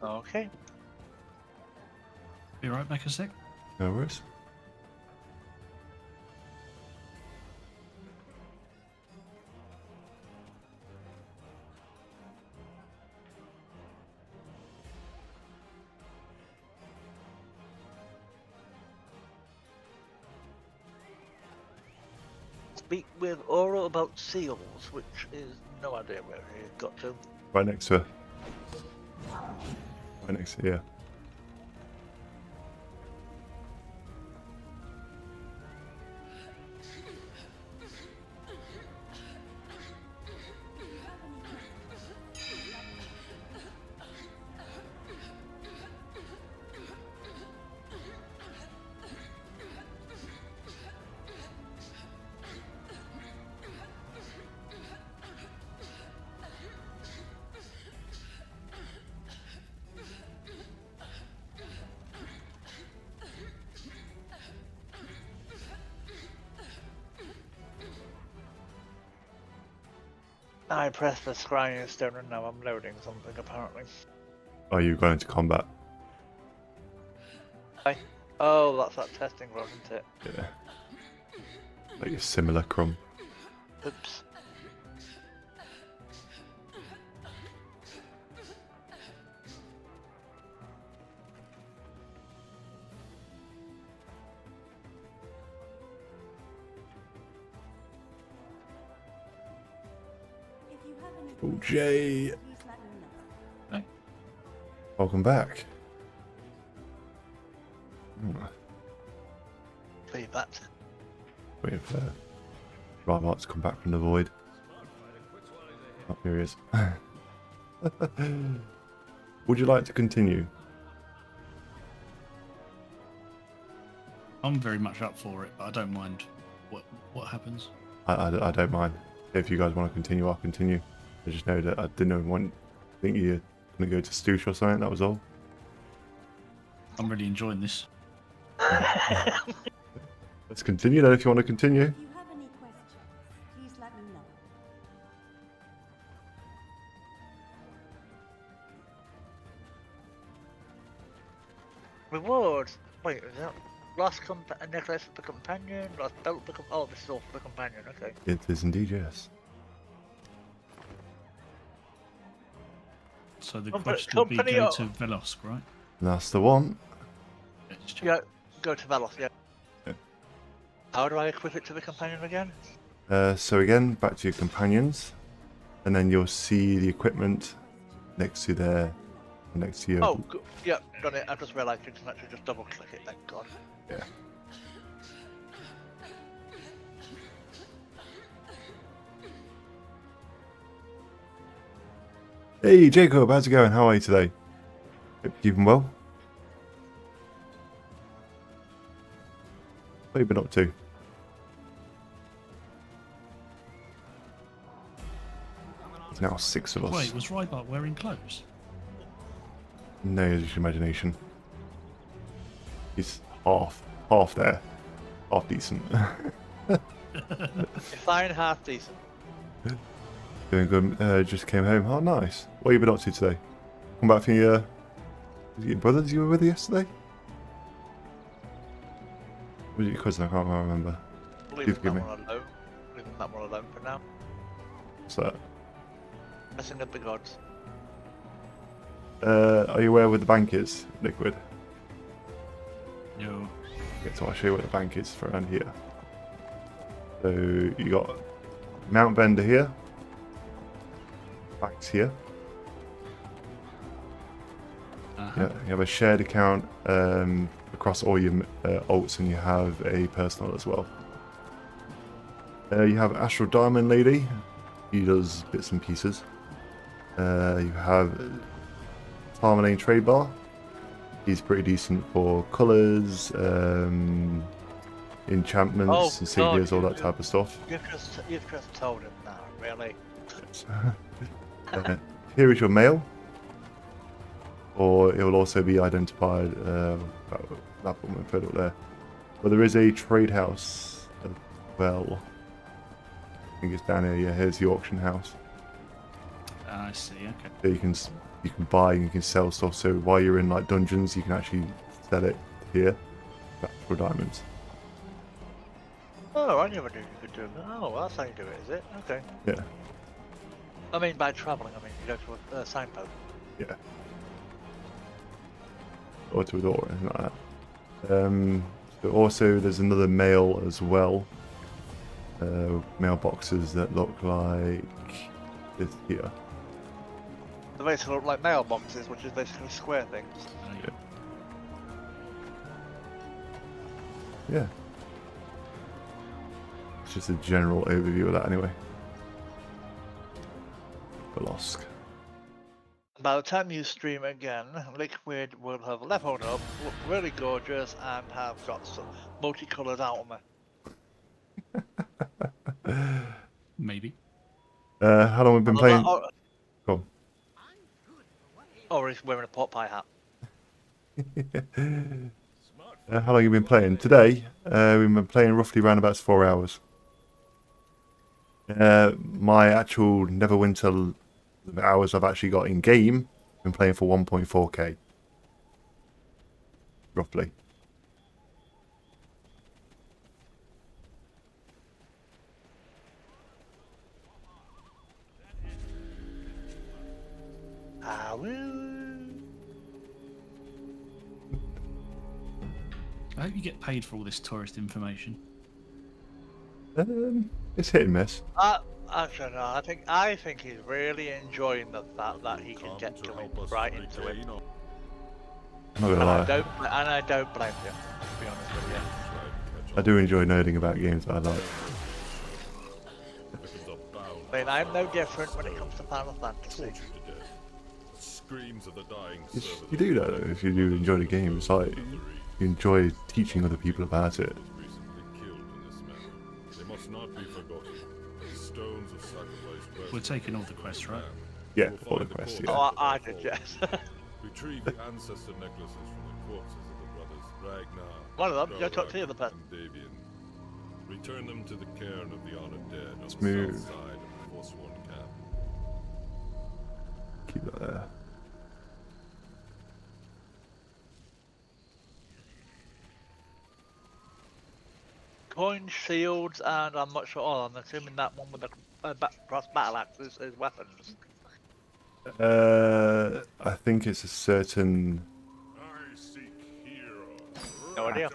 Okay. Be right back a sec. No worries. Speak with Aura about seals, which is no idea where he got to. Right next to her. Right next to her, yeah. I pressed the scrying stone and now I'm loading something apparently. Are you going into combat? Oh, that's that testing run, isn't it? Yeah. Like a similar crumb. Oops. Oh, Jay. Welcome back. Leave that. Waiting for Robart to come back from the void. Oh, here he is. Would you like to continue? I'm very much up for it, but I don't mind what happens. I don't mind. If you guys want to continue, I'll continue. I just know that I didn't think you're going to go to Stoosh or something, that was all. I'm really enjoying this. Let's continue then if you want to continue. If you have any questions, please let me know. Reward. Wait, is that lost necklace of the companion? Lost belt of the oh, this is all for the companion. Okay. It is indeed, yes. So the quest will be go to Velosk, right? That's the one. Yeah, go to Velos, yeah. How do I equip it to the companion again? So again, back to your companions, and then you'll see the equipment next to your... Oh, yeah, got it. I just realised you can actually just double click it, thank God. Yeah. Hey Jacob, how's it going? How are you today? Hope you're keeping well. What have you been up to? There's now 6 of us. Wait, was Rybart wearing clothes? No, use your imagination. He's half there. Half decent. Fine, half decent. Doing good. Just came home. Oh, nice. What have you been up to today? Come back from your brothers you were with yesterday? Was it your cousin? I can't remember. Leaving that one alone. Leaving that one alone for now. What's that? Messing up the gods. Are you aware where the bank is, Liquid? No. Okay, so I'll show you where the bank is for around here. So you got Mount Bender here. Bank's here. Yeah, you have a shared account across all your alts, and you have a personal as well. You have Astral Diamond Lady. He does bits and pieces. You have Harmony Trade Bar. He's pretty decent for colours, enchantments, insignias, all that type of stuff. You've just told him that, really. Here is your mail, or it will also be identified. That woman put up there, but there is a trade house as well. I think it's down here. Yeah, here's the auction house. I see. Okay. So you can buy and you can sell stuff. So while you're in like dungeons, you can actually sell it here for diamonds. Oh, I never knew you could do that. Oh, that's how you do it, is it? Okay. Yeah. I mean, by travelling, I mean you go to a signpost. Yeah. Or to a door, or anything like that. So also, there's another mail as well. Mailboxes that look like this here. They basically look like mailboxes, which is basically square things. Yeah. Yeah. It's just a general overview of that anyway. Velosk. By the time you stream again, Liquid will have leveled up, look really gorgeous, and have got some multicoloured armour. Maybe. How long have we been playing? Go on. Or he's wearing a pot pie hat. How long have you been playing? Today, we've been playing roughly around about 4 hours. My actual Neverwinter hours I've actually got in game, been playing for 1.4k. Roughly. I hope you get paid for all this tourist information. It's hit and miss. I don't know. I think he's really enjoying the fact that he can get to it right into it. I'm not gonna lie. I don't blame you, to be honest with you. I do enjoy nerding about games that I like. I mean, I'm no different when it comes to Final Fantasy. Screams of the dying You do that though, if you do enjoy the game. It's like you enjoy teaching other people about it. They must not be forgotten. Stones of sacrifice. We're taking all the quests, right? Yeah, all the quests, yeah. Oh, I did, yes. Retrieve the ancestor necklaces from the corpses of the brothers Ragnar. One of them, you took two of the person. Davian. Return them to the cairn of the honored dead on the Smooth. south side of the Forsworn camp. Keep that there. Coin shields, and I'm not sure. Oh, I'm assuming that one with the cross battle axes is weapons. I think it's a certain. No idea.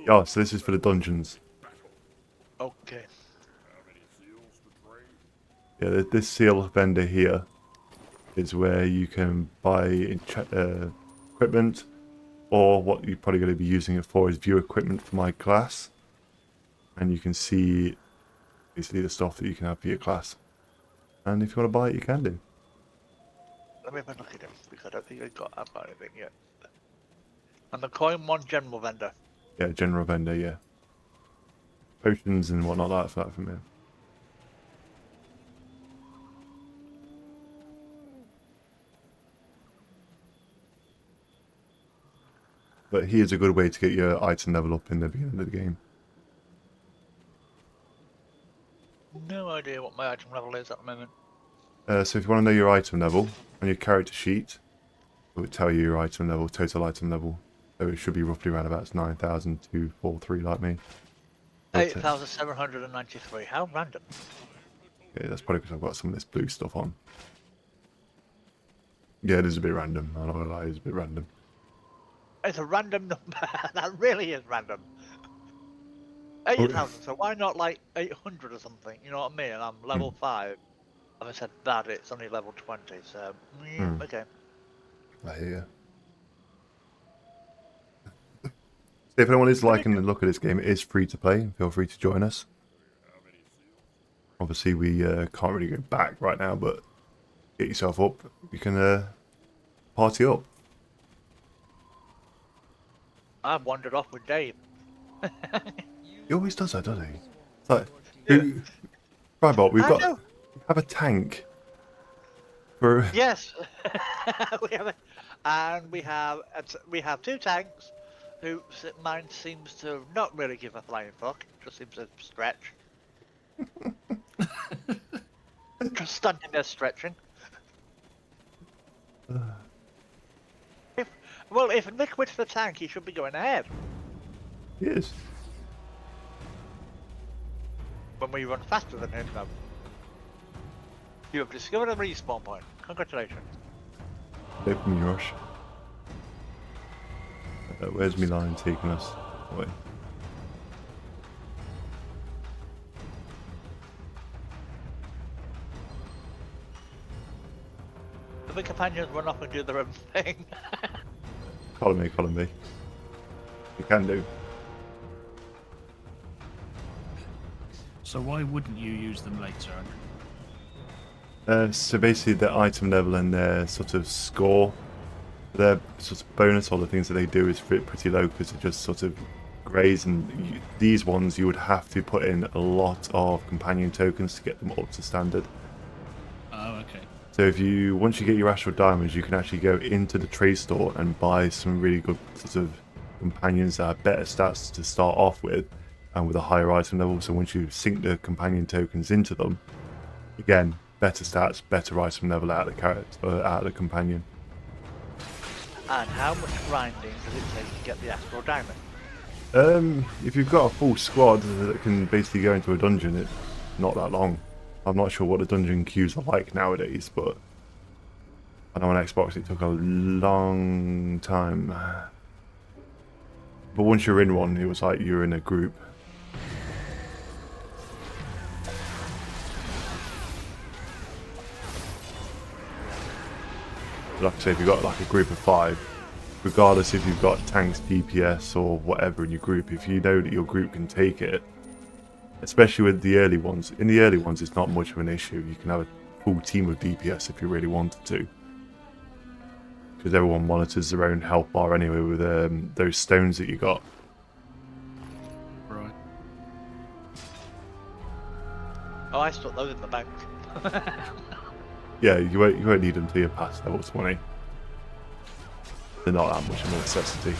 Oh, so this is for the dungeons. Okay. Yeah, this seal vendor here is where you can buy equipment, or what you're probably going to be using it for is view equipment for my class. And you can see basically the stuff that you can have for your class. And if you want to buy it, you can do. Let me have a look at him, because I don't think I've got anything yet. And the coin one, general vendor. Yeah, general vendor, yeah. Potions and whatnot like that for me. But here's a good way to get your item level up in the beginning of the game. No idea what my item level is at the moment. So if you want to know your item level, on your character sheet, it will tell you your item level, total item level. So it should be roughly around about 9,243 like me. 8,793. How random. Yeah, that's probably because I've got some of this blue stuff on. Yeah, it is a bit random. I'm not gonna lie, it's a bit random. It's a random number. That really is random. 8,000, so why not like 800 or something? You know what I mean? And I'm level 5. And I said that it's only level 20, so okay. I hear you. If anyone is liking the look of this game, it is free to play. Feel free to join us. Obviously, we can't really go back right now, but get yourself up. You can party up. I've wandered off with Dave. He always does that, doesn't he? It's like, right, Bob, we have a tank. For Yes, we have two tanks. Who mine seems to not really give a flying fuck. Just seems to stretch. Just standing there stretching. If Liquid's the tank, he should be going ahead. He is. When we run faster than him, though. You have discovered a respawn point. Congratulations. Open rush. Where's my line taking us? Wait. The companions run off and do their own thing. Column B. You can do. So why wouldn't you use them later? So basically their item level and their sort of score, their sort of bonus, all the things that they do is pretty low because they're just sort of greys, and these ones you would have to put in a lot of companion tokens to get them up to standard. Oh, okay. So once you get your Astral Diamonds, you can actually go into the trade store and buy some really good sort of companions that have better stats to start off with, and with a higher item level. So once you sink the companion tokens into them, again, better stats, better item level out of the character, out of the companion. And how much grinding does it take to get the Astral Diamond? If you've got a full squad that can basically go into a dungeon, it's not that long. I'm not sure what the dungeon queues are like nowadays, but I know on Xbox it took a long time. But once you're in one, it was like you're in a group. Like I say, if you've got like a group of 5, regardless if you've got tanks, DPS or whatever in your group, if you know that your group can take it, especially with the early ones, in the early ones it's not much of an issue. You can have a full team of DPS if you really wanted to. Because everyone monitors their own health bar anyway with those stones that you got. Right. Oh, I stuck those in the bank. Yeah, you won't need them till you're past level 20. They're not that much of a necessity.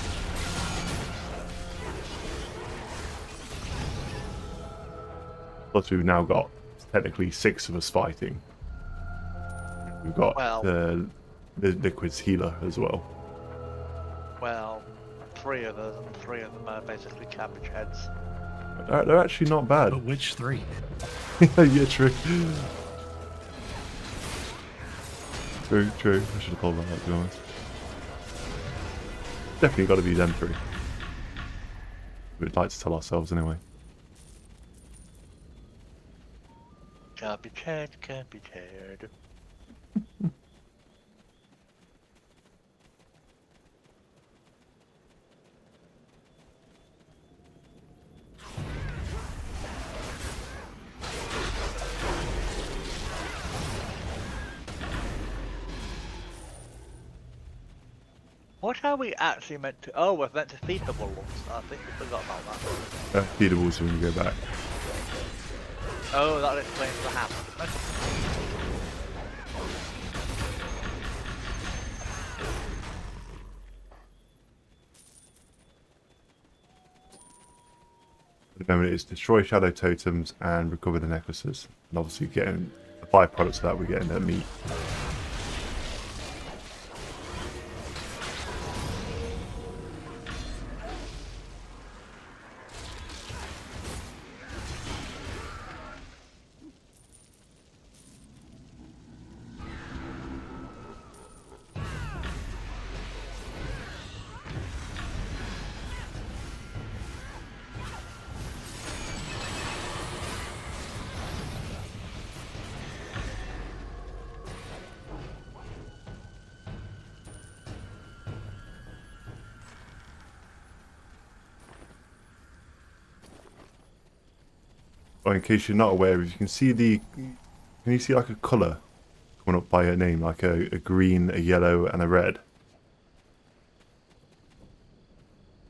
Plus we've now got technically 6 of us fighting. We've got the Liquid's healer as well. Well, 3 of us, and 3 of them are basically cabbage heads. They're actually not bad. But which 3? Yeah, true. True. I should have called that out, to be honest. Definitely got to be them 3. We'd like to tell ourselves anyway. Cabbage head. What are we actually meant to... Oh, we're meant to feed the wolves. I think we forgot about that. Feed the wolves when you go back. Oh, that explains the hammer. At the moment it's destroy shadow totems and recover the necklaces. And obviously getting the byproducts of that, we're getting their meat. Or in case you're not aware, if you can see can you see like a colour coming up by your name, like a green, a yellow, and a red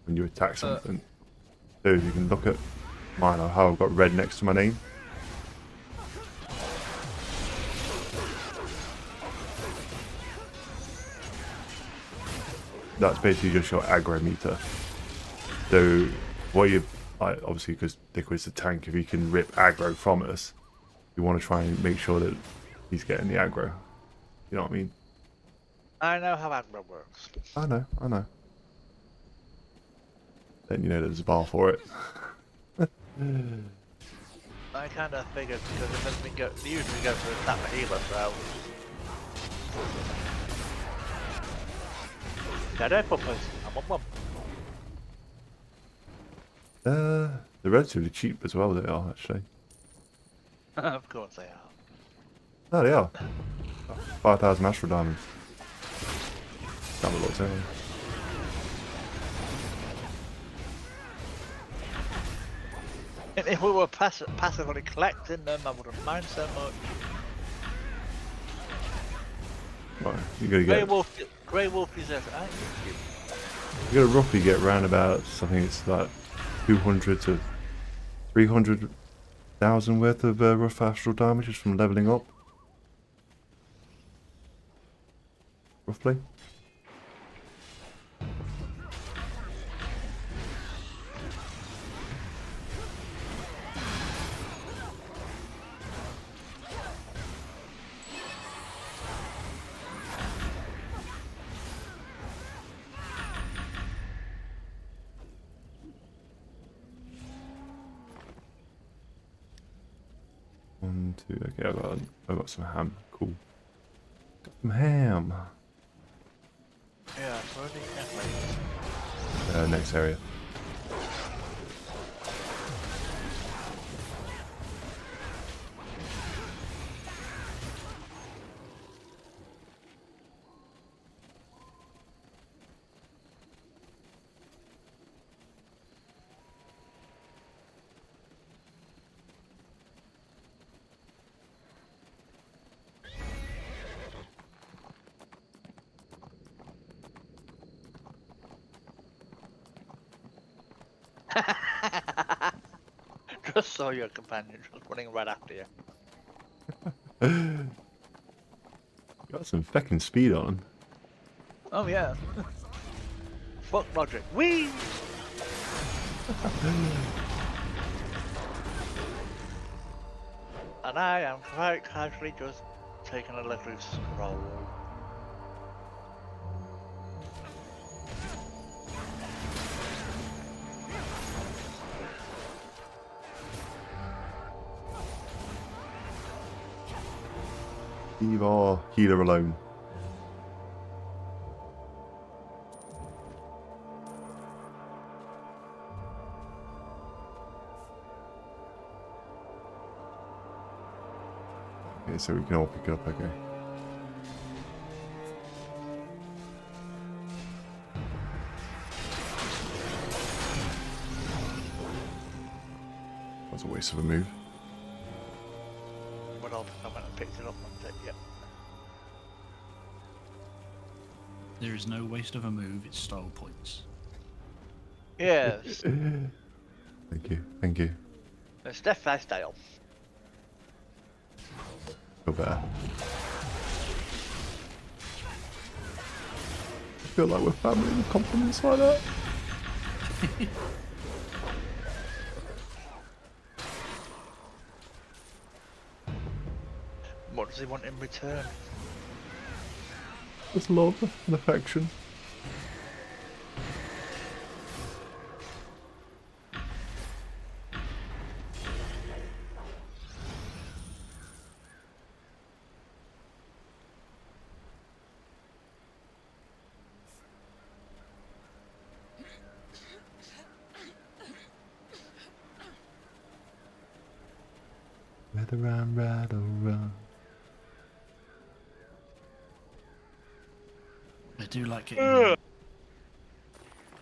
when you attack something? So if you can look at mine, or how I've got red next to my name. That's basically just your aggro meter. So what you obviously, because Liquid's the tank, if he can rip aggro from us, you want to try and make sure that he's getting the aggro. You know what I mean? I know how aggro works. I know. Then you know there's a bar for it. I kind of figured because it doesn't they usually go for a tap a healer, so. Shadow puppers, I want one. They're relatively cheap as well, they are, actually. Of course they are. Oh, they are. 5,000 Astral Diamonds. Not a lot to me. If we were passively collecting them, I wouldn't mind so much. Right, you gotta get... Grey Wolf is there. You gotta roughly get around about, I think it's like 200 to 300,000 worth of rough astral damage just from leveling up. Roughly. 1, 2. Okay, I got some ham. Cool. Got some ham. Yeah, where are they? Next area. Just saw your companion just running right after you. Got some fucking speed on him. Oh yeah. Fuck logic. Whee! And I am quite casually just taking a little stroll. Leave our healer alone. Okay, so we can all pick it up, okay. That's a waste of a move. But I went and picked it up and said, yep. There is no waste of a move, it's style points. Yes. Thank you, thank you. It's Death by style. Feel better. I feel like we're family with compliments like that. What does he want in return? Just love and affection. Rather run, rather run. I do like getting.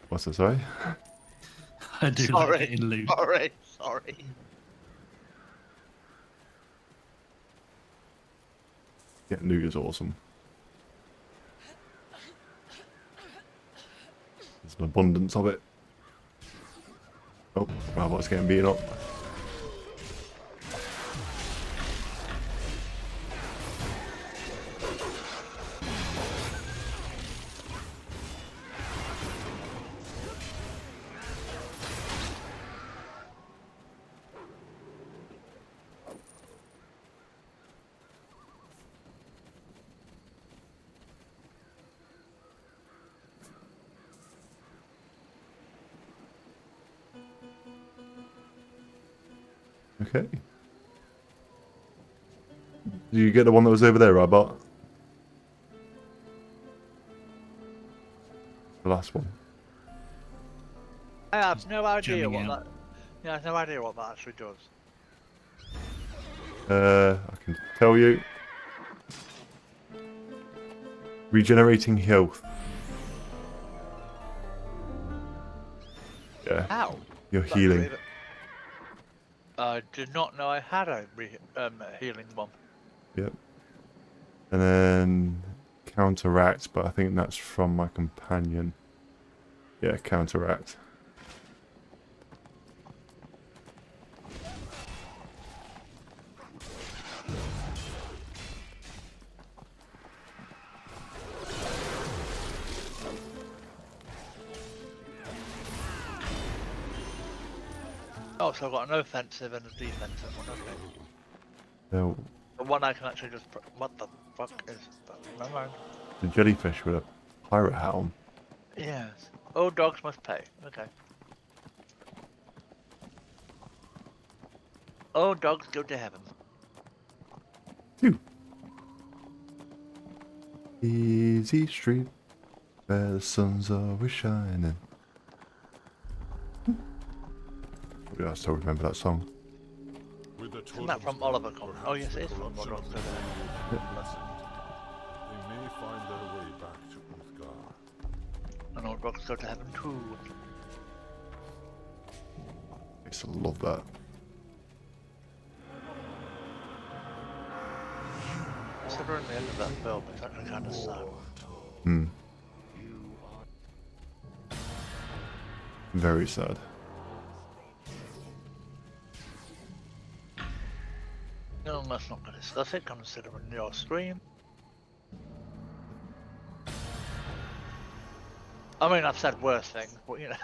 What's that, sorry? I do like getting loot. Sorry. Getting loot is awesome. There's an abundance of it. Oh, Robot's getting beaten up. Okay. Did you get the one that was over there, Robot? The last one. I have no idea Jamming what out. that. Yeah, I have no idea what that actually does. I can tell you. Regenerating health. Yeah. How? You're That's healing. really- I did not know I had a healing one. Yep. And then counteract, but I think that's from my companion. Yeah, counteract. Oh, so I've got an offensive and a defensive one, okay. No, The one I can actually just... What the fuck is that? Never mind. the jellyfish with a pirate hat on. Yes. All dogs must pay. Okay. All dogs go to heaven. Two. Easy street, where the sun's always shining. I still remember that song. Isn't that from Oliver Compton? Oh yes, it is from Oliver Compton. They may find their way back to Uthgar. And all rocks go to heaven too. I used to love that. Considering the end of that film, it's actually kind of sad. Hmm. Very sad. No, let's not discuss it, considering your stream. I mean, I've said worse things, but you know.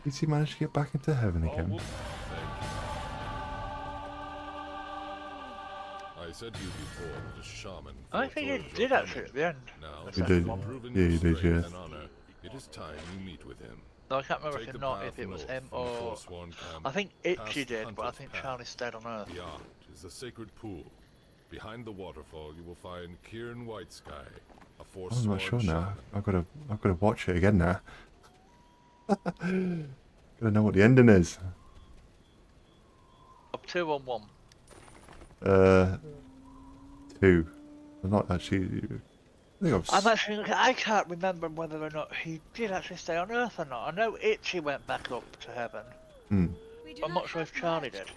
Did he manage to get back into heaven again? I said to you before that a shaman. I think it did actually at the end. Now, He did. Yeah, he did, yeah. and honor, it is time you meet with him. No, I can't remember Take if the not path if it was north him from the or Forsworn camp, I think past Itchy the did, but I Hunter's think Path. Charlie stayed on Earth. Beyond is the sacred pool. Behind the waterfall, you will find Kieran Whitesky, a I'm not sure Forsworn now. shaman. I've got to watch it again now. Gotta know what the ending is. Up 2 on 1. 2. I'm not actually. I can't remember whether or not he did actually stay on Earth or not. I know Itchy went back up to heaven. Hmm. I'm not sure if Charlie did.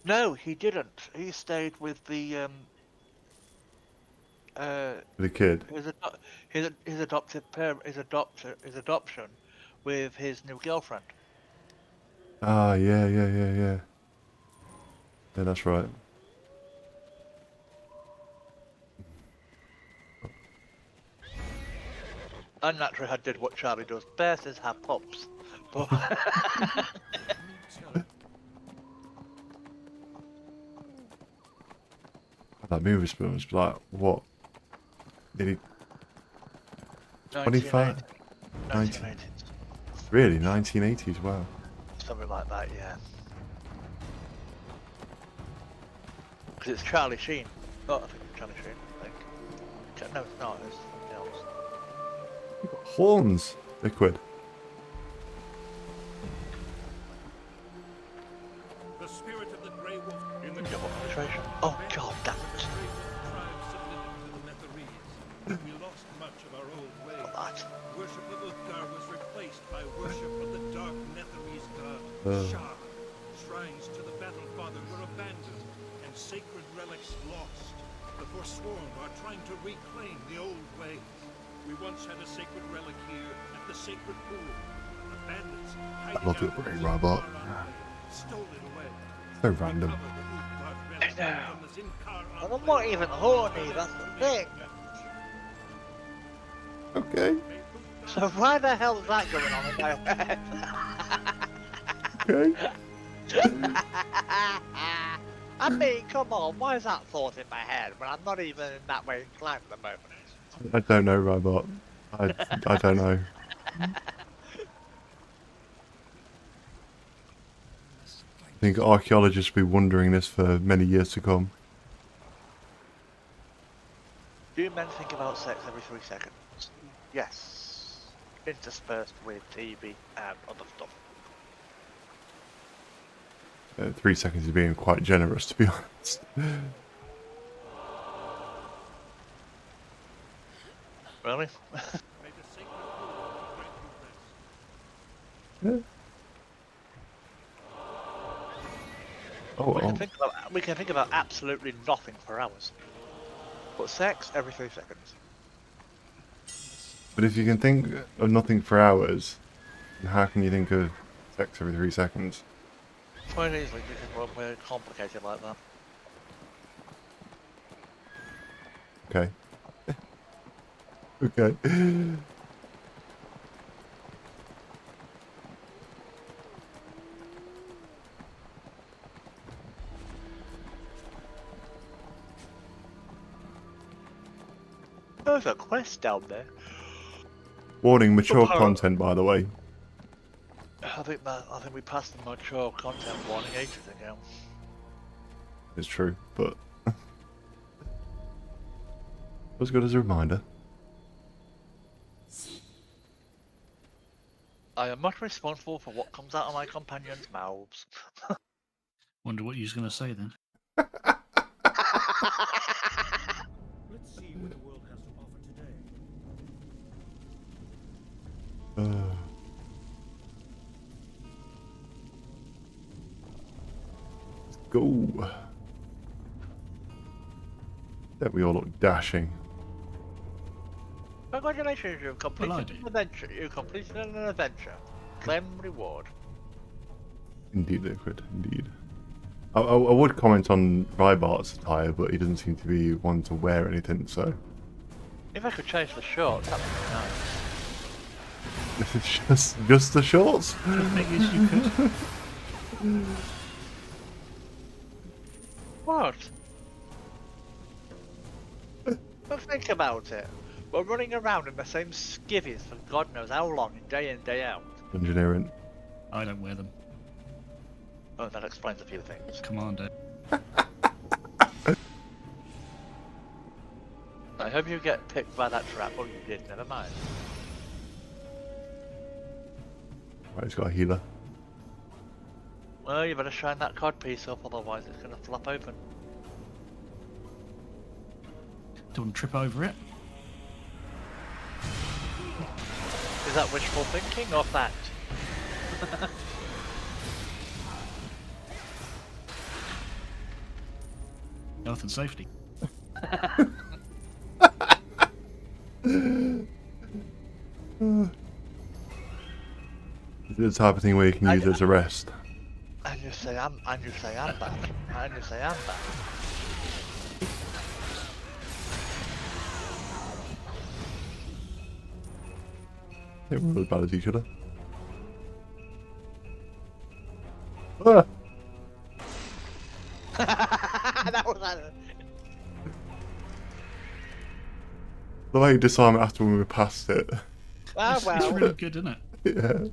No, he didn't. He stayed with the The kid. his adoption with his new girlfriend. Ah, yeah. Yeah, that's right. And naturally, I did what Charlie does. Best is have pups. But That movie film was like, what? Did he? 25? 1980s. Really? 1980s? Wow. Something like that, yeah. Because it's Charlie Sheen. Oh, I think it's Charlie Sheen, I think. No, it's not. It's something else. You've got horns, Liquid. The spirit of the Grey Wolf in the Concentration. Oh god, damn it. We lost much of our old ways. Worship of Uthgar was replaced by worship of the dark Netherese god, Shah. Shrines to the Battle Father were abandoned, and sacred relics lost. The Forsworn are trying to reclaim the old ways. We once had a sacred relic here at the sacred pool. The bandits I love it, Brain Robot. stole it away. So random. I know. And I'm not even horny, that's the thing. Okay. So why the hell is that going on in my head? Okay. I mean, come on, why is that thought in my head when I'm not even in that way inclined at the moment? I don't know, Robot. I don't know. I think archaeologists will be wondering this for many years to come. Do men think about sex every 3 seconds? Yes. Interspersed with TV and other stuff. 3 seconds is being quite generous, to be honest. Really? Yeah. Oh, we can think about absolutely nothing for hours. But sex every 3 seconds. But if you can think of nothing for hours, then how can you think of sex every 3 seconds? Quite easily because we're complicated like that. Okay. Okay. There's a quest down there. Warning, mature Somehow- content, by the way. I think we passed the mature content warning ages ago. It's true, but was good as a reminder. I am not responsible for what comes out of my companions' mouths. Wonder what you was going to say then. Let's see what the world has to offer today. Let's go. That we all look dashing. Congratulations, you've completed an adventure. You've completed an adventure. Claim reward. Indeed, Liquid. Indeed. I would comment on Rybart's attire, but he doesn't seem to be one to wear anything, so... If I could change the shorts, that would be nice. just the shorts? The thing is, you could. What? But think about it. We're running around in the same skivvies for God knows how long, day in, day out. Engineering. I don't wear them. Oh, that explains a few things. Commander. I hope you get picked by that trap, or you did, never mind. Right, he's got a healer. Well, you better shine that cod piece up, otherwise it's gonna flop open. Don't want to trip over it. Is that wishful thinking or fact? Health and safety. It's the type of thing where you can use it as a rest. And you say I'm back. And you say I'm back. I think we're as bad as each other. Ah! That was The way you disarm it after when we passed it. well. It's really good, isn't it? Yeah.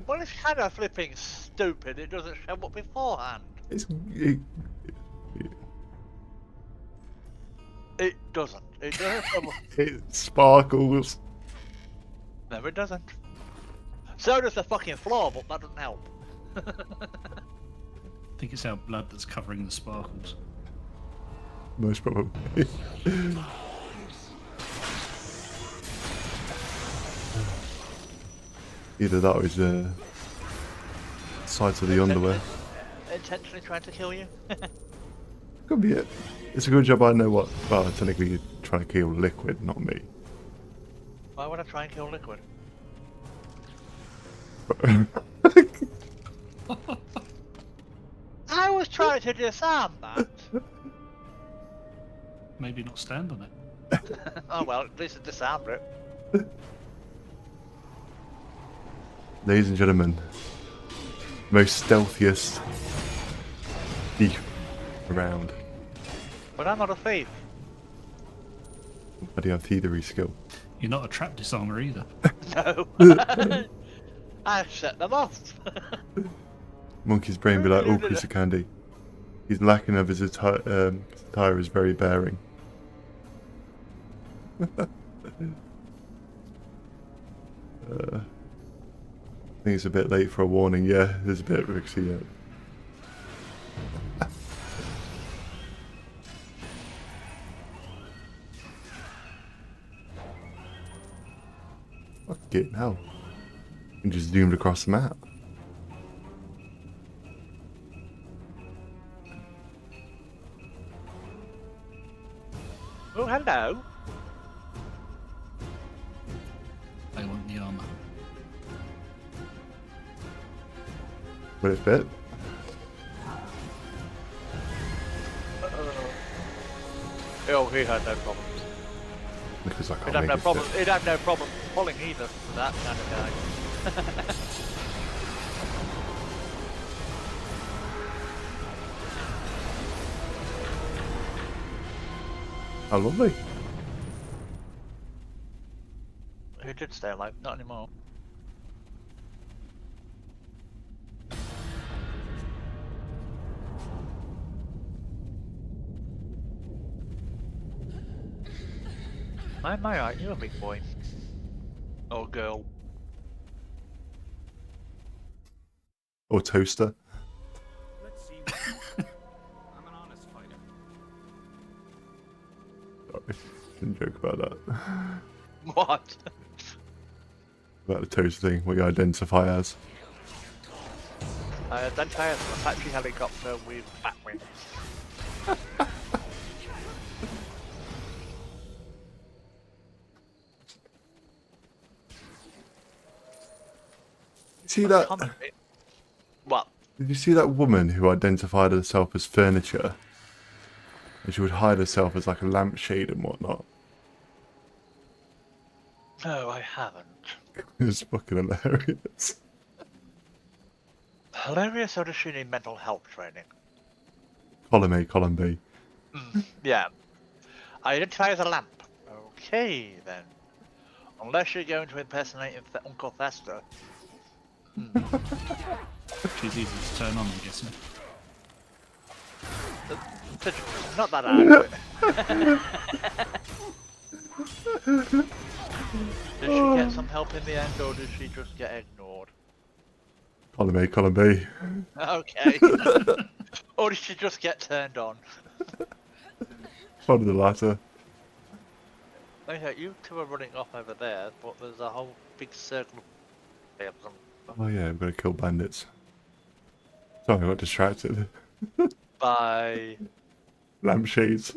Well, it's kind of flipping stupid. It doesn't show up beforehand. It doesn't. It doesn't show up. it sparkles. No, it doesn't. So does the fucking floor, but that doesn't help. I think it's our blood that's covering the sparkles. Most probably. Either that or his sides of the underwear. Intentionally trying to kill you? Could be it. It's a good job I know what. Well, technically you're trying to kill Liquid, not me. Why would I try and kill Liquid? I was trying to disarm that. Maybe not stand on it. Oh well, at least it disarmed it. Ladies and gentlemen, most stealthiest thief around. But I'm not a thief. I do have thievery skill. You're not a trap disarmer either. No. I set them off. Monkey's brain be like, oh, piece of candy. He's lacking of his attire is very bearing. I think it's a bit late for a warning. Yeah, there's a bit of Rixie yet. Fucking hell. And just zoomed across the map. Oh, hello. I want the armor. Will it fit? Oh, he had no problems. Because I can't He'd have make no it problem. fit. He'd have no problem pulling either for that kind of guy. How lovely. did stay alive, not anymore. Am I right? You're a big boy. Or girl. Or toaster. Let's see. I'm an honest fighter. Sorry, didn't joke about that. What? About the toaster thing, what you identify as. I identify as an Apache helicopter with bat wings. See that? What? Did you see that woman who identified herself as furniture? And she would hide herself as like a lampshade and whatnot. No, I haven't. It's fucking hilarious. Hilarious, or does she need mental health training? Column A, column B. Yeah. I identify as a lamp. Okay, then. Unless you're going to impersonate Uncle Fester. She's easy to turn on, I'm guessing. Not that hard. Does she get some help in the end, or does she just get ignored? Column A, column B. Okay. Or does she just get turned on? One of the latter. Okay, you two are running off over there, but there's a whole big circle of them. Oh yeah, we've got to kill bandits. Sorry, I got distracted. Bye. Lampshades.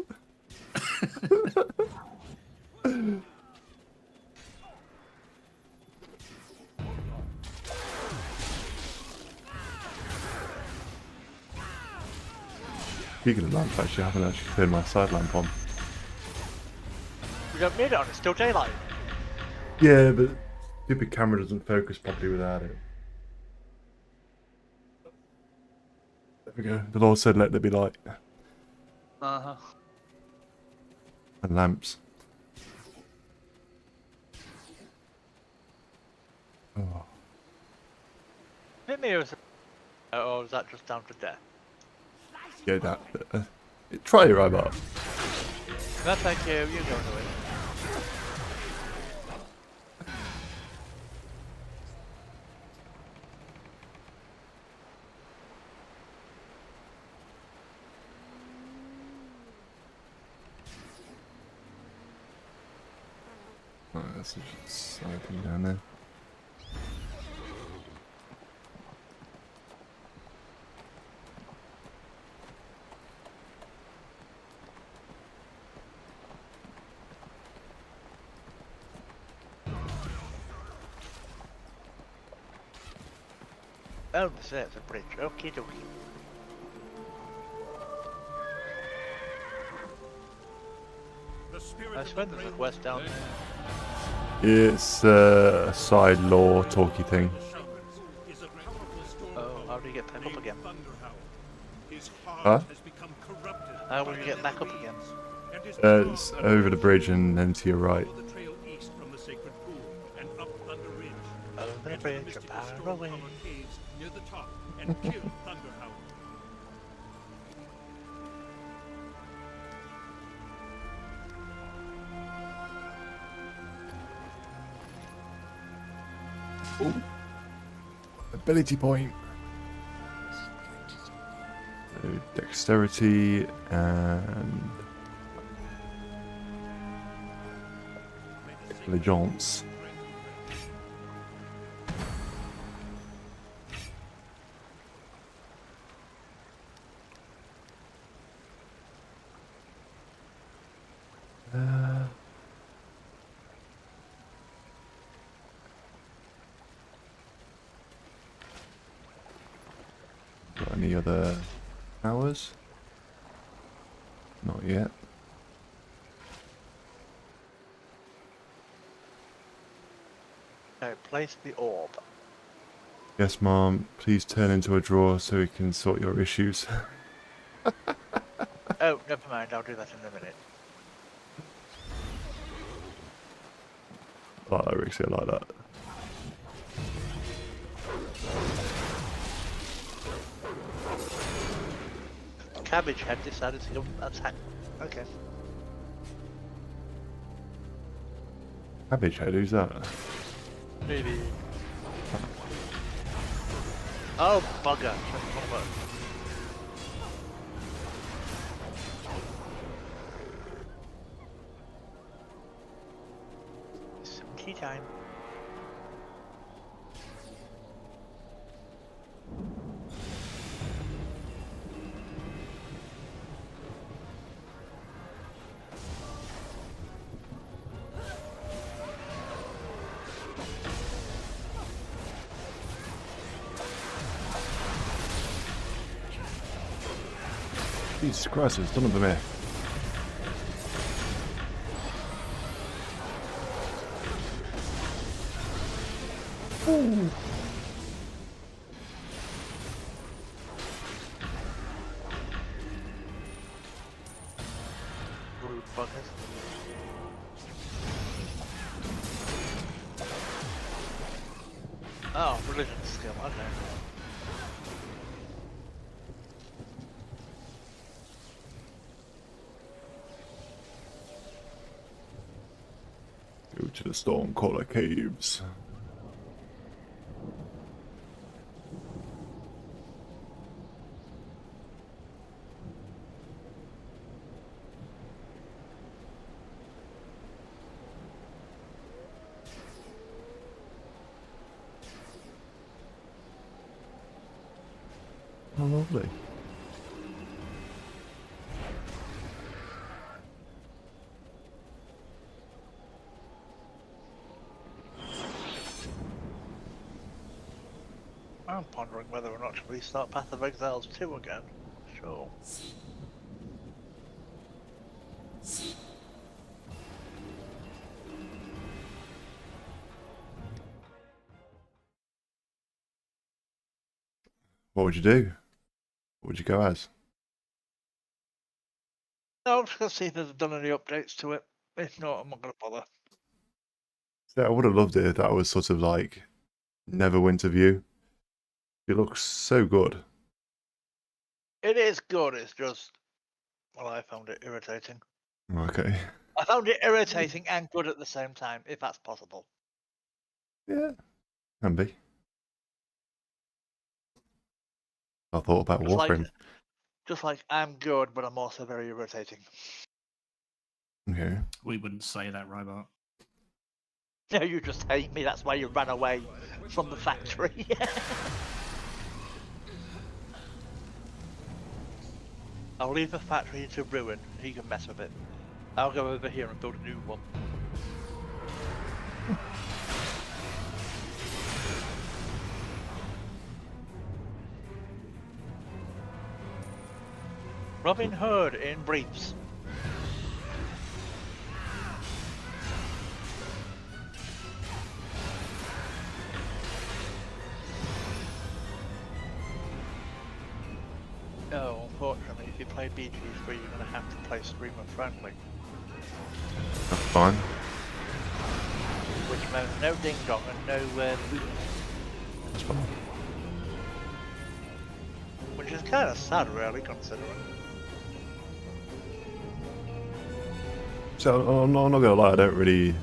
Speaking of lamps, actually, I haven't actually turned my side lamp on. We don't need it on, it's still daylight. Yeah, but stupid camera doesn't focus properly without it. There we go. The Lord said, let there be light. Uh-huh. And lamps. Oh. Didn't he was... Or was that just down to death? Yeah, that. Try your right up. No, thank you. You go do it. Oh, that's just something down there. Oh, that's a bridge. Okie dokie. I swear there's a quest down there. It's a side lore talky thing. Oh, how do you get back up again? Huh? How will you get back up again? It's over the bridge and then to your right. Over the bridge, far away. Near the top and kill Thunderhound. Ooh. Ability point. So dexterity and intelligence. Got any other powers? Not yet. Okay, place the orb. Yes, Mom. Please turn into a drawer so we can sort your issues. Oh, never mind, I'll do that in a minute. like that, Rixie, I like that. Cabbage Head decided to attack. Okay. Cabbage Head, who's that? Maybe. Oh, bugger. Some tea time. Jesus Christ, it's done it for me. Ooh. Rude buggers. Oh, religion skill, okay. Go to the Stormcaller Caves. Oh, lovely. I'm pondering whether or not to restart Path of Exiles 2 again. Sure. What would you do? What would you go as? No, I'm just going to see if they've done any updates to it. If not, I'm not going to bother. Yeah, I would have loved it if that was sort of like Neverwinter view. It looks so good. It is good, it's just... Well, I found it irritating. Okay. I found it irritating and good at the same time, if that's possible. Yeah, can be. I thought about Warframe. Just like I'm good, but I'm also very irritating. Okay. We wouldn't say that, Robot. No, you just hate me, that's why you ran away from the factory. I'll leave the factory to ruin, he can mess with it. I'll go over here and build a new one. Robin Hood in briefs. No, unfortunately, if you play BG3, you're going to have to play streamer friendly. That's fine. Which means no ding dong and no boot. That's fine. Which is kind of sad, really, considering. So I'm not gonna lie, I don't really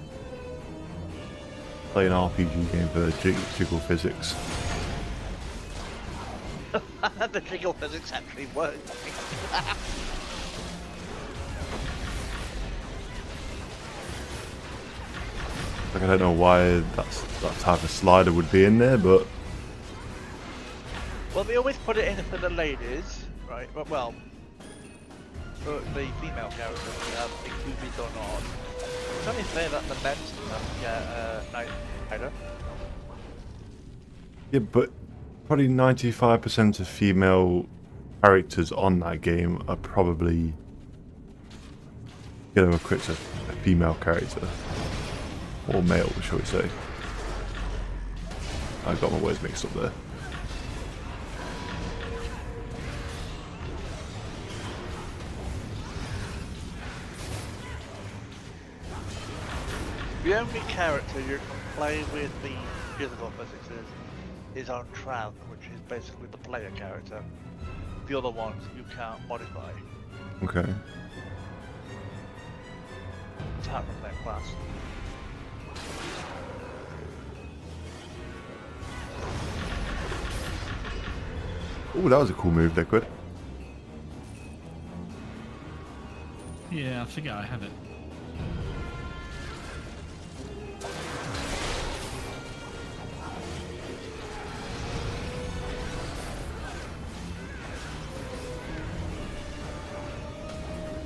play an RPG game for jiggle physics. The jiggle physics actually work. Like, I don't know why that type of slider would be in there, but Well, they always put it in for the ladies, right? Well, for the female characters, big boobies or not. It's only fair that the men get Knight Rider. yeah, but probably 95% of female characters on that game are probably gonna equip a female character. Or male, shall we say. I got my words mixed up there. The only character you can play with the physical physics is on Trav, which is basically the player character. The other ones you can't modify. Okay. Apart from their class. Oh, that was a cool move, Liquid. Yeah, I forget I have it.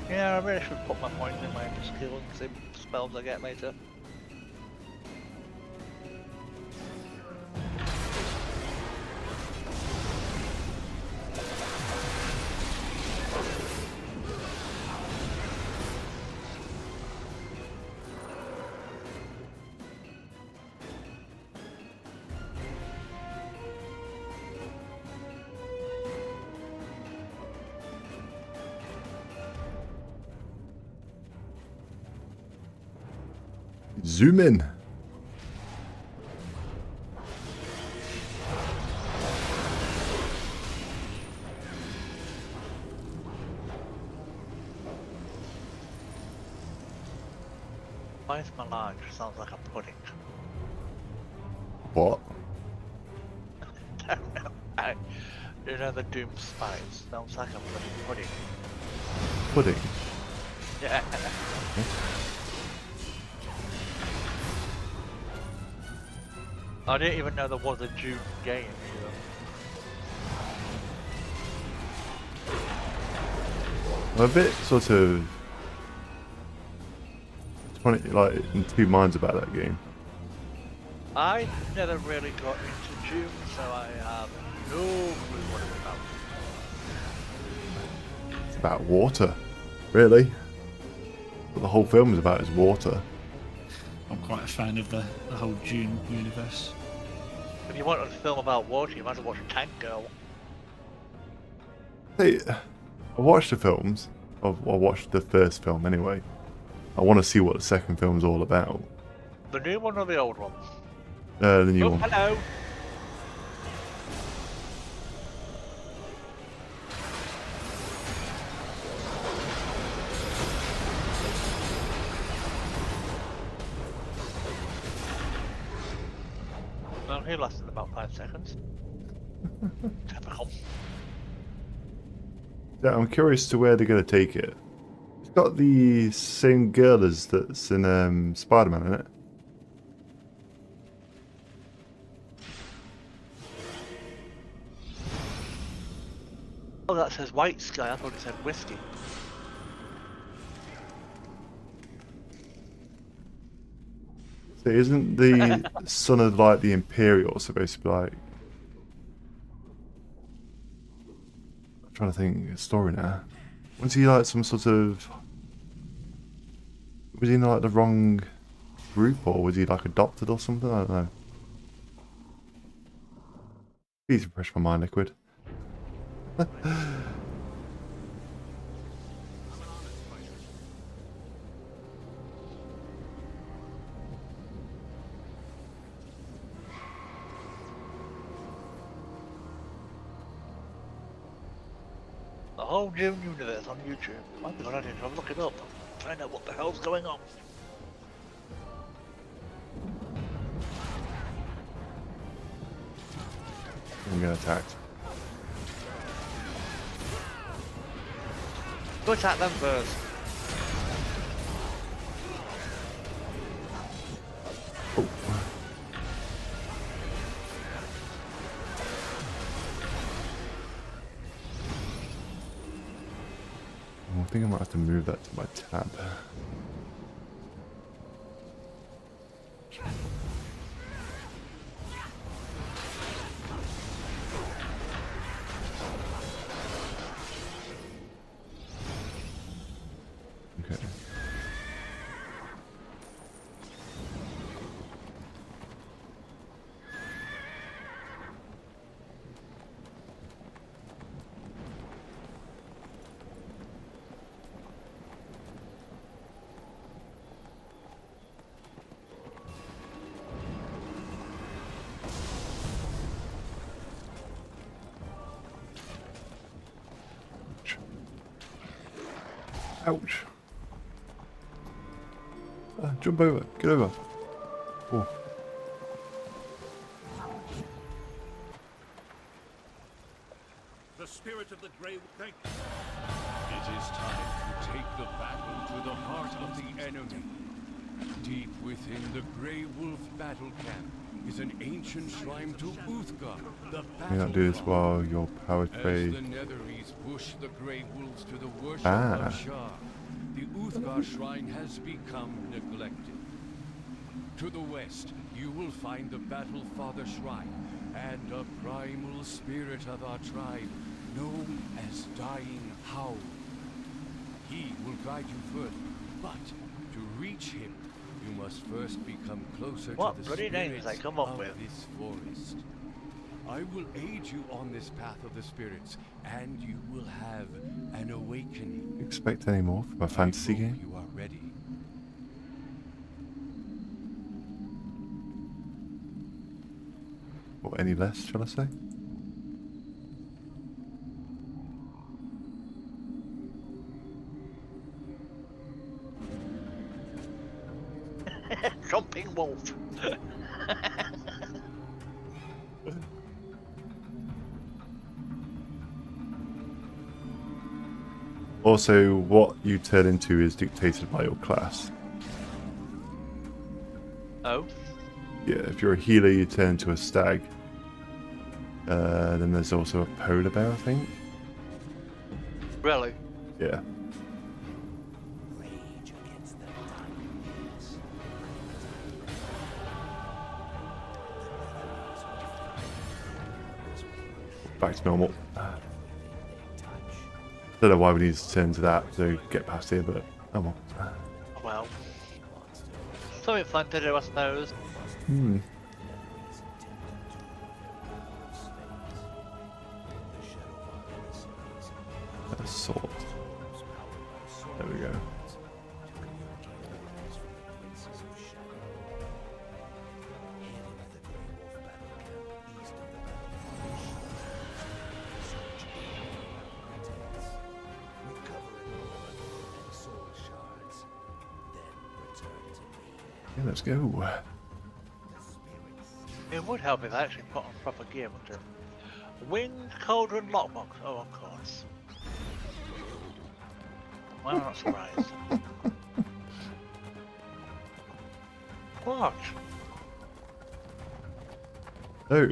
Yeah, I really should put my points in my skill and see what spells I get later. Zoom in. Why is melange? Sounds like a pudding. What? You know the Doom spice? Sounds like a bloody pudding. Pudding. Yeah. I didn't even know there was a Doom game either. I'm a bit sort of like in two minds about that game. I never really got into Doom, so I have no clue what it's about. It's about water, really. What the whole film is about is water. I'm quite a fan of the whole Dune universe. If you want a film about water, you might as well watch Tank Girl. Hey, I watched the films. I watched the first film anyway. I want to see what the second film's all about. The new one or the old one? The new one. Hello. Well, he lasted about 5 seconds. Typical. Yeah, I'm curious to where they're going to take it. It's got the same girl as that's in Spider-Man in it. Oh, that says White Sky. I thought it said whiskey. So isn't the son of like the Imperial supposed to be like? I'm trying to think of a story now. Was he like some sort of? Was he in like the wrong group, or was he like adopted or something? I don't know. Please refresh my mind, Liquid. The whole Dune universe on YouTube. Might be a good idea to look it up. Find out what the hell's going on. I'm getting attacked. Go attack them first. Oh. I think I might have to move that to my tab. Okay. Ouch. Jump over. Get over. Oh. The spirit of the Grey Thank you. It is time to take the battle to the heart of the enemy. Deep within the Grey Wolf battle camp is an ancient shrine to Uthgar, the You not do this while you're power As trade. the Netheries push the Grey Wolves to the worship Ah. of Shar, the Uthgar shrine has become neglected. To the west, you will find the Battle Father Shrine and a primal spirit of our tribe known as Dying Howl. He will guide you further, but to reach him, you must first become closer What to the bloody names spirits they come up of with? this forest. I will aid you on this path of the spirits, and you will have an awakening. Expect any more from a fantasy game? You are ready. Or any less, shall I say? Jumping wolf. Also, what you turn into is dictated by your class. Oh? Yeah, if you're a healer, you turn into a stag. Then there's also a polar bear, I think. Really? Yeah. Back to normal. Don't know why we need to turn to that to get past here, but oh well. Well. Something fun to do, I suppose. Hmm. Assault. There we go. Yeah, let's go. It would help if I actually put on proper gear, wouldn't it? Wind, cauldron, lockbox. Oh, of course. Why am I not surprised? What? Oh.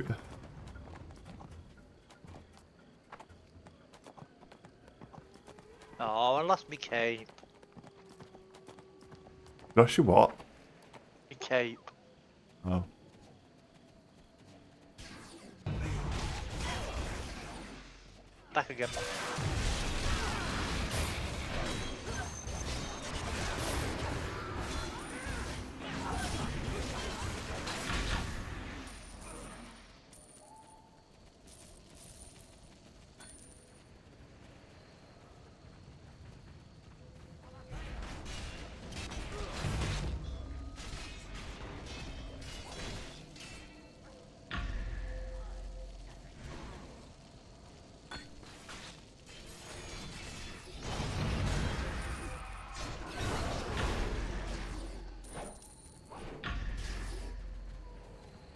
Oh, I lost my cape. Lost your what? My cape. Oh. Back again.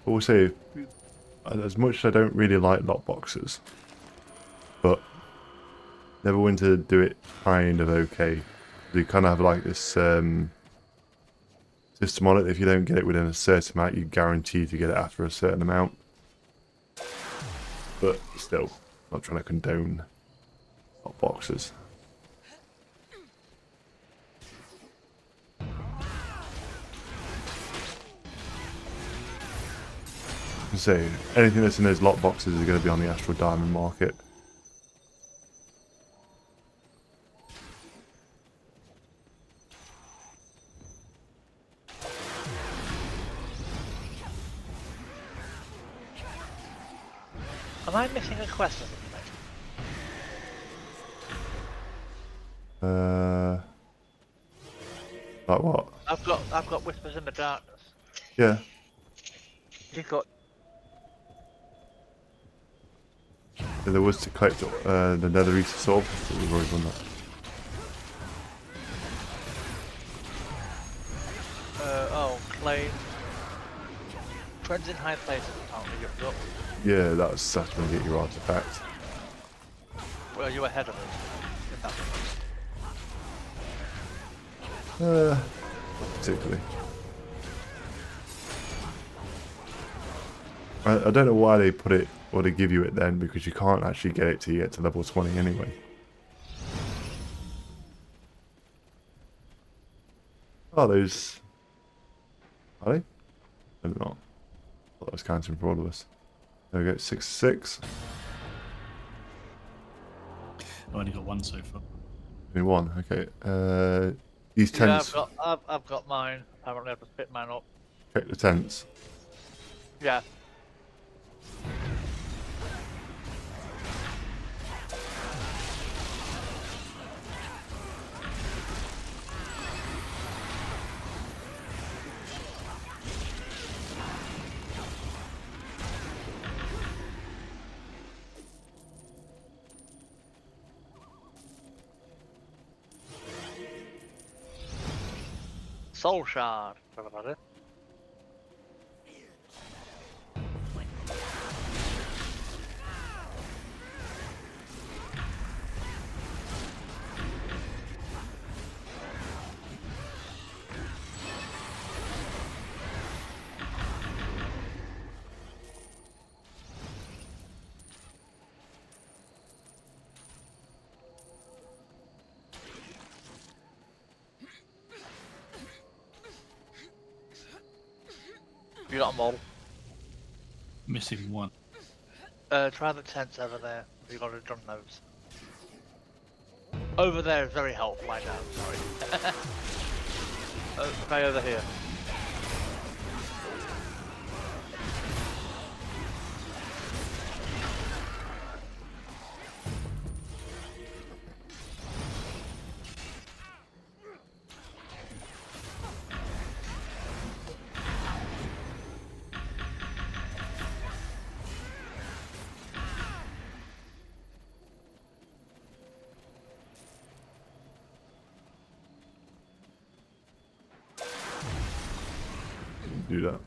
Also, as much as I don't really like lockboxes, but Neverwinter do it kind of okay. They kind of have like this system on it. If you don't get it within a certain amount, you guarantee to get it after a certain amount. But still, not trying to condone lockboxes. So anything that's in those lot boxes is going to be on the Astral Diamond market. Am I missing a quest or something? Like what? I've got Whispers in the Darkness. Yeah. You've got. There was to collect the Nether Easter Sword, but we've already done that. friends in high places apparently gives up. Yeah, that's going to get your artifact. Well, you ahead of us. Not particularly. I don't know why they put it, or they give you it then, because you can't actually get it till you get to level 20 anyway. Oh, those... Are they? They're not. I thought I was counting for all of us. There we go, 6-6. I've only got one so far. Only one, okay. These tents... Yeah, I've got mine. Apparently I have to spit mine up. Check the tents. Yeah. Soul shard. What about it? You got them all. Missing one. Try the tents over there. You got to done those. Over there is very helpful, I know, sorry. Try over here. Do that.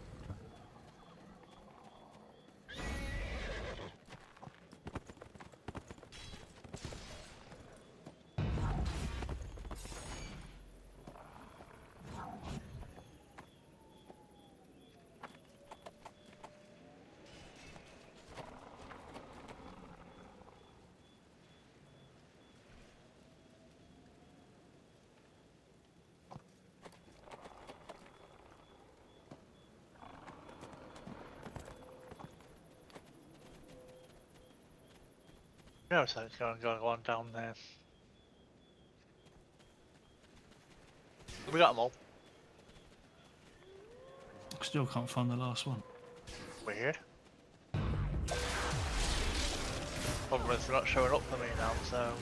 No, so it's going to go on down there. We got them all. Still can't find the last one. Weird. Problem is they're not showing up for me now, so...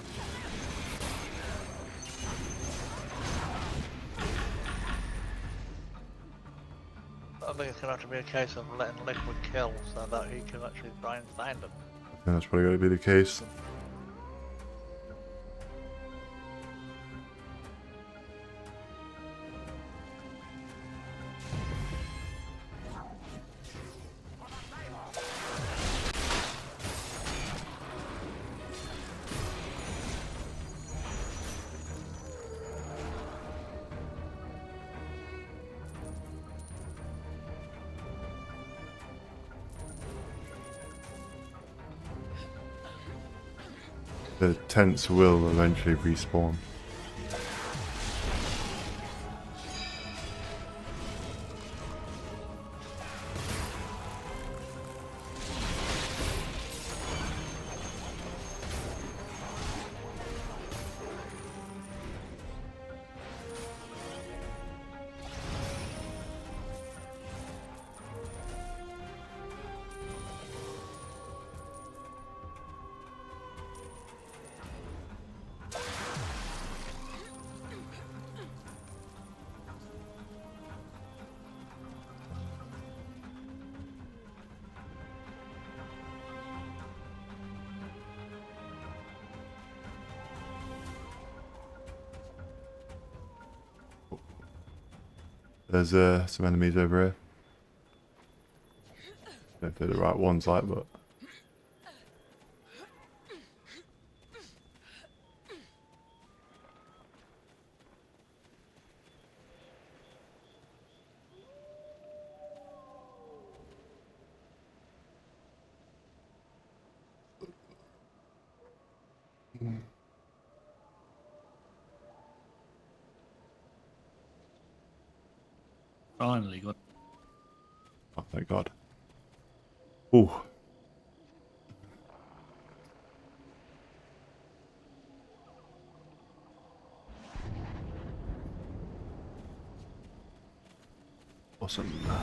I think it's going to have to be a case of letting Liquid kill so that he can actually try and find them. Yeah, that's probably going to be the case. The tents will eventually respawn. There's some enemies over here. if they're the right ones, like, but. Finally got. Oh, thank God. Ooh. Awesome. Oh.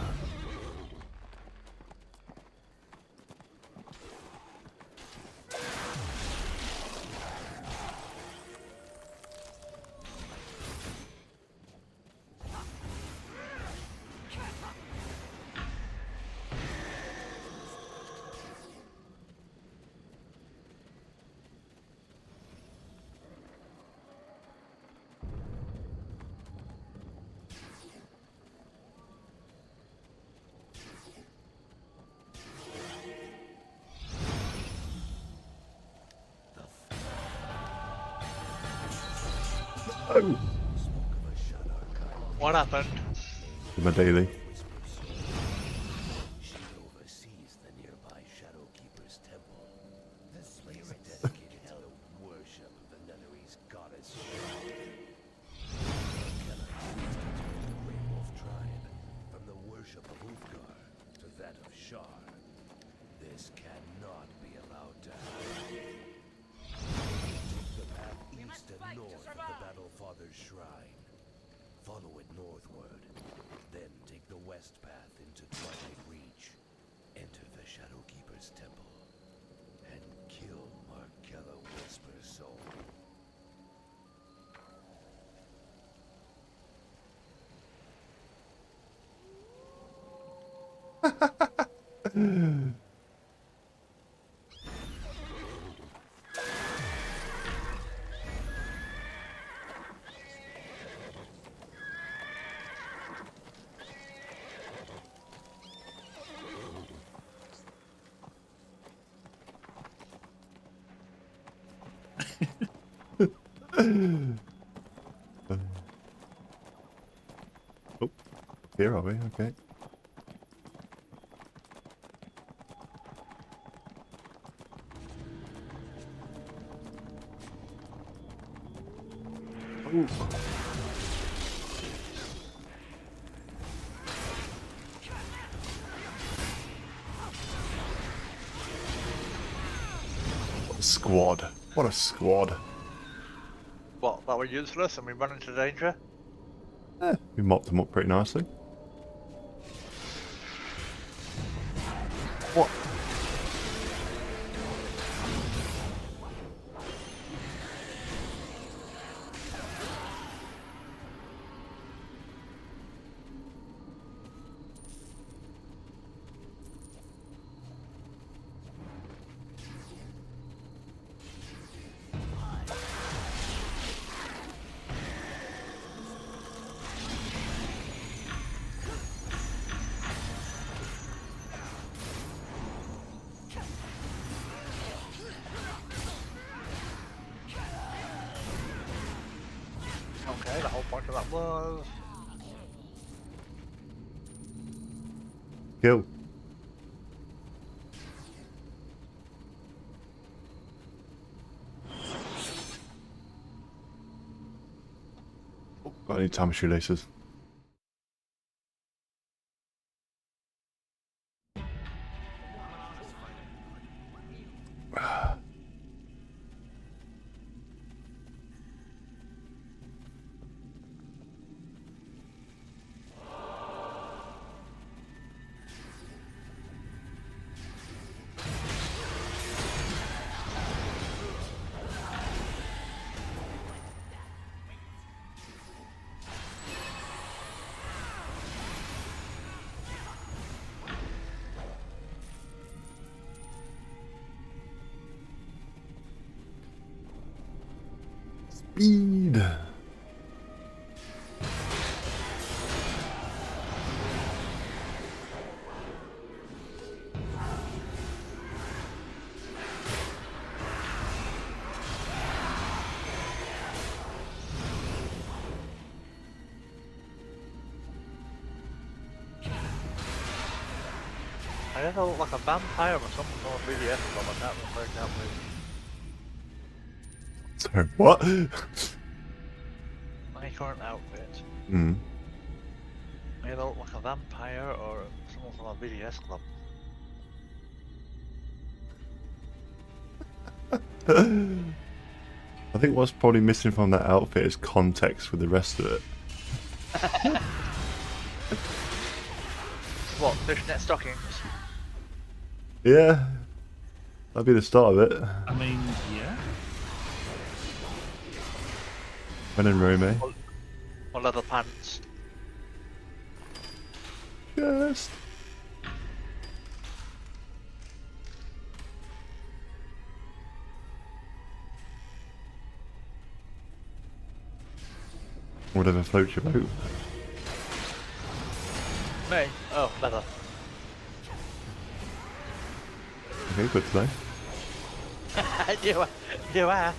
What happened? My daily. She oversees the nearby Shadowkeeper's temple. The spirit dedicated to the worship of the Netherese goddess Shar. The Grey Wolf tribe, from the worship of Ulfgar to that of Shar. This cannot be allowed to happen. Take the path east and north of the Battle Father's shrine. Follow it northward, then take the west path into Twilight Reach. Enter the Shadowkeeper's temple, and kill Markella Whisper Soul. Oh, here are we? Okay. Ooh. What a squad. What a squad. What, that were useless and we run into danger? We mopped them up pretty nicely. What? Okay, the whole point of that was... Kill. Oh, got any time shoelaces? Speed. I either look like a vampire or something more really ethical, but that would work out with Sorry, what? my current outfit. Hmm. I either look like a vampire or someone from a VDS club. I think what's probably missing from that outfit is context with the rest of it. What, fishnet stockings? Yeah, that'd be the start of it. I mean, yeah. When in Rome, eh? Or leather pants? Yes. Whatever floats your boat. Me? Oh, leather. Okay, good to know. you ass.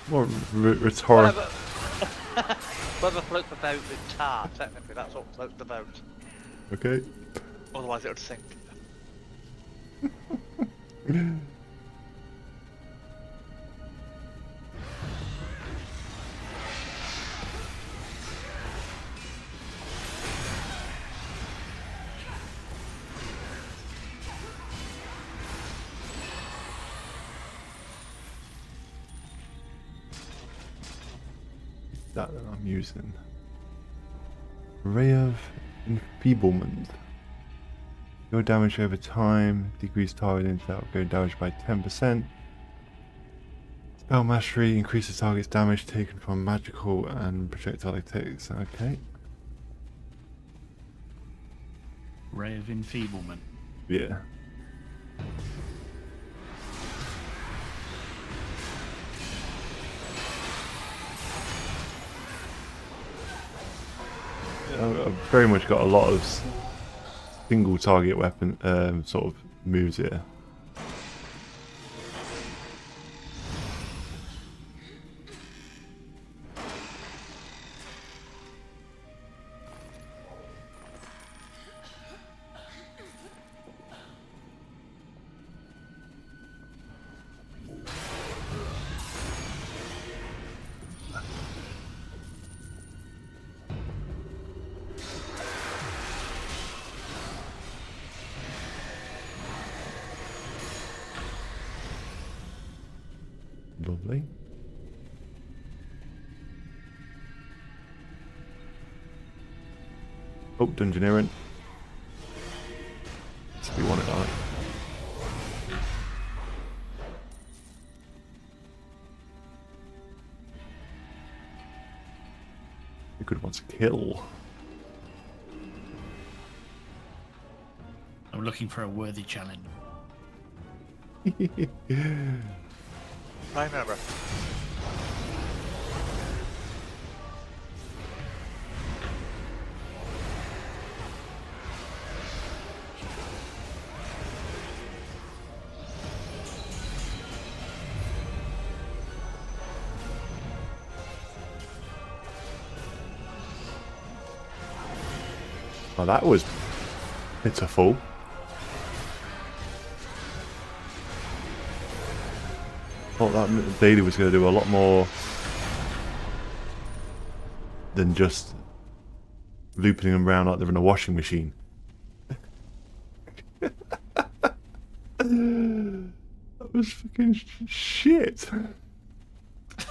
More rhetorical. Whatever floats the boat is tar, technically, that's what floats the boat. Okay. Otherwise it would sink. That I'm using. Ray of Enfeeblement. Your damage over time, decrease target into outgoing damage by 10%. Spell mastery increases target's damage taken from magical and projectile attacks. Okay. Ray of Enfeeblement. Yeah. I've very much got a lot of single target weapon sort of moves here. Lovely. Oh, Dungeoneering. Let's be one of that. A good one's kill. I'm looking for a worthy challenge. I remember. Oh, that was pitiful. Thought that daily was going to do a lot more than just looping them around like they're in a washing machine. That was fucking shit.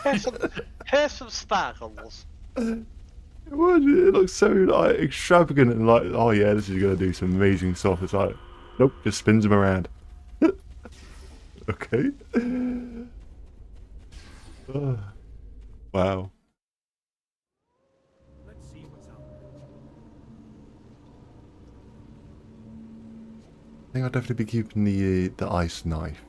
Here's some sparkles. It looks so like extravagant and like, oh yeah, this is going to do some amazing stuff. It's like, nope, just spins them around. Okay. Wow. Let's see what's out there. I think I'll definitely be keeping the ice knife.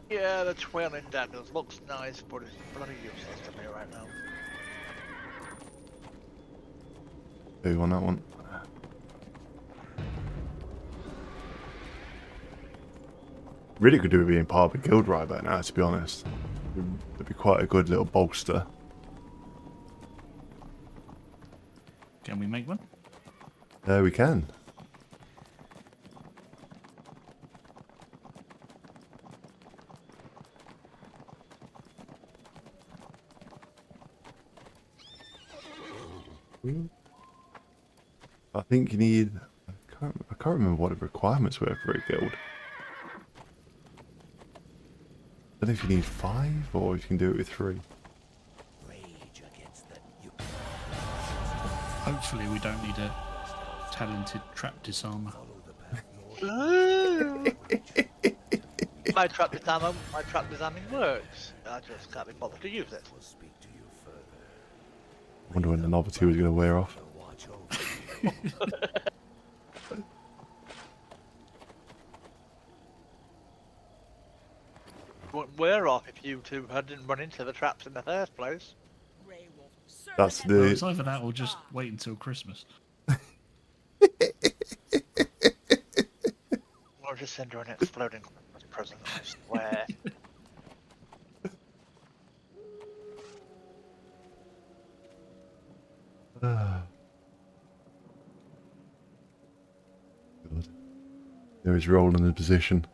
Yeah, the twirling daggers looks nice, but it's bloody useless to me right now. Who on that one? Really could do with being part of a guild right about now, to be honest. It'd be quite a good little bolster. Can we make one? We can. I think you need... I can't remember what the requirements were for a guild. I don't know if you need 5 or if you can do it with 3. Hopefully we don't need a talented trap disarmer. My trap disarming works. I just can't be bothered to use it. I wonder when the novelty was going to wear off. Wouldn't wear off if you two hadn't run into the traps in the first place. That's Well, the... it's either that or just wait until Christmas. Or just send her an exploding Christmas present, I swear. God. There is rolling in position.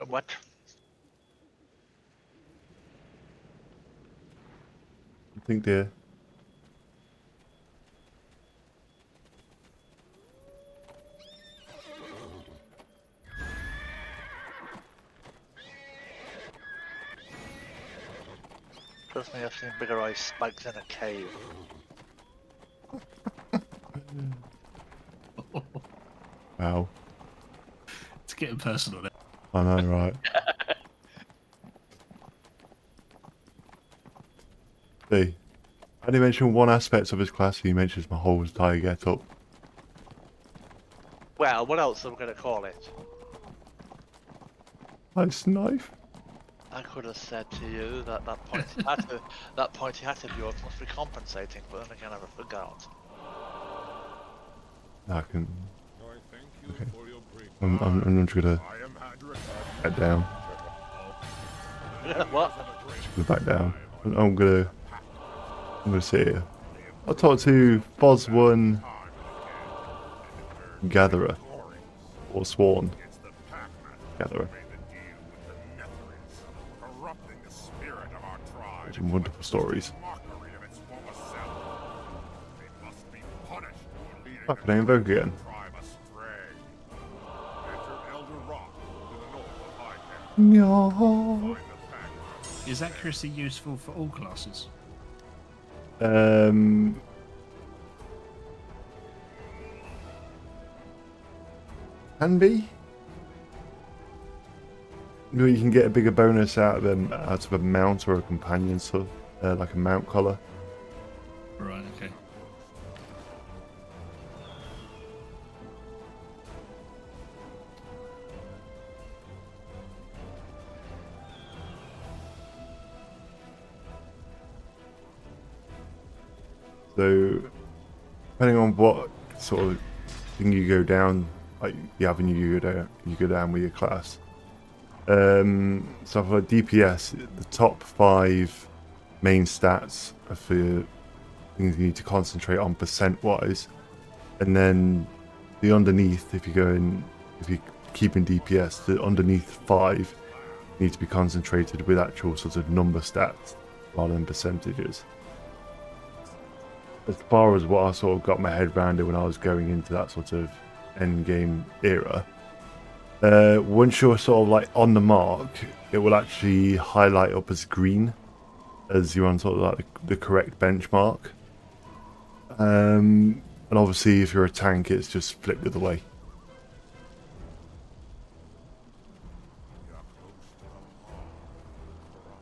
What? I think they're... Trust me, I've seen bigger ice spikes in a cave. Wow. It's getting personal now. I know, right? See, I only mentioned one aspect of his class, he mentions my whole entire get-up. Well, what else are we going to call it? Nice knife. I could have said to you that that pointy hat of yours must be compensating, but then again I forgot. I can... Okay. I'm just gonna back down. What? Just gonna back down. I'm gonna sit here. I'll talk to Bos1 Gatherer or Sworn Gatherer. Some wonderful stories. Fuck, can I invoke again? No. Is accuracy useful for all classes? Can be. No, you can get a bigger bonus out of a mount or a companion, so like a mount collar. Right. Okay. So, depending on what sort of thing you go down, like the avenue you go down with your class. So for DPS, the top 5 main stats are for things you need to concentrate on percent-wise, and then the underneath, if you keep in DPS, the underneath 5 need to be concentrated with actual sort of number stats rather than percentages. As far as what I sort of got my head around it when I was going into that sort of end game era, once you're sort of like on the mark, it will actually highlight up as green as you're on sort of like the correct benchmark. And obviously if you're a tank, it's just flipped the other way.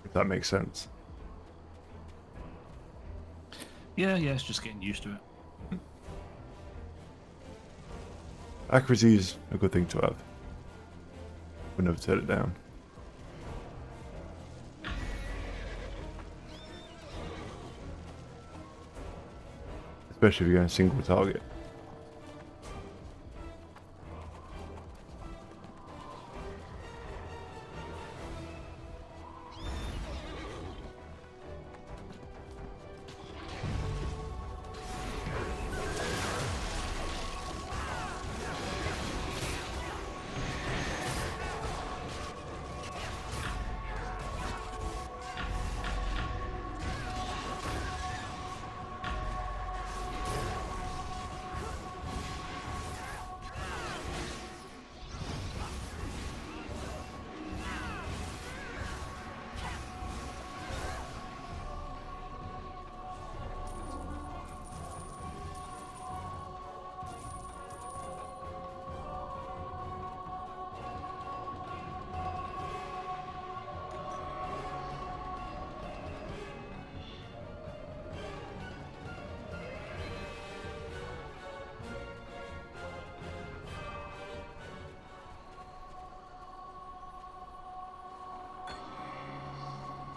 If that makes sense. Yeah, it's just getting used to it. Accuracy is a good thing to have. We'll never turn it down. especially if you're going single target.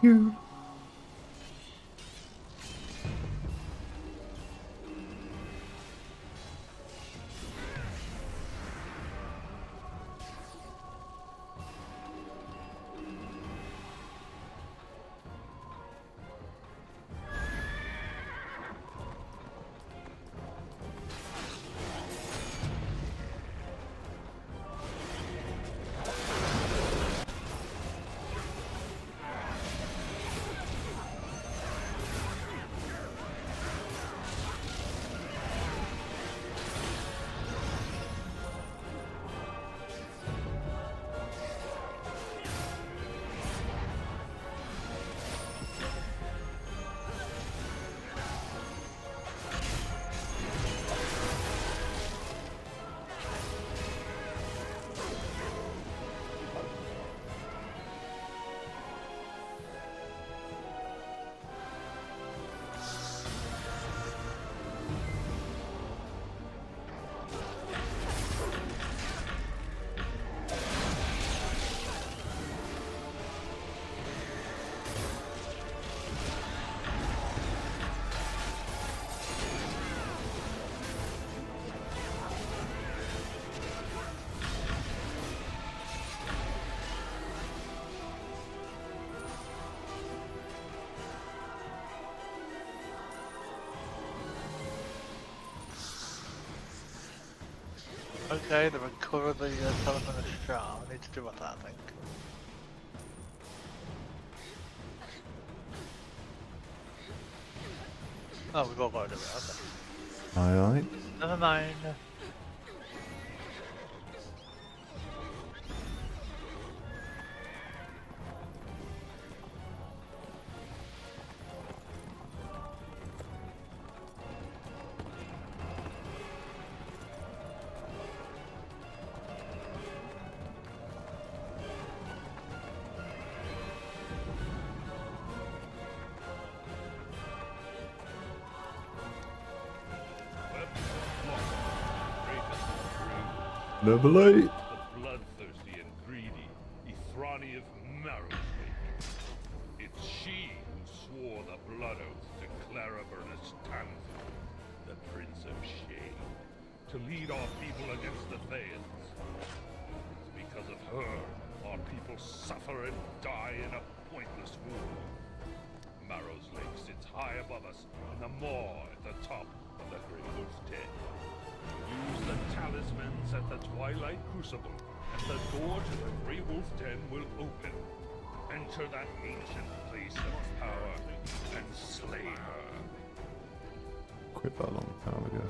You. Okay, to recover the telephone shard, I need to do with that, I think. Oh, we've all got to do it, okay. Aye, aye. Never mind. Never late. The bloodthirsty and greedy Ithrani of Marrowswake. It's she who swore the blood oath to Claraburnus Tanzer, the Prince of Shame, to lead our people against the Thayans. It's because of her our people suffer and die in a pointless war. Marrow's Lake sits high above us, in the maw at the top of the Grey Wolf's Den. Use the talismans at the Twilight Crucible, and the door to the Grey Wolf Den will open. Enter that ancient place of power and slay her. Quit that a long time ago.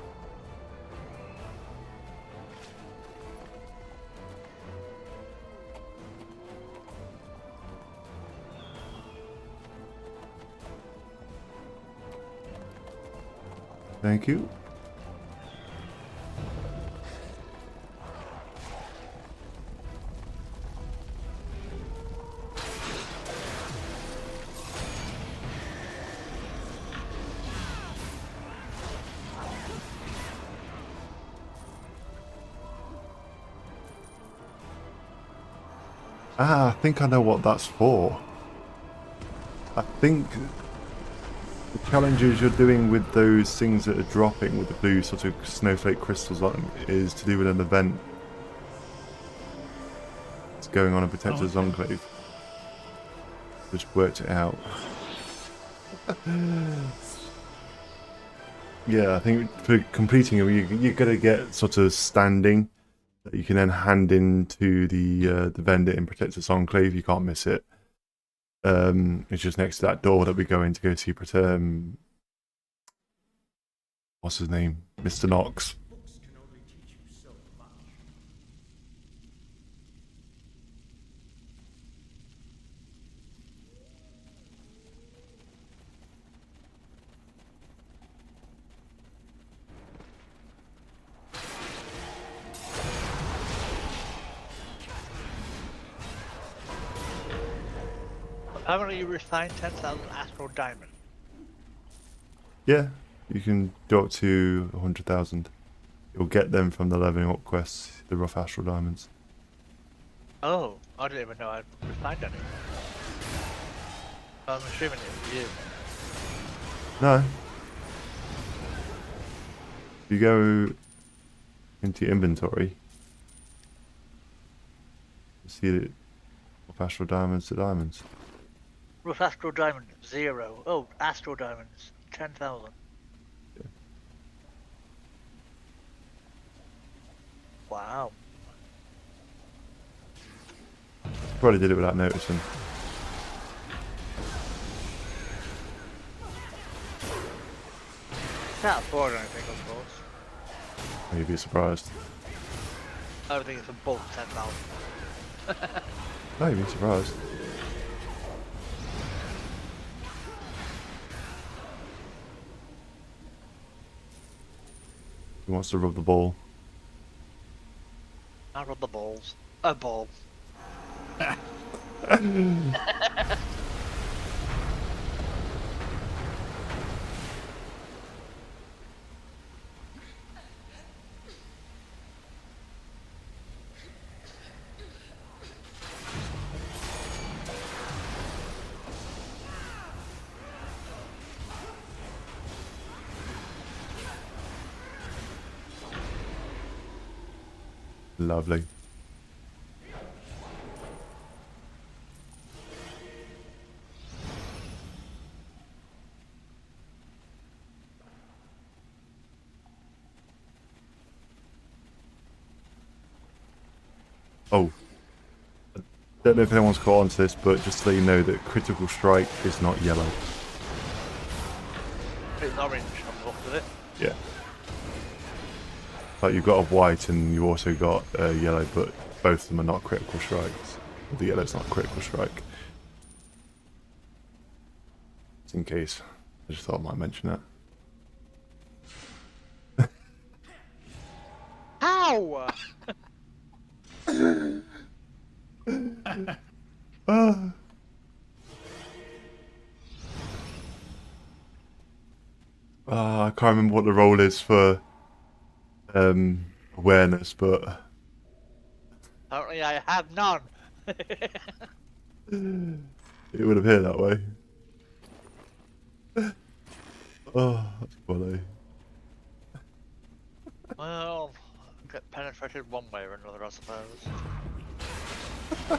Thank you. Ah, I think I know what that's for. I think The challenges you're doing with those things that are dropping with the blue sort of snowflake crystals on them is to do with an event that's going on in Protector's Enclave. Just worked it out. Yeah, I think for completing them, you're going to get sort of standing that you can then hand into the vendor in Protector's Enclave. You can't miss it. It's just next to that door that we go in to go see what's his name? Mr. Knox. Apparently you refined 10,000 astral diamond. Yeah, you can go up to 100,000. You'll get them from the leveling up quests, the rough astral diamonds. Oh, I didn't even know I'd refined any. I'm assuming it was you. No. If you go into your inventory, you see that rough astral diamonds to diamonds. Rough astral diamond, 0. Oh, astral diamonds, 10,000. Yeah. Wow. Probably did it without noticing. Can't afford anything, of course. You'd be surprised. I don't think it's above 10,000. No, you'd be surprised. Who wants to rub the ball? I rub the balls. A ball. Lovely. Oh, I don't know if anyone's caught on to this, but just to let you know that critical strike is not yellow. It's orange on the look of it. Yeah. Like you've got a white and you also got a yellow, but both of them are not critical strikes. The yellow's not a critical strike. Just in case. I just thought I might mention that. Ow! I can't remember what the role is for awareness, but Apparently I have none. it would appear that way. Oh, that's funny. Well, get penetrated one way or another, I suppose. I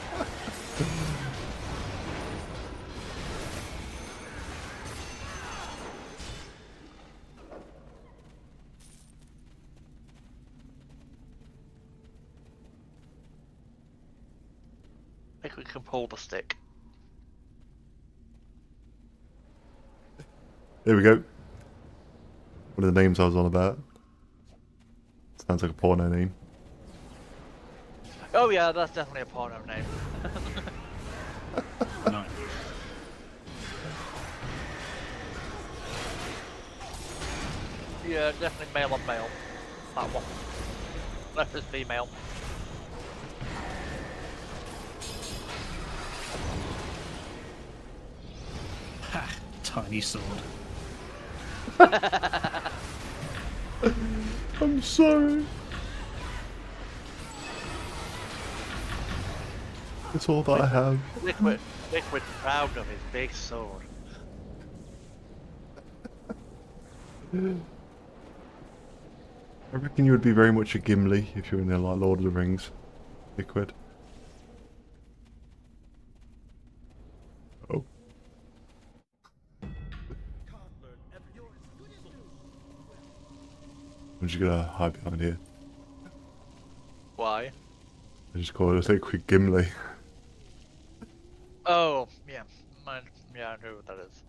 think we can pull the stick. There we go. One of the names I was on about. Sounds like a porno name. Oh yeah, that's definitely a porno name. No. Yeah, definitely male on male. That one. Left is female. Ha! Tiny sword. I'm sorry. It's all that I have. Liquid proud of his big sword. I reckon you would be very much a Gimli if you were in there like Lord of the Rings. Liquid. Oh. I'm just gonna hide behind here. Why? I just call it a liquid Gimli. Oh, yeah. Yeah, I know what that is.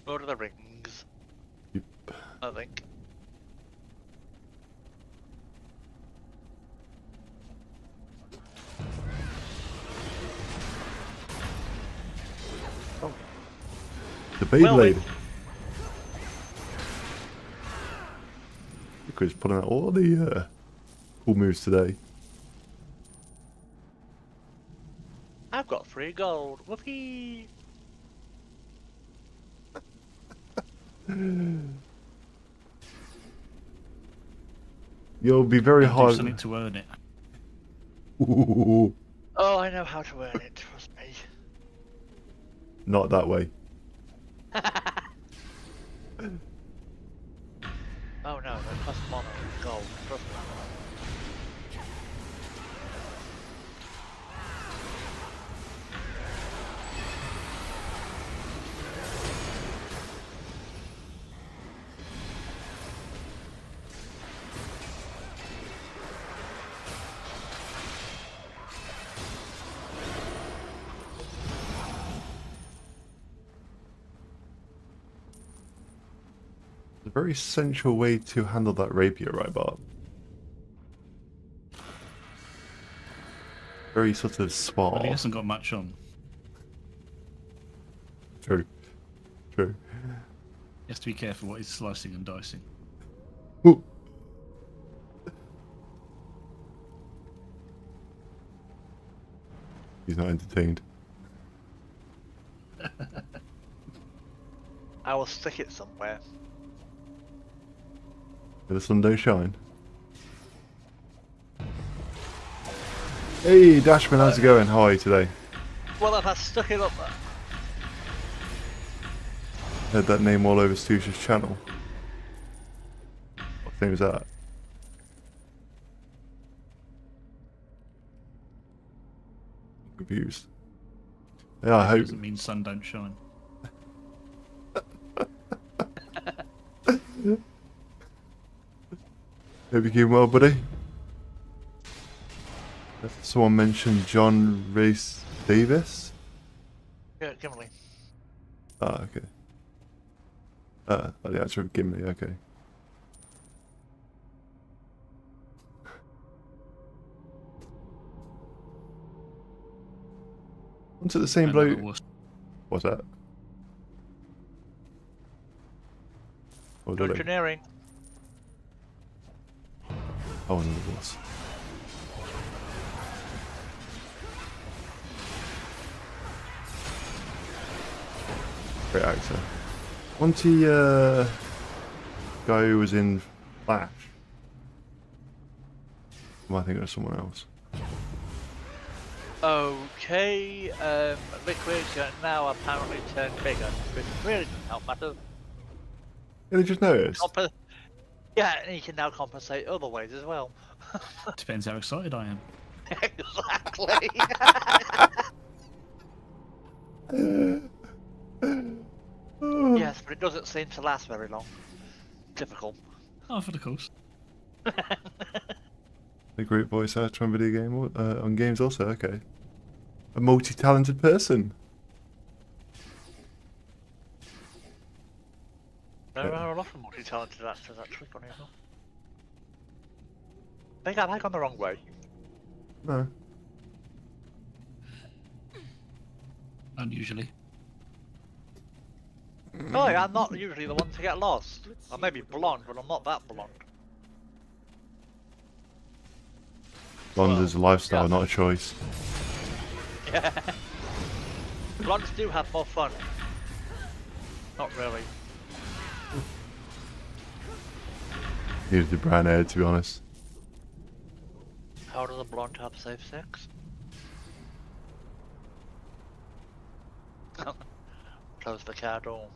Lord of the Rings. Yep. I think. Oh. The Beyblade. Liquid's putting out all the cool moves today. I've got 3 gold. Whoopee! You'll be very Do hard. something to earn it. Ooh. Oh, I know how to earn it, trust me. Not that way. Oh no, they cost mono gold, trust me. A very sensual way to handle that rapier, right, Bart? Very sort of suave. Well, he hasn't got much on. True. True. He has to be careful what he's slicing and dicing. Ooh. He's not entertained. I will stick it somewhere. The sun don't shine. Hey, Dashman, how's it going? How are you today? Well, if I stuck it up there. Heard that name all over Stoosh's channel. What thing was that? I'm confused. Yeah, I hope. Doesn't mean sun don't shine. Hope you're keeping well, buddy. Someone mentioned John Rhys Davis. Yeah, Gimli. Ah, okay. Oh, the actor of Gimli, okay. Onto the same bloke. What's that? Oh, did I? Engineering. Oh, another boss. Great actor. Wasn't he guy who was in Flash? Am I thinking of someone else? Okay, Liquid now apparently turned bigger, which really doesn't help matters. Yeah, they just noticed. Yeah, and you can now compensate other ways as well. Depends how excited I am. Exactly. Yes, but it doesn't seem to last very long. Typical. Oh, for the course. A great voice actor on video game on games also. Okay, a multi-talented person. There are a lot of multi-talented actors actually, funny enough. I think I've gone the wrong way. No. Unusually. Oh, yeah, I'm not usually the one to get lost. I may be blonde, but I'm not that blonde. Blonde is a lifestyle, not a choice. Yeah. Blondes do have more fun. Not really. Needed the brown hair, to be honest. How does a blonde have safe sex? Close the car door.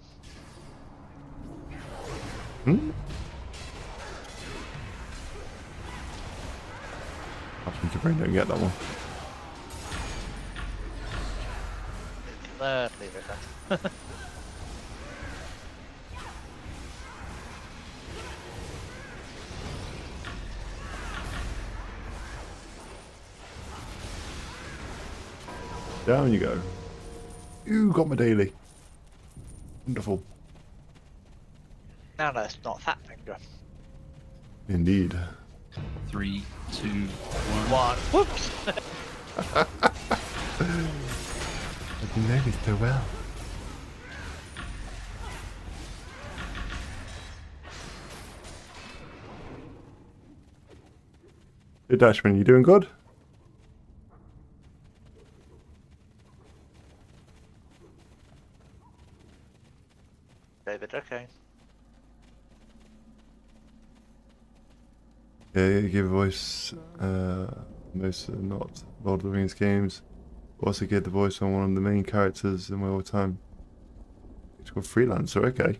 Hmm? I think your brain don't get that one. Gladly different. Down you go. You got my daily. Wonderful. Now that's not Fat Finger. Indeed. 3, 2, 1. Whoops! But you know me so well. Hey Dashman, you doing good? David, okay. Yeah, you give voice most of not Lord of the Rings games. Also get the voice on one of the main characters in my all-time. It's called Freelancer, okay.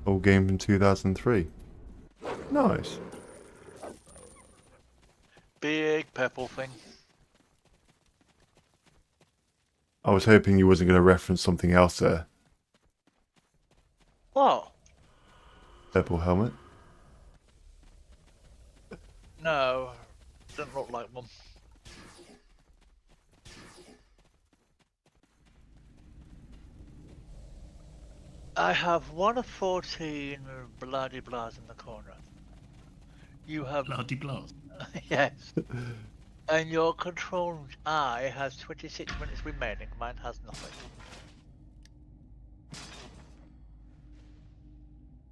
Old game from 2003. Nice. Big purple thing. I was hoping you wasn't going to reference something else there. What? Purple helmet. No, doesn't look like one. I have one of 14 bloody blahs in the corner. You have bloody blahs. Yes. And your control eye has 26 minutes remaining. Mine has nothing.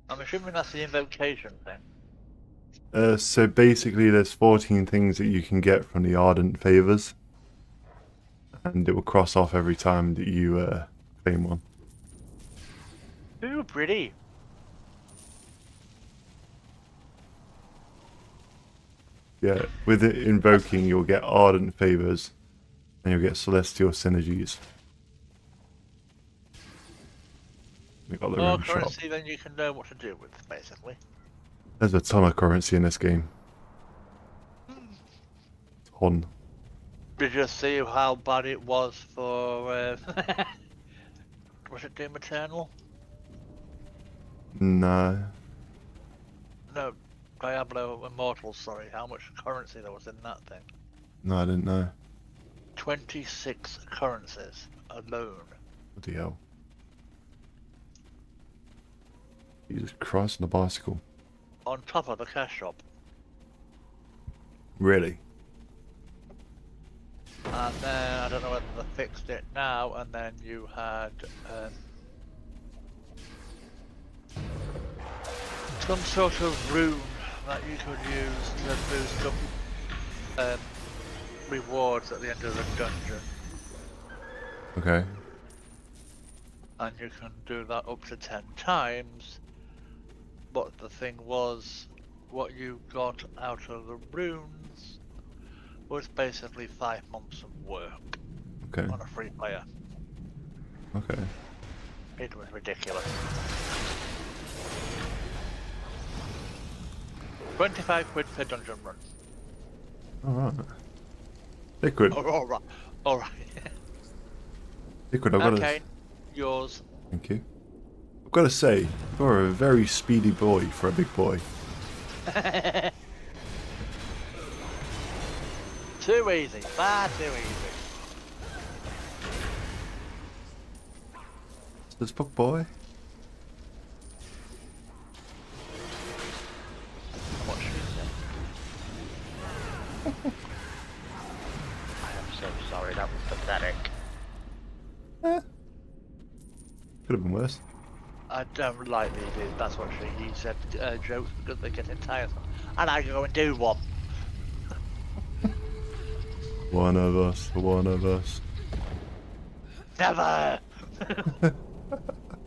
I'm assuming that's the invocation thing. So basically there's 14 things that you can get from the Ardent Favors. And it will cross off every time that you claim one. Ooh, pretty. Yeah, with it invoking you'll get Ardent Favors and you'll get Celestial Synergies. We got the More room shop. currency than you can know what to do with, basically. There's a ton of currency in this game. Ton. Did you see how bad it was for was it Doom Eternal? No. No, Diablo Immortal, sorry, how much currency there was in that thing. No, I didn't know. 26 currencies alone. Bloody hell. Jesus Christ, on a bicycle. On top of the cash shop. Really? And then, I don't know whether they fixed it now, and then you had some sort of rune that you could use to boost up rewards at the end of the dungeon. Okay. And you can do that up to 10 times. But the thing was, what you got out of the runes was basically 5 months of work on a free player. Okay. It was ridiculous. 25 quid per dungeon run. Alright. Liquid. Alright. Alright. Liquid, I've got to... Okay, yours. Thank you. I've got to say, you're a very speedy boy for a big boy. Too easy, far too easy. This book boy. What should I say? I am so sorry, that was pathetic. Could have been worse. I don't like these, that's what he said, jokes because they get tiresome. And I go and do one. One of us, one of us. Never!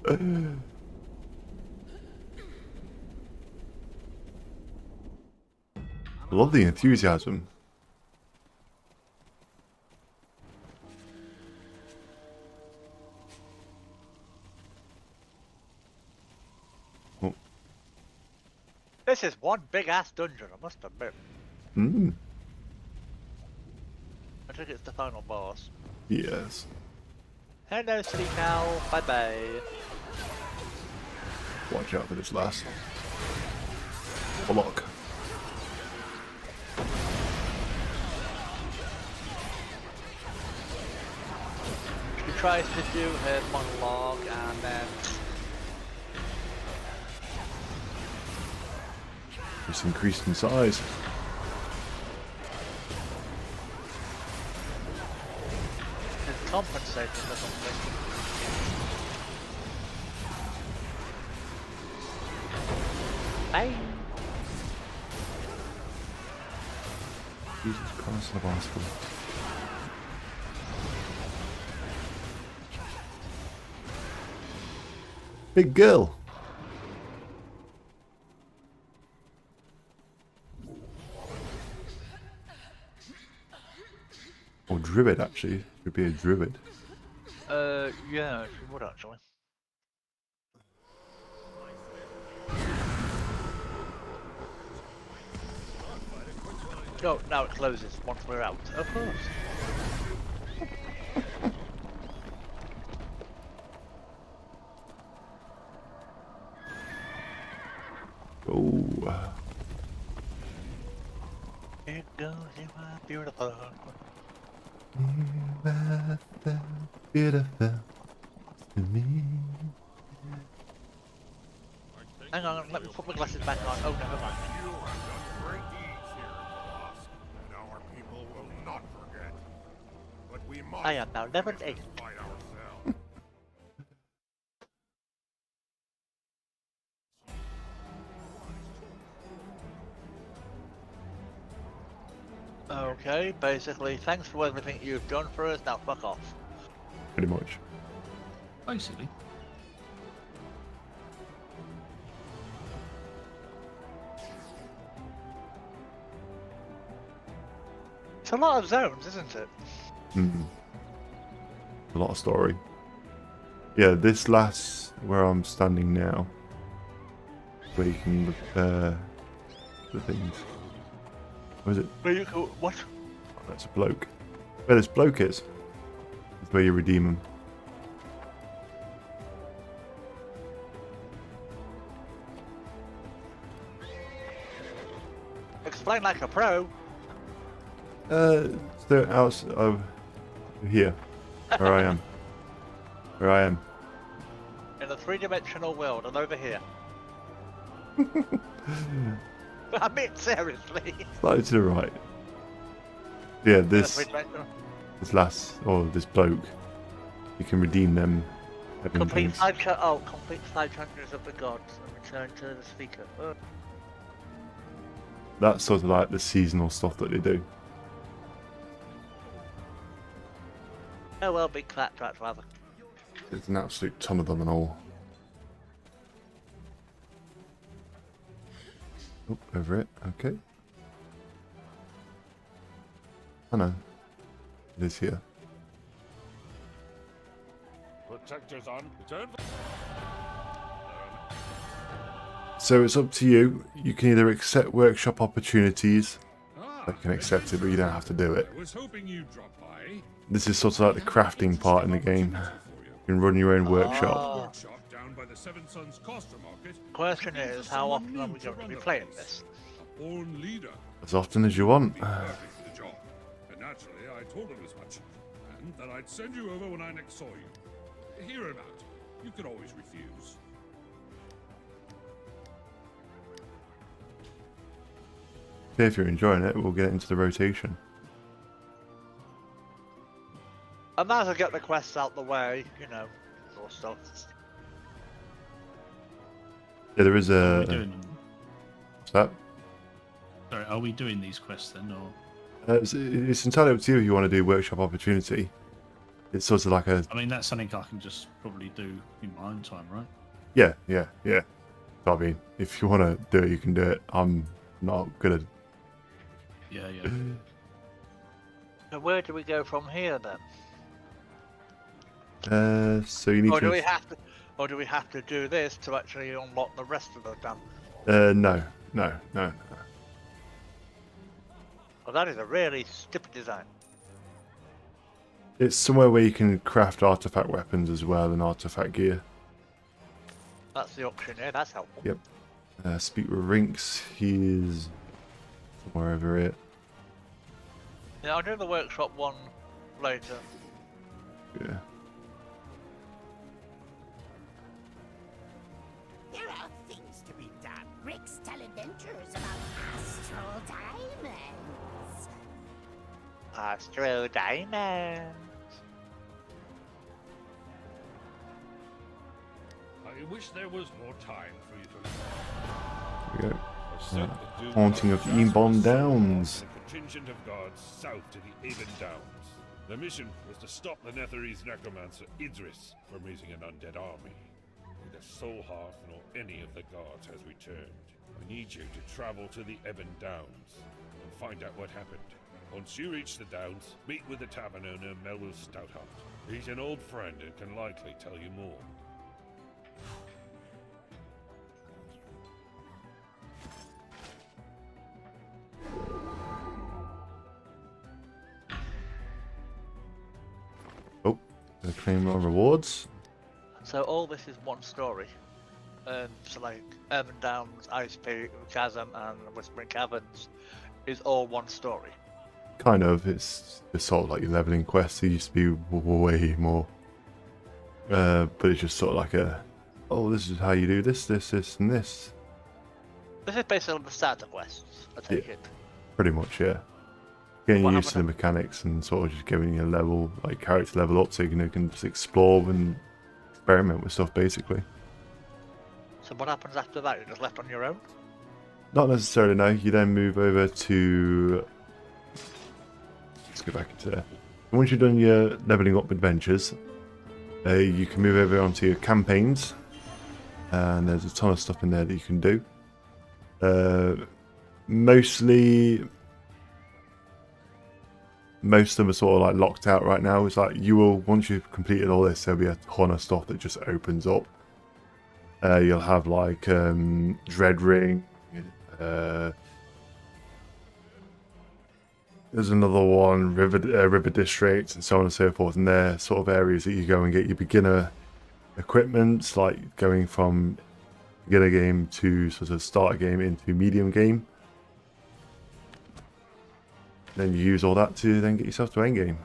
I love the enthusiasm. This is one big ass dungeon, I must admit. Hmm. I think it's the final boss. Yes. Hello, sleep now. Bye bye. Watch out for this last. Block. She tries to do her monologue and then It's increased in size. it's compensating for something. Bye. Jesus Christ, the bicycle. Big girl. Or druid, actually. Could be a druid. Yeah, she would actually. Oh, now it closes once we're out. Of course. Oh. It goes in my beautiful. Beautiful to me. Hang on, let me put my glasses back on. Oh, never mind. You have done great deeds here in the Lost, and our people will not forget. But we must I am now level 8. fight ourselves. Okay, basically, thanks for everything you've done for us. Now fuck off. Pretty much. Basically. It's a lot of zones, isn't it? Mm. A lot of story. Yeah, this last where I'm standing now, where you can repair the things. Where is it? Where you go? What? Oh, that's a bloke. Where this bloke is where you redeem him. Explain like a pro. So out of here, where I am. Where I am. In a three-dimensional world, and over here. I mean, seriously. Slightly to the right. Yeah, this last, or this bloke, you can redeem them. Complete complete side chapters of the gods and return to the speaker. Oh. That's sort of like the seasonal stuff that they do. Oh well, big fat tracks rather. There's an absolute ton of them and all. Oh, over it. Okay. I know. It is here. Protectors on. Return. So it's up to you. You can either accept workshop opportunities. You can accept it, but you don't have to do it. I was hoping you'd drop by. This is sort of like the crafting part in the game. You can run your own workshop. Down by the Seven Sons Coster Market. Question is, how often are we going to be playing this? A born leader. As often as you want. Perfect for the job. And naturally, I told him as much. And that I'd send you over when I next saw you. Hear him out. You could always refuse. Okay, if you're enjoying it, we'll get into the rotation. I might as well get the quests out the way, you know, or stuff. Yeah, there is Are a. we doing them? What's that? Sorry, are we doing these quests then, or? It's entirely up to you if you want to do workshop opportunity. It's sort of like a. I mean, that's something I can just probably do in my own time, right? Yeah. I mean, if you want to do it, you can do it. I'm not gonna. Yeah. So where do we go from here then? So you need or to. do we have to do this to actually unlock the rest of the damn? No. No, no. Well, that is a really stupid design. It's somewhere where you can craft artifact weapons as well and artifact gear. That's the option, yeah, that's helpful. Yep. Speak with Rinks. He's somewhere over here. Yeah, I'll do the workshop one later. Yeah. There are things to be done. Rick's tell adventures about astral diamonds. Astro Diamonds. I wish there was more time for you to Here we go. Haunting of Ebon Downs. a contingent of guards south to the Avon Downs. The mission was to stop the Netherese necromancer Idris from raising an undead army. Neither Soulhearth nor any of the guards has returned. I need you to travel to the Ebon Downs and find out what happened. Once you reach the Downs, meet with the tavern owner Melville Stoutheart. He's an old friend and can likely tell you more. Oh, gonna claim our rewards. So all this is one story. So like Urban Downs, Ice Peak, Chasm and Whispering Caverns is all one story. Kind of. It's sort of like your leveling quests. It used to be way more. But it's just sort of like a, oh, this is how you do this, this, and this. This is basically the starter quests, I take it. Pretty much, yeah. Getting What used to the mechanics and sort of just giving you a level, like character level up, so you can just explore and experiment with stuff, basically. So what happens after that? You're just left on your own? Not necessarily, no. You then move over to... Let's go back into there. Once you've done your leveling up adventures, you can move over onto your campaigns. And there's a ton of stuff in there that you can do. Mostly... Most of them are sort of like locked out right now. It's like you will, once you've completed all this, there'll be a ton of stuff that just opens up. You'll have like Dread Ring. There's another one, River District, and so on and so forth. And they're sort of areas that you go and get your beginner equipment, like going from beginner game to sort of starter game into medium game. Then you use all that to then get yourself to end game.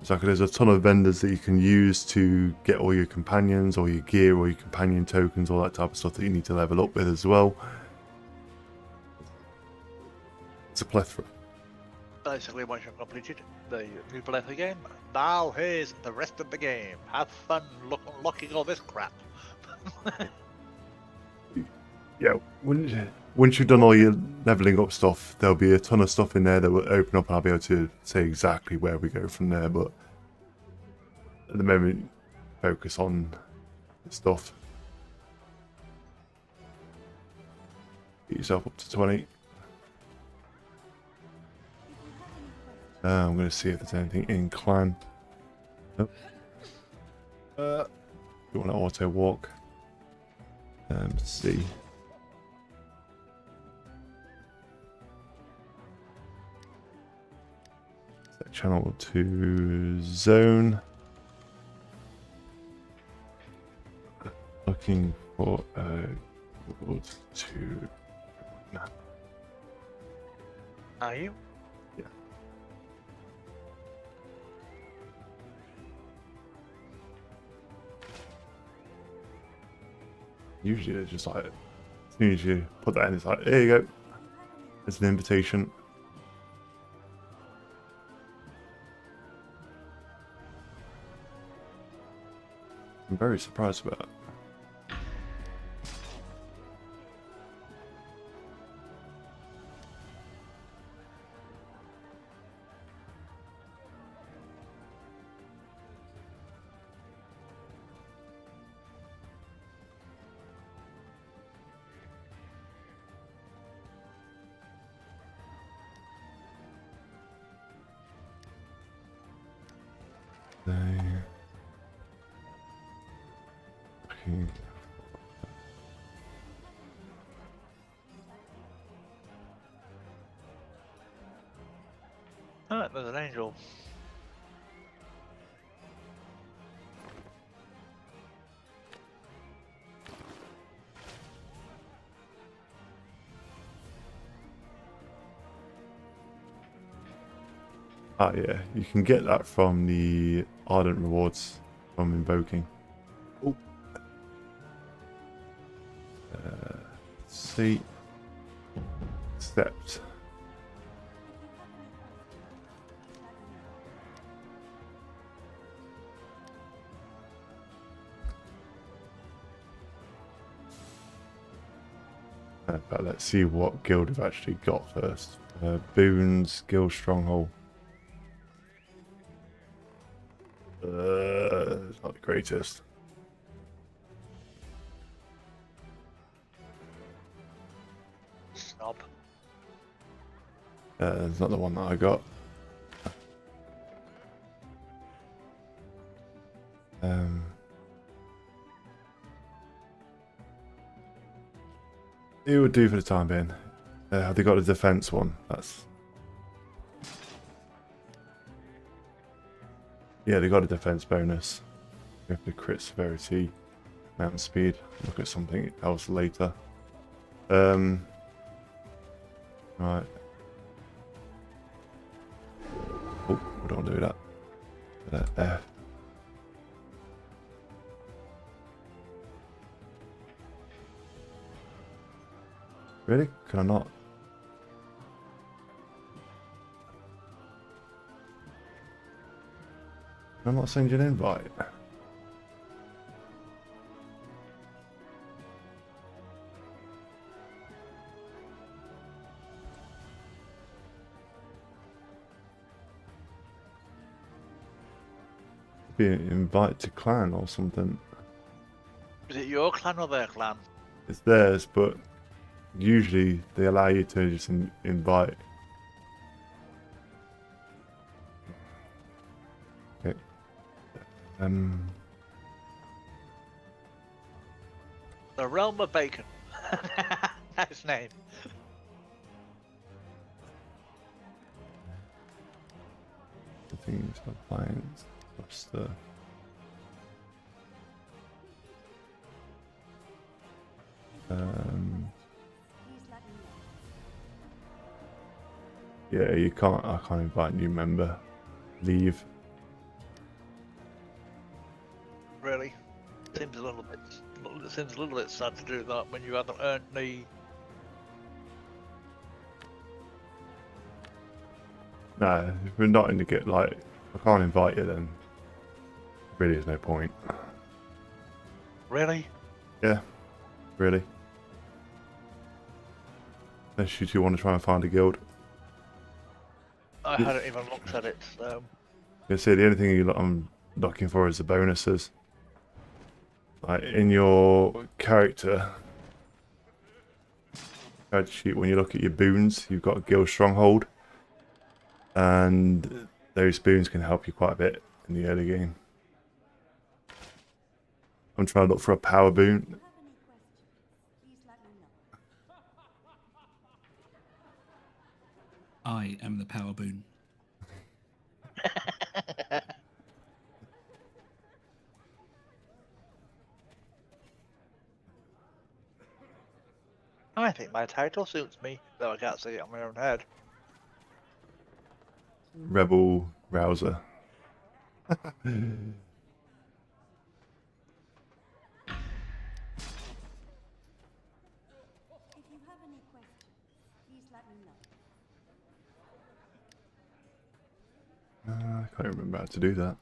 So there's a ton of vendors that you can use to get all your companions, or your gear, or your companion tokens, all that type of stuff that you need to level up with as well. It's a plethora. Basically, once you've completed the new plethora game, now here's the rest of the game. Have fun unlocking all this crap. Yeah, once you've done all your leveling up stuff, there'll be a ton of stuff in there that will open up, and I'll be able to say exactly where we go from there. But at the moment, focus on the stuff. Get yourself up to 20. I'm going to see if there's anything in clan. Nope. You want to auto walk? See. Set channel to zone. Looking for a good to. Are you? Yeah. Usually it's just like, as soon as you put that in, it's like, here you go. It's an invitation. I'm very surprised about it. Okay. Alright, there's an angel. Ah, yeah, you can get that from the Ardent rewards from invoking. Oh. Let's see. Accept. But let's see what guild we've actually got first. Boons, Guild Stronghold. It's not the greatest. Snob. It's not the one that I got. It would do for the time being. Have they got a defense one? That's... Yeah, they got a defense bonus. We have the crit severity, mountain speed. Look at something else later. Right. Oh, we don't do that. Really? Can I not? Can I not send you an invite? Be an invite to clan or something. Is it your clan or their clan? It's theirs, but usually they allow you to just invite. Okay. The Realm of Bacon. That's his name. The things appliance. What's the... Yeah, you can't. I can't invite new member. Leave. Really? Seems a little bit. It seems a little bit sad to do that when you haven't earned the. No, if we're not in the get, like, I can't invite you, then really is no point. Really? Yeah, really. Unless you two want to try and find a guild. I hadn't even looked at it, so. You see, the only thing I'm looking for is the bonuses. Like in your character sheet, when you look at your boons, you've got a Guild Stronghold, and those boons can help you quite a bit in the early game. I'm trying to look for a power boon. I am the power boon. I think my title suits me, though I can't see it on my own head. Rebel Rouser. I can't remember how to do that.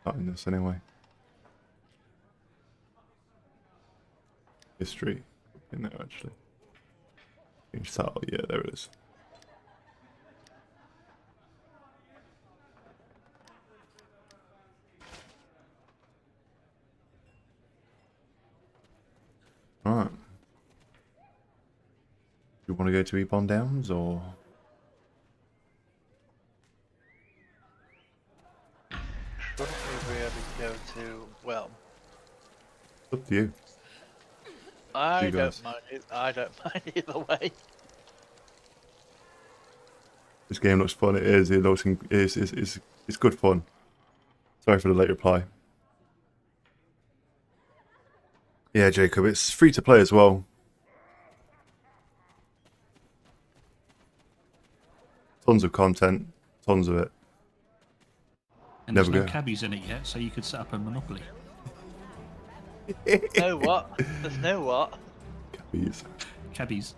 Not in this anyway. History. In there actually. Change title, yeah, there it is. Alright. You want to go to Ebon Downs or? Shouldn't we be able to go to, well... It's up to you. I don't mind it. I don't mind either way. This game looks fun. It is. It looks. It's good fun. Sorry for the late reply. Yeah, Jacob. It's free to play as well. Tons of content. Tons of it. And there's no cabbies in it yet, so you could set up a monopoly. No what? There's no what? Cabbies. Cabbies.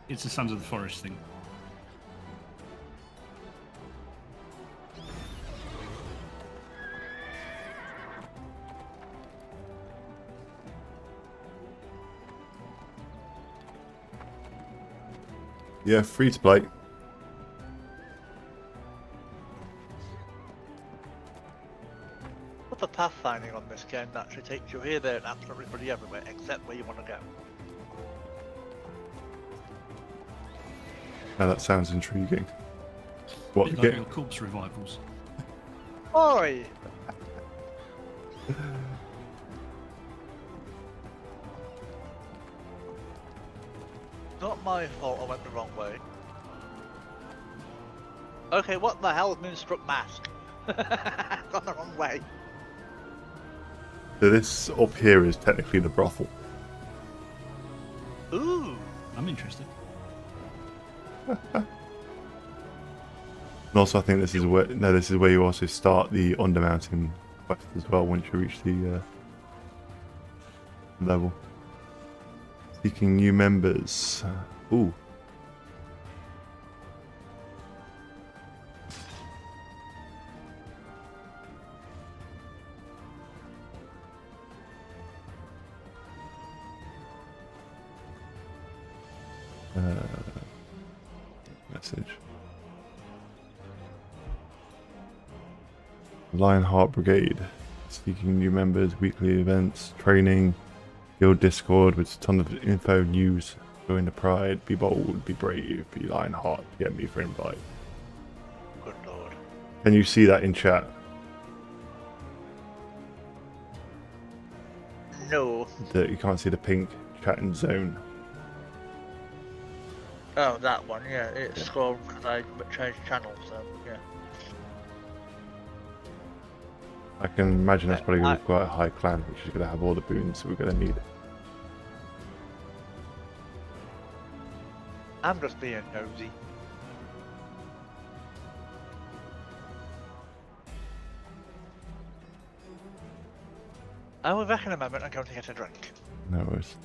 It's the Sons of the Forest thing. Yeah, free to play. What's the pathfinding on this game that actually takes you here, there, and absolutely everywhere except where you want to go? Now that sounds intriguing. What Bit the like your corpse revivals. Oi! Not my fault I went the wrong way. Okay, what the hell is Moonstruck Mask? Gone the wrong way. So this up here is technically the brothel. Ooh! I'm interested. And also, I think this is where you also start the Undermountain quest as well once you reach the level. Seeking new members. Ooh. Message. Lionheart Brigade. Seeking new members, weekly events, training, guild Discord with a ton of info, news. Join the Pride, be bold, be brave, be Lionheart, get me for invite. Good lord. Can you see that in chat? No. You can't see the pink chatting zone. Oh, that one, yeah. It's scrolled because I changed channel, so yeah. I can imagine that's probably going to be quite a high clan, which is going to have all the boons we're going to need. I'm just being nosy. I will be back in a moment. I'm going to get a drink. No worries.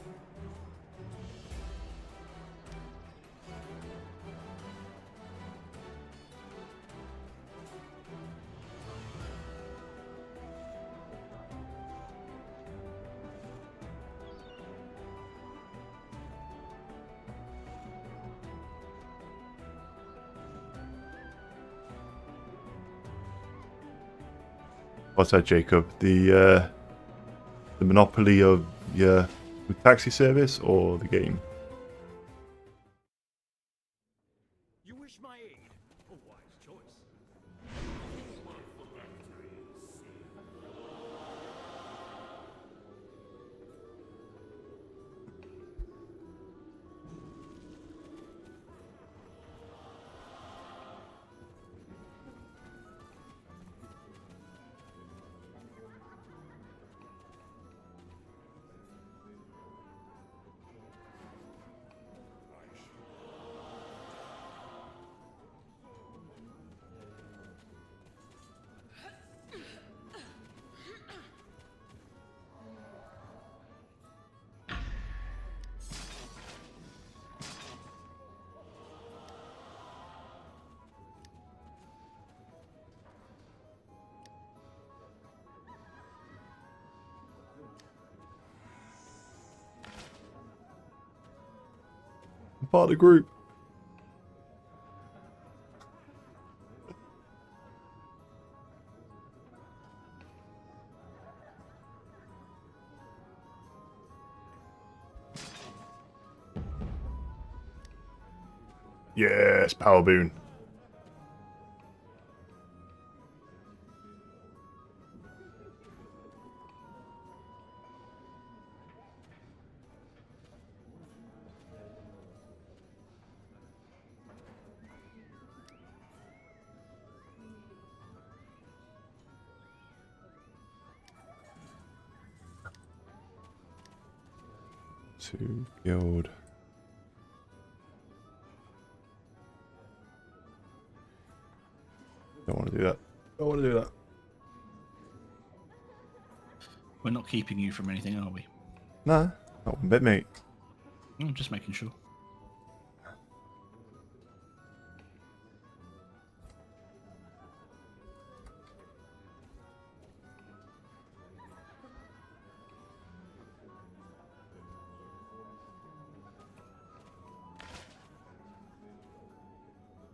What's that, Jacob? The monopoly of your taxi service or the game? You wish my aid? A wise choice. I'm part of the group. Yes, power boon. to guild. Don't want to do that. Don't want to do that. We're not keeping you from anything, are we? Nah, not one bit, mate. I'm just making sure.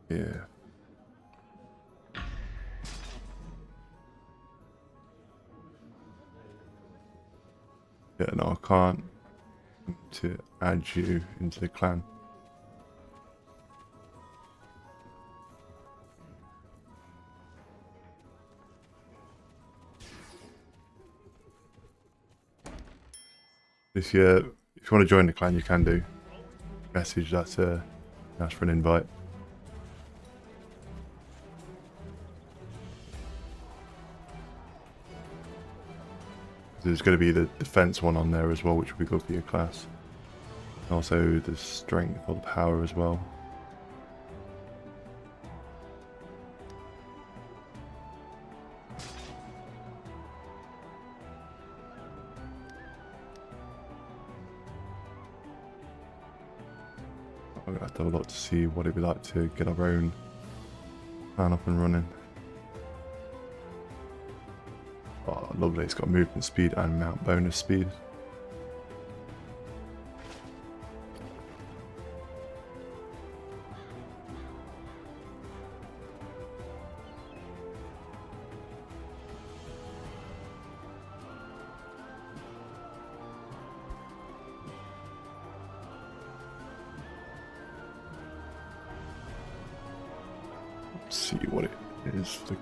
Yeah. Yeah, no, I can't to add you into the clan. If you want to join the clan, you can do. Message that to ask for an invite. There's going to be the defense one on there as well, which will be good for your class. Also the strength or the power as well. I'm going to have to have a look to see what it'd be like to get our own plan up and running. Oh, lovely. It's got movement speed and mount bonus speed. Let's see what it is for the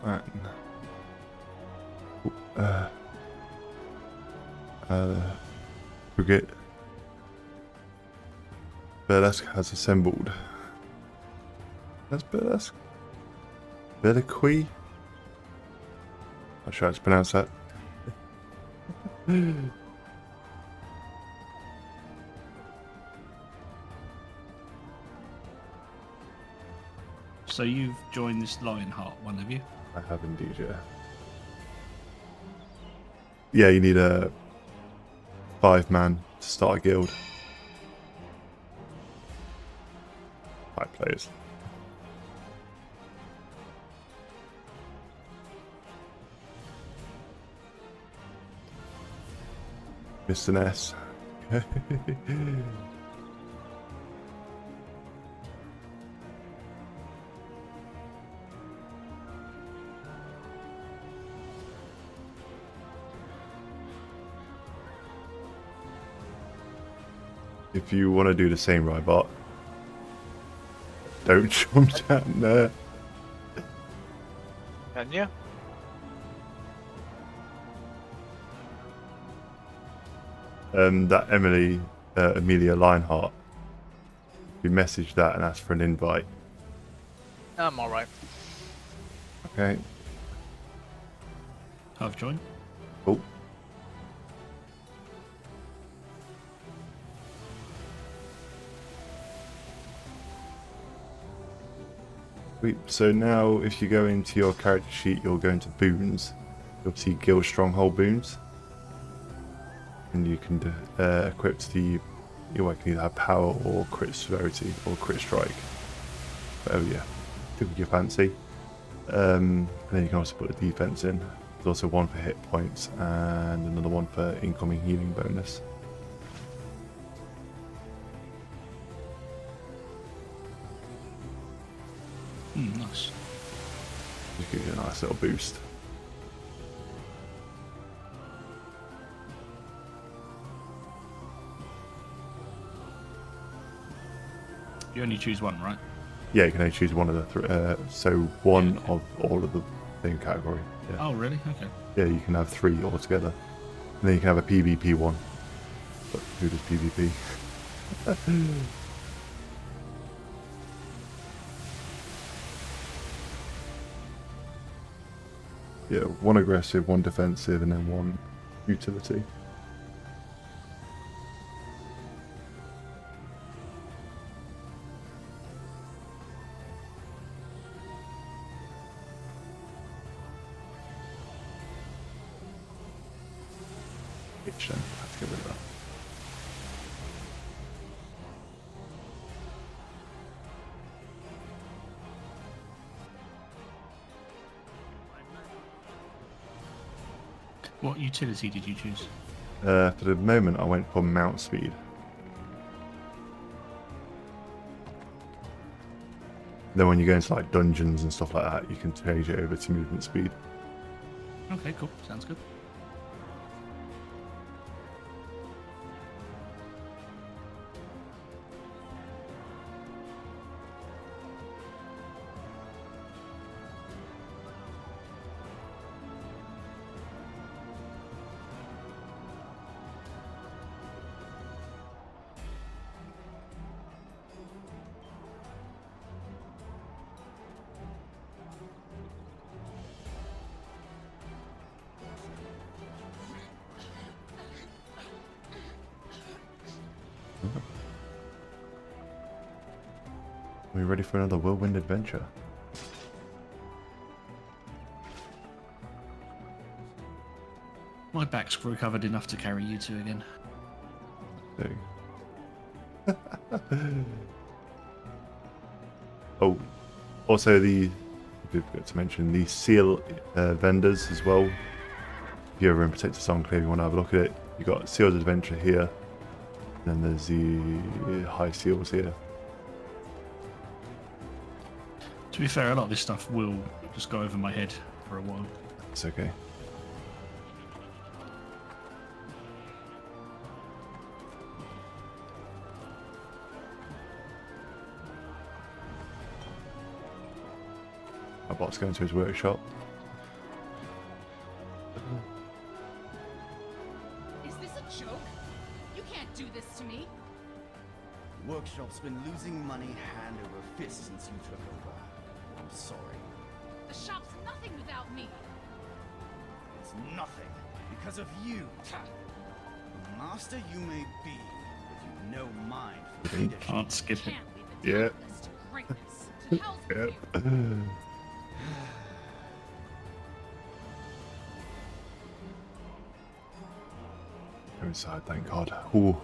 clan. Frigate Burlesque has assembled. That's Burlesque? Burlequi? Not sure how to pronounce that. So you've joined this Lionheart one, have you? I have indeed, yeah. Yeah, you need a 5-man to start a guild. 5 players. Mr. Ness. If you want to do the same, Rybot, don't jump down there. Can you? That Amelia Lionheart, you message that and ask for an invite. I'm alright. Okay. I've joined. Cool. Sweet. So now if you go into your character sheet, you'll go into boons. You'll see Guild Stronghold boons. And you can equip the, you can either have power or crit severity or crit strike. Whatever you tickle your fancy. And then you can also put a defense in. There's also one for hit points and another one for incoming healing bonus. Nice. Just give you a nice little boost. You only choose one, right? Yeah, you can only choose one of the three. So one of all of the same category. Yeah. Oh, really? Okay. Yeah, you can have 3 altogether. And then you can have a PvP one. But who does PvP? Yeah, 1 aggressive, 1 defensive, and then 1 utility. Itch then. I have to get rid of that. What utility did you choose? For the moment, I went for mount speed. Then when you go into like dungeons and stuff like that, you can change it over to movement speed. Okay, cool. Sounds good. Are we ready for another whirlwind adventure? My back's recovered enough to carry you two again. Oh, also I forgot to mention the seal vendors as well. If you're ever in Protector's Enclave, you want to have a look at it. You've got Sealed Adventure here, and then there's the High Seals here. To be fair, a lot of this stuff will just go over my head for a while. It's okay. My bot's going to his workshop. Is this a joke? You can't do this to me. Workshop's been losing money hand over fist since you took over. I'm sorry. The shop's nothing without me. It's nothing because of you. The master you may be, but you've no mind for leadership. Can't skip it. Yeah. Yep. Go inside, thank God. Ooh.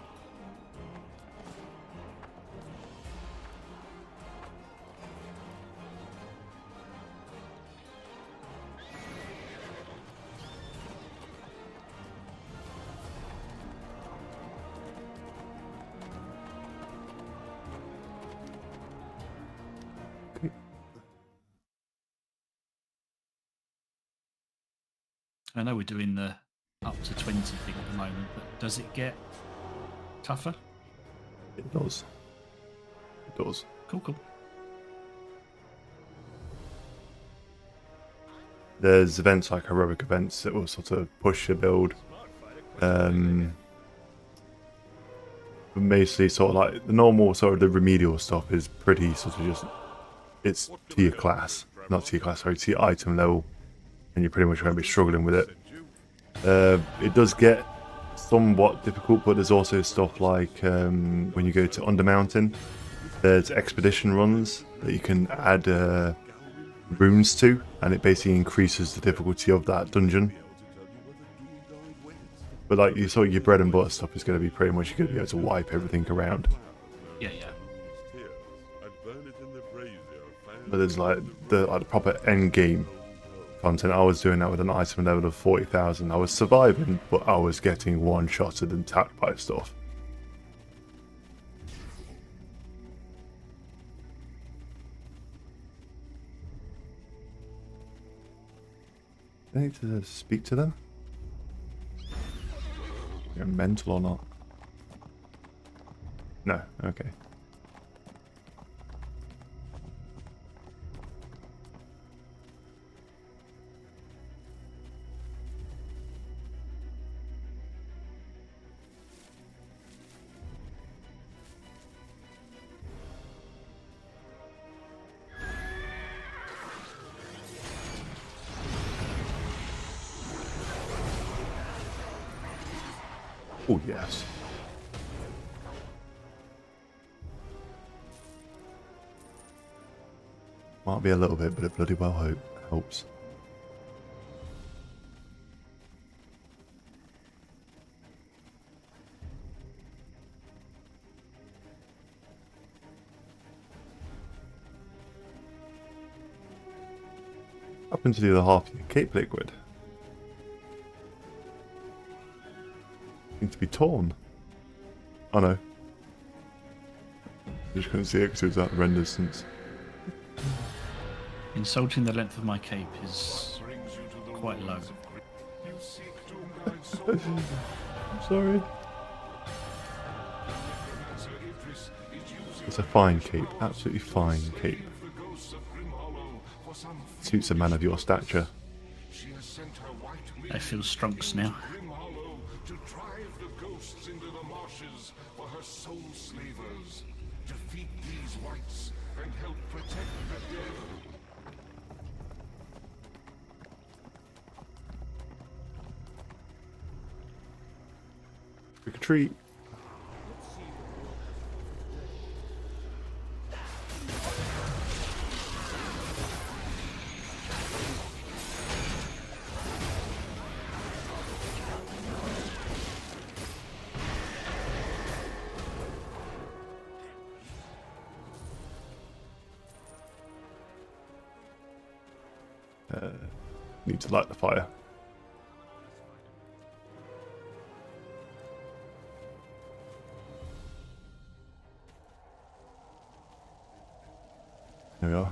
I know we're doing the up to 20 thing at the moment, but does it get tougher? It does. It does. Cool, cool. There's events like heroic events that will sort of push your build. Basically, sort of like the normal sort of the remedial stuff is pretty sort of just, it's to your class, not to your class, sorry, to your item level, and you're pretty much going to be struggling with it. It does get somewhat difficult, but there's also stuff like when you go to Undermountain, there's expedition runs that you can add runes to, and it basically increases the difficulty of that dungeon. But like you saw, your bread and butter stuff is going to be pretty much, you're going to be able to wipe everything around. Yeah, yeah. But there's like the proper end game content. I was doing that with an item level of 40,000. I was surviving, but I was getting one-shotted and tapped by stuff. I need to speak to them. You're mental or not? No, okay. Oh, yes. Might be a little bit, but it bloody well helps. happened to the other half of your cape liquid? Seems to be torn. Oh no. I just couldn't see it because it was out of render distance. Insulting the length of my cape is quite low. I'm sorry. It's a fine cape, absolutely fine cape. Suits a man of your stature. I feel strunks now. To drive the ghosts into the marshes for her soul slavers. Defeat these whites and help protect the dead. Trick or treat. Need to light the fire. There we are.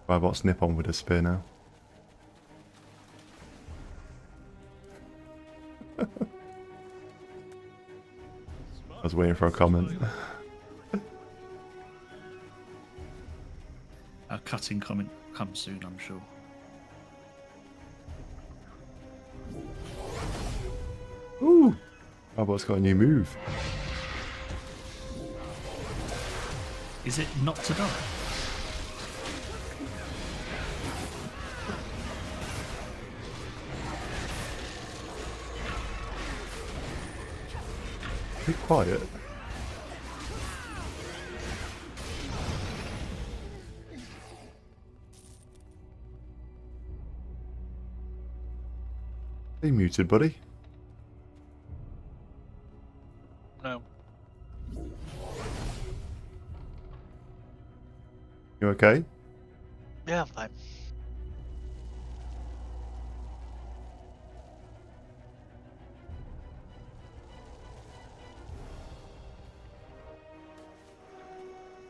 Robot's nip on with a spear now. I was waiting for a comment. A cutting comment comes soon, I'm sure. Ooh! Robot's got a new move. Is it not to die? Be quiet. Hey, muted, buddy. No. You okay? Yeah, I'm fine.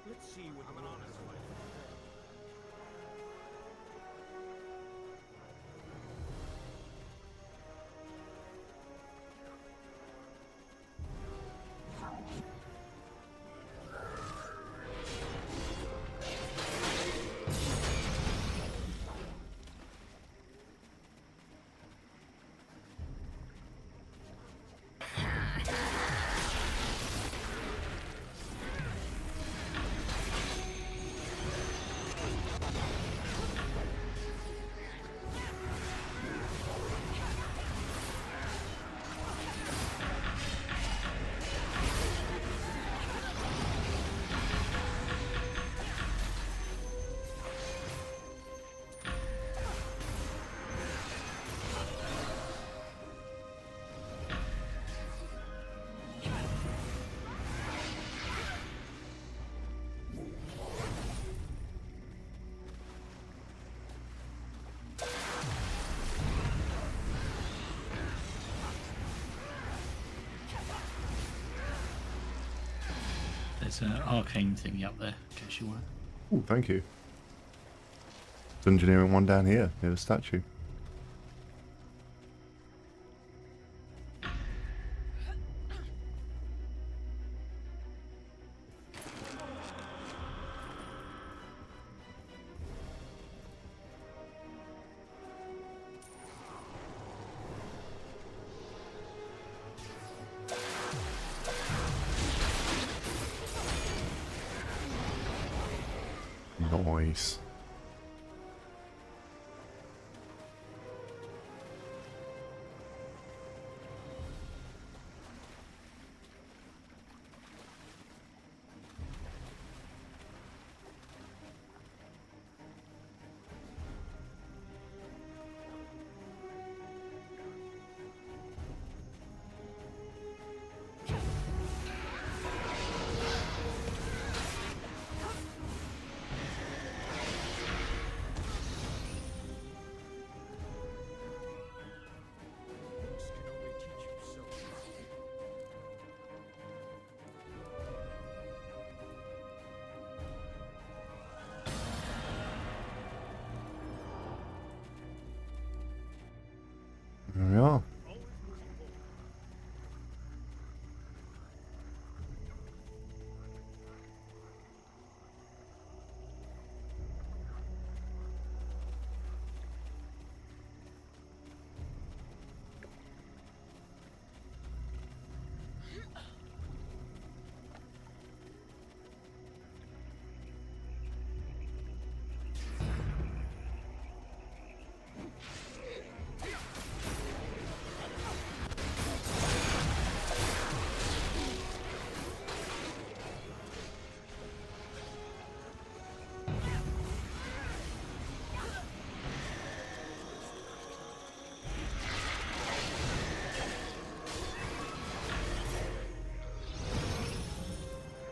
Let's see what an honest fighter. There's an arcane thingy up there, in case you want. Ooh, thank you. Dungeoneering one down here near the statue. Nice.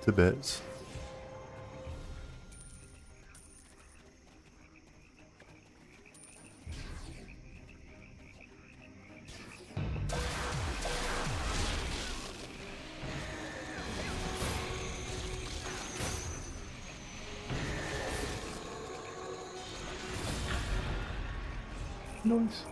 to bits. Nice.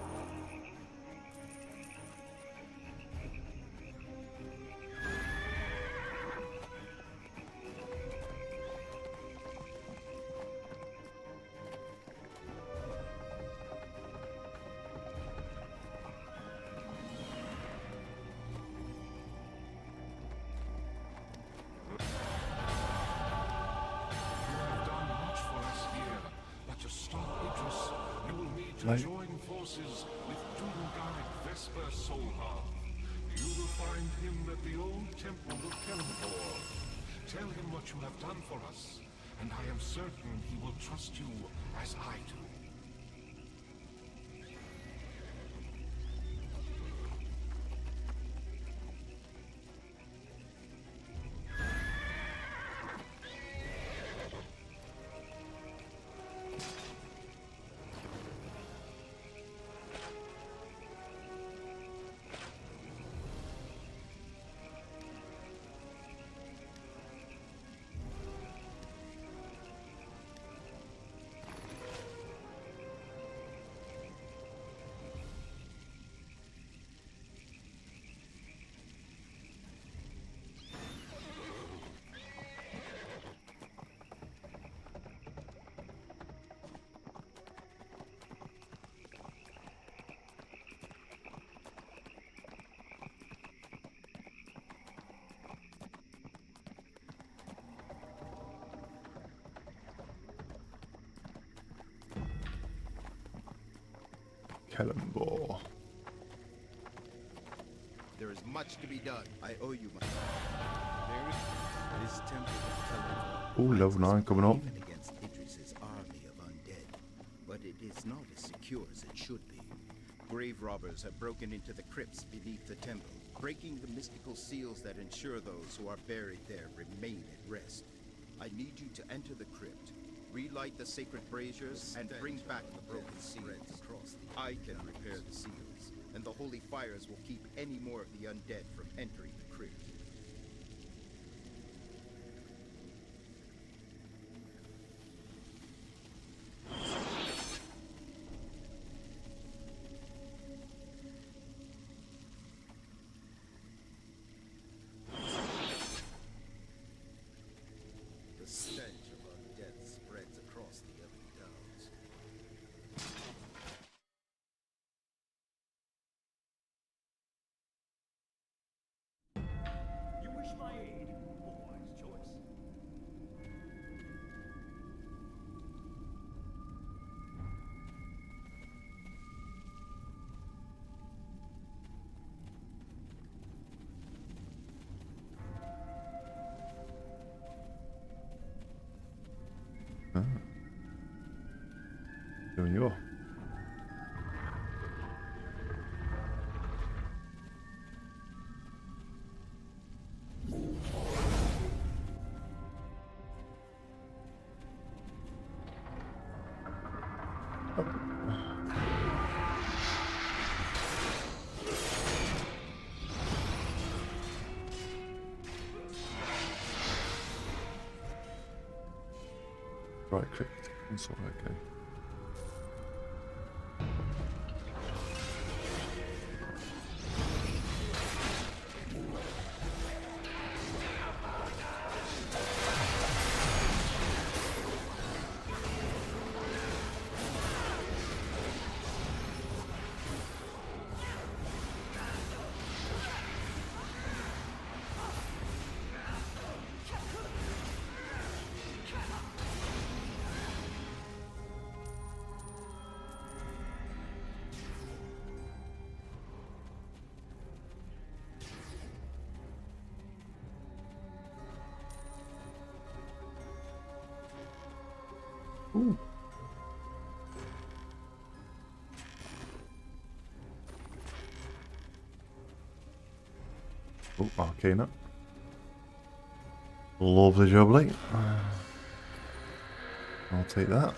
Like, Join forces with Doomguard Vesper Solha. You will find him at the old temple of Kellenborg. Tell him what you have done for us, and I am certain he will trust you as I do. Kellenborg. There is much to be done. I owe you much. This temple of Kellenborg. Oh, level 9 coming up. Even against Idris's army of undead, but it is not as secure as it should be. Grave robbers have broken into the crypts beneath the temple, breaking the mystical seals that ensure those who are buried there remain at rest. I need you to enter the crypt, relight the sacred braziers, and bring back the broken seals. I can repair the seals, and the holy fires will keep any more of the undead from entering the crypt. The stench of undead spreads across the Elven Downs. You wish my aid? A wise choice. Ah. Doing you. Right click console, okay. Ooh. Oh, Arcana. Lovely jubbly. I'll take that.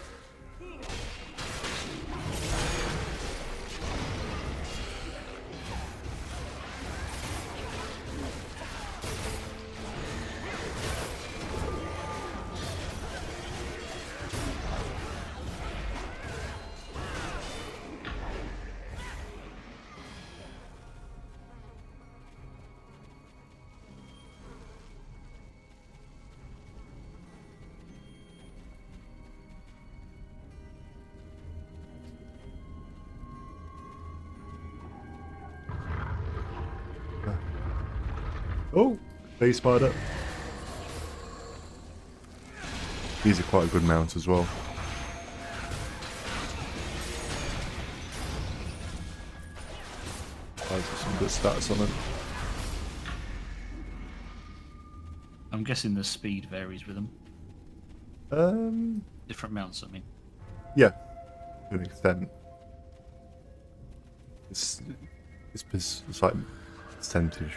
Oh, base spider. These are quite a good mount as well. Some good stats on them. I'm guessing the speed varies with them. Different mounts, I mean. Yeah, to an extent. It's like percentage,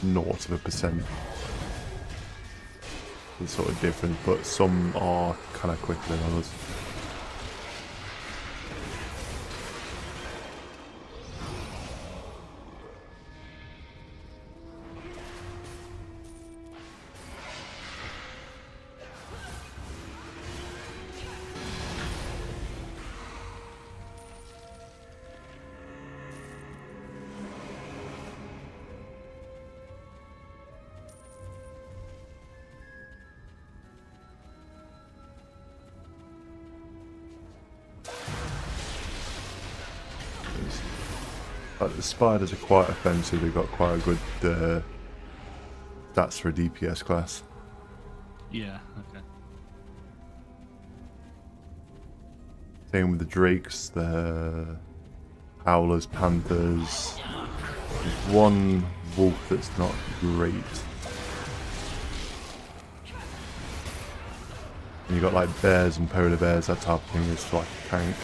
0%. It's sort of different, but some are kind of quicker than others. Like the spiders are quite offensive, they've got quite a good stats for a DPS class. Yeah, okay. Same with the drakes, the howlers, panthers. There's one wolf that's not great. And you've got like bears and polar bears, that type of thing is like a tank.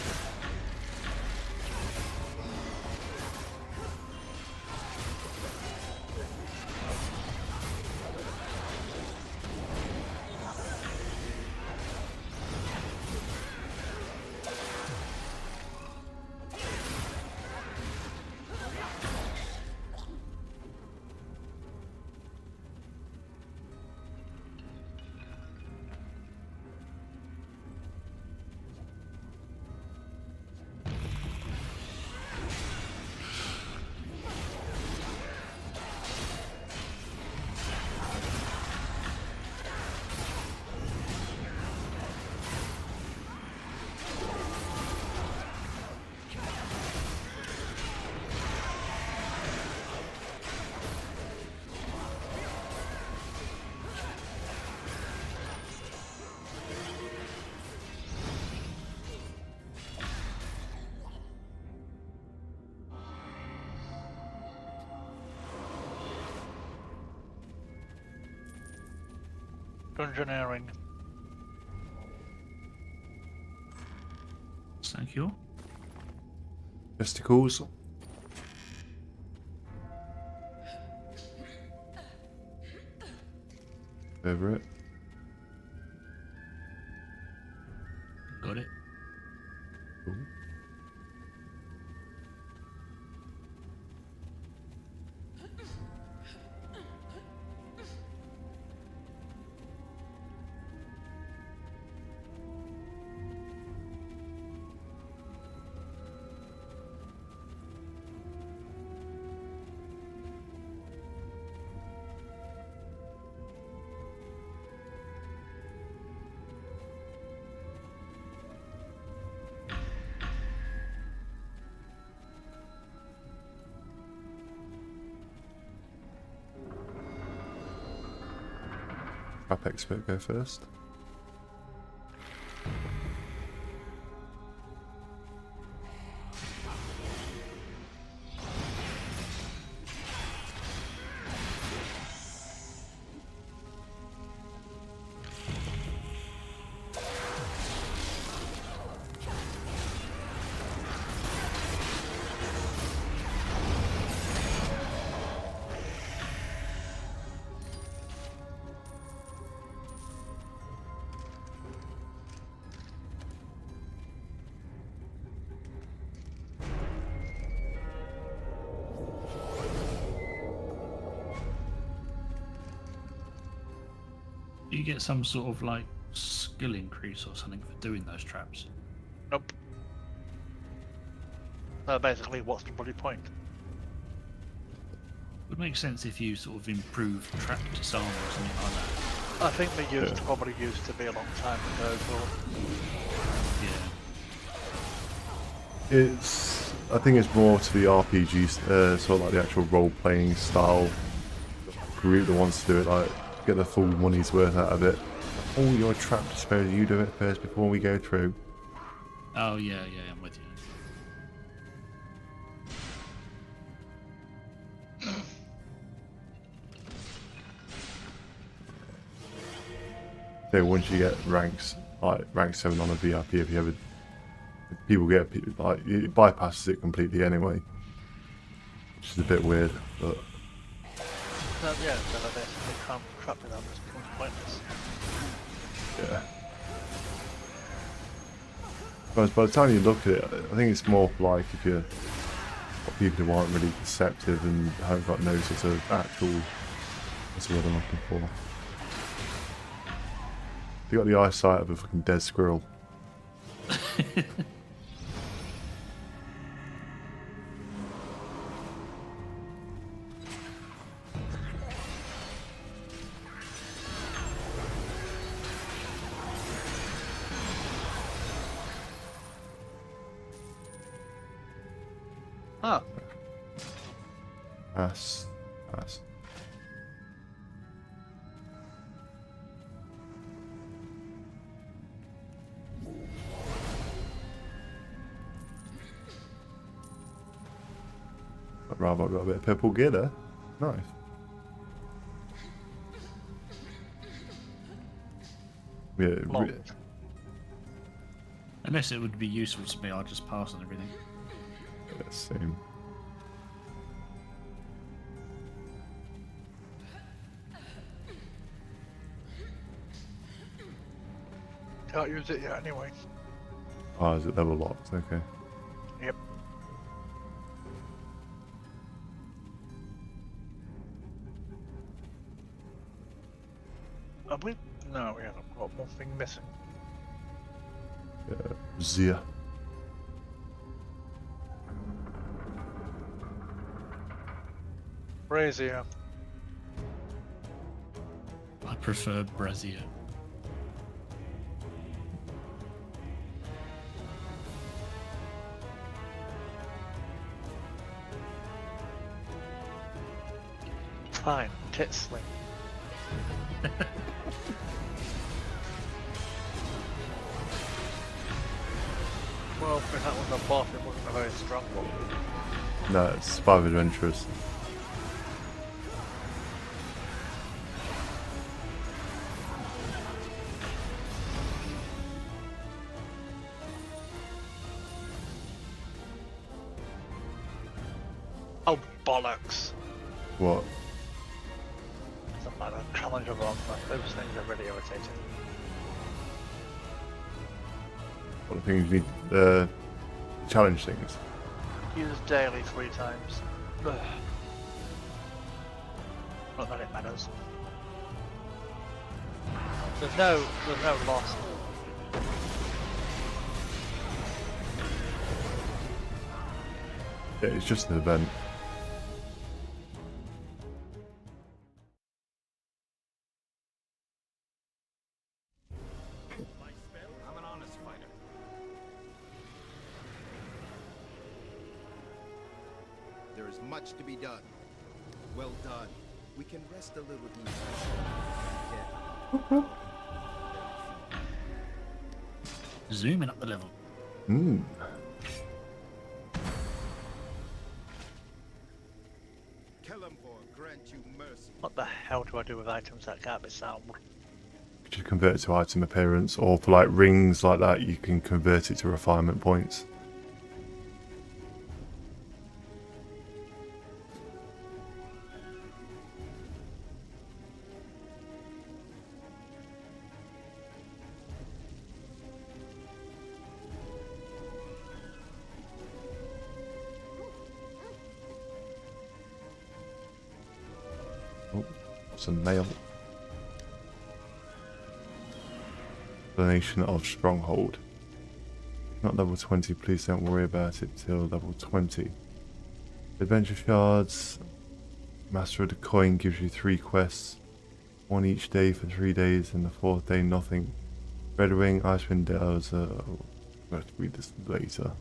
Dungeoneering. Thank you. Testicles. Over it. Got it. Cool. Trap expert go first. Do you get some sort of like skill increase or something for doing those traps? Nope. Basically, what's the bloody point? Would make sense if you sort of improve trap disarm or something like that. I think they probably used to be a long time ago, but yeah. I think it's more to the RPG, sort of like the actual role-playing style group that wants to do it, like get the full money's worth out of it. Oh, you're a trap disposer, you do it first before we go through. Oh yeah, I'm with you. So once you get ranks, like rank 7 on a VIP, if you ever, people get, like, it bypasses it completely anyway. Which is a bit weird, but... yeah, so they basically can't trap without this becomes pointless. Yeah. But by the time you look at it, I think it's more like if you're people who aren't really perceptive and haven't got no sort of actual, what's the word I'm looking for? You got the eyesight of a fucking dead squirrel. Huh. Pass. Bravo, got a bit of purple gear there. Nice. Yeah, Unless it would be useful to me, I'll just pass on everything. Yeah, same. Can't use it yet anyway. Oh, is it level locked? Okay. Yep. Have we? No, we haven't got one thing missing. Zia. Brazier. I prefer Brazier. Fine, tit sling. Well, if that was a buff, it wasn't a very strong one. No, it's 5 adventurers. Oh, bollocks. What? Doesn't matter, challenge of on, those things are really irritating. What the things you need, challenge things. Use daily 3 times. Ugh. Not that it matters. There's no loss. Yeah, it's just an event. I'm an honest fighter. There is much to be done. Well done. We can rest a little easier. Zooming up the level. Hmm. Grant you mercy. What the hell do I do with items that can't be sound? Just convert it to item appearance, or for like rings like that, you can convert it to refinement points. Oh, some mail. Explanation of Stronghold. Not level 20, please don't worry about it till level 20. Adventure Shards. Master of the Coin gives you 3 quests. 1 each day for 3 days, and the 4th day nothing. Red Wing, Icewind Dales. I'll have to read this later.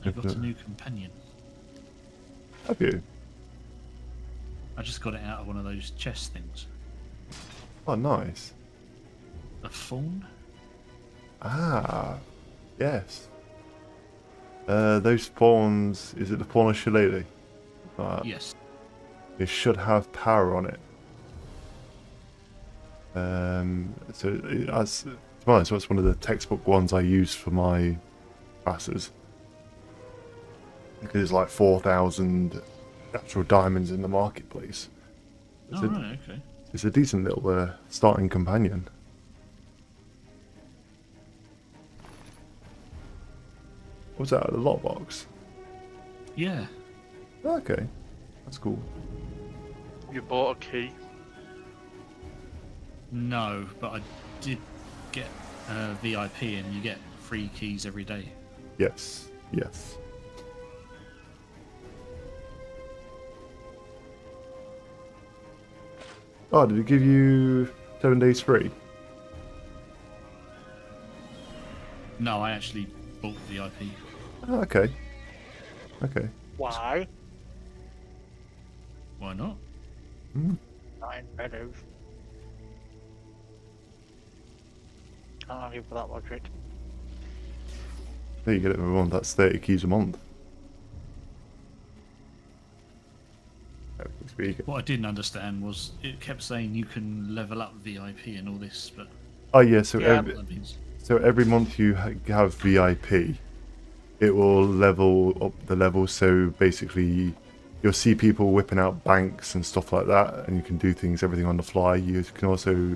I've got a new companion. Have you? I just got it out of one of those chest things. Oh, nice. A fawn? Ah, yes. Those fawns, is it the fawn of Shillelagh? Yes. It should have power on it. So, as to be honest, that's one of the textbook ones I use for my classes. Because there's like 4,000 natural diamonds in the marketplace. Oh, right, okay. It's a decent little starting companion. What's that, the lockbox? Yeah. Okay, that's cool. You bought a key? No, but I did get VIP, and you get free keys every day. Yes, yes. Oh, did it give you 7 days free? No, I actually bought VIP. Oh, okay. Okay. Why? Why not? 9 meadows. Can't argue for that logic. There you get it every month. That's 30 keys a month. What I didn't understand was it kept saying you can level up VIP and all this, but Oh yeah, so yeah, every month you have VIP, it will level up the levels. So basically, you'll see people whipping out banks and stuff like that, and you can do things, everything on the fly. You can also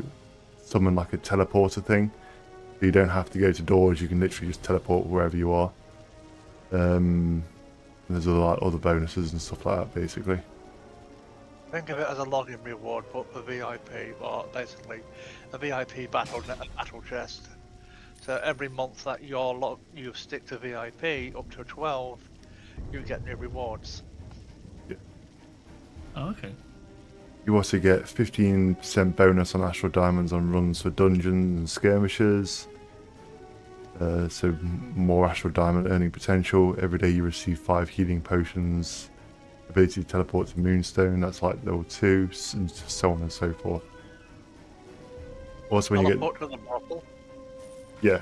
summon like a teleporter thing, so you don't have to go to doors. You can literally just teleport wherever you are. There's other bonuses and stuff like that, basically. Think of it as a login reward, but for VIP, or basically a VIP battle chest. So every month that you stick to VIP up to 12, you get new rewards. Yeah. Oh, okay. You also get 15% bonus on Astral Diamonds on runs for dungeons and skirmishes. So more Astral Diamond earning potential. Every day you receive 5 healing potions. Ability to teleport to Moonstone, that's like level 2, and so on and so forth. Also when you get... to the bottle? Yeah.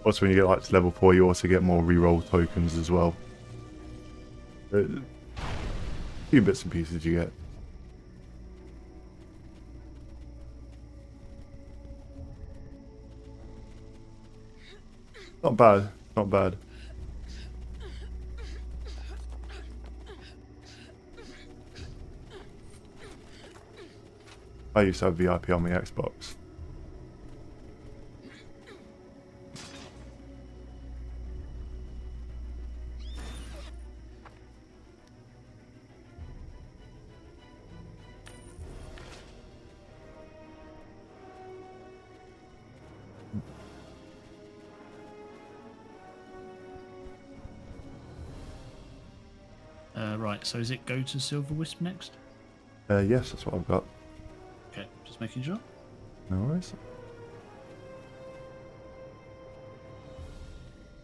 Also when you get like to level 4, you also get more reroll tokens as well. A few bits and pieces you get. Not bad, not bad. I used to have VIP on my Xbox. Right, so is it go to Silver Wisp next? Yes, that's what I've got. Okay, just making sure. No worries.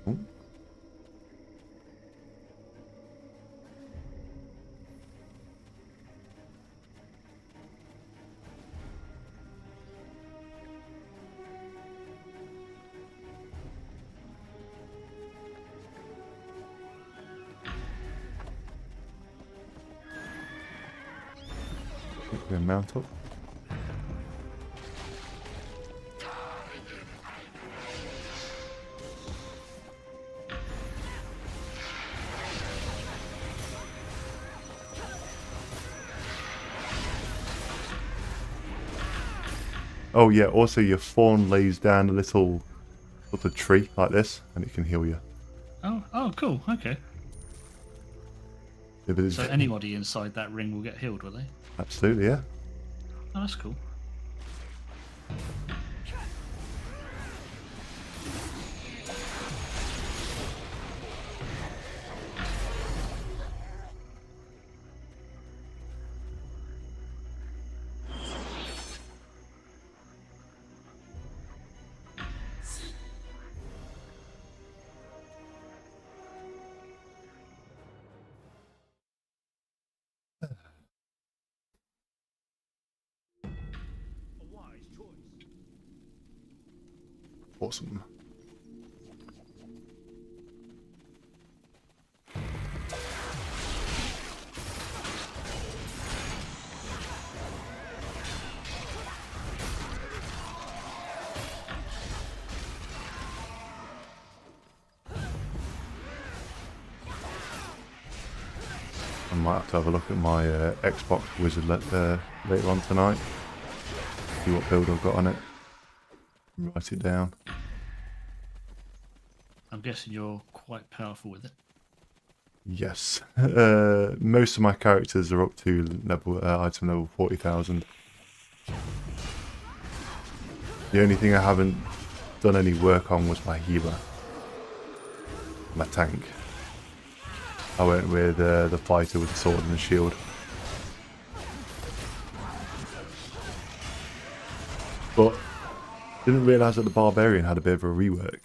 Ooh. Then mount up. Oh yeah, also your fawn lays down a little tree like this and it can heal you. Oh, cool, okay. Yeah, but So anybody inside that ring will get healed, will they? absolutely, yeah. Oh, that's cool. Awesome. I might have to have a look at my Xbox Wizard later on tonight. See what build I've got on it. Write it down. I'm guessing you're quite powerful with it. Yes. Most of my characters are up to level item level 40,000. The only thing I haven't done any work on was my healer. My tank. I went with the fighter with the sword and the shield. But didn't realise that the barbarian had a bit of a rework.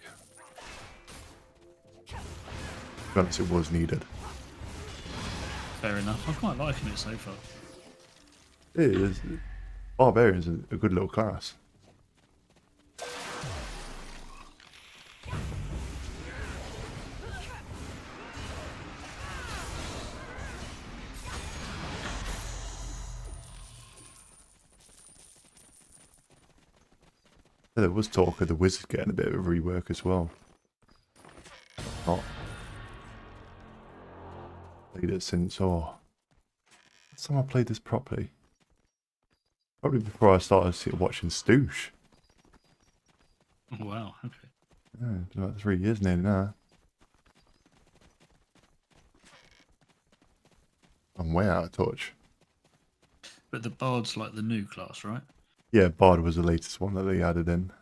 To be honest, it was needed. Fair enough. I'm quite liking it so far. It is. Barbarian's a good little class. There was talk of the wizard getting a bit of a rework as well. Not played it since, last time I played this properly. Probably before I started watching Stoosh. Oh, wow, okay. Yeah, it's about 3 years nearly now. I'm way out of touch. But the Bard's like the new class, right? Yeah, Bard was the latest one that they added in.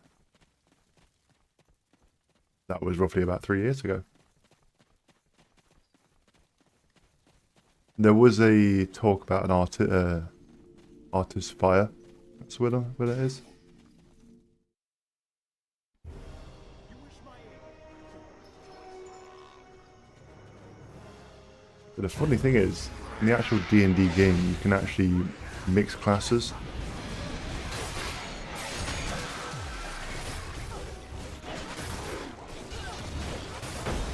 That was roughly about 3 years ago. There was a talk about an artist fire. That's what it is. But the funny thing is, in the actual D&D game, you can actually mix classes.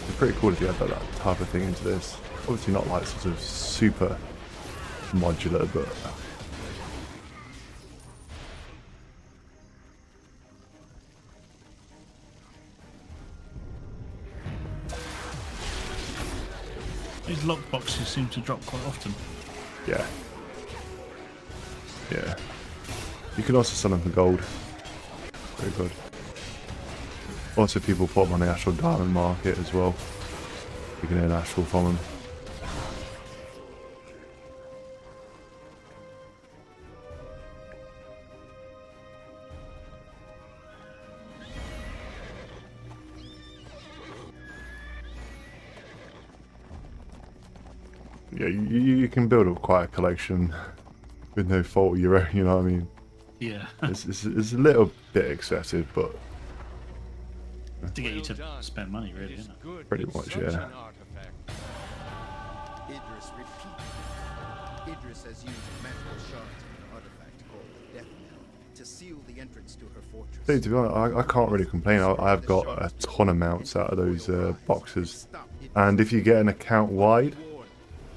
It's pretty cool if you had that type of thing into this. Obviously not like sort of super modular, but These lockboxes seem to drop quite often. yeah. Yeah. You can also sell them for gold. Very good. Also, people put them on the actual diamond market as well. You can earn actual from them. Yeah, you can build up quite a collection with no fault of your own, you know what I mean? Yeah. It's a little bit excessive, but to get you to spend money, really, isn't it? Pretty much, yeah. Idris has used magical shards of an artifact called the Death Knell to seal the entrance to her fortress. See, to be honest, I can't really complain. I've got a ton of mounts out of those boxes, and if you get an account-wide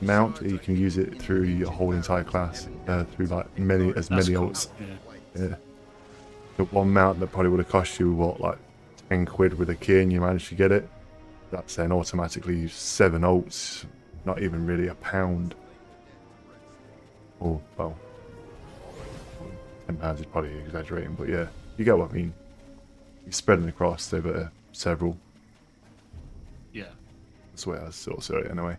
mount, you can use it through your whole entire class, through like many ults. Yeah. The one mount that probably would have cost you what, like 10 quid with a key, and you managed to get it. That's then automatically 7 ults, not even really a pound. Oh, well, £10 is probably exaggerating, but yeah, you get what I mean. You're spreading across over several. Yeah. That's the way I sort of see it anyway.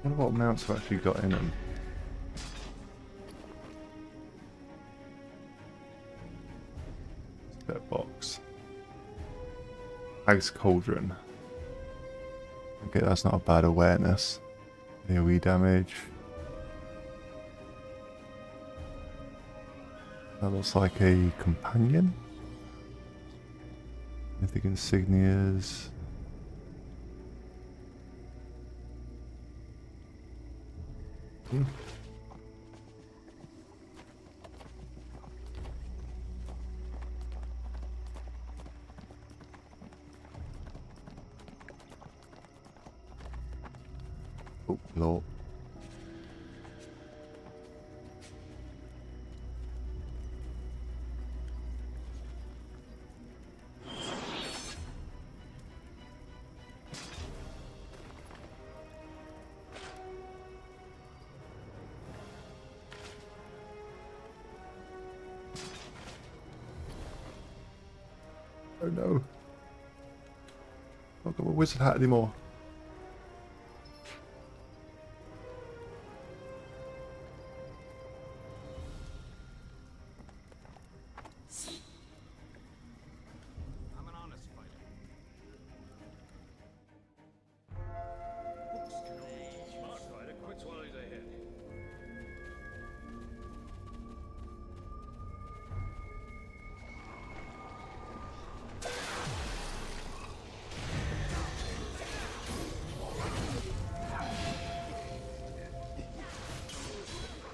wonder what mounts I've actually got in them. That box. Hag's Cauldron. Okay, that's not a bad awareness. AoE damage. That looks like a companion. Mythic insignias. Oh, lord. Oh no. I've got my wizard hat anymore. I'm an honest fighter. Smart fighter quits while he's ahead.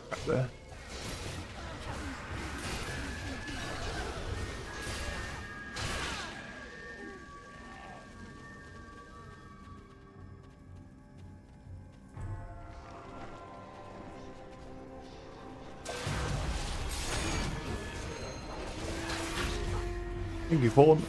Back there. Thank you, Fawn.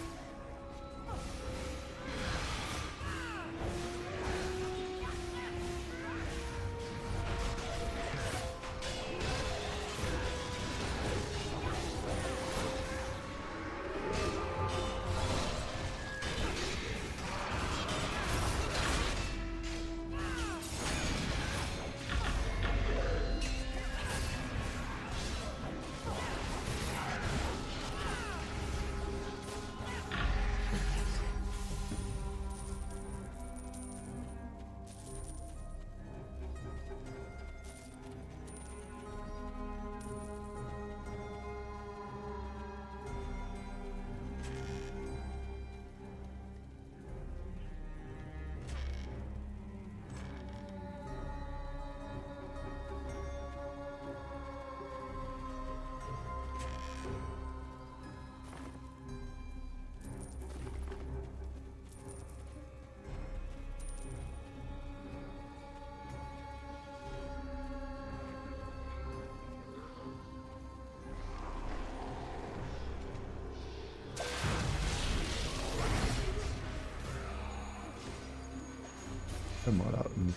Come on up and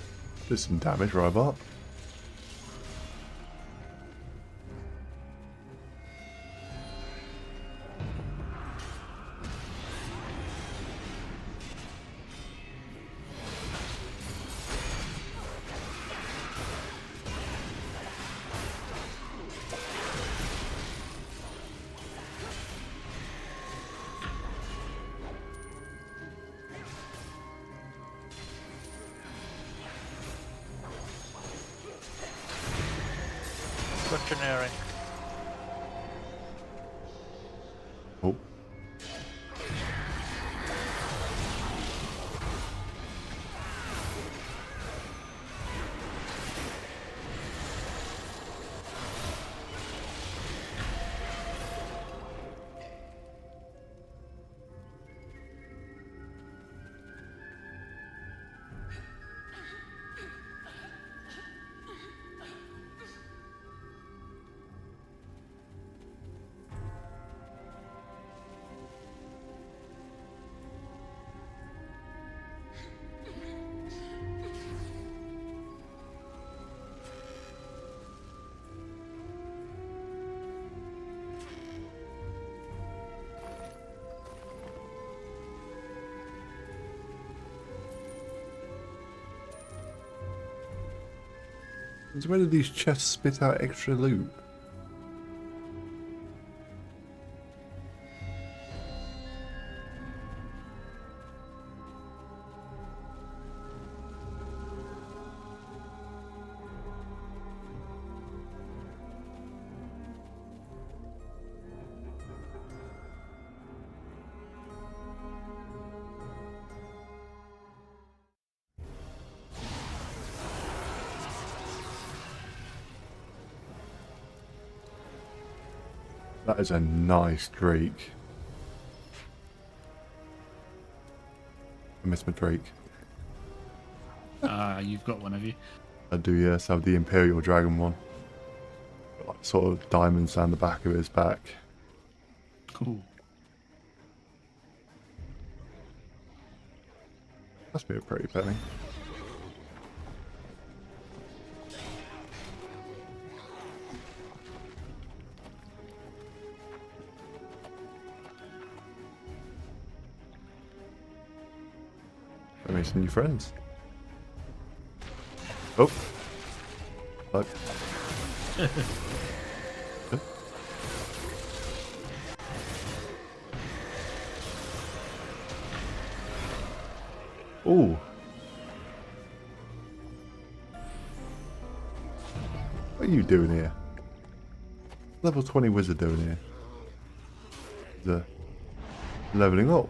do some damage, robot. Engineering. Oh. So where did these chests spit out extra loot? That is a nice Drake. I miss my Drake. You've got one, have you? I do, yes. I have the Imperial Dragon one. Got like sort of diamonds down the back of his back. Cool. Must be a pretty penny. I made some new friends. Oh. Fuck. Oh. What are you doing here? Level 20 wizard doing here? The leveling up.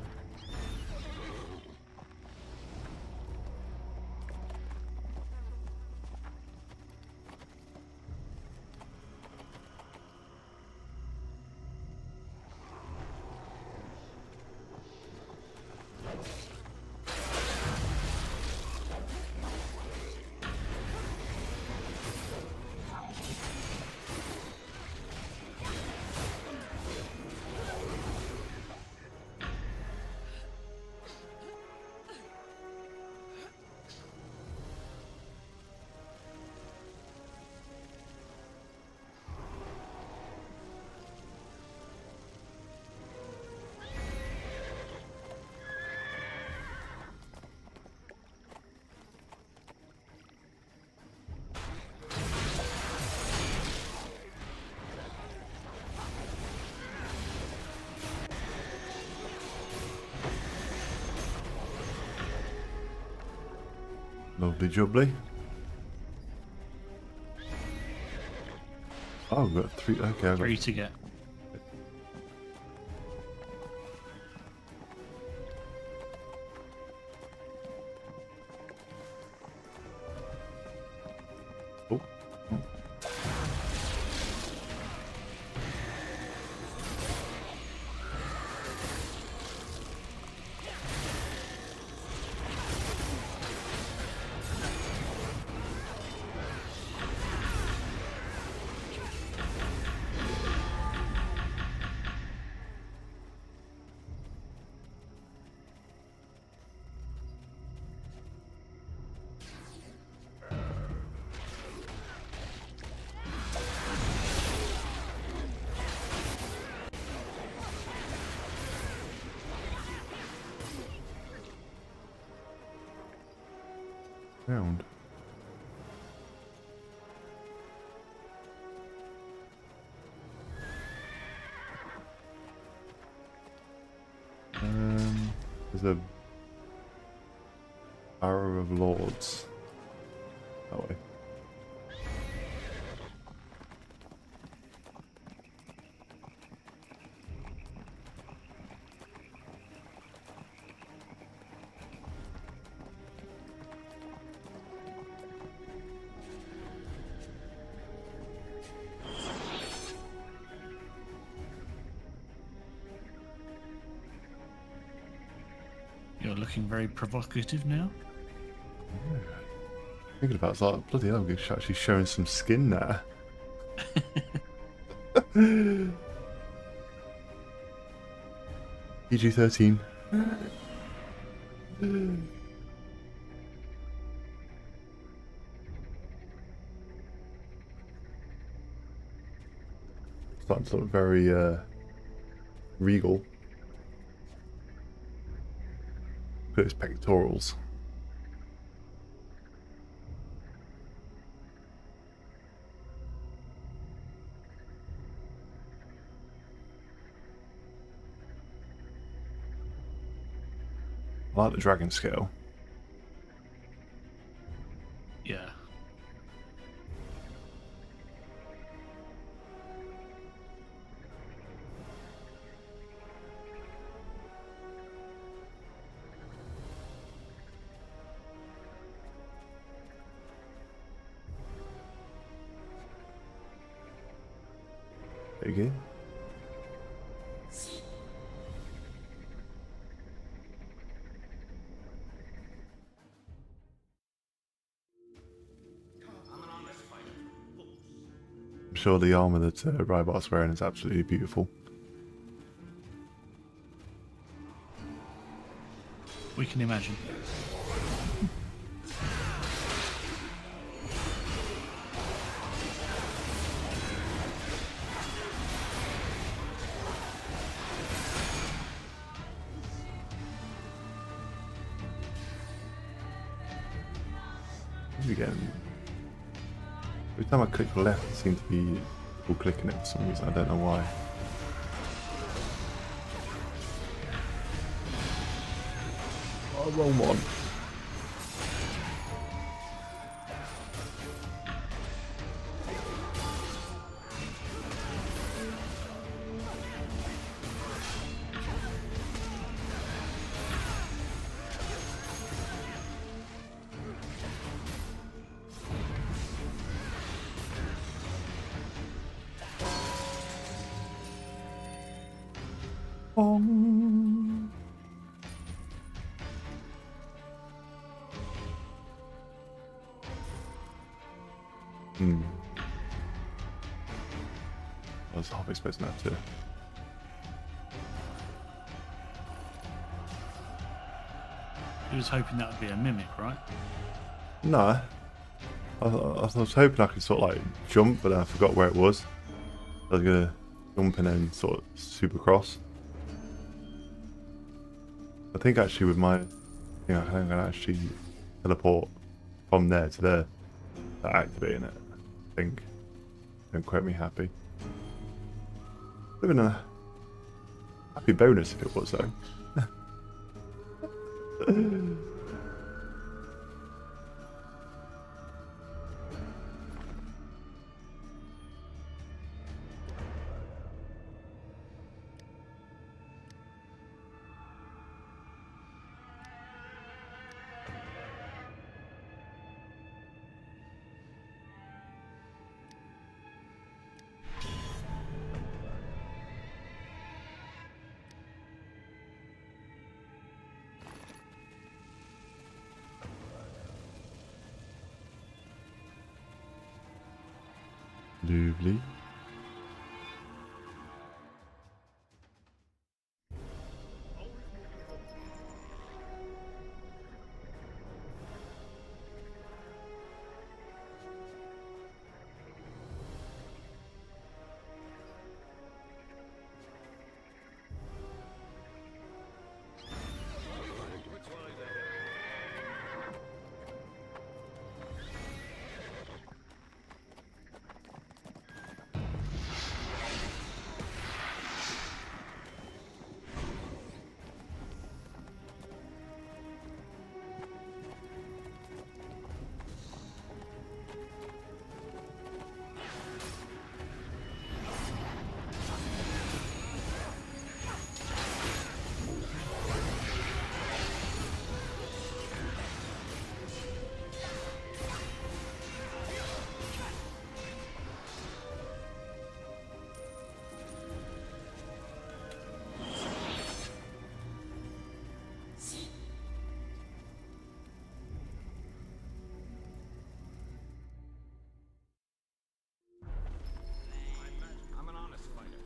Lovely jubbly. Oh, we've got three. Okay, I've got Three to get. Oh. Round. There's a Arrow of Lords. That way. You're looking very provocative now. Yeah. Thinking about it, it's like, bloody hell, we're actually showing some skin there. PG-13. Starting to look very regal. Look at his pectorals. I like the dragon scale. Yeah. There you go. I'm sure the armor that Rybot's wearing is absolutely beautiful. We can imagine. Again. Every time I click left, it seems to be all clicking it for some reason. I don't know why. Oh, wrong one. I was half expecting that too. He was hoping that would be a mimic, right? No. I was hoping I could sort of like jump, but then I forgot where it was. I was gonna jump and then sort of super cross. I think actually with my, I think I'm gonna actually teleport from there to there, to activating it. I think. Don't quote me, happy. Would have been a happy bonus if it was though. Lovely. I'm an honest fighter.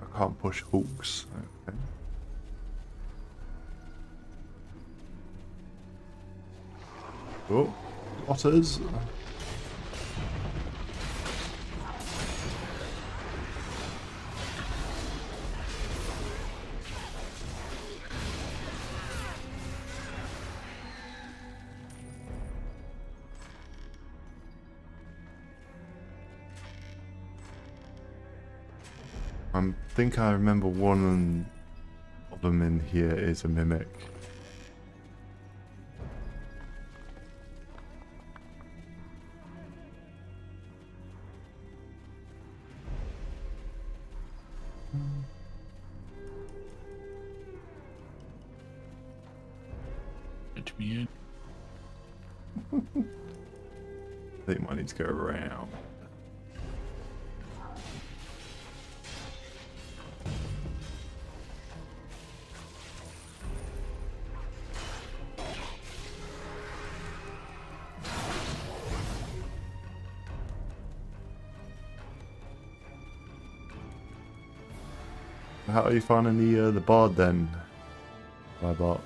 I can't push hooks. Okay. Oh, otters. I think I remember one of them in here is a mimic. Let me in. I think I need to go around. How are you finding the bard then, my bot?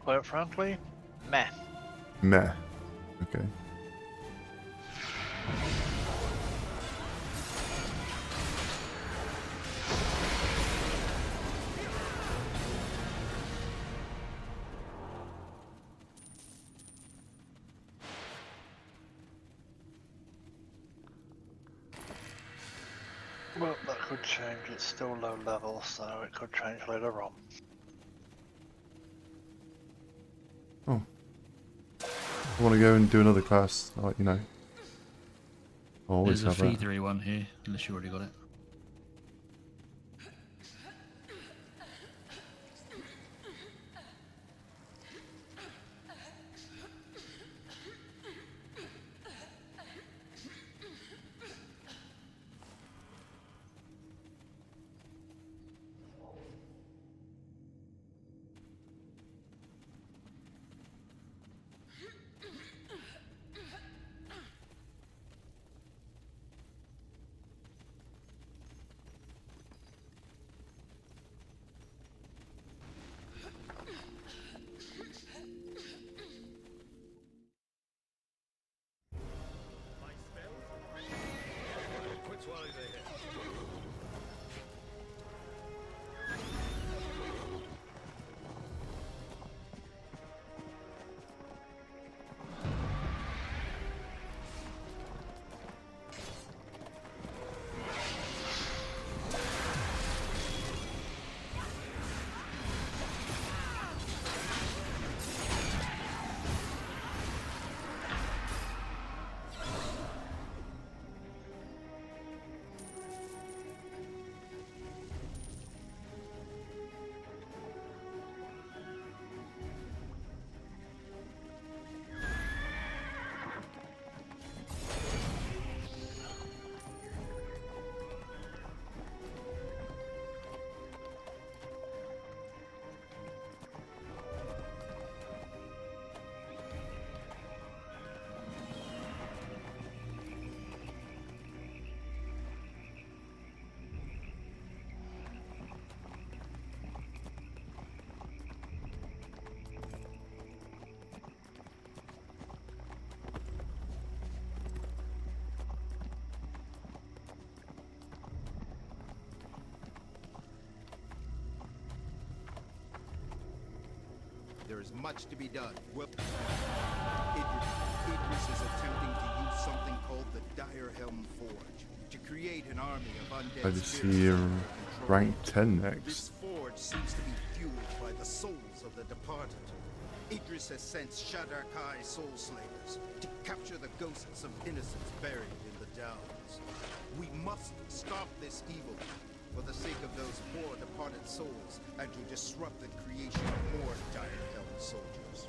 Quite frankly, meh. Meh. Okay. Well, that could change. It's still low level, so it could change later on. Oh. I want to go and do another class, like, you know. I always There's a have that. feathery one here, unless you already got it. There is much to be done. Well, Idris is attempting to use something called the Direhelm Forge to create an army of undead I just spirits see under rank control. 10 This next. forge seems to be fueled by the souls of the departed. Idris has sent Shadar-Kai soul slayers to capture the ghosts of innocents buried in the Downs. We must stop this evil for the sake of those poor departed souls and to disrupt the creation of more Direhelm soldiers.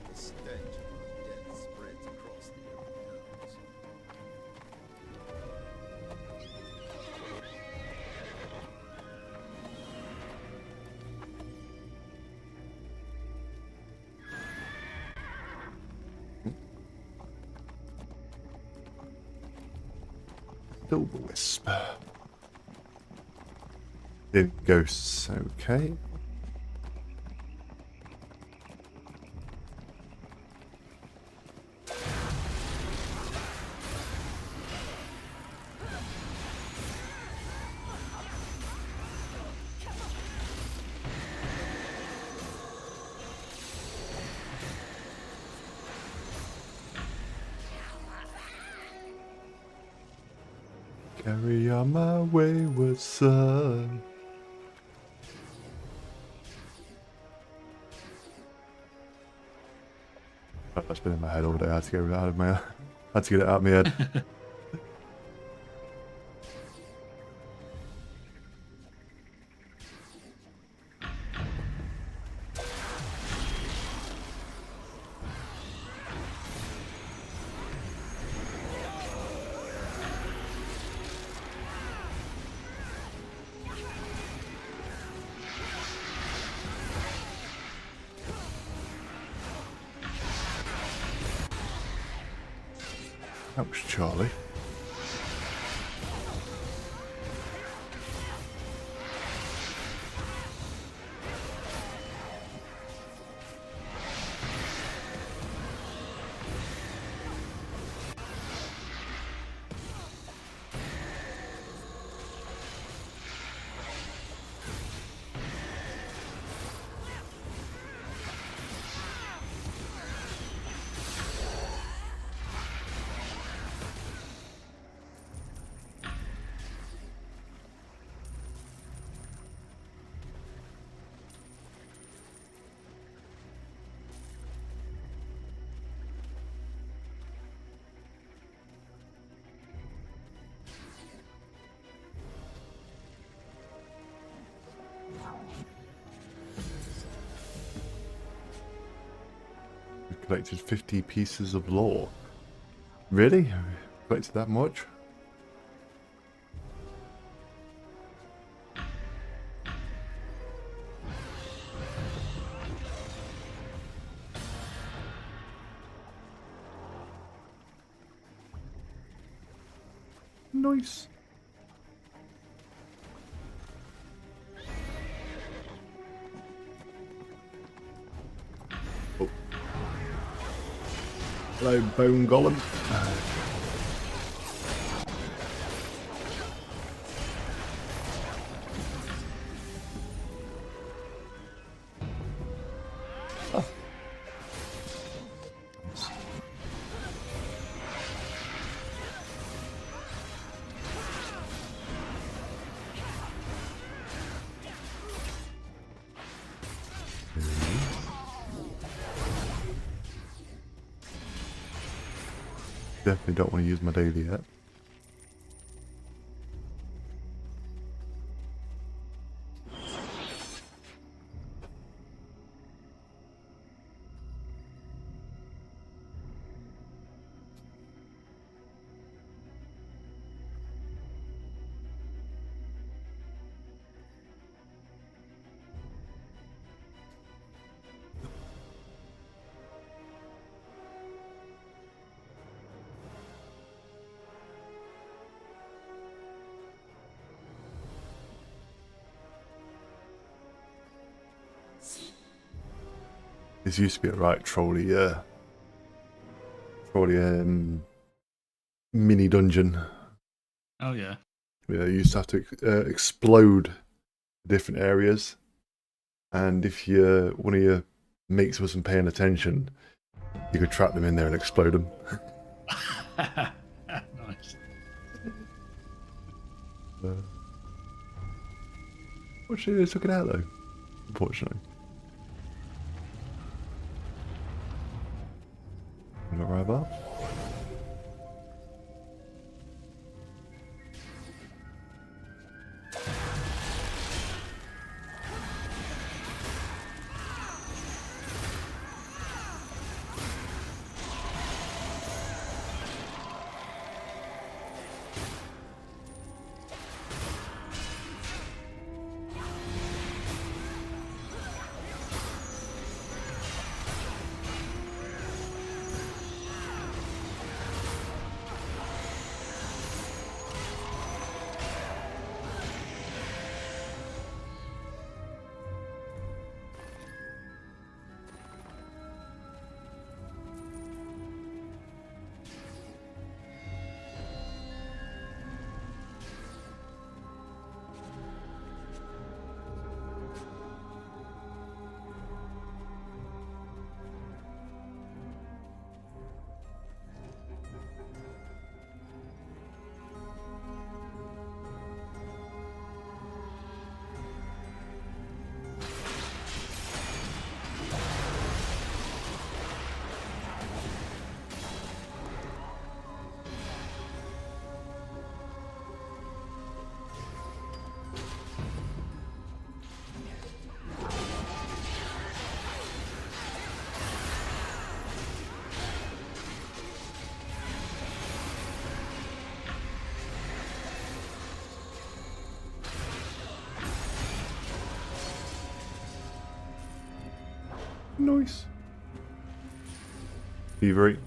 The stench Will-O-Wisp. There ghosts, okay. Carry on my wayward son. That's been in my head all day. I had to get it out of my head. Ouch, Charlie. Collected 50 pieces of lore. Really? Collected that much? Nice. Hello, Bone Golem. Oh. Definitely don't want to use my daily yet. This used to be a right trolly mini dungeon. Oh yeah. Yeah, you used to have to explode different areas, and if one of your mates wasn't paying attention, you could trap them in there and explode them. Nice. Fortunately, they took it out though. Unfortunately. Not right about. Nice. Thievery.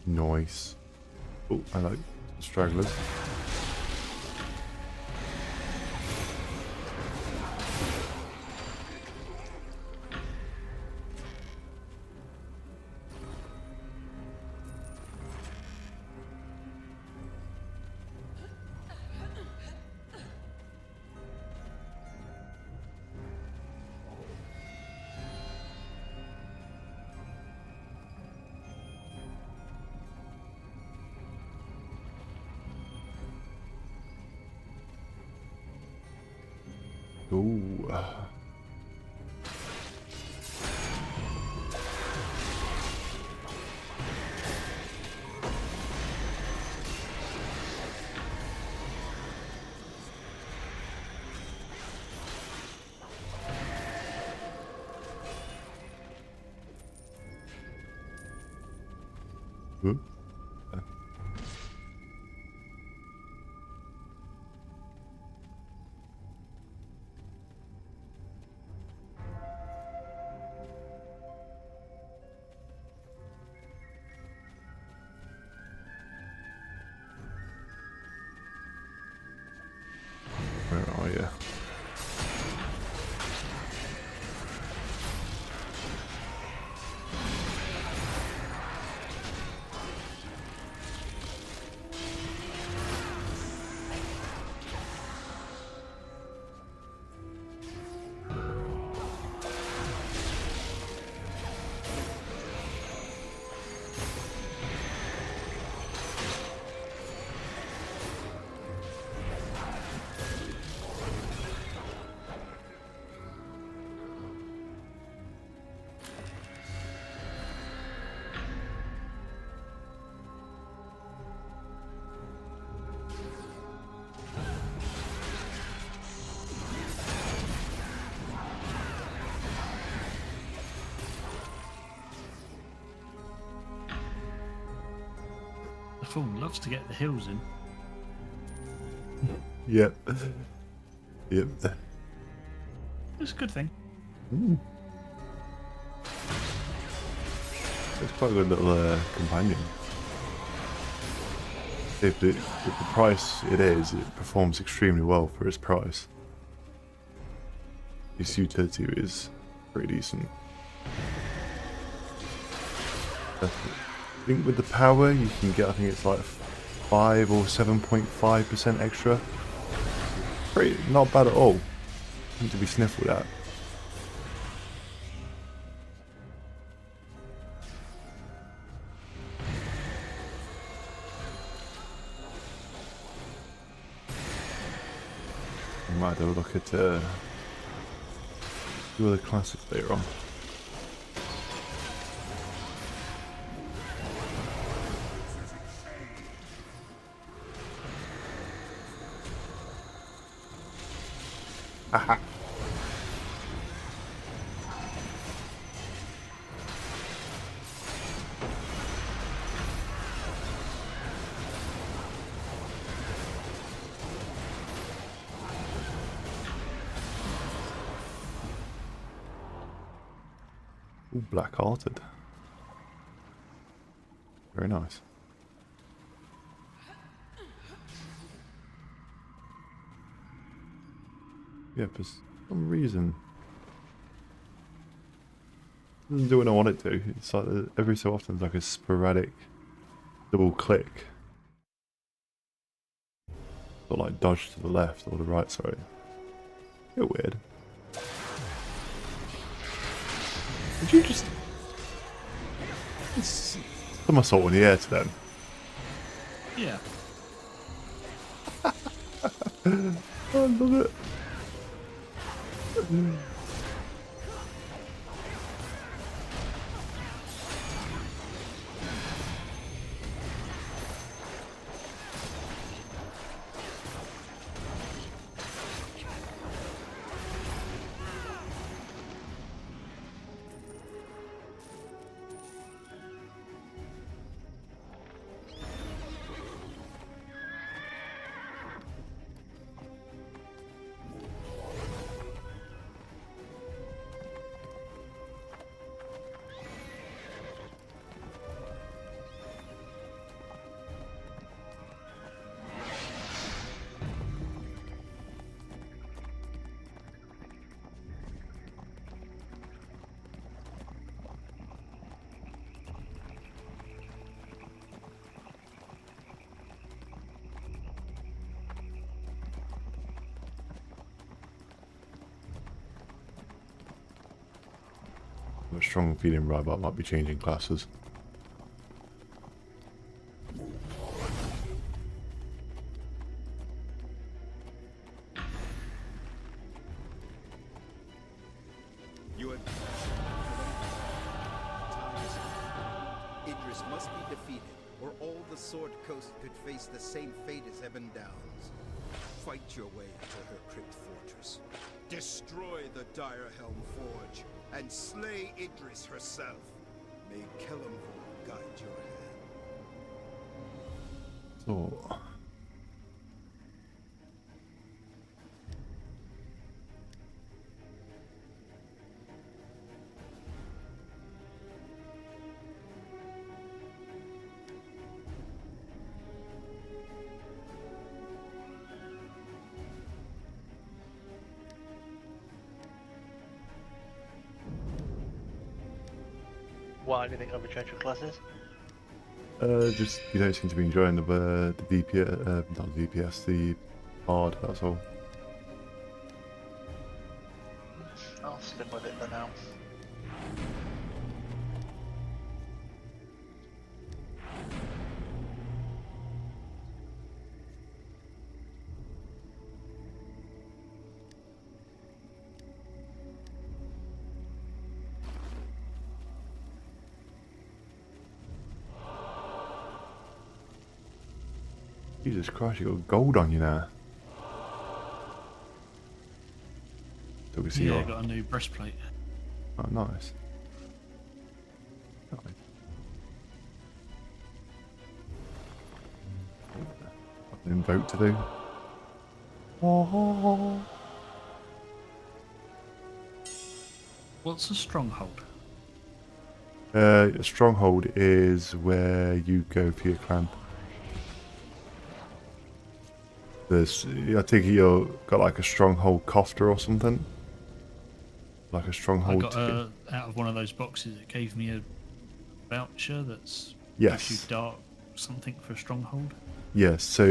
Nice. Oh, I like stragglers. Ooh. Ooh. Where are you? The fool loves to get the hills in. Yep. Yep. It's a good thing. Mm. It's quite a good little companion. If the price it is, it performs extremely well for its price. Its utility is pretty decent. I think with the power you can get, I think it's like 5 or 7.5% extra. Pretty not bad at all. Need to be sniffled at. I might have a look at two other classics later on. Haha. Ooh, black hearted. Very nice. Yeah, for some reason it doesn't do what I want it to. It's like every so often it's like a sporadic double click. Or like dodge to the left or the right, sorry. A bit weird. Did you just somersault in the air to them? Yeah. I love it. I have a strong feeling Rybot might be changing classes. Idris must be defeated, or all the Sword Coast could face the same fate as Ebon Downs. Fight your way into her crypt fortress. Destroy the Direhelm Forge, and slay Idris herself. May Kelemvor guide your hand. So Why do you think I've changed your classes? just you don't seem to be enjoying the DPS, not DPS, the hard. That's all. I'll stick with it for now. Jesus Christ, you got gold on you now. So we see Yeah, I your... got a new breastplate. Oh, nice. Nice. Got an invoke to do. Oh. What's a stronghold? A stronghold is where you go for your clan. There's, I think you've got like a stronghold cofter or something. like a I stronghold. got out of one of those boxes. It gave me a voucher that's Yes. gives you dark something for a stronghold. Yeah, so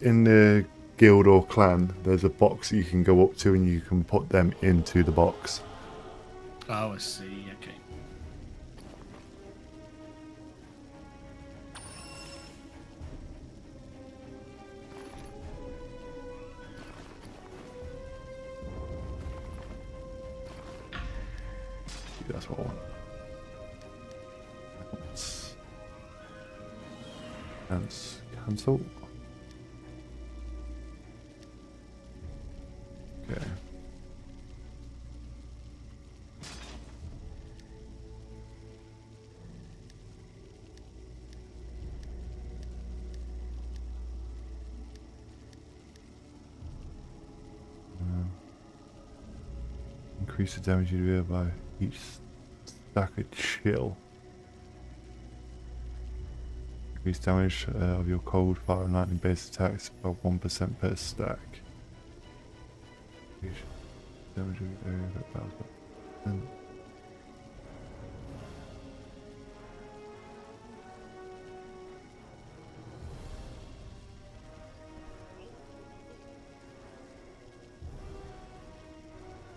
in the guild or clan, there's a box that you can go up to and you can put them into the box. Oh, I see. Okay. That's what I want. Let's cancel. Okay. Increase the damage you do by each stack of chill. Increase damage of your cold, fire, and lightning based attacks by 1% per stack. Increase damage of your area of battles by 1%.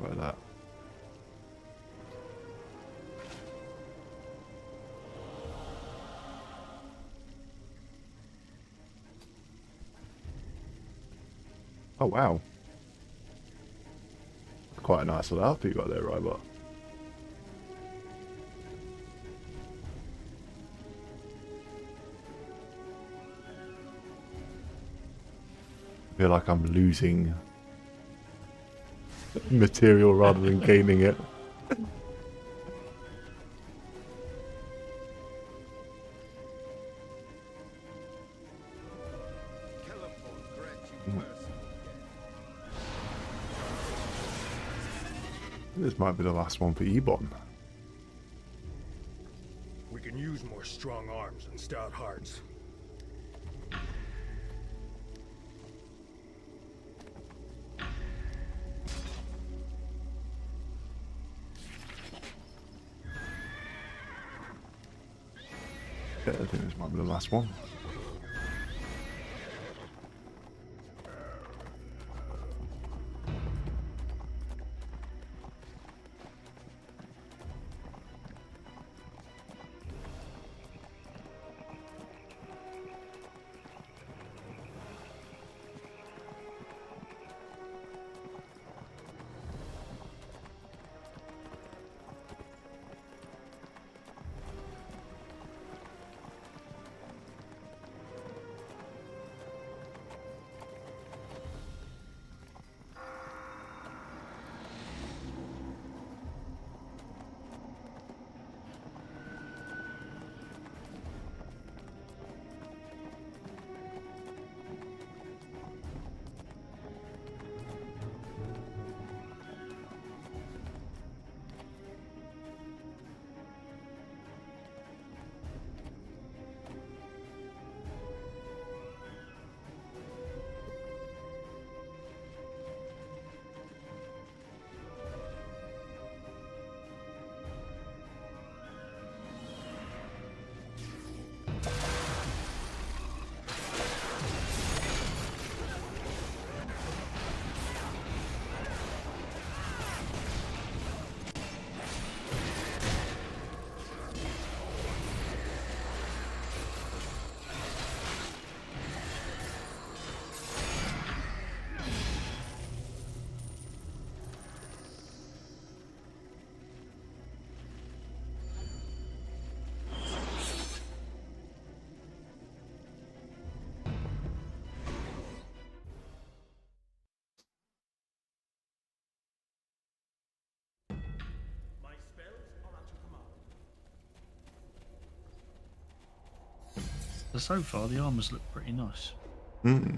Like that. Oh wow. Quite a nice little outfit you got there, Robot. I feel like I'm losing material rather than gaining it. This might be the last one for Ebon. We can use more strong arms and stout hearts. Yeah, I think this might be the last one. So far, the armors look pretty nice. Hmm.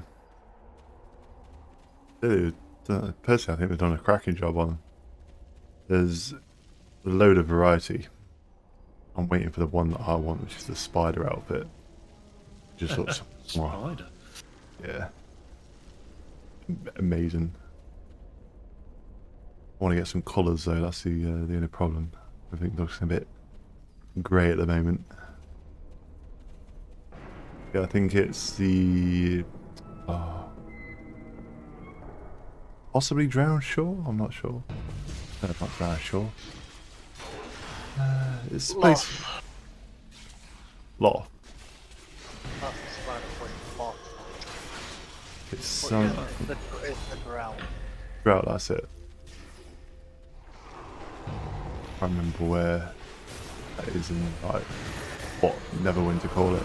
Personally, I think they've done a cracking job on them. There's a load of variety. I'm waiting for the one that I want, which is the spider outfit. Just looks spider. Yeah. Amazing. want to get some colours though. That's the only problem. Everything looks a bit grey at the moment. Yeah, I think it's the possibly Drowned Shore. I'm not sure. No, it's not Drowned Shore. It's a place. Loth. That's the spider point. Loth. It's some. It's the ground. Drought. That's it. I can't remember where that is in like what Neverwinter call it.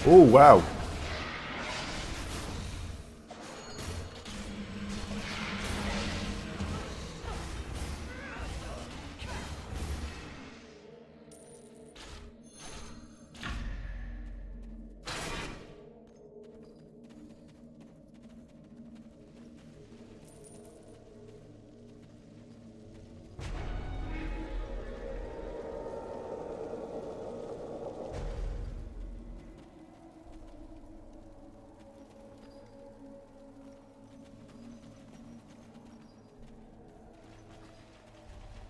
Oh wow.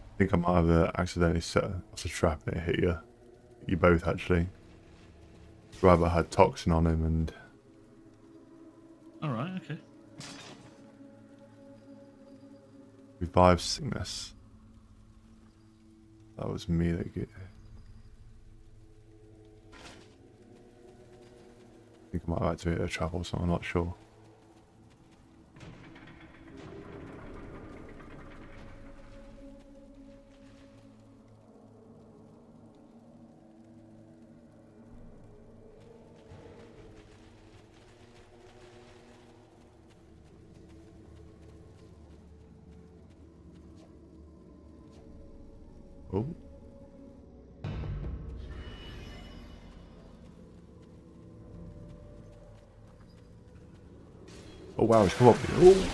I think I might have accidentally set off a trap and it hit you. You both actually. Rather had toxin on him and. Alright, okay. Revive sickness. That was me that get. I think I might have activated a trap or something, I'm not sure. Oh. Oh wow, it's come up. Oh.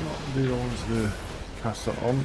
Not the ones to cast that on.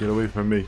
Get away from me.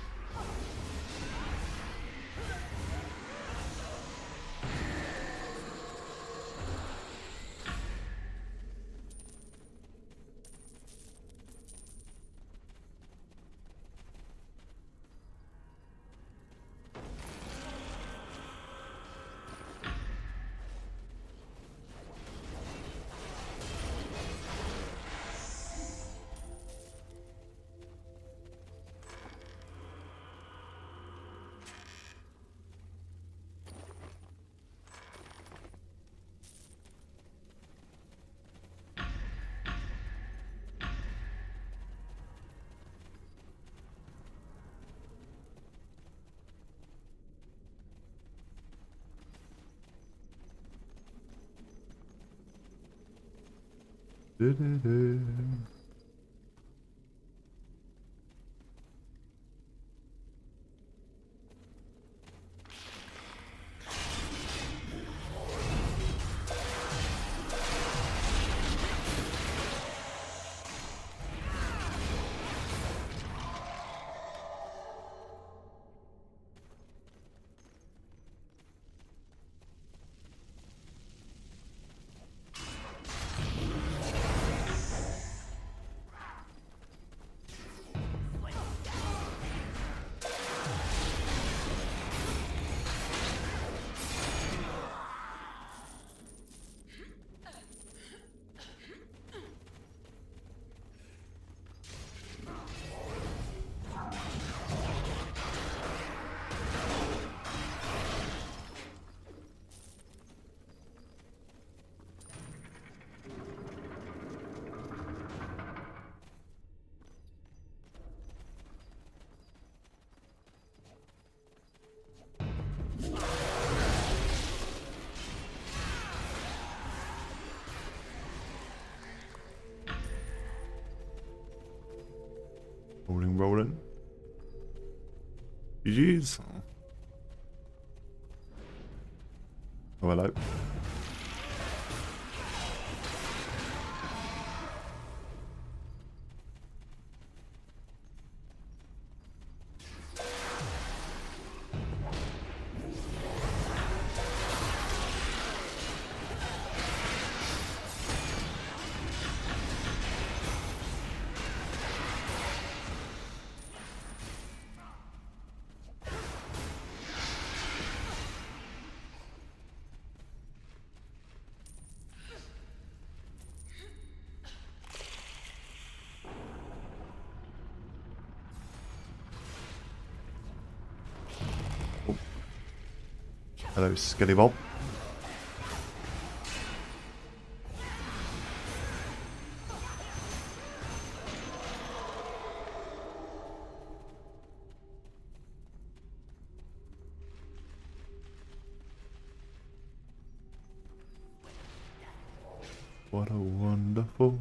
Rolling. GG's. Oh, hello. Hello, Skelly Bob. What a wonderful...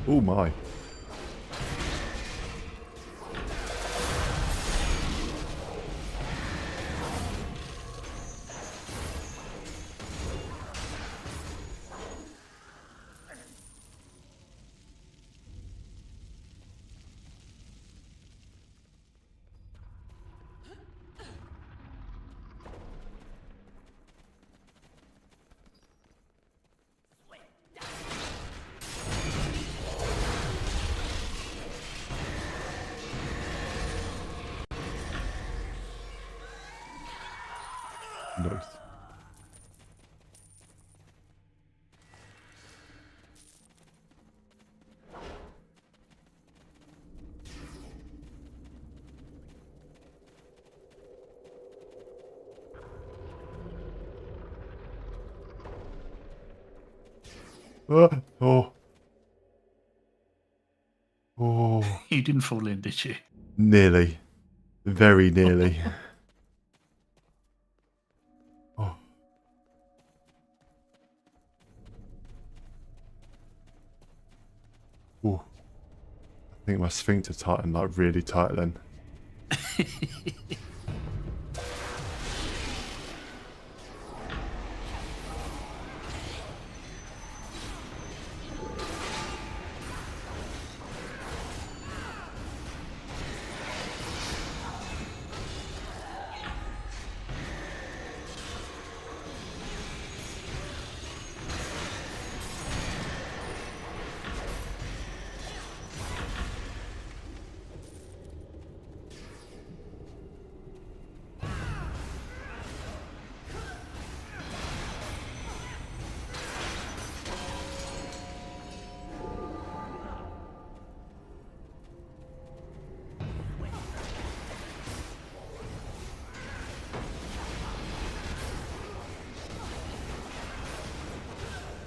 Oh my. Nice. Oh. Oh. You didn't fall in, did you? Nearly. Very nearly. Oh. Oh. think my sphincter tightened like really tight then.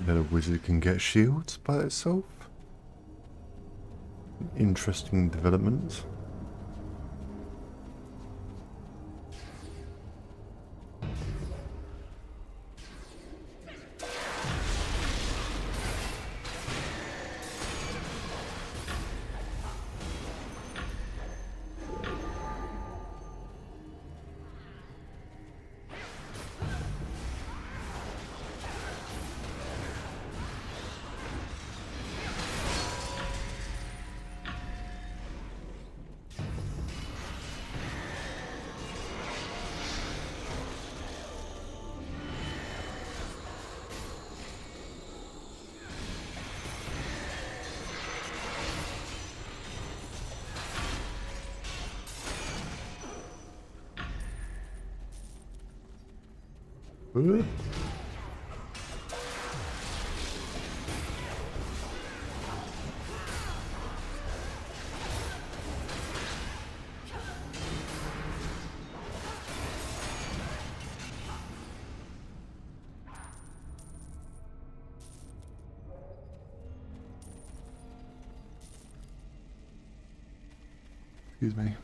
That a wizard can get shields by itself. Interesting development. Excuse me.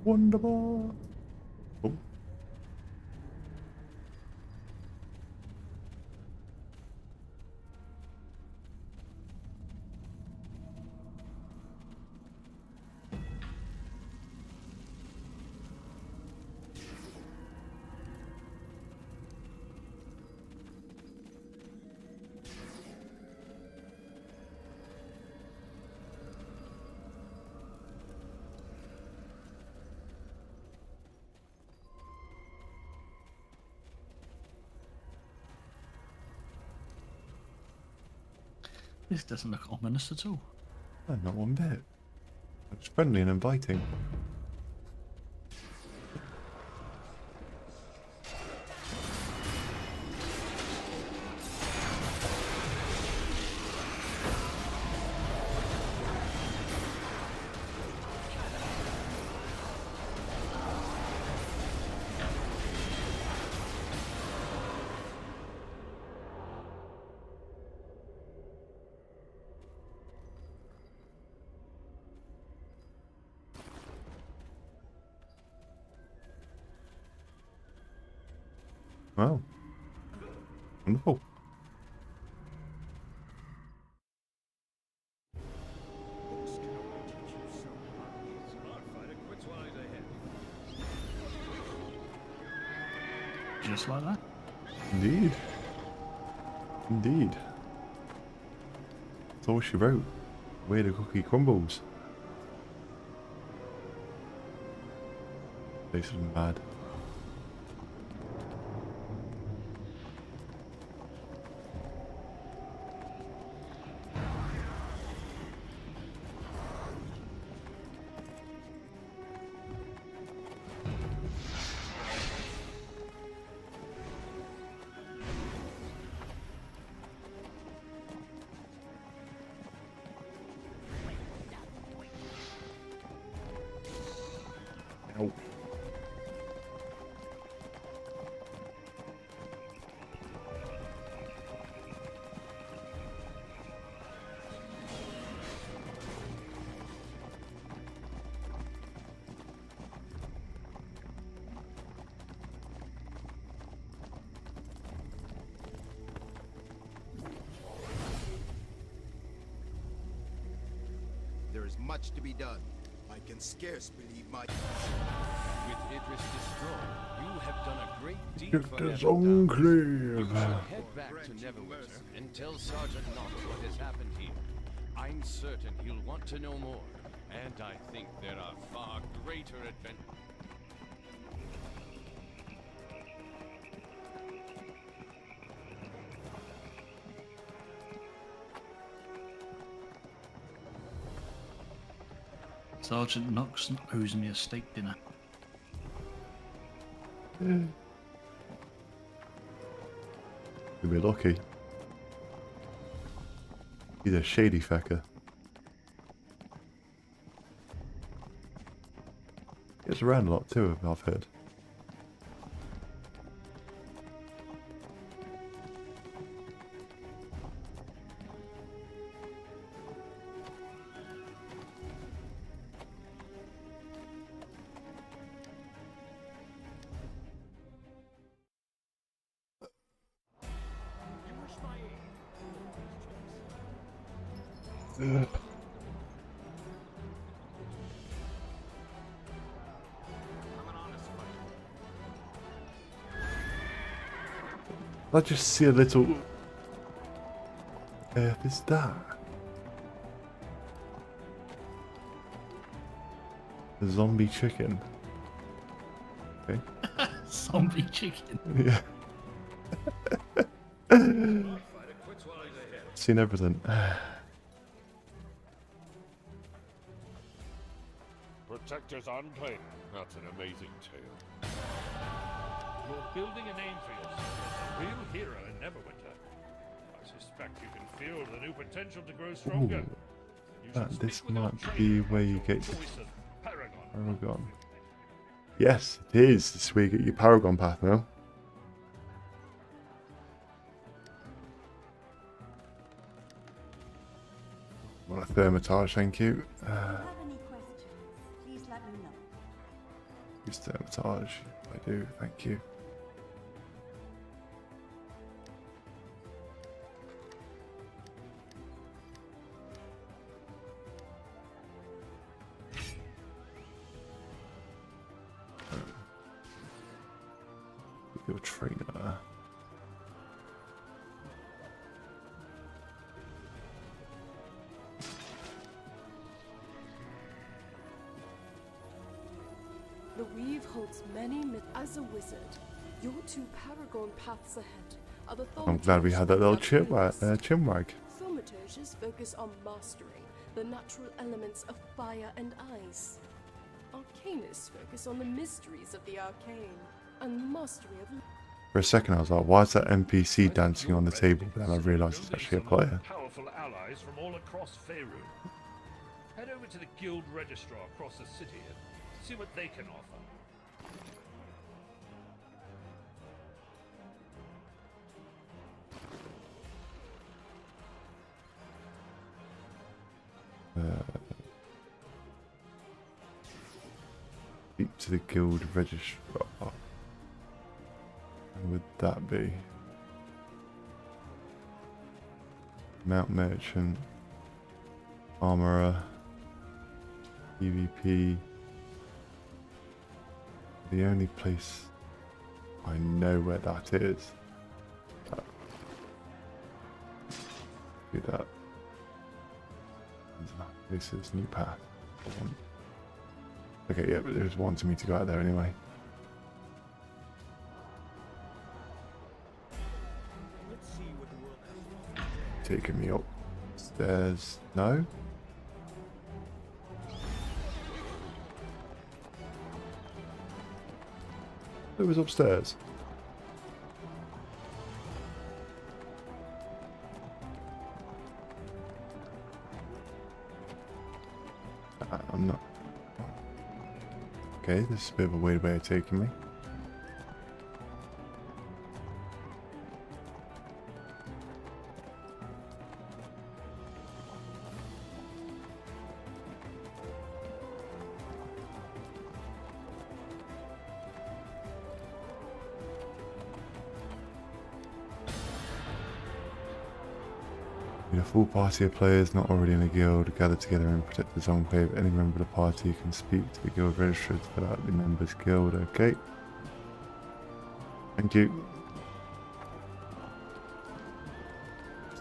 Wonderful. Oh. This doesn't look ominous at all. No, not one bit. It's friendly and inviting. Wow. Wonderful. Just like that. Indeed. Indeed. That's all she wrote. Where the cookie crumbles. Basically mad. Ow. There is much to be done. I can scarce believe my... With Idris destroyed, you have done a great deed for It is Neverwinter. unclear. You should head back to Neverwinter and tell Sergeant Knox what has happened here. I'm certain he'll want to know more, and I think there are far greater adventures. Sergeant Knox owes me a steak dinner. You'll be lucky. He's a shady fecker. Gets around a lot too, I've heard. I just see a little... Earth is that? A zombie chicken. Okay. Zombie chicken. Yeah. Seen everything. Protectors on plane. That's an amazing tale. You're building a name for yourself as a real hero in Neverwinter. I suspect you can feel the new potential to grow stronger. This might be where you get Choice of Paragon. Paragon. Yes, it is. This is where you get your Paragon path now. Want a thermitage, thank you. Have any questions? Please let me know. Use thermitage. I do, thank you. Your trainer. The Weave holds many myths. As a wizard, your two Paragon paths ahead are the I'm glad we had that little chinwag. Thaumaturges focus on mastery, the natural elements of fire and ice. Arcanists focus on the mysteries of the arcane and mastery of... For a second I was like, why is that NPC dancing on the table? But then I realised it's actually a player. Powerful allies from all across Faerun. Head over to the Guild Registrar across the city and see what they can offer. Speak to the Guild Registrar. Who would that be? Mount Merchant, Armourer, PvP. The only place I know where that is. Do that. This is new path. Okay, yeah, but there's one to me to go out there anyway. Taking me upstairs. No? It was upstairs. I'm not. Okay, this is a bit of a weird way of taking me. Need a full party of players not already in a guild gather together and protect the zone cave. Any member of the party can speak to the guild registrar to fill out the members guild. Okay. Thank you.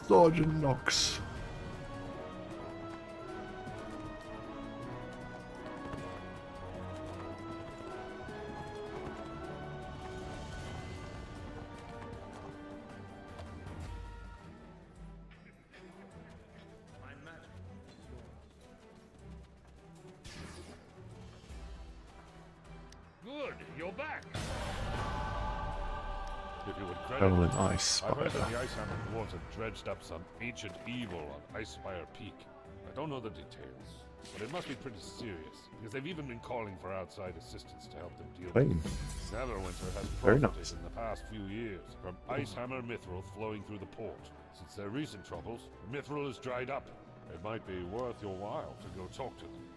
Sergeant Knox. Good, you're back. If you would Prevalent Ice I've heard that Spider. the Ice Hammer dwarves have dredged up some ancient evil on Icespire Peak. I don't know the details, but it must be pretty serious, because they've even been calling for outside assistance to help them deal with it. Neverwinter has Very profited nice. in the past few years from Ice Hammer mithril flowing through the port. Since their recent troubles, mithril has dried up. It might be worth your while to go talk to them.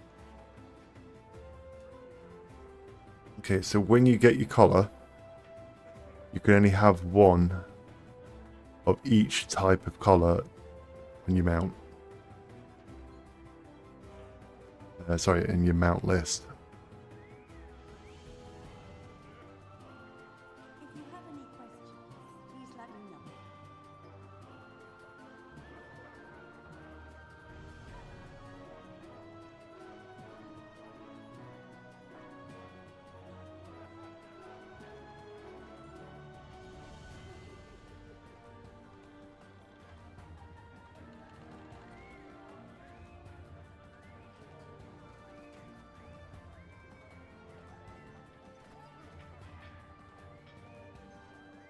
Okay, so when you get your collar, you can only have one of each type of collar on your mount. Sorry, in your mount list. If you have any questions, please let me know.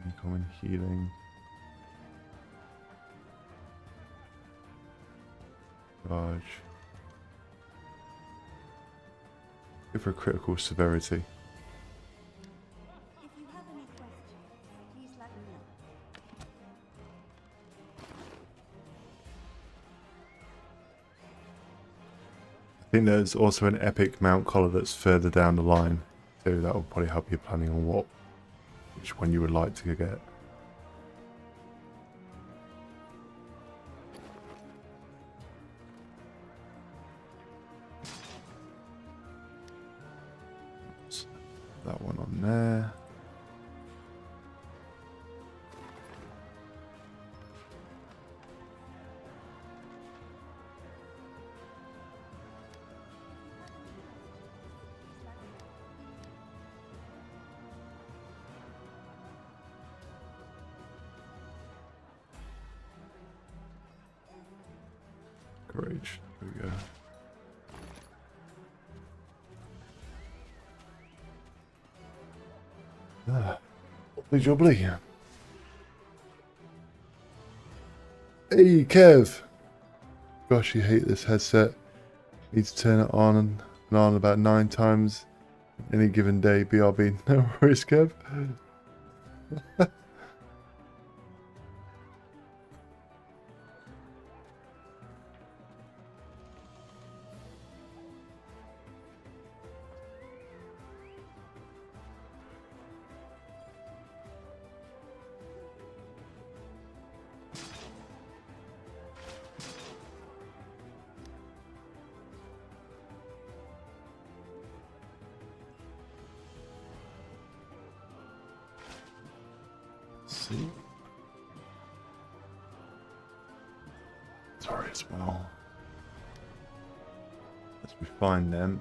Uncommon healing. Charge. Go for a critical severity. If you have any questions, please let me know. I think there's also an epic mount collar that's further down the line, so that will probably help you planning on which one you would like to get. That one on there. Courage. There we go. Jubbly jubbly. Hey Kev! Gosh, you hate this headset. Need to turn it on and on about 9 times any given day. BRB. No worries, Kev. See. Sorry as well. Let's refine them.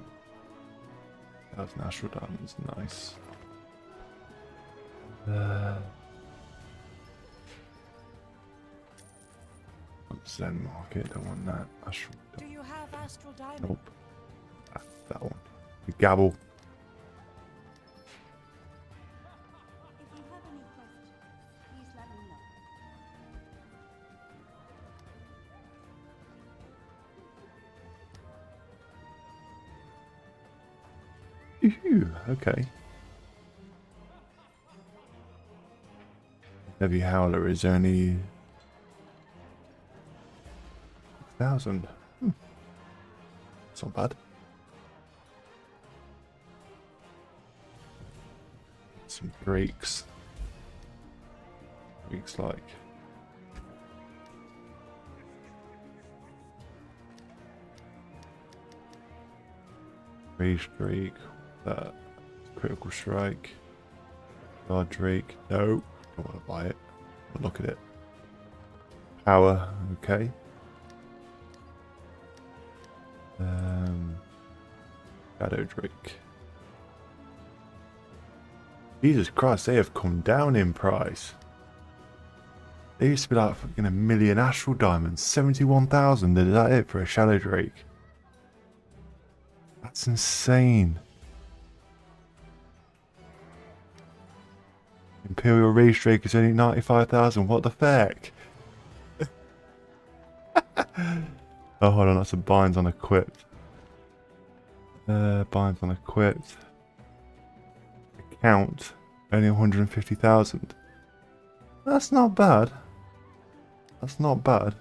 1,000 astral diamonds, nice. Zen market, don't want that. Astral. Do you have astral diamond? Nope. That's that one. The gabble. If you have any questions, please let me know. Ooh, okay. Heavy Howler is only 1,000. It's not bad. Some brakes. Brakes like. Rage Drake. That. Critical Strike. Guard Drake. No. Don't want to buy it. But look at it. Power. Okay. Shadow Drake. Jesus Christ, they have come down in price. They used to be like fucking a million Astral Diamonds. 71,000. Is that it for a Shadow Drake? That's insane. Imperial Rage Drake is only 95,000. What the fuck? Oh, hold on. That's a binds on equipped. Binds on equipped. Account only 150,000. That's not bad. That's not bad.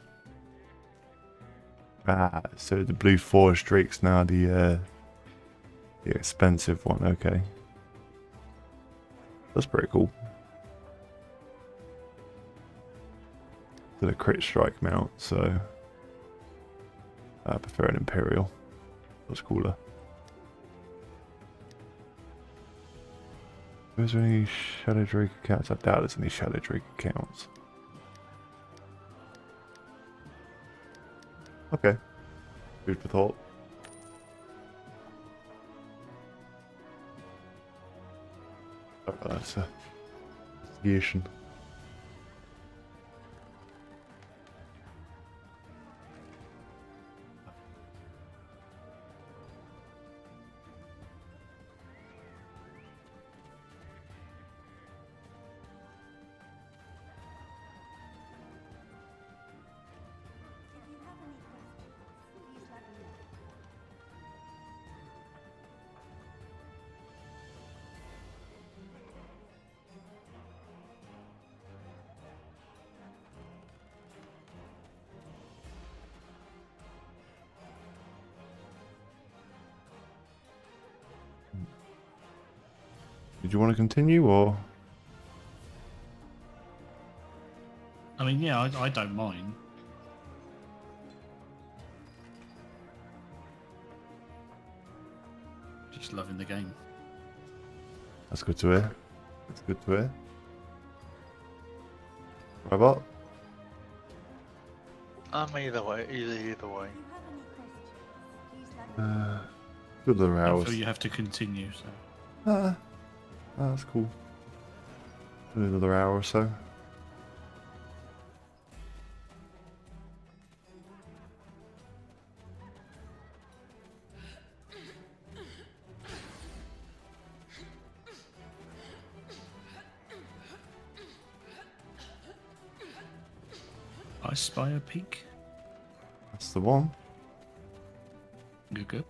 Ah, so the Blue Forest Drake's now the expensive one. Okay, that's pretty cool. The crit strike mount, so I prefer an Imperial. That's cooler. Is there any Shadow Drake accounts? I doubt there's any Shadow Drake accounts. Okay. Food for thought. Oh, that's a investigation. Did you want to continue, or? I mean, yeah, I don't mind. Just loving the game. That's good to hear. That's good to hear. Robot? I'm either way. Either way. Good I hours. feel you have to continue. So. That's cool. Another hour or so. I spy a peak. That's the one. Good.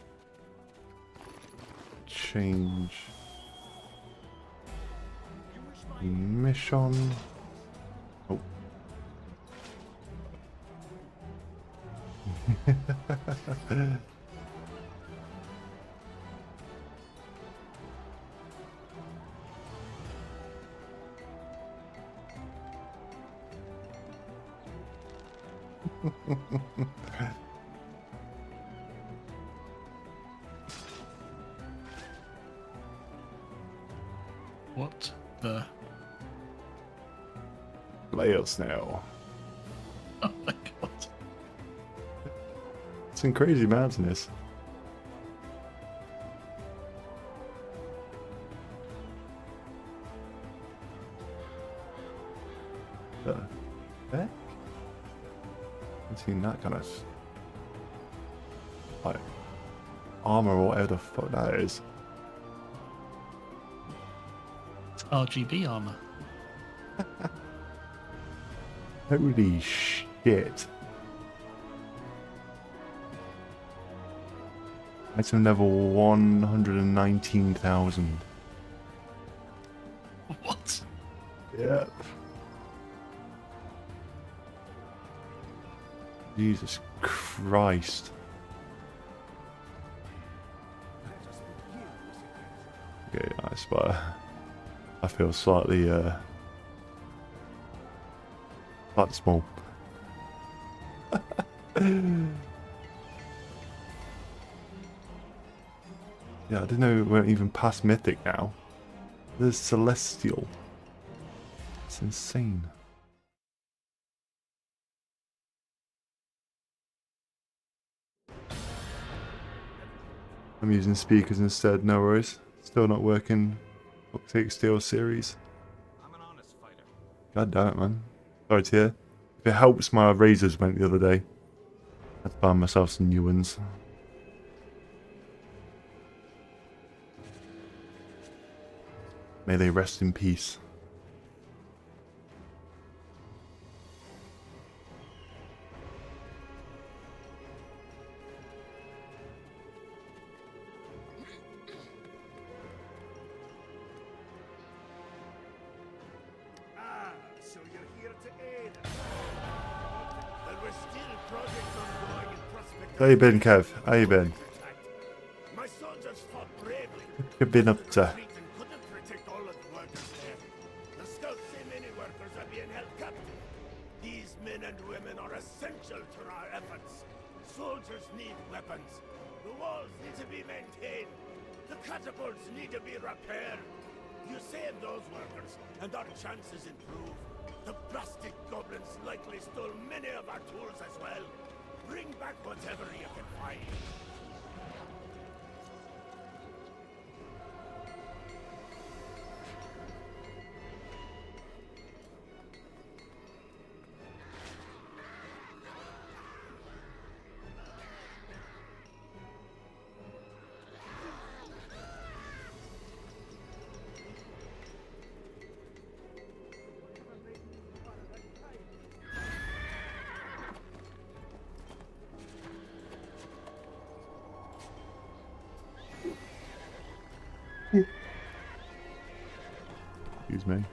Change. Mission. Oh. What the? Play us now. Oh my god. Some crazy madness. The heck? I've seen that kind of like armor or whatever the fuck that is. It's RGB armor. Holy shit. Item level 119,000. What? Yeah. Jesus Christ. Okay, nice, but I feel slightly small. Yeah, I didn't know we weren't even past Mythic now. There's Celestial. It's insane. I'm using speakers instead, no worries. Still not working. Take Steel series. God damn it, man. Sorry to hear. If it helps, my razors went the other day. I had to buy myself some new ones. May they rest in peace. So you're here to aid. Well, we're still projects ongoing in prospect. How you been, Kev? How you been? My soldiers fought bravely. What you been up to? Couldn't protect all of the workers there. The scouts say many workers are being held captive. These men and women are essential to our efforts. Soldiers need weapons. The walls need to be maintained. The catapults need to be repaired. You save those workers, and our chances improve. The plastic goblins likely stole many of our tools as well. Bring back whatever you can find. Excuse me.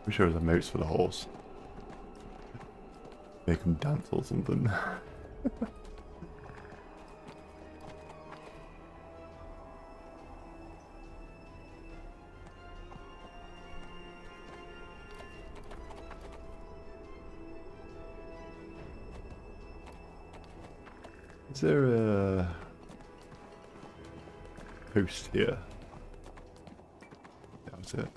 I'm sure there's a mouse for the horse. Make him dance or something. Is there a post here? That was it.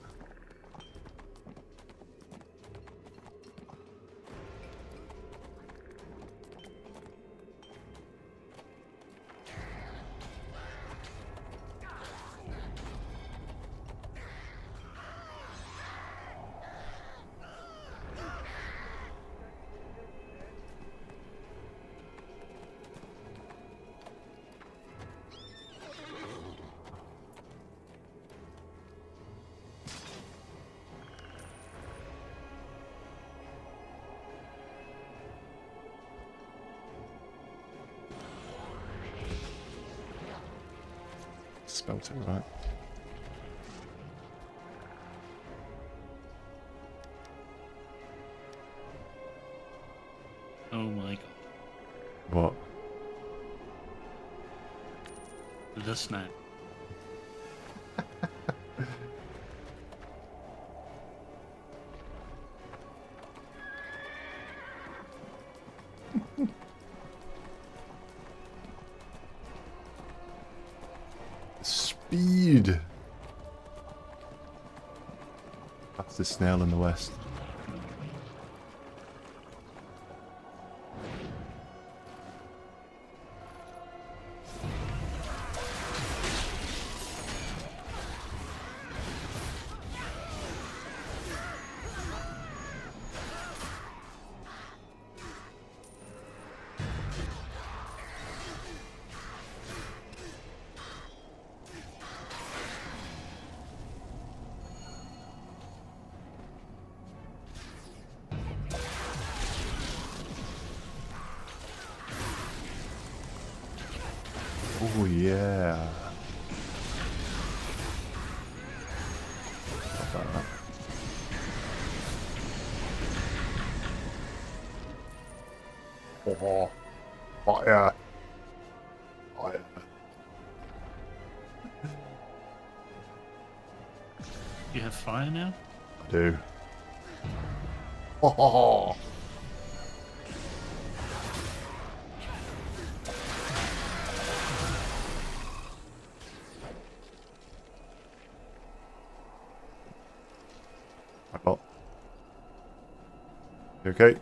Spelt it right. Oh my god. What? The snap. Speed. That's the snail in the west. Oh yeah. Oh, fire. Fire. You have fire now? I do. Oh. You okay?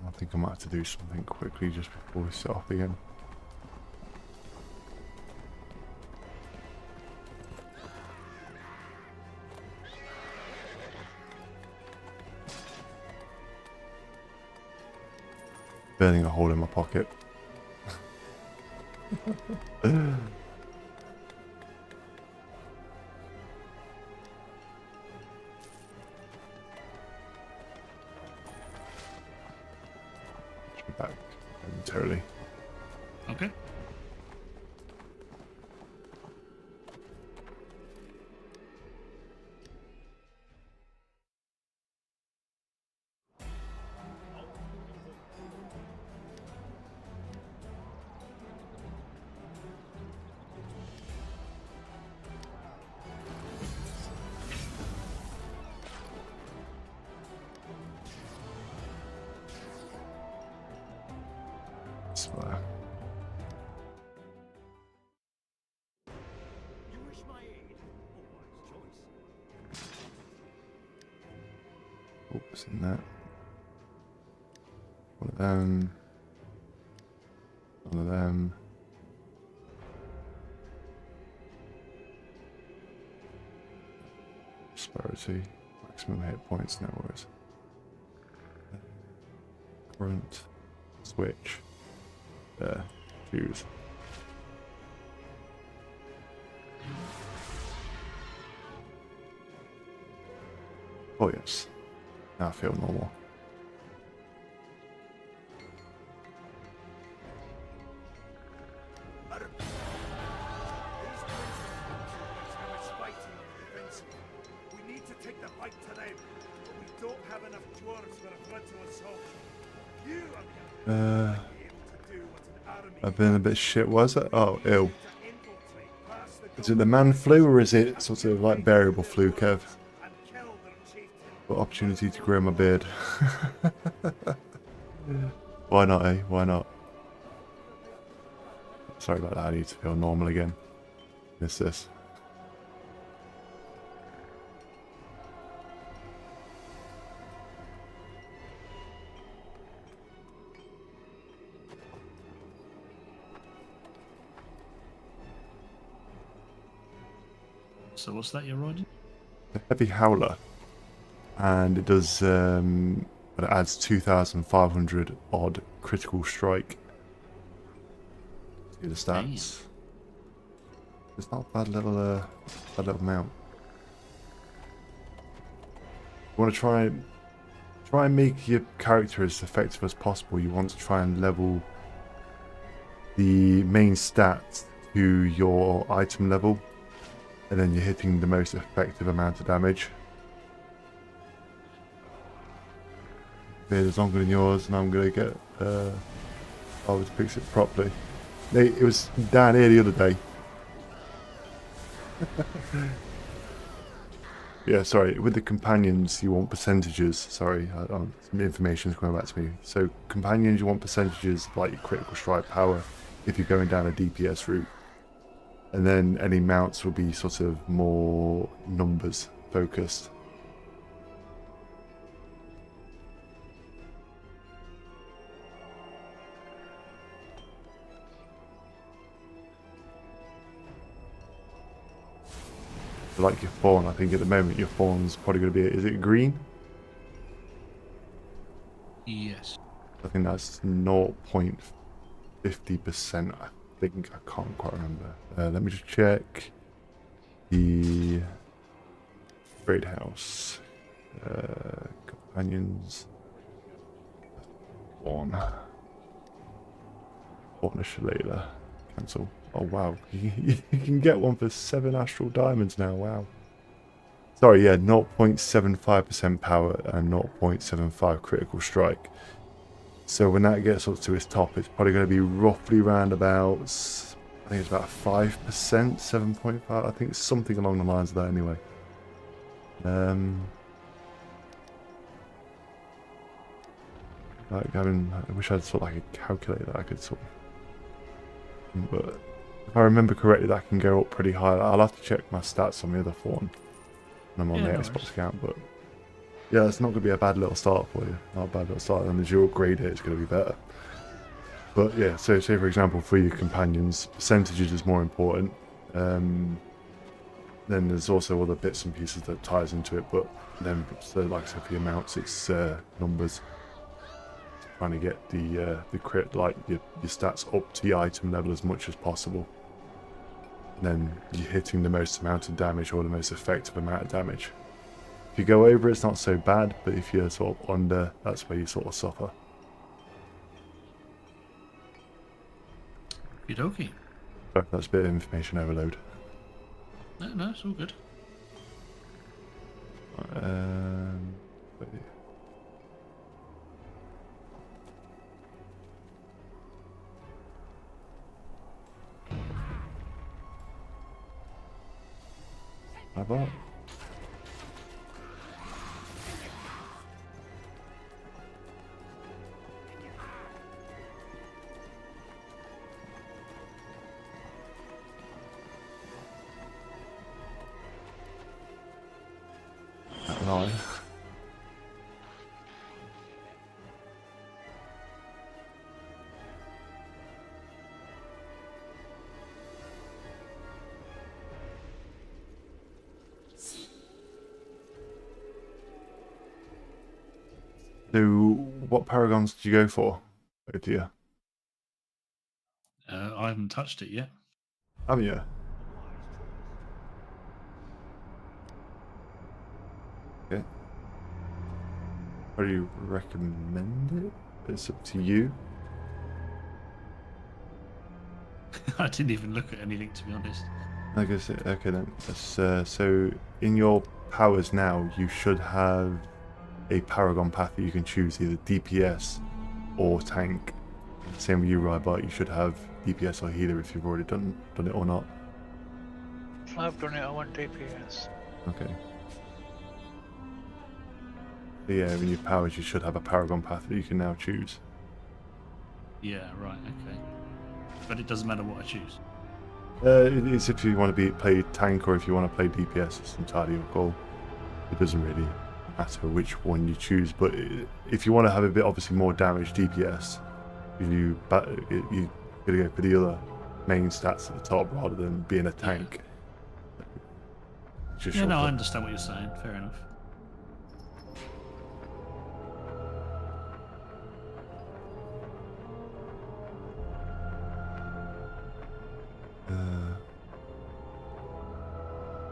I think I might have to do something quickly just before we set off again. Burning a hole in my pocket. Back momentarily. Okay. Swear. Oops, in that. One of them. One of them. Prosperity. Maximum hit points now is. Current. Switch. There. Choose. Oh yes. Now I feel normal. We need to take the fight to them, but we don't have enough dwarves for a frontal assault. You are I've been a bit shit, was it? Oh, ew. Is it the man flu or is it sort of like variable flu, Kev? Got opportunity to grow my beard. Why not, eh? Why not? Sorry about that, I need to feel normal again. Miss this. So what's that you're riding? A heavy howler. And it does, it adds 2,500 odd critical strike. See the stats. It's not a bad little mount. You want to try and make your character as effective as possible. You want to try and level the main stats to your item level, and then you're hitting the most effective amount of damage. Beard is longer than yours, and I'm gonna get to fix it properly. It was down here the other day. Yeah, sorry. With the companions, you want percentages. Sorry, some information is coming back to me. So companions, you want percentages like your critical strike power if you're going down a DPS route, and then any mounts will be sort of more numbers focused. Like your fawn, I think at the moment your fawn's probably going to be, is it green? Yes. I think that's 0.50%, I think. I can't quite remember. Let me just check the trade house. Companions. Fawn Shillelagh. Cancel. Oh wow, you can get one for 7 astral diamonds now, wow. Sorry, yeah, 0.75% power and 0.75 critical strike. So when that gets up to its top, it's probably going to be roughly around about, I think it's about 5%, 7.5, I think it's something along the lines of that anyway. Like I wish I had sort of like a calculator that I could sort of, but if I remember correctly, that can go up pretty high. I'll have to check my stats on the other phone when I'm on the Xbox account, but yeah, it's not going to be a bad little start for you. Not a bad little start, and as you upgrade it, it's going to be better. But yeah, so say for example, for your companions, percentages is more important. Then there's also other bits and pieces that ties into it, but then, so like I said, for your mounts, it's numbers. Trying to get the crit, like your stats up to the item level as much as possible. And then you're hitting the most amount of damage or the most effective amount of damage. If you go over, it's not so bad, but if you're sort of under, that's where you sort of suffer. Okie dokie. So that's a bit of information overload. No, it's all good. How about? Right. So, what paragons did you go for, oh dear? I haven't touched it yet. Haven't you? Okay. How do you recommend it? It's up to you. I didn't even look at anything, to be honest. I guess okay then. So in your powers now, you should have a paragon path that you can choose, either DPS or tank. Same with you, Rybart. You should have DPS or healer if you've already done it or not. I've done it, I want DPS. Okay. But yeah, in your powers, you should have a Paragon path that you can now choose. Yeah, right, okay. But it doesn't matter what I choose. It's if you want to play tank or if you want to play DPS, it's entirely your call. It doesn't really matter which one you choose, but if you want to have a bit obviously more damage DPS, you gotta go for the other main stats at the top rather than being a tank. Yeah, no, I understand what you're saying. Fair enough.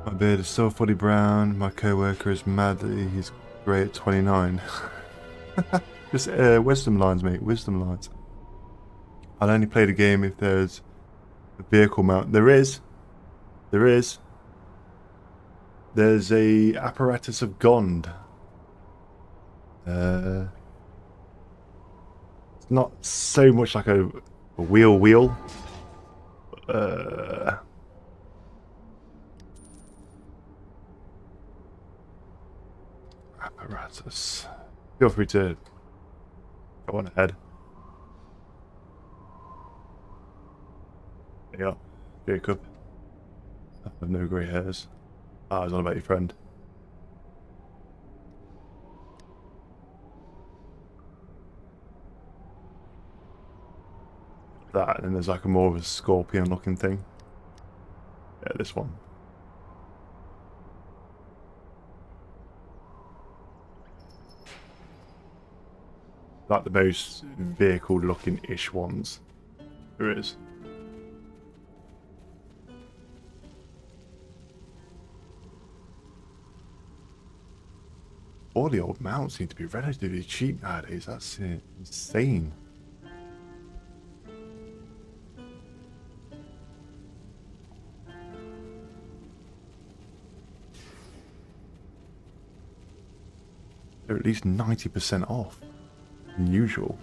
My beard is so fully brown. My co-worker is mad that he's grey at 29. Just wisdom lines, mate. Wisdom lines. I'll only play the game if there's a vehicle mount. There is. There's a apparatus of Gond. It's not so much like a wheel. Apparatus. Feel free to go on ahead. Yeah, Jacob. I have no grey hairs. I was on about your friend. That, and then there's like a more of a scorpion looking thing. Yeah, this one. Like the most vehicle looking ish ones there is. All the old mounts seem to be relatively cheap nowadays. That's insane. They're at least 90% off than usual.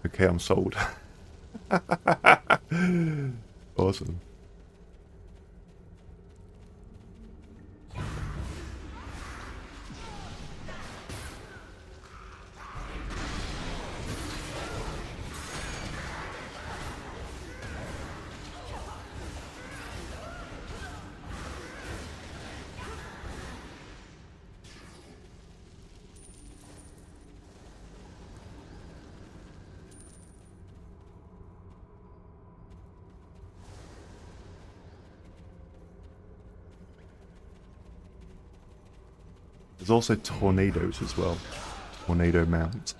Okay, I'm sold. Awesome. There's also tornadoes as well. Tornado mount.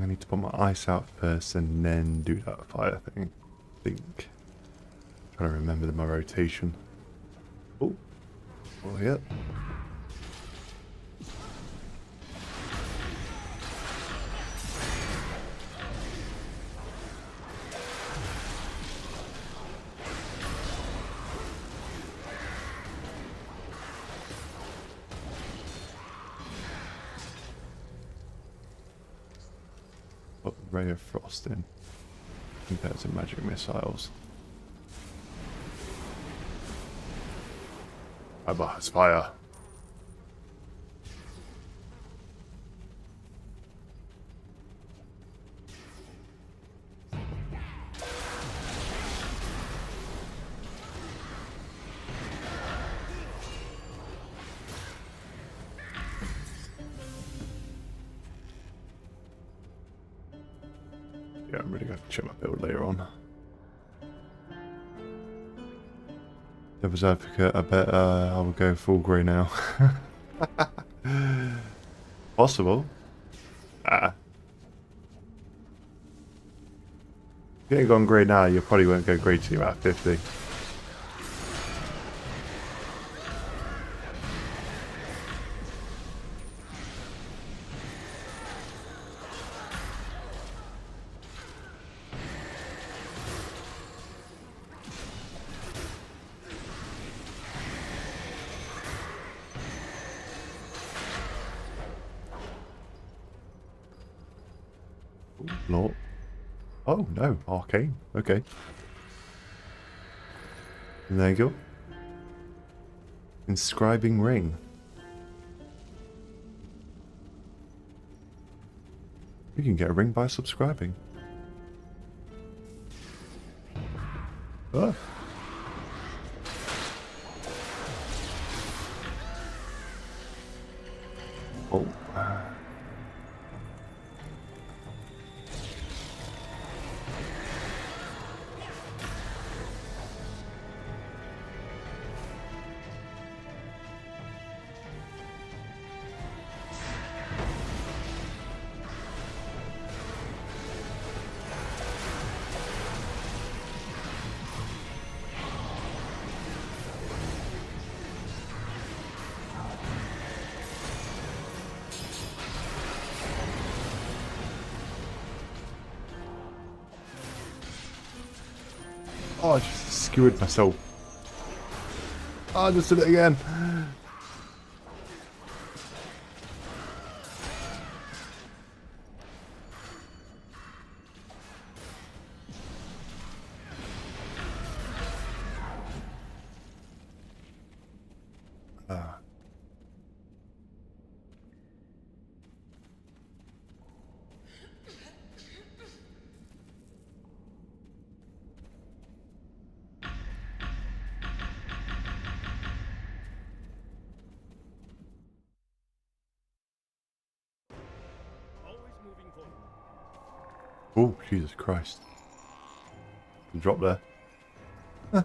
I need to put my ice out first and then do that fire thing. I think. Trying to remember my rotation. Oh. Oh, yeah. Put Ray of Frost in compared to magic missiles. It's fire. Yeah, I'm really going to check my build later on. Devil's Advocate, I bet I will go full grey now. Possible. If you ain't gone grey now, you probably won't go grey till you're at 50. Lord. Oh, no. Arcane. Okay. And there you go. Inscribing ring. You can get a ring by subscribing. Oh. Oh. Oh, I just skewered myself. Oh, I just did it again. Oh, Jesus Christ. Drop there. Go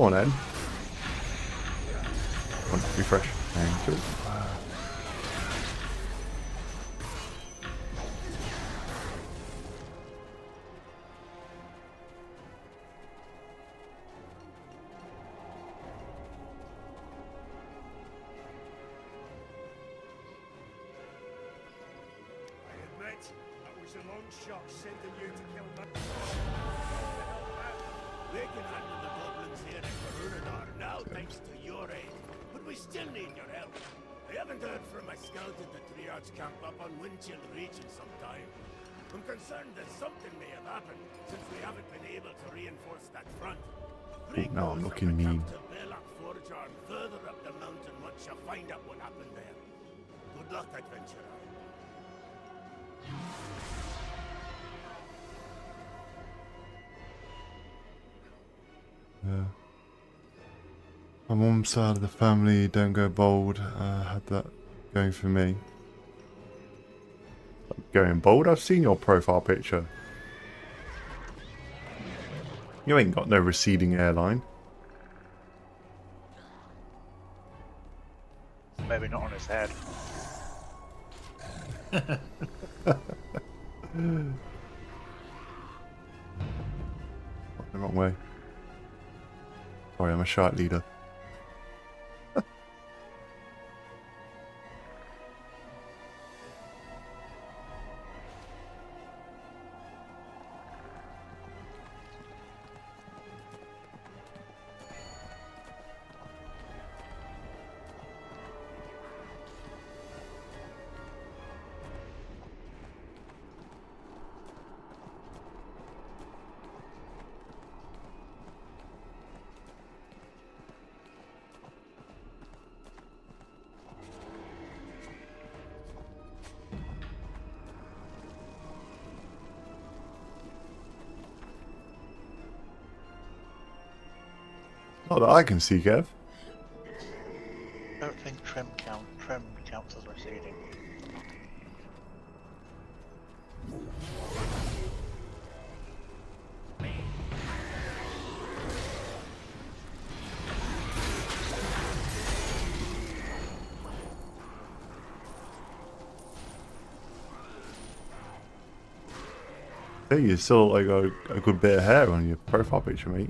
on, Ed. Come on, refresh. Thank you. That was a long shot sending you to kill me. They can handle the goblins here in Karunadar now, thanks to your aid. But we still need your help. I haven't heard from my scout at the triage camp up on Windchill region sometime. I'm concerned that something may have happened, since we haven't been able to reinforce that front. Oh, no, I'm looking mean. Further up the mountain once you find out what happened there. Good luck, adventurer. Yeah. My mum's side of the family don't go bold. Had that going for me. Going bold? I've seen your profile picture. You ain't got no receding hairline. Maybe not on his head. The wrong way. Sorry, I'm a shark leader. Not that I can see, Kev. I don't think trim counts as receding. Hey, you still like a good bit of hair on your profile picture, mate.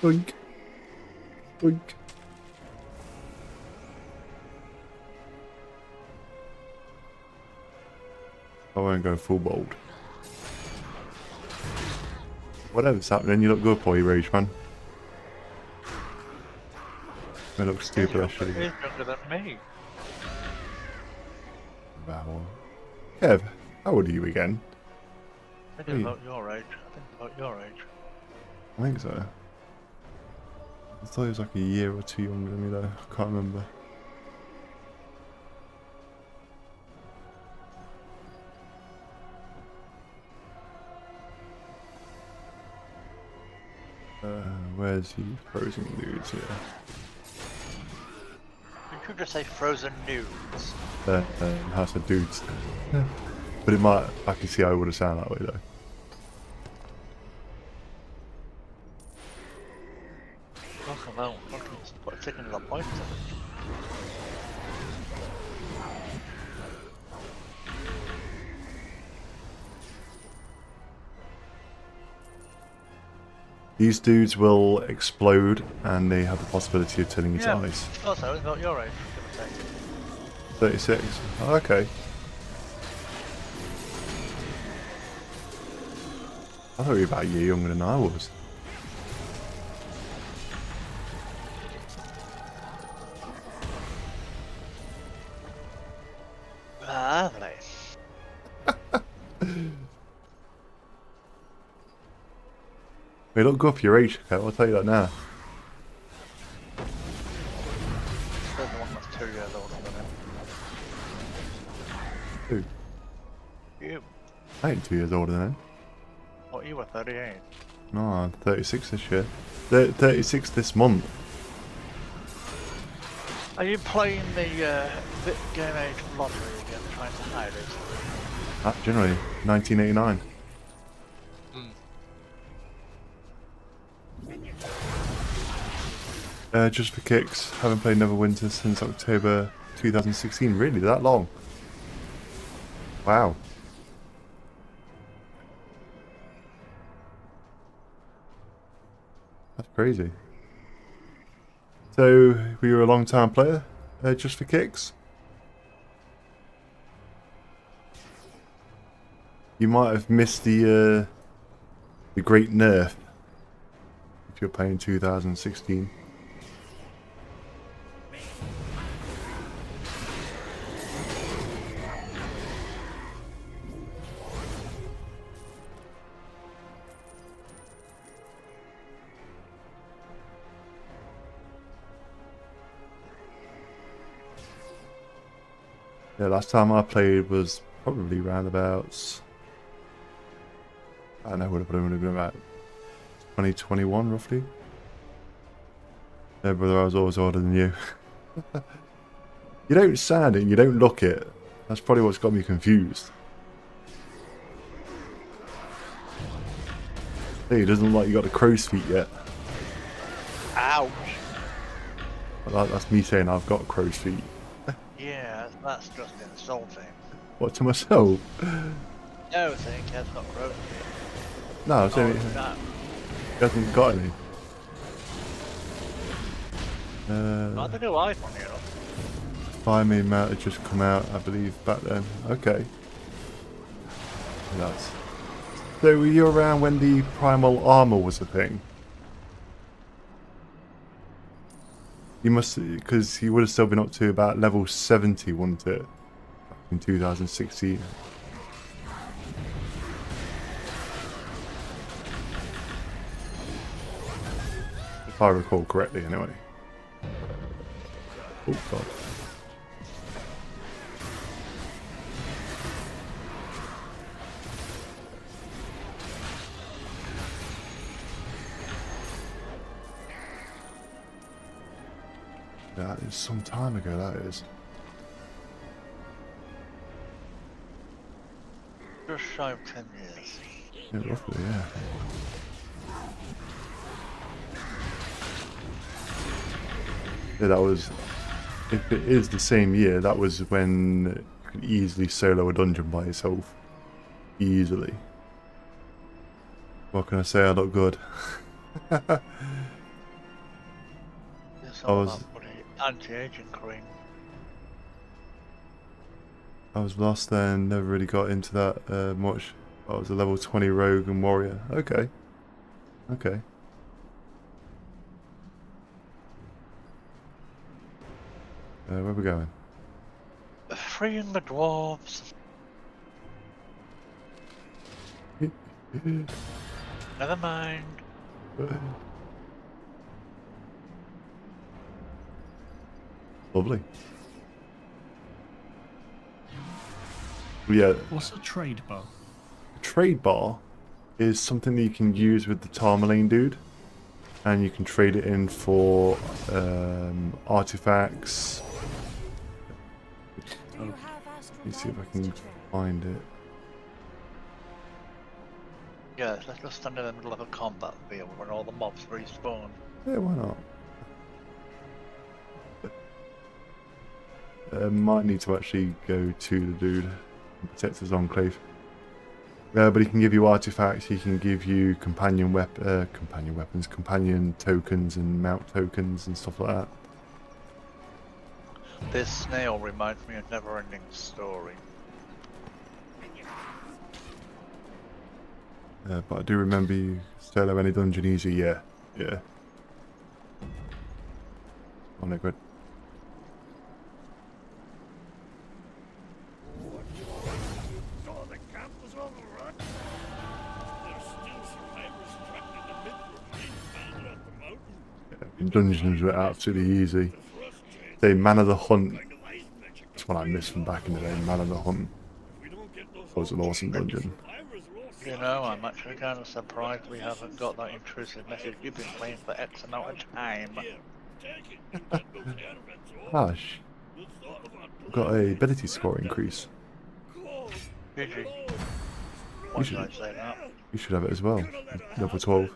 Boink. Boink. I won't go full bold. Whatever's happening, you look good for your age, man. I look stupid, actually. He's younger than me. Wow. Kev, how old are you again? I think about your age. I think about your age. I think so. I thought he was like a year or two younger than me though. I can't remember. Where's the frozen dudes here? You could just say frozen nudes. House of dudes. But it might, I can see how it would have sounded that way though. Talk about fucking taking the point. These dudes will explode and they have the possibility of turning into ice. Also, it's not your age. 36. Oh, okay. I thought you were about a year younger than I was. Lovely. You look good for your age, okay? I'll tell you that now. There's the one that's 2 years older than him. Who? You. I ain't 2 years older than him. What, you were 38? No, I'm 36 this year. 36 this month. Are you playing the Game Age lottery again, trying to hide it? Generally, 1989. Just for kicks, haven't played Neverwinter since October 2016. Really, that long? Wow. That's crazy. So, were you a long time player? Just for kicks? You might have missed the great nerf if you're playing 2016. Yeah, last time I played was probably roundabouts. I don't know, would have been about 2021 roughly. Yeah, brother, I was always older than you. You don't sound it, you don't look it. That's probably what's got me confused. Hey, it doesn't look like you got the crow's feet yet. Ouch! Well, that's me saying I've got crow's feet. Yeah, that's just insulting. What, to myself? No, think Kev's got crow's feet. No, I'm saying he hasn't got any. Not the new iPhone, you know. Fire me mount had just come out, I believe, back then. Okay. Nice. So were you around when the primal armor was a thing? You must, because you would have still been up to about level 70, wouldn't it? Back in 2016. If I recall correctly, anyway. Oh, God. That is some time ago, that is. Just shy of 10 years. Yeah, roughly, yeah. Yeah, that was... If it is the same year, that was when you could easily solo a dungeon by yourself. Easily. What can I say? I look good. It's I all was about bloody anti-aging cream. I was lost then. Never really got into that much. I was a level 20 rogue and warrior. Okay. Okay. Where are we going? Freeing the dwarves. Never mind. Lovely. Yeah. What's a trade bar? A trade bar is something that you can use with the Tourmaline dude, and you can trade it in for artifacts. Oh. Let me see if I can find it. Yeah, let's just stand in the middle of a combat field when all the mobs respawn. Yeah, why not? Might need to actually go to the dude and protect his enclave. But he can give you artifacts, he can give you companion weapons, companion tokens and mount tokens and stuff like that. This snail reminds me of Neverending Story. But I do remember you solo any dungeon easy, yeah. Yeah. Oh no, good. In dungeons were absolutely easy. Say Man of the Hunt. That's what I missed from back in the day. Man of the Hunt was an awesome dungeon. You know, I'm actually kind of surprised we haven't got that intrusive message. You've been playing for X amount of time. Hush. Got a ability score increase. Did you? Why should I say that? You should have it as well. Level 12.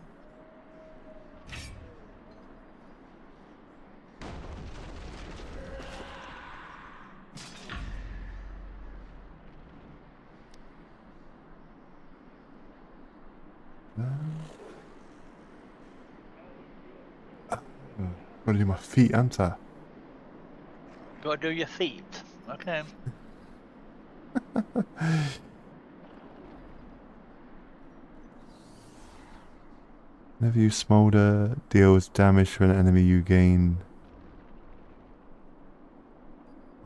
Gotta do my feet, ain't I? Gotta do your feet. Okay. Whenever you smolder, deals damage to an enemy you gain.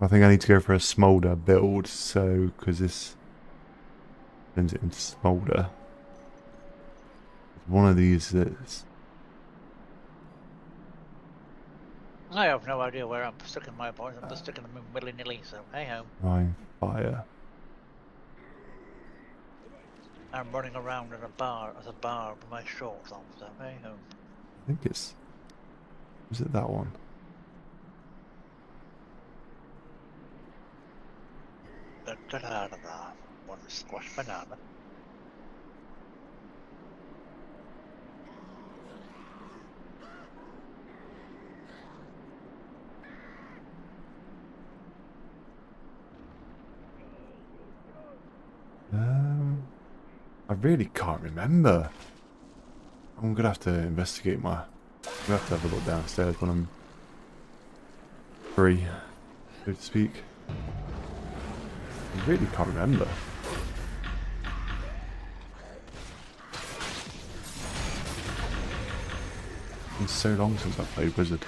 I think I need to go for a smolder build, so, because this turns it into smolder. One of these that's... I have no idea where I'm sticking my points. I'm just sticking them in willy-nilly, so hey ho. Rhine fire. I'm running around in a bar with my shorts on, so hey ho. I think it's... is it that one? Da-da-da-da-da. One squash banana. I really can't remember. I'm gonna have to investigate my... I'm gonna have to have a look downstairs when I'm free, so to speak. I really can't remember. It's been so long since I played Wizard.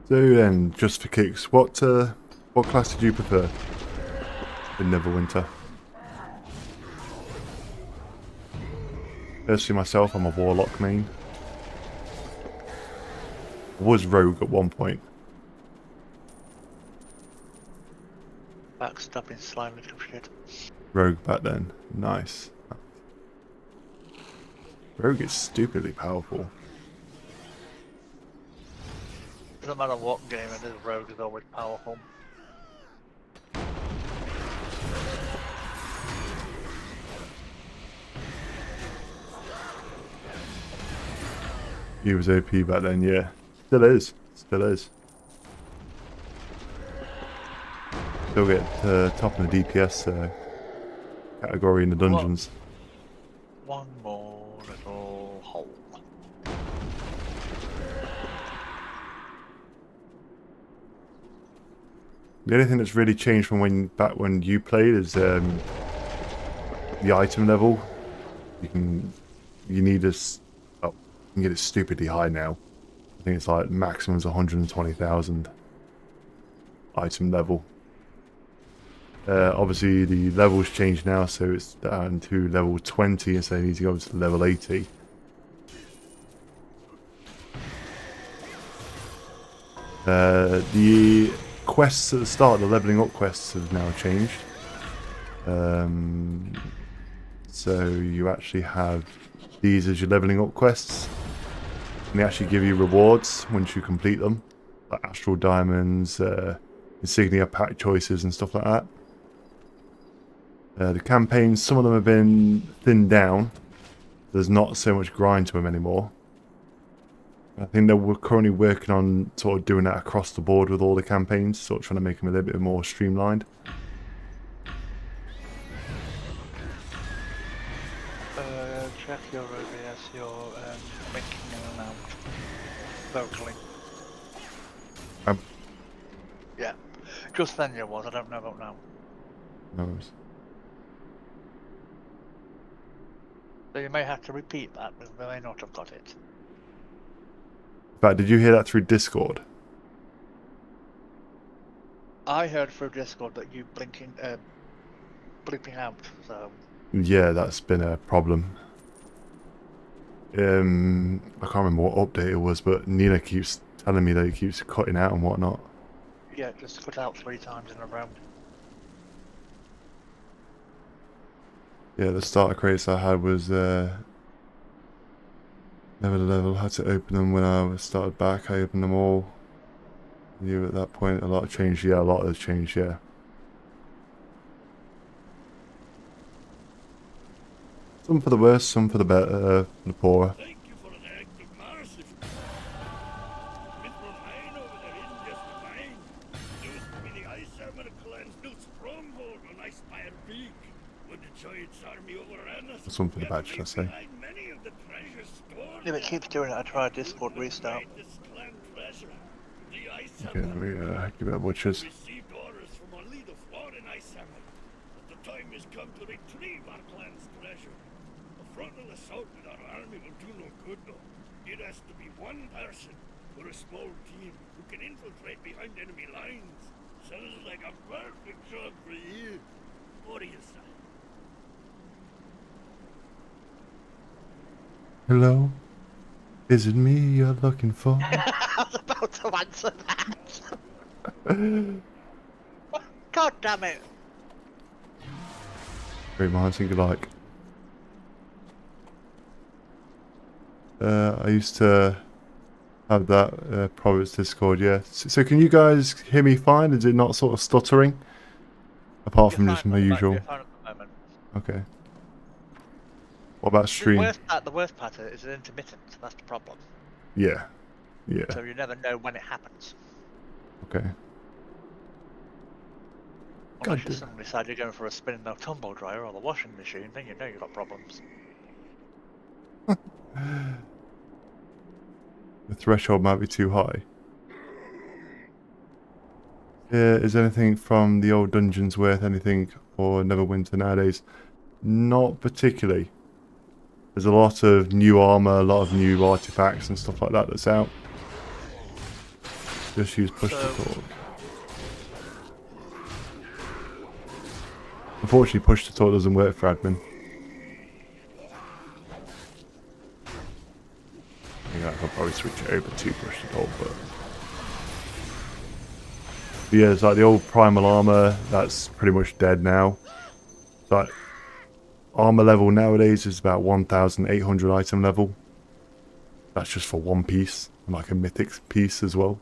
So then, just for kicks, what class did you prefer in Neverwinter? Personally myself, I'm a Warlock main. I was Rogue at one point. Backstabbing slime little shit. Rogue back then. Nice. Rogue is stupidly powerful. Doesn't matter what game it is, Rogue is always powerful. He was OP back then, yeah. Still is. Still is. Still get top in the DPS category in the dungeons. One more little hole. The only thing that's really changed from back when you played is the item level. You need this. Oh, you can get it stupidly high now. I think it's like maximum's 120,000 item level. Obviously the levels changed now, so it's down to level 20 instead of needing to go to level 80. The quests at the start, the leveling up quests have now changed. So you actually have these as your leveling up quests. And they actually give you rewards once you complete them. Like astral diamonds, insignia pack choices and stuff like that. The campaigns, some of them have been thinned down. There's not so much grind to them anymore. I think that we're currently working on sort of doing that across the board with all the campaigns, sort of trying to make them a little bit more streamlined. Check your OBS, you're making in and out vocally. Yeah, just then you was, I don't know about now. No worries. So you may have to repeat that, because they may not have got it. In fact, did you hear that through Discord? I heard through Discord that you bleeping out, so... Yeah, that's been a problem. I can't remember what update it was, but Nina keeps telling me that it keeps cutting out and whatnot. Yeah, just cut out 3 times in a row. Yeah, the starter crates I had was never the level. Had to open them when I started back. I opened them all. Knew at that point a lot of change. Yeah, a lot has changed. Yeah. Some for the worse, some for the better, for the poorer. Thank you for an act of mercy. Mithril Mine over there isn't just a mine. It used to be the Ice Armor clan's new stronghold on Icefire Peak, when the Giants' army overran us. Some for the bad, should I say? Many of the treasures stored If it keeps doing it, I try a Discord restart. this clan treasure. The Ice Okay, let me give it a butchers. received orders from only the foreign Ice Armor. But the time has come to retrieve our clan's treasure. A frontal assault with our army will do no good, though. It has to be one person or a small team who can infiltrate behind enemy lines. Sounds like a perfect job for you. What do you say? Hello? Is it me you're looking for? I was about to answer that. God damn it. Great minds think alike. I used to have that Providence Discord, yeah. So can you guys hear me fine? Is it not sort of stuttering? Apart from just my usual. Okay. What about stream? The worst part is it's intermittent, that's the problem. Yeah. Yeah. So you never know when it happens. Okay. Unless you suddenly decide you're going for a spin in the tumble dryer or the washing machine, then you know you've got problems. The threshold might be too high. Is anything from the old dungeons worth anything for Neverwinter nowadays? Not particularly. There's a lot of new armor, a lot of new artifacts and stuff like that that's out. Just use push to talk. Unfortunately, push to talk doesn't work for admin. Yeah, I could probably switch it over to push to talk, but yeah, it's like the old primal armor that's pretty much dead now. It's like armor level nowadays is about 1,800 item level. That's just for one piece, and like a mythic piece as well.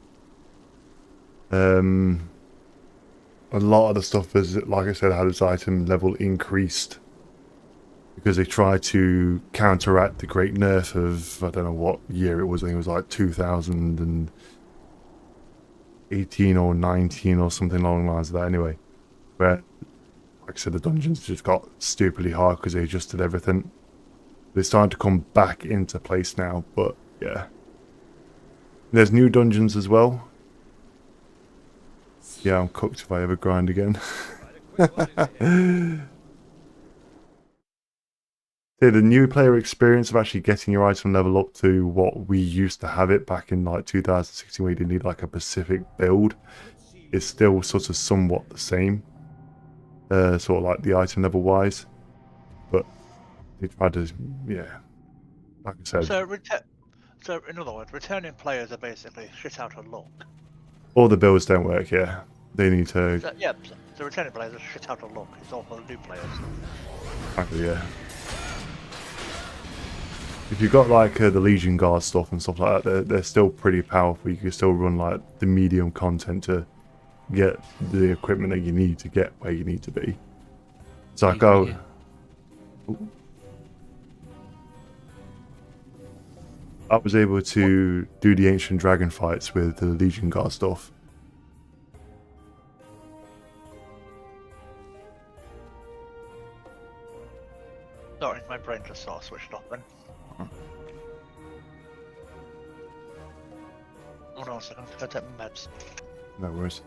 A lot of the stuff is, like I said, had its item level increased because they tried to counteract the great nerf of, I don't know what year it was. I think it was like 2018 or 19 or something along the lines of that. Anyway, where, like I said, the dungeons just got stupidly hard because they adjusted everything. They're starting to come back into place now, but yeah. There's new dungeons as well. Yeah, I'm cooked if I ever grind again. Yeah, the new player experience of actually getting your item level up to what we used to have it back in like 2016, where you didn't need like a specific build, is still sort of somewhat the same. Sort of like the item level wise, but they tried to, yeah, like I said. So in other words, returning players are basically shit out of luck. All the builds don't work. Yeah, they need to. So, yeah, so returning players are shit out of luck. It's all for the new players. Frankly, yeah. If you've got like the Legion Guard stuff and stuff like that, they're still pretty powerful. You can still run like the medium content to get the equipment that you need to get where you need to be. It's like, oh, I was able to do the ancient dragon fights with the Legion Guard stuff. Sorry, my brain just sort of switched off then. Hold on a second, I have to take my meds. No worries.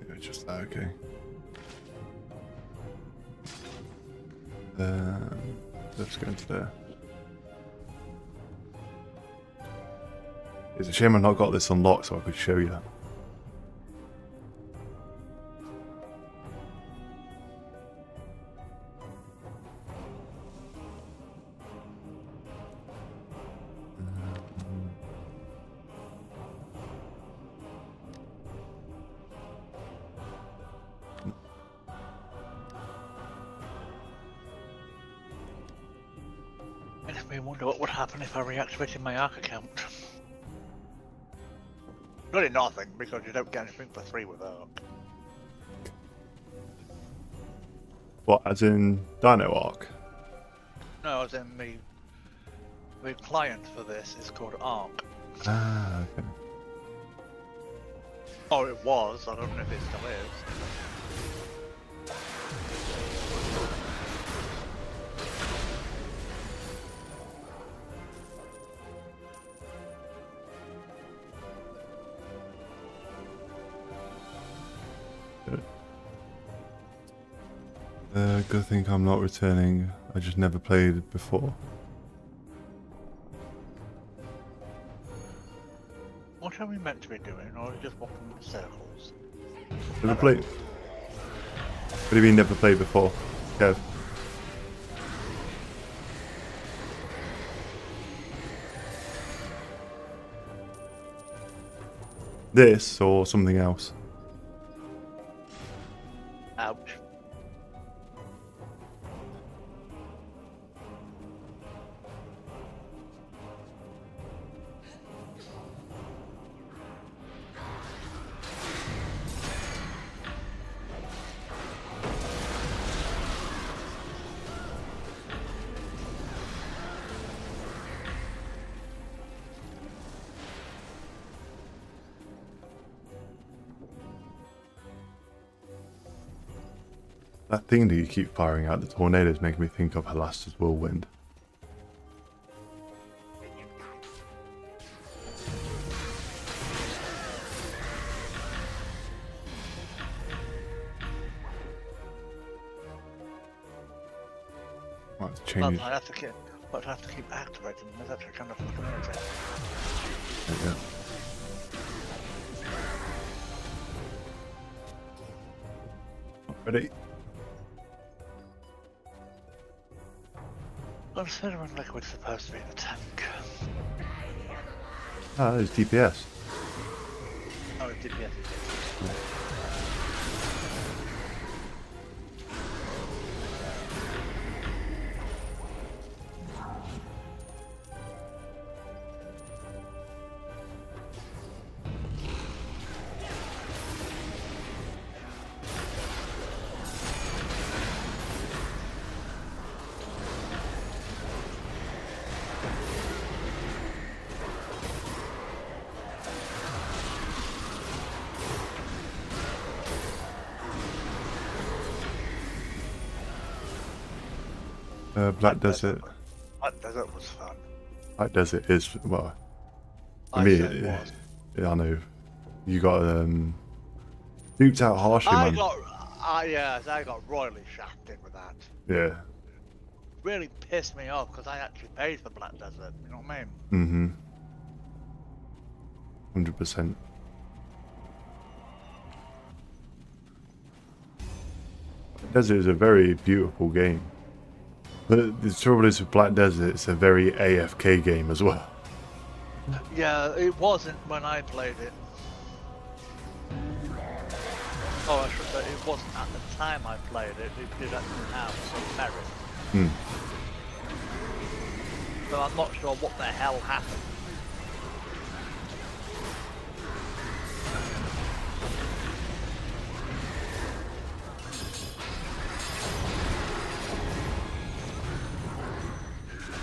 Yeah, just that, okay. Let's go into there. It's a shame I've not got this unlocked so I could show you. Makes me wonder what would happen if I reactivated my Ark account. Really nothing, because you don't get anything for free with Ark. What, as in Dino Ark? No, as in the client for this is called Ark. Ah, okay. Oh, it was. I don't know if it still is. Good thing I'm not returning. I just never played it before. What are we meant to be doing, or are we just walking in circles? Never played. What do you mean never played before, Kev? This or something else? Ouch. That thing that you keep firing out, the tornadoes, make me think of Halasta's Whirlwind. Might change. But I have to keep activating them. That's actually kind of fucking irritating. There you go. Ready? Considering liquid's supposed to be in the tank. Ah, there's DPS. Oh, it's DPS. Black Desert. Black Desert was fun. Black Desert is, well, for I me, say it was. yeah, I know. You got duped out harshly, man. I got royally shafted with that. Yeah. Really pissed me off because I actually paid for Black Desert. You know what I Mm-hmm. mean? 100%. Desert is a very beautiful game. But the trouble is with Black Desert, it's a very AFK game as well. Yeah, it wasn't when I played it. Oh, I should say it wasn't at the time I played it. It did actually have some merit. Hmm. So I'm not sure what the hell happened.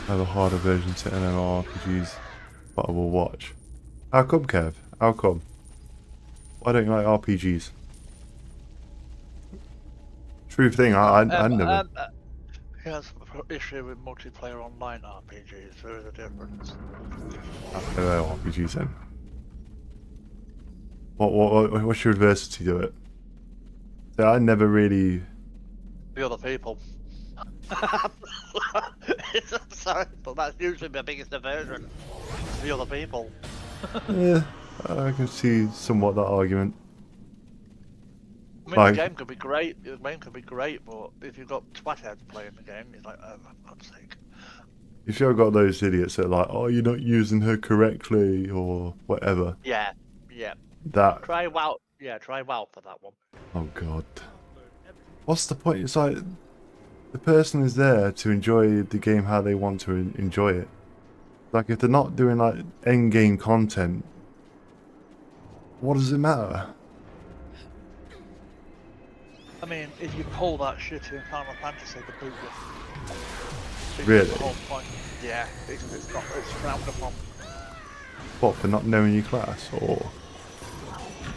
I have a harder version to MMORPGs, but I will watch. How come, Kev? How come? Why don't you like RPGs? True thing, I never. He has an issue with multiplayer online RPGs. There is a difference. I don't know RPGs then. What's your adversity to it? So I never really. The other people. I'm sorry, but that's usually my biggest aversion. The other people. Yeah, I can see somewhat that argument. I mean, the game could be great. The game could be great, but if you've got twatheads playing the game, it's like, oh, for God's sake. If you've got those idiots that are like, oh, you're not using her correctly or whatever. Yeah. That. Try WoW. Yeah, try WoW for that one. Oh God. What's the point? It's like the person is there to enjoy the game how they want to enjoy it. Like if they're not doing like end game content, what does it matter? I mean, if you pull that shit in Final Fantasy, the boot will. Really? The whole point. Yeah, it's not. It's frowned upon. What, for not knowing your class, or?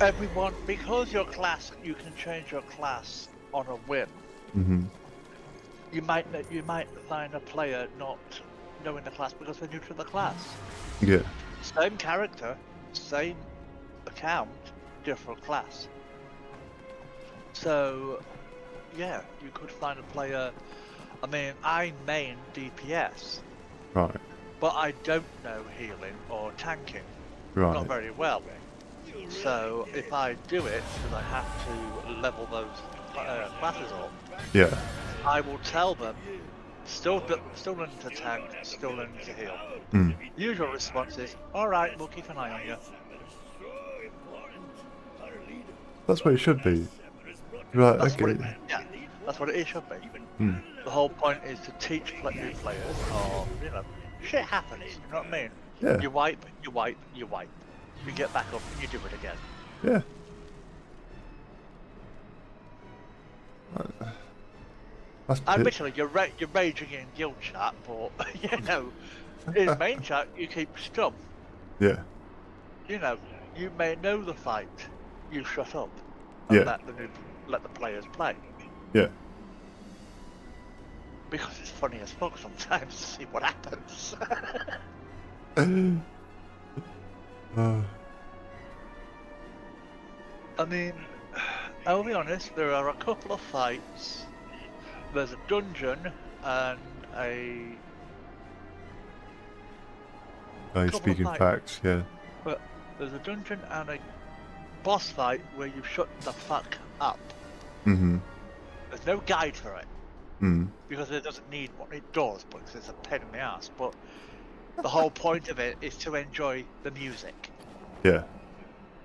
Everyone, because your class, you can change your class on a whim. Mm-hmm. You might find a player not knowing the class because they're new to the class. Yeah. Same character, same account, different class. So, yeah, you could find a player. I mean, I main DPS. Right. But I don't know healing or tanking. Right. Not very well. So if I do it, because I have to level those classes up, yeah, I will tell them, still learning to tank, still learning to heal. Mm. Usual response is, alright, we'll keep an eye on you. That's what it should be. Right, That's okay. Yeah, that's what it should be. Mm. The whole point is to teach new players, or, shit happens, you know what I mean? Yeah. You wipe, you wipe, you wipe. You get back up and you do it again. Yeah. Admittedly, you're raging in guild chat, but in main chat you keep scum. Yeah. You may know the fight. You shut up and let the players play. Yeah. Because it's funny as fuck sometimes to see what happens. I mean, I'll be honest, there are a couple of fights. There's a dungeon and a... Speaking facts, yeah. But there's a dungeon and a boss fight where you shut the fuck up. Mm-hmm. There's no guide for it. Mm. Because it doesn't need one. It does, but it's a pain in the ass. But the whole point of it is to enjoy the music. Yeah.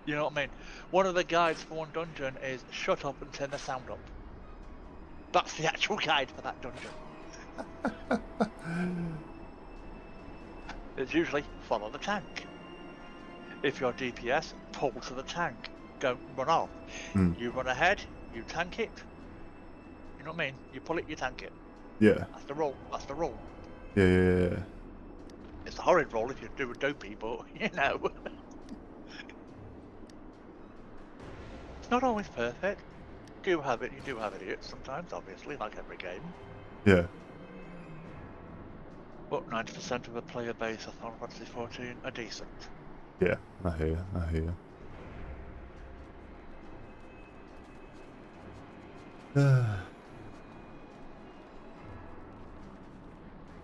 You know what I mean? One of the guides for one dungeon is shut up and turn the sound up. That's the actual guide for that dungeon. It's usually follow the tank. If you're DPS, pull to the tank. Don't run off. Mm. You run ahead, you tank it. You know what I mean? You pull it, you tank it. Yeah. That's the rule. That's the rule. Yeah. It's a horrid role if you do a dopey, but It's not always perfect. You do have idiots sometimes, obviously, like every game. Yeah. But 90% of the player base of Final Fantasy 14 are decent. Yeah, I hear you, I hear you.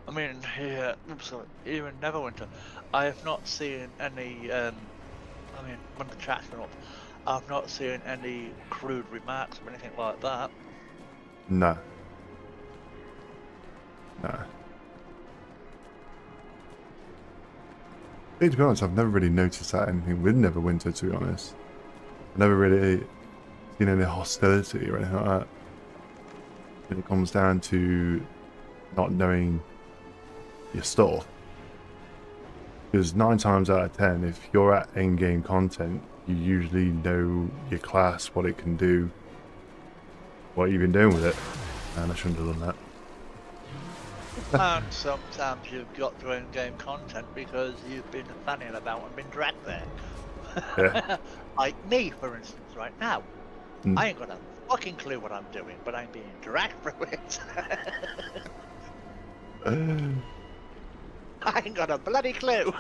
I mean, here in Neverwinter, I have not seen any, I mean, when the chat's been up, I've not seen any crude remarks or anything like that. Nah. Nah. Hey, to be honest, I've never really noticed that anything with Neverwinter, to be honest. I've never really seen any hostility or anything like that. When it comes down to not knowing your stuff. Because 9 times out of 10, if you're at in-game content, you usually know your class, what it can do, what you've been doing with it. And I shouldn't have done that. And sometimes you've got through in-game content because you've been fanning about and been dragged there. Yeah. Like me, for instance, right now. Mm. I ain't got a fucking clue what I'm doing, but I'm being dragged through it. I ain't got a bloody clue.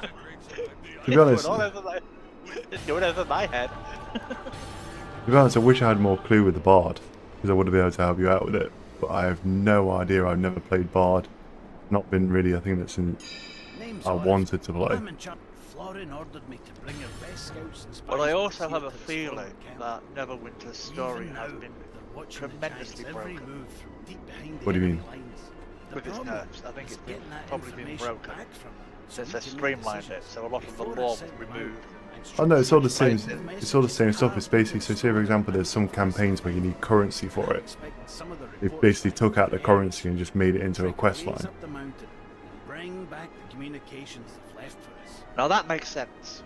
To be honest, It's going over my head. to be honest, I wish I had more clue with the Bard, because I would have been able to help you out with it. But I have no idea. I've never played Bard. Not been really a thing that's I wanted to play. But I also have a feeling that Neverwinter's story has been tremendously broken. What do you mean? With its nerfs, I think it's probably been broken since they streamlined it, so a lot of the lore was removed. Oh no, it's all the same. It's all the same stuff. It's basically, so say for example, there's some campaigns where you need currency for it. They basically took out the currency and just made it into a quest line. Now that makes sense.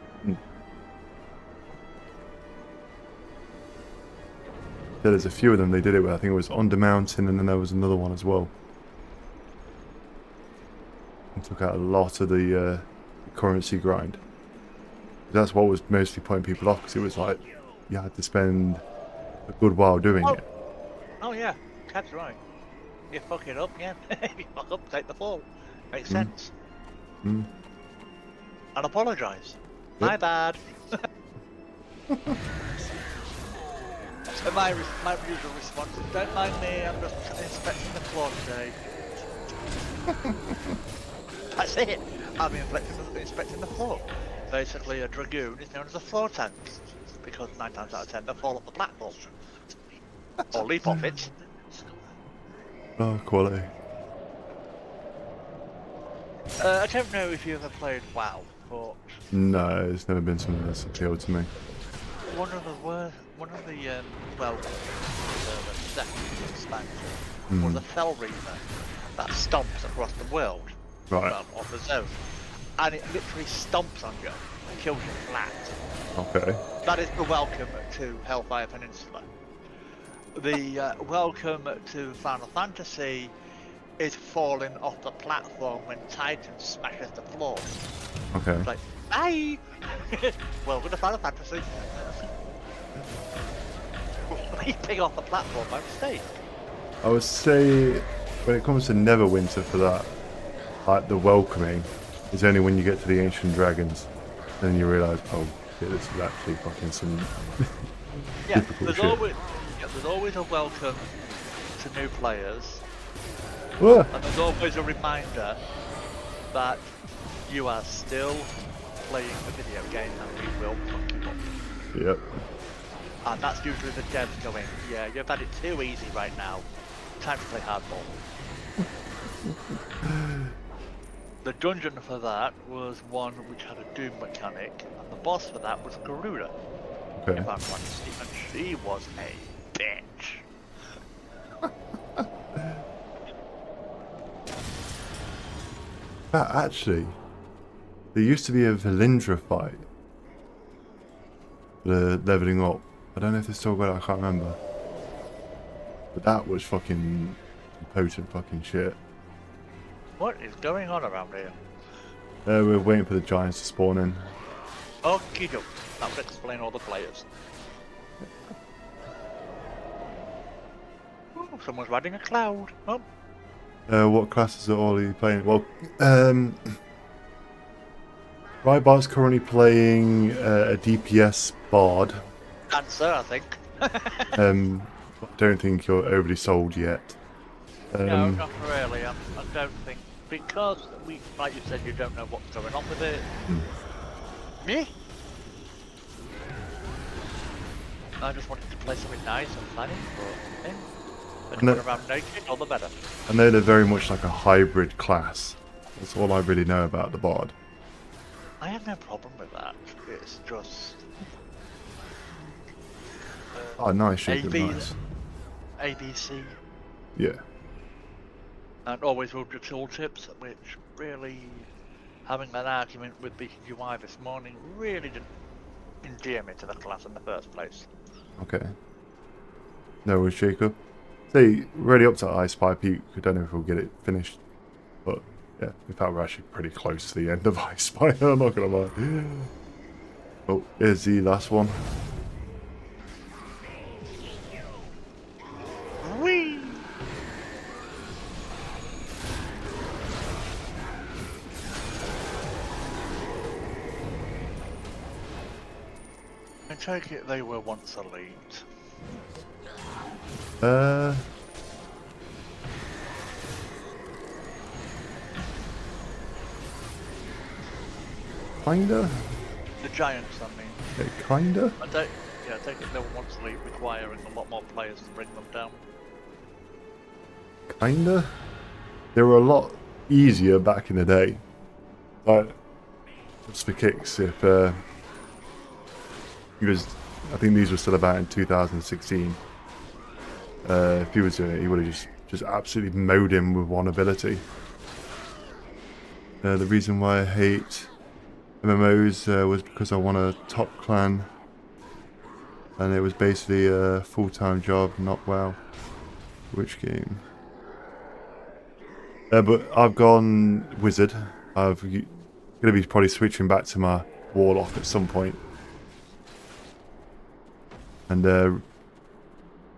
So there's a few of them they did it with. I think it was Under Mountain, and then there was another one as well. And took out a lot of the currency grind. That's what was mostly putting people off, because it was like you had to spend a good while doing it. Oh yeah, that's right. You fuck it up, yeah. If you fuck up, take the fall. Makes sense. Mm. And apologise. Yep. My bad. So my usual response is, don't mind me, I'm just inspecting the floor today. That's it. I'm inspecting the floor. Basically, a dragoon is known as a floor tank, because 9 times out of 10 they fall off the platform. Or leap off it. Oh, quality. I don't know if you ever played WoW, but No, it's never been something that's appealed to me. one of the second expansion was a Fell Reaper that stomps across the world, Right. on the zone, and it literally stomps on you and kills you flat. Okay. That is the welcome to Hellfire Peninsula. The welcome to Final Fantasy is falling off the platform when Titan smashes the floor. Okay. It's like, bye! Welcome to Final Fantasy. Leaping off the platform by mistake. I would say, when it comes to Neverwinter for that, like the welcoming, is only when you get to the Ancient Dragons, then you realise, oh shit, this is actually fucking some difficult shit. There's always a welcome to new players. Whoa. And there's always a reminder that you are still playing a video game and we will fuck you up. Yep. And that's usually the devs going, yeah, you've had it too easy right now. Time to play hardball. The dungeon for that was one which had a Doom mechanic, and the boss for that was Garuda. Okay. In Final Fantasy, and she was a bitch. Actually, there used to be a Valindra fight. The leveling up. I don't know if they still got it, I can't remember. But that was fucking potent fucking shit. What is going on around here? We're waiting for the giants to spawn in. Okie doke. That would explain all the players. Oh, someone's riding a cloud. Oh. What classes are all you playing? Well, Rybart's currently playing a DPS bard. Dancer, I think. I don't think you're overly sold yet. No, not really. I don't think, because like you said, you don't know what's going on with it. Me? I just wanted to play something nice and funny, but if No. run around naked, all the better. I know they're very much like a hybrid class. That's all I really know about the bard. I have no problem with that. It's just Oh, nice, Jacob, nice. ABC. Yeah. And always with your tooltips, which really, having an argument with BQI this morning really didn't endear me to the class in the first place. Okay. No worries, Jacob. See, ready up to Ice Spy Peak. I don't know if we'll get it finished. But, yeah, in fact, we're actually pretty close to the end of Ice Spy, I'm not going to lie. Oh, here's the last one. Whee! I take it they were once elite. Kinda? The Giants, I mean. Yeah, kinda? I take it they were once elite, requiring a lot more players to bring them down. Kinda? They were a lot easier back in the day. Like, just for kicks, if because I think these were still about in 2016. If he was doing it, he would have just absolutely mowed him with one ability. The reason why I hate MMOs was because I won a top clan, and it was basically a full-time job, not WoW. Which game? But I've gone Wizard. I'm going to be probably switching back to my Warlock at some point. And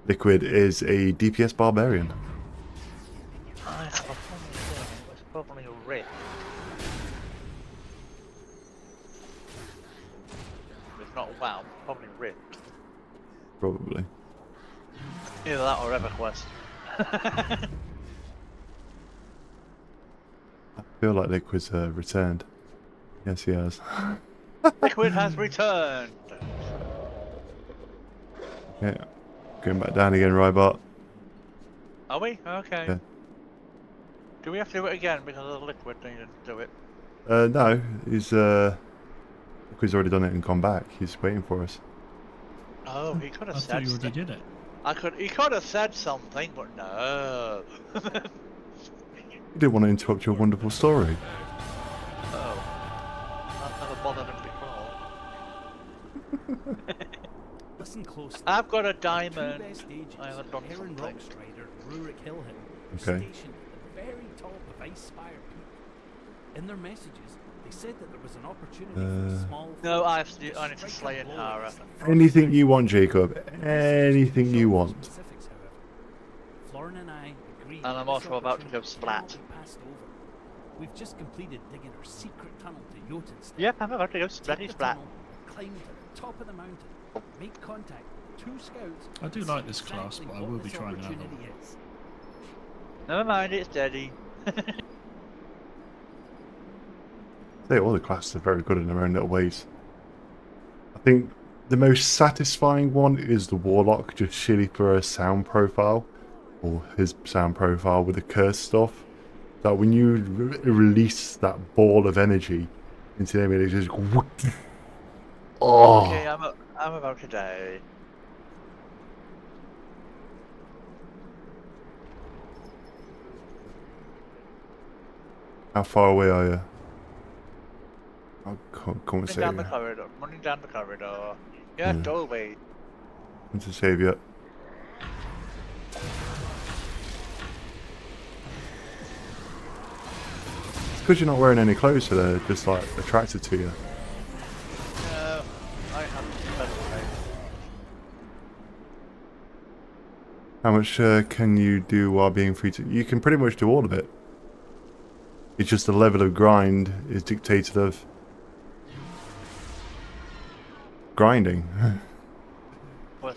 Liquid is a DPS Barbarian. I have a funny feeling it was probably a Rift. It's not WoW, probably Rift. Probably. Either that or EverQuest. I feel like Liquid's returned. Yes, he has. Liquid has returned! Yeah. Going back down again, Rybart. Are we? Okay. Yeah. Do we have to do it again because of the Liquid needed to do it? No, Liquid's already done it and gone back. He's waiting for us. Oh, he could have I said thought you already something. did it. He could have said something, but no. You didn't want to interrupt your wonderful story. Oh. I've never bothered him before. Listen closely. I've got a The diamond. two best agents, I haven't done Heron something. Rockstrider and Rurik Hillhill, were Okay. stationed at the very top of Ice Spire Peak. In their messages, they said that there was an opportunity for a small... No, I need to slay in Hara. Anything you want, Jacob. Anything you want. Specifics, however. Florin and I agreed And I'm that this also about to go opportunity splat. cannot be passed over. We've just completed digging our secret tunnel to Jotunstone. Yep, I'm about to go Take splatty the splat. tunnel, climb to the top of the mountain, make contact with 2 scouts. I do and like see this class, exactly but I what will be this trying another opportunity one. is. Never mind, it's steady. Say all the classes are very good in their own little ways. I think the most satisfying one is the Warlock, just shitty for a sound profile, or his sound profile with the curse stuff. That when you release that ball of energy into the enemy, it just oh. Okay, I'm about to die. How far away are you? I can't Running say down the you. corridor. Running down the corridor. Yeah, don't wait. Want to save you. It's because you're not wearing any clothes, so they're just like attracted to you. No, I have better way. How much can you do while being free to... You can pretty much do all of it. It's just the level of grind is dictated of grinding. Well,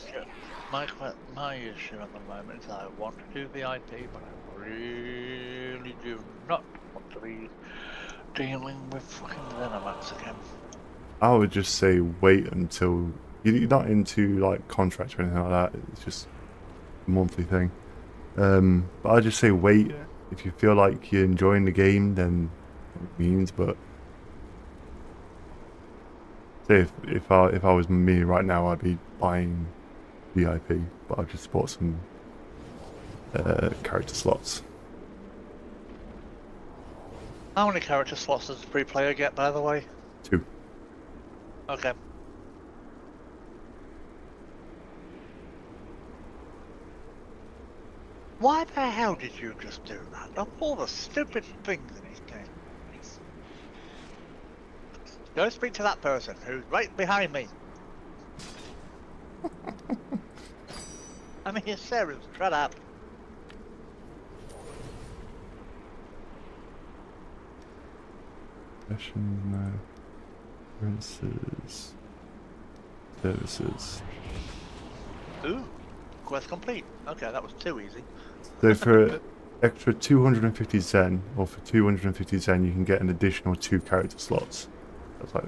my issue at the moment is I want to do VIP, but I really do not want to be dealing with fucking Venomats again. I would just say wait until... You're not into like contracts or anything like that. It's just a monthly thing. But I'd just say wait. If you feel like you're enjoying the game, then it means. But say if I was me right now, I'd be buying VIP, but I've just bought some character slots. How many character slots does the free player get, by the way? 2. Okay. Why the hell did you just do that? Of all the stupid things in this game. Go speak to that person who's right behind me. I mean, you're serious. Shut up. Session, no. Services. Services. Ooh. Quest complete. Okay, that was too easy. So for extra 250 Zen, or for 250 Zen, you can get an additional 2 character slots. That's like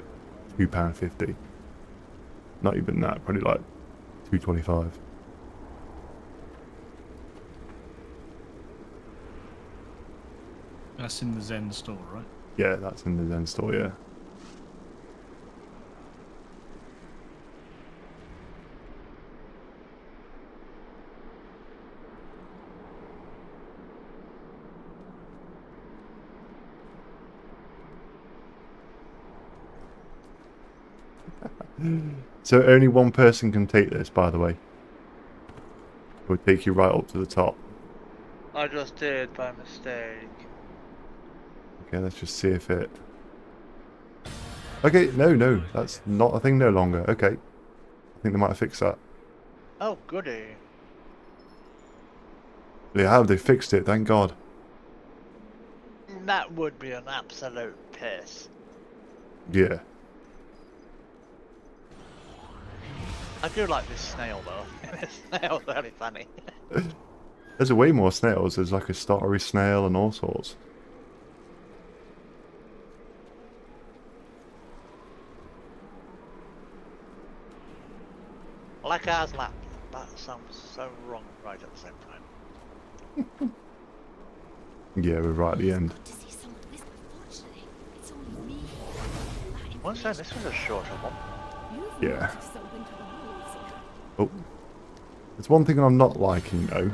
£2.50. Not even that, probably like £2.25. That's in the Zen store, right? Yeah, that's in the Zen store, yeah. So only one person can take this, by the way. It would take you right up to the top. I just did by mistake. Okay, let's just see if it... Okay, no, that's not a thing no longer. Okay. I think they might have fixed that. Oh, goody. They have, they fixed it, thank God. That would be an absolute piss. Yeah. I do like this snail though. This snail's very funny. There's way more snails. There's like a starry snail and all sorts. Like ours lap. That sounds so wrong right at the same time. Yeah, we're right at the end. One said this was a shorter one. Yeah. Oh. There's one thing I'm not liking though.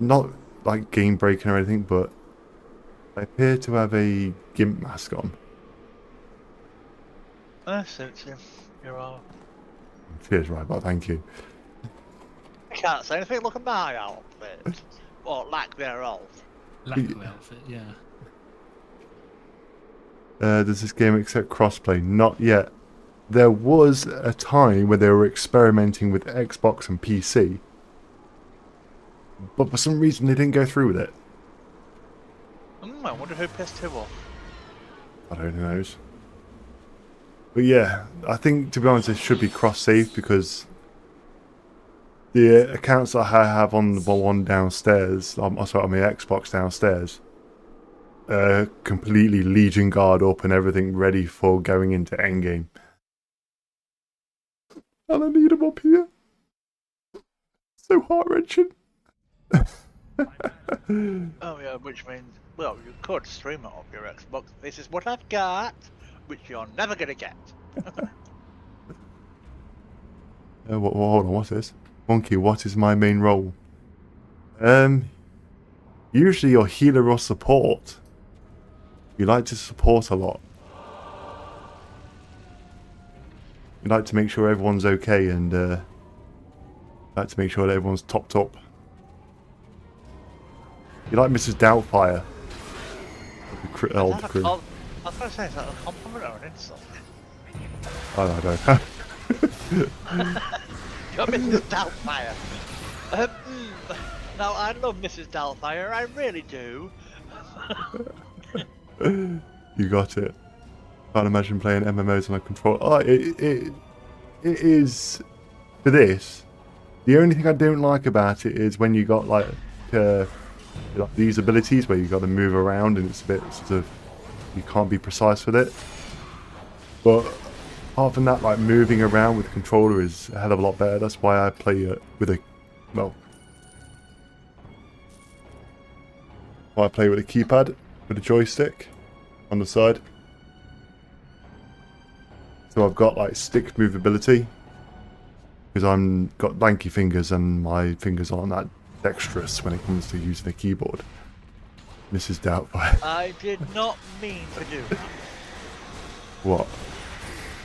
Not like game breaking or anything, but I appear to have a gimp mask on. That suits you. You're all. Cheers, right, but thank you. I can't say anything. Look at my outfit. Or lack thereof. Lack of outfit, yeah. Does this game accept crossplay? Not yet. There was a time where they were experimenting with Xbox and PC, but for some reason they didn't go through with it. I wonder who pissed who off. I don't know. But yeah, I think to be honest, it should be cross-save because the accounts that I have on the one downstairs, on my Xbox downstairs, completely Legion Guard up and everything ready for going into endgame. And I need them up here. So heart-wrenching. Oh yeah, which means, well, you could stream it off your Xbox. This is what I've got, which you're never gonna get. Hold on, what's this? Monkey, what is my main role? Usually you're healer or support. You like to support a lot. You like to make sure everyone's okay and like to make sure that everyone's topped up. You like Mrs. Doubtfire. Old crew. I was going to say, is that a compliment or an insult? I don't know. You're Mrs. Doubtfire. Now, I love Mrs. Doubtfire, I really do. You got it. Can't imagine playing MMOs on a controller. Oh, it is, for this, the only thing I don't like about it is when you got like these abilities where you got to move around and it's a bit sort of, you can't be precise with it. But apart from that, like moving around with the controller is a hell of a lot better. That's why I play it with a, well, why I play with a keypad with a joystick on the side. So I've got like stick movability because I'm got lanky fingers and my fingers aren't that dexterous when it comes to using a keyboard. Mrs. Doubtfire. I did not mean to do that. What?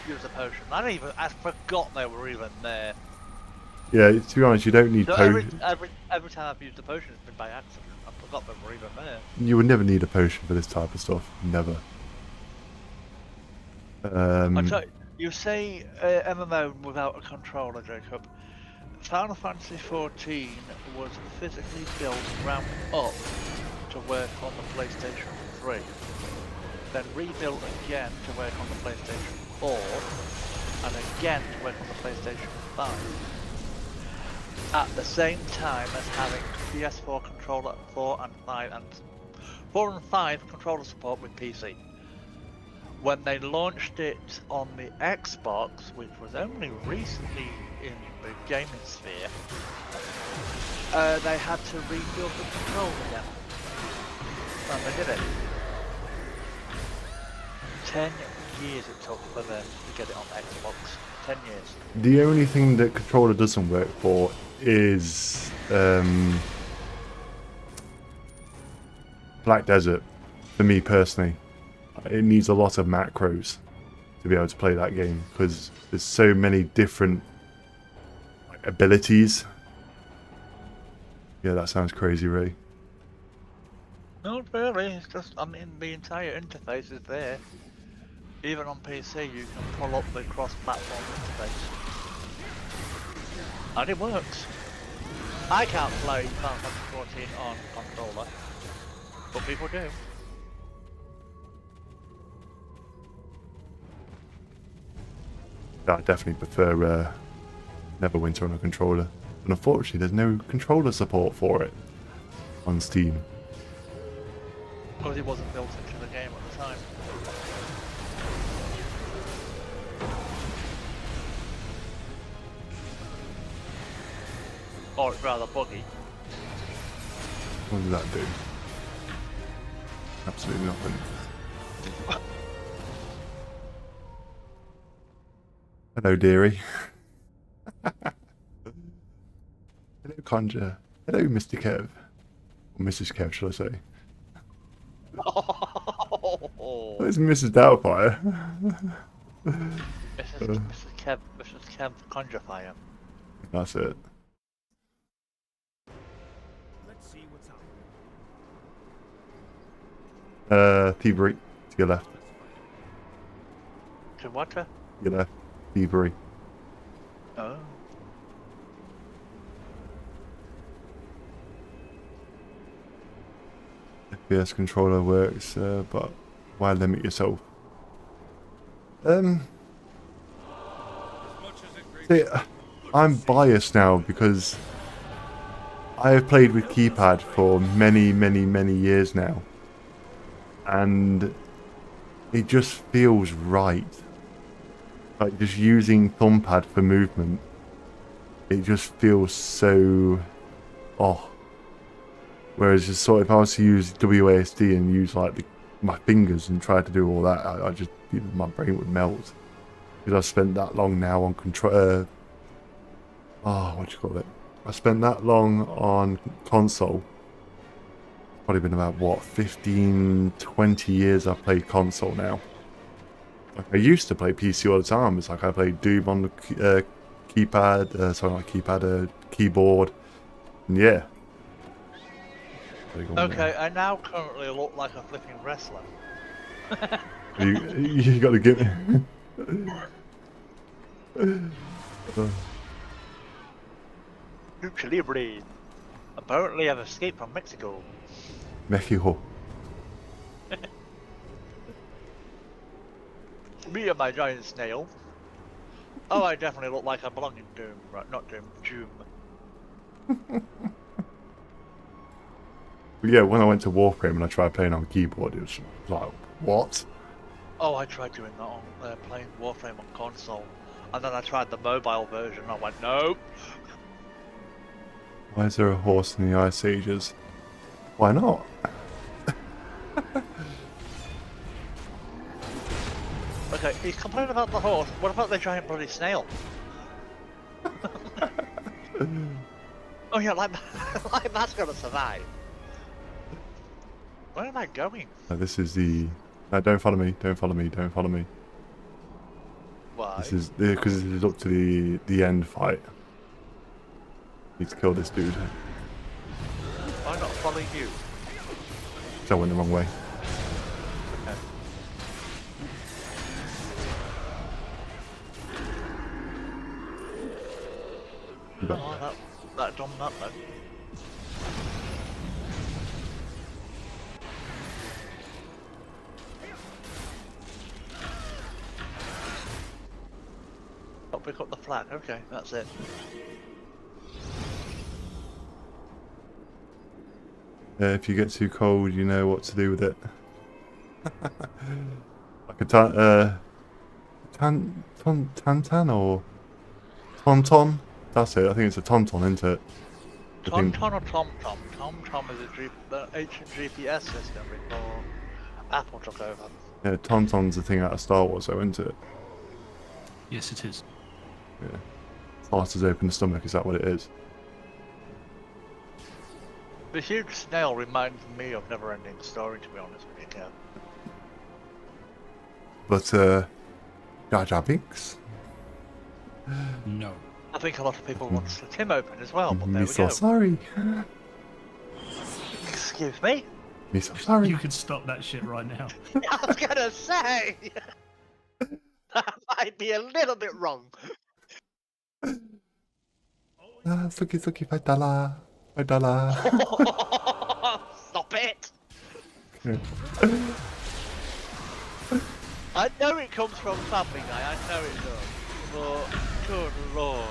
Use a potion. I forgot they were even there. Yeah, to be honest, you don't need So potion. every time I've used a potion, it's been by accident. I forgot they were even there. You would never need a potion for this type of stuff. Never. You say MMO without a controller, Jacob. Final Fantasy XIV was physically built ground up to work on the PlayStation 3, then rebuilt again to work on the PlayStation 4, and again to work on the PlayStation 5. At the same time as having PS4 controller 4 and 5 controller support with PC. When they launched it on the Xbox, which was only recently in the gaming sphere, they had to rebuild the controller again. And they did it. 10 years it took for them to get it on Xbox. 10 years. The only thing that controller doesn't work for is Black Desert, for me personally. It needs a lot of macros to be able to play that game because there's so many different abilities. Yeah, that sounds crazy, Ray. Not really, it's just, I mean, the entire interface is there. Even on PC, you can pull up the cross-platform interface. And it works. I can't play Final Fantasy XIV on controller, but people do. I definitely prefer Neverwinter on a controller. But unfortunately, there's no controller support for it on Steam. Because it wasn't built into the game at the time. Or it's rather buggy. What does that do? Absolutely nothing. Hello, dearie. Hello, Conjure. Hello, Mr. Kev. Or Mrs. Kev, shall I say? Oh, it's Mrs. Doubtfire. Mrs. Kev Conjurefire. That's it. Let's see what's out. Thievery. To your left. To what? To your left. Thievery. Oh. FPS controller works, but why limit yourself? See, I'm biased now because I have played with keypad for many, many, many years now, and it just feels right. Like just using thumbpad for movement, it just feels so oh. Whereas just sort of if I was to use WASD and use like my fingers and try to do all that, I just my brain would melt because I've spent that long now on control. What do you call it? I spent that long on console. Probably been about what 15, 20 years I've played console now. Like I used to play PC all the time. It's like I played Doom on the keypad, sorry, not keypad, keyboard, and yeah. Okay, I now currently look like a flipping wrestler. you got to give me. Lucha Libre. Apparently I've escaped from Mexico. Mexico. Me and my giant snail. Oh, I definitely look like I belong in Doom. Right, not Doom, Doom. But yeah, when I went to Warframe and I tried playing on keyboard, it was like, what? Oh, I tried doing that on playing Warframe on console. And then I tried the mobile version and I went, nope. Why is there a horse in the Ice Ages? Why not? Okay, he's complaining about the horse. What about the giant bloody snail? Oh yeah, like that's gonna survive. Where am I going? This is the... No, don't follow me, don't follow me, don't follow me. Why? This is because this is up to the end fight. Need to kill this dude. Why not follow you? So I went the wrong way. Okay. Oh, that done that then. I'll pick up the flag. Okay, that's it. If you get too cold, you know what to do with it. Like a Tantan or Tonton? That's it. I think it's a Tonton, isn't it? Tonton or TomTom? TomTom is the ancient GPS system before Apple took over. Yeah, Tonton's the thing out of Star Wars, though, isn't it? Yes, it is. Yeah. Fast as open stomach, is that what it is? The huge snail reminds me of Neverending Story, to be honest with you, Kev. But, Jar Jar Binks? No. I think a lot of people want to slit him open as well, but there Me we so go. sorry. Excuse me? Me so sorry. You can stop that shit right now. I was gonna say! That might be a little bit wrong. Suki suki $5. $5. Stop it! Okay. I know it comes from Family Guy, I know it does. But, good lord.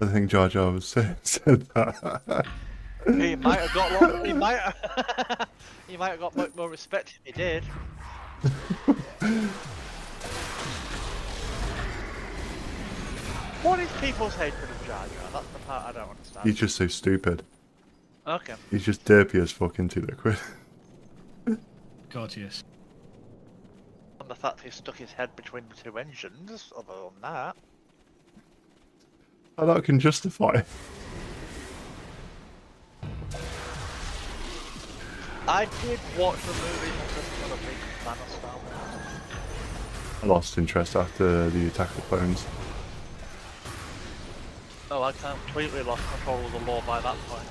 I think Jar Jar said that. He might have got more, he might have got much more respect if he did. What is people's hatred of Jar Jar? That's the part I don't understand. He's just so stupid. Okay. He's just derpy as fuck into liquid. God, yes. And the fact he stuck his head between the two engines, other than that. That can justify. I did watch the movie, just not a big fan of Star Wars. I lost interest after the Attack of the Clones. Oh, I completely lost control of the lore by that point.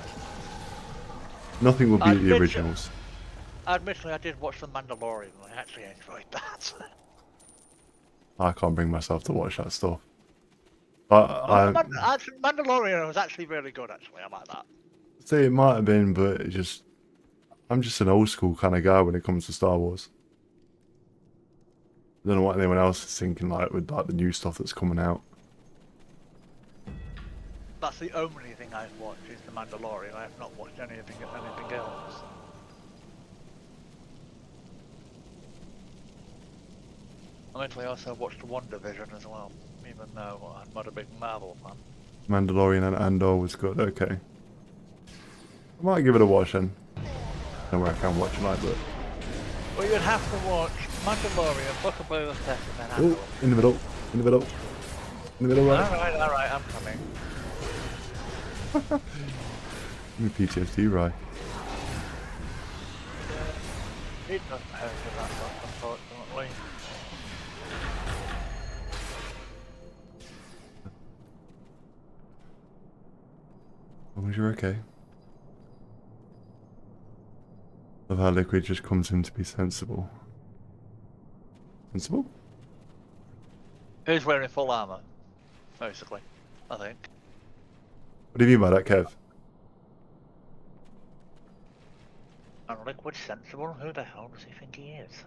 Nothing will beat the originals. Admittedly, I did watch The Mandalorian, and I actually enjoyed that. I can't bring myself to watch that stuff. Mandalorian was actually really good, actually. I like that. Say it might have been, but it just... I'm just an old school kind of guy when it comes to Star Wars. I don't know what anyone else is thinking, like, with like the new stuff that's coming out. That's the only thing I've watched, is The Mandalorian. I have not watched anything else. I actually also watched WandaVision as well, even though I'm not a big Marvel fan. Mandalorian and Andor was good, okay. I might give it a watch then. I don't know where I can watch tonight, but... Well, you'd have to watch Mandalorian, Book of Boba Fett, and then Andor. Oh, in the middle, in the middle. In the middle, right? Alright, I'm coming. Give me PTSD, right? It doesn't hurt you that much, unfortunately. As long as you're okay. Love how Liquid just comes in to be sensible. Sensible? Who's wearing full armor, basically? I think. What do you mean by that, Kev? And liquid sensible? Who the hell does he think he is?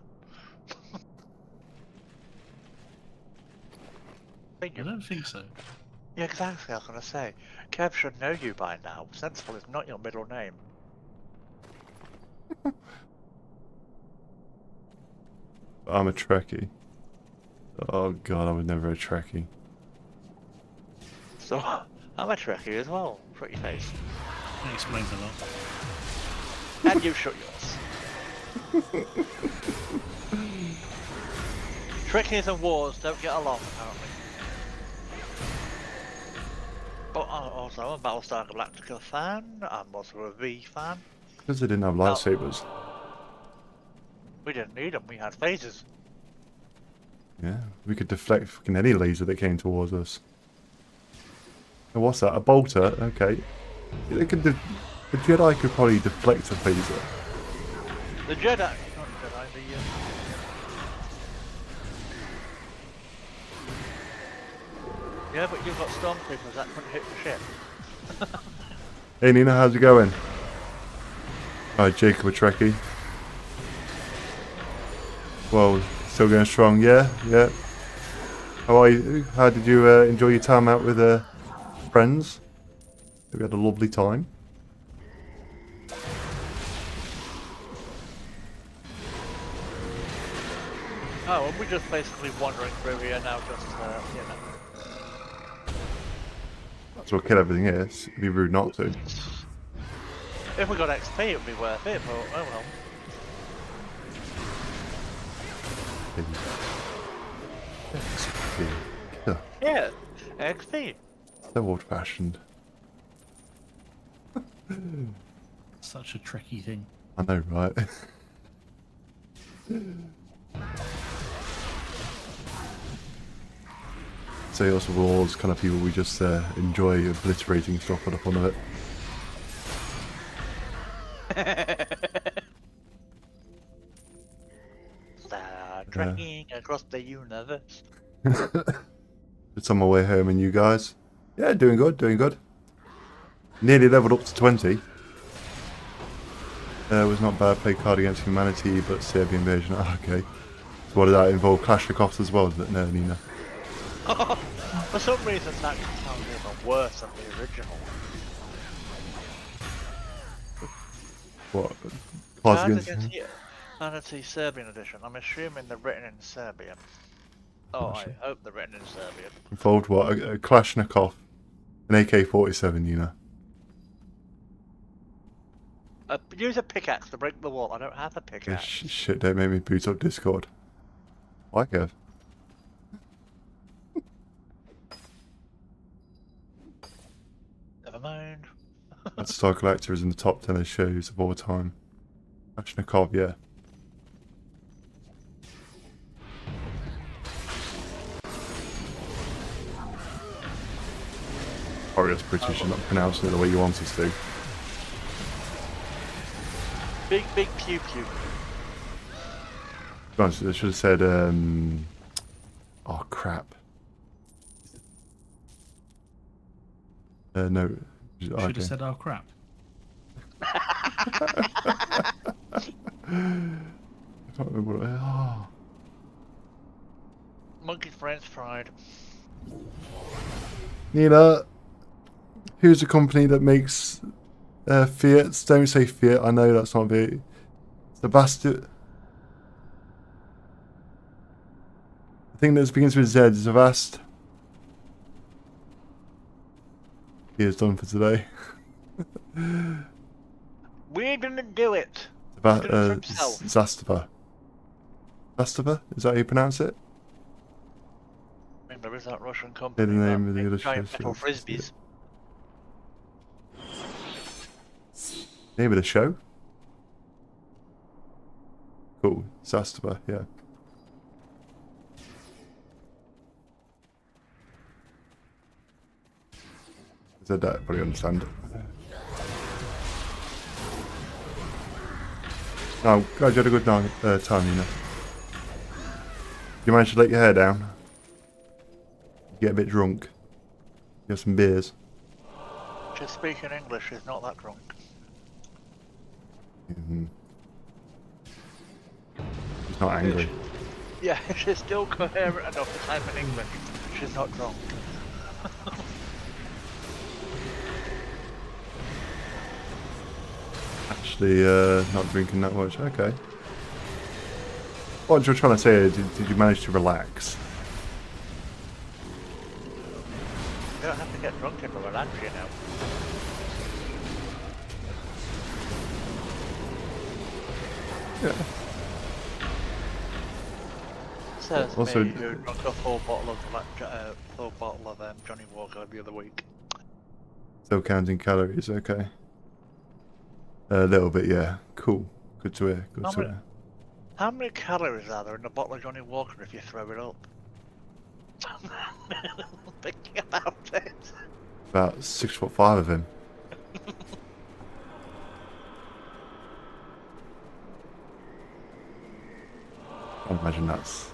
I don't think so. Yeah, exactly, I was gonna say. Kev should know you by now. Sensible is not your middle name. I'm a Trekkie. Oh god, I was never a Trekkie. So, I'm a Trekkie as well. Pretty face. That explains a lot. And you shut yours. Trekkies and wars don't get along, apparently. But also, I'm a Battlestar Galactica fan. I'm also a V fan. Because they didn't have lightsabers. We didn't need them, we had phasers. Yeah, we could deflect fucking any laser that came towards us. Oh, what's that? A bolter? Okay. They could the Jedi could probably deflect a phaser. The Jedi, not the Jedi, yeah, but you've got stormtroopers that couldn't hit the ship. Hey Nina, how's it going? Alright, Jacob a Trekkie. Well, still going strong, yeah. How are you? How did you enjoy your time out with friends? We had a lovely time. Oh, and we're just basically wandering through here now, just, you know. So we'll kill everything here. It'd be rude not to. If we got XP, it would be worth it, but oh well. Yeah, XP. So old-fashioned. Such a tricky thing. I know, right? Say us wars kind of people we just enjoy obliterating stuff for the fun of it. Trekking across the universe. It's on my way home, and you guys? Yeah, doing good. Nearly leveled up to 20. It was not bad. Played card against humanity, but Serbian invasion. Oh, okay. So what did that involve? Kalashnikovs as well, is it? No, Nina. For some reason, that sounds even worse than the original. What? Cards against humanity Serbian edition. I'm assuming they're written in Serbian. Oh, I hope they're written in Serbian. Involved what? A Kalashnikov, an AK-47, Nina. Use a pickaxe to break the wall. I don't have a pickaxe. Shit, don't make me boot up Discord. Why, Kev? Never mind. That Star Collector is in the top 10 of shows of all time. Kalashnikov, yeah. Sorry, that's British and not pronouncing it the way you want us to. Big pew pew. I should have said, oh crap. No. Should have said, oh crap. I can't remember what Monkey French fried. Nina, who's the company that makes Fiats? Don't say Fiat, I know that's not Fiat. Sebastian. I think that begins with Z. Zavast. He is done for today. We didn't do it. Zastava. Zastava? Is that how you pronounce it? I mean, there is that Russian company. The name of the other giant metal frisbees. Name of the show? Cool. Zastava, yeah. I don't probably understand it. Oh, glad you had a good time, Nina. You managed to let your hair down? Get a bit drunk? Get some beers. Just speaking English, she's not that drunk. Mm-hmm. She's not angry. Yeah, she's still coherent enough to type in English. She's not drunk. Actually, not drinking that much. Okay. What you're trying to say? Did you manage to relax? You don't have to get drunk in the relax, you know. Yeah. Says Also, me, who drank a full bottle of Johnny Walker the other week. Still counting calories. Okay. A little bit, yeah. Cool. Good to hear. Good to hear. How many calories are there in a bottle of Johnny Walker if you throw it up? Thinking about it. About 6'5" of him. I imagine that's.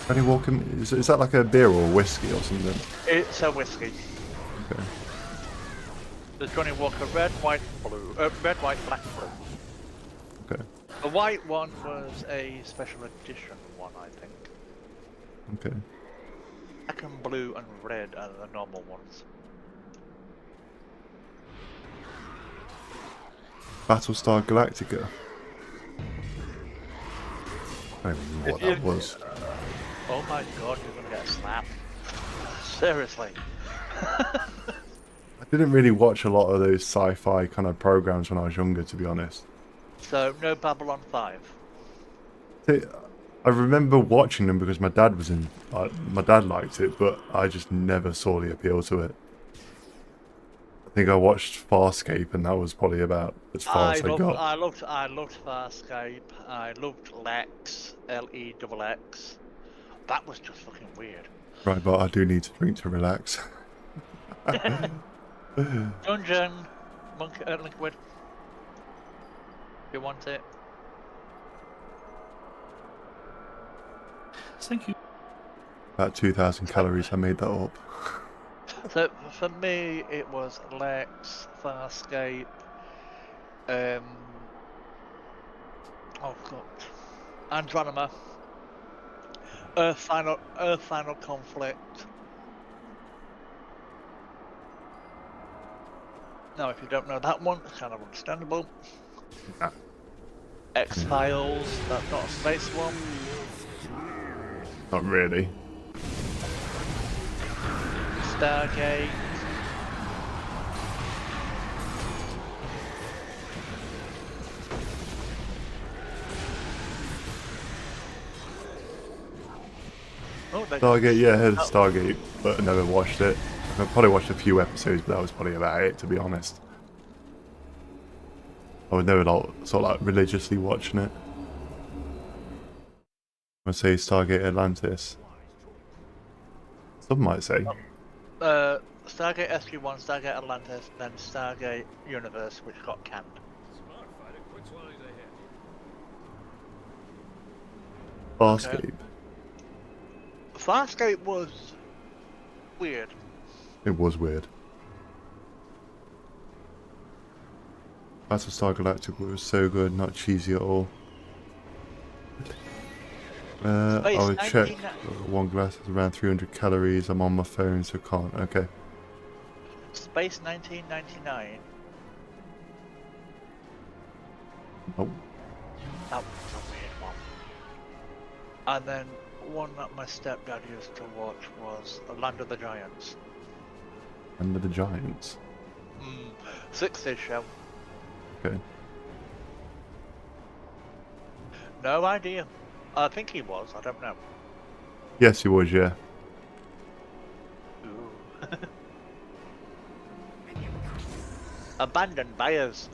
Johnny Walker, is that like a beer or a whiskey or something? It's a whiskey. Okay. There's Johnny Walker red, white, blue. Red, white, black, blue. Okay. The white one was a special edition one, I think. Okay. Black and blue and red are the normal ones. Battlestar Galactica. I don't even know what that was. Oh my god, you're gonna get a slap. Seriously. I didn't really watch a lot of those sci-fi kind of programs when I was younger, to be honest. So, no Babylon 5. See, I remember watching them because my dad was in. My dad liked it, but I just never saw the appeal to it. I think I watched Farscape, and that was probably about as far as I got. I loved Farscape. I loved Lex, Lex. That was just fucking weird. Right, but I do need to drink to relax. Dungeon, Monkey, Liquid. If you want it. Thank you. About 2,000 calories. I made that up. So for me, it was Lex, Farscape. Oh god, Andromeda. Earth Final Conflict. Now, if you don't know that one, it's kind of understandable. Yeah. X-Files, that's not a space one. Not really. Stargate. Stargate, yeah, I heard of Stargate, but I never watched it. I probably watched a few episodes, but that was probably about it, to be honest. I was never sort of like religiously watching it. I say Stargate Atlantis. Some might say. Stargate SG-1, Stargate Atlantis, then Stargate Universe, which got canned. Farscape. Okay. Farscape was weird. It was weird. Battlestar Galactica was so good, not cheesy at all. I would check. One glass is around 300 calories. I'm on my phone, so can't. Okay. Space 1999. Oh. That was a weird one. And then one that my stepdad used to watch was Land of the Giants. Land of the Giants. 60s show. Okay. No idea. I think he was. I don't know. Yes, he was. Yeah. Ooh. Abandoned by us.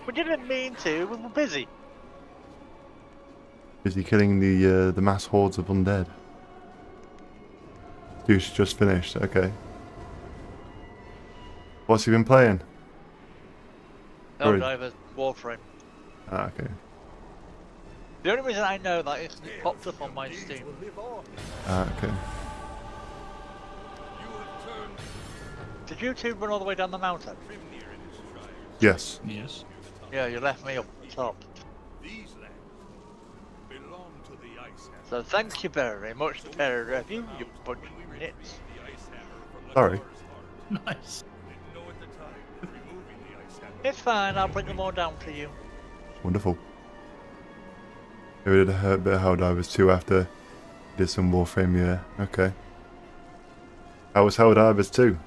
We didn't mean to. We were busy. Busy killing the mass hordes of undead. Deuce just finished. Okay. What's he been playing? Helldivers, Warframe. Ah, okay. The only reason I know that is it popped up on my Steam. Ah, okay. Did you two run all the way down the mountain? Yes. Yes. Yeah, you left me up top. These lands belong to the Ice Hammer. So thank you very much, pair of you bunch of nits. Sorry. Nice. It's fine, I'll bring them all down to you. Wonderful. Maybe did a bit of Helldivers too after did some Warframe, yeah. Okay. How was Helldivers 2?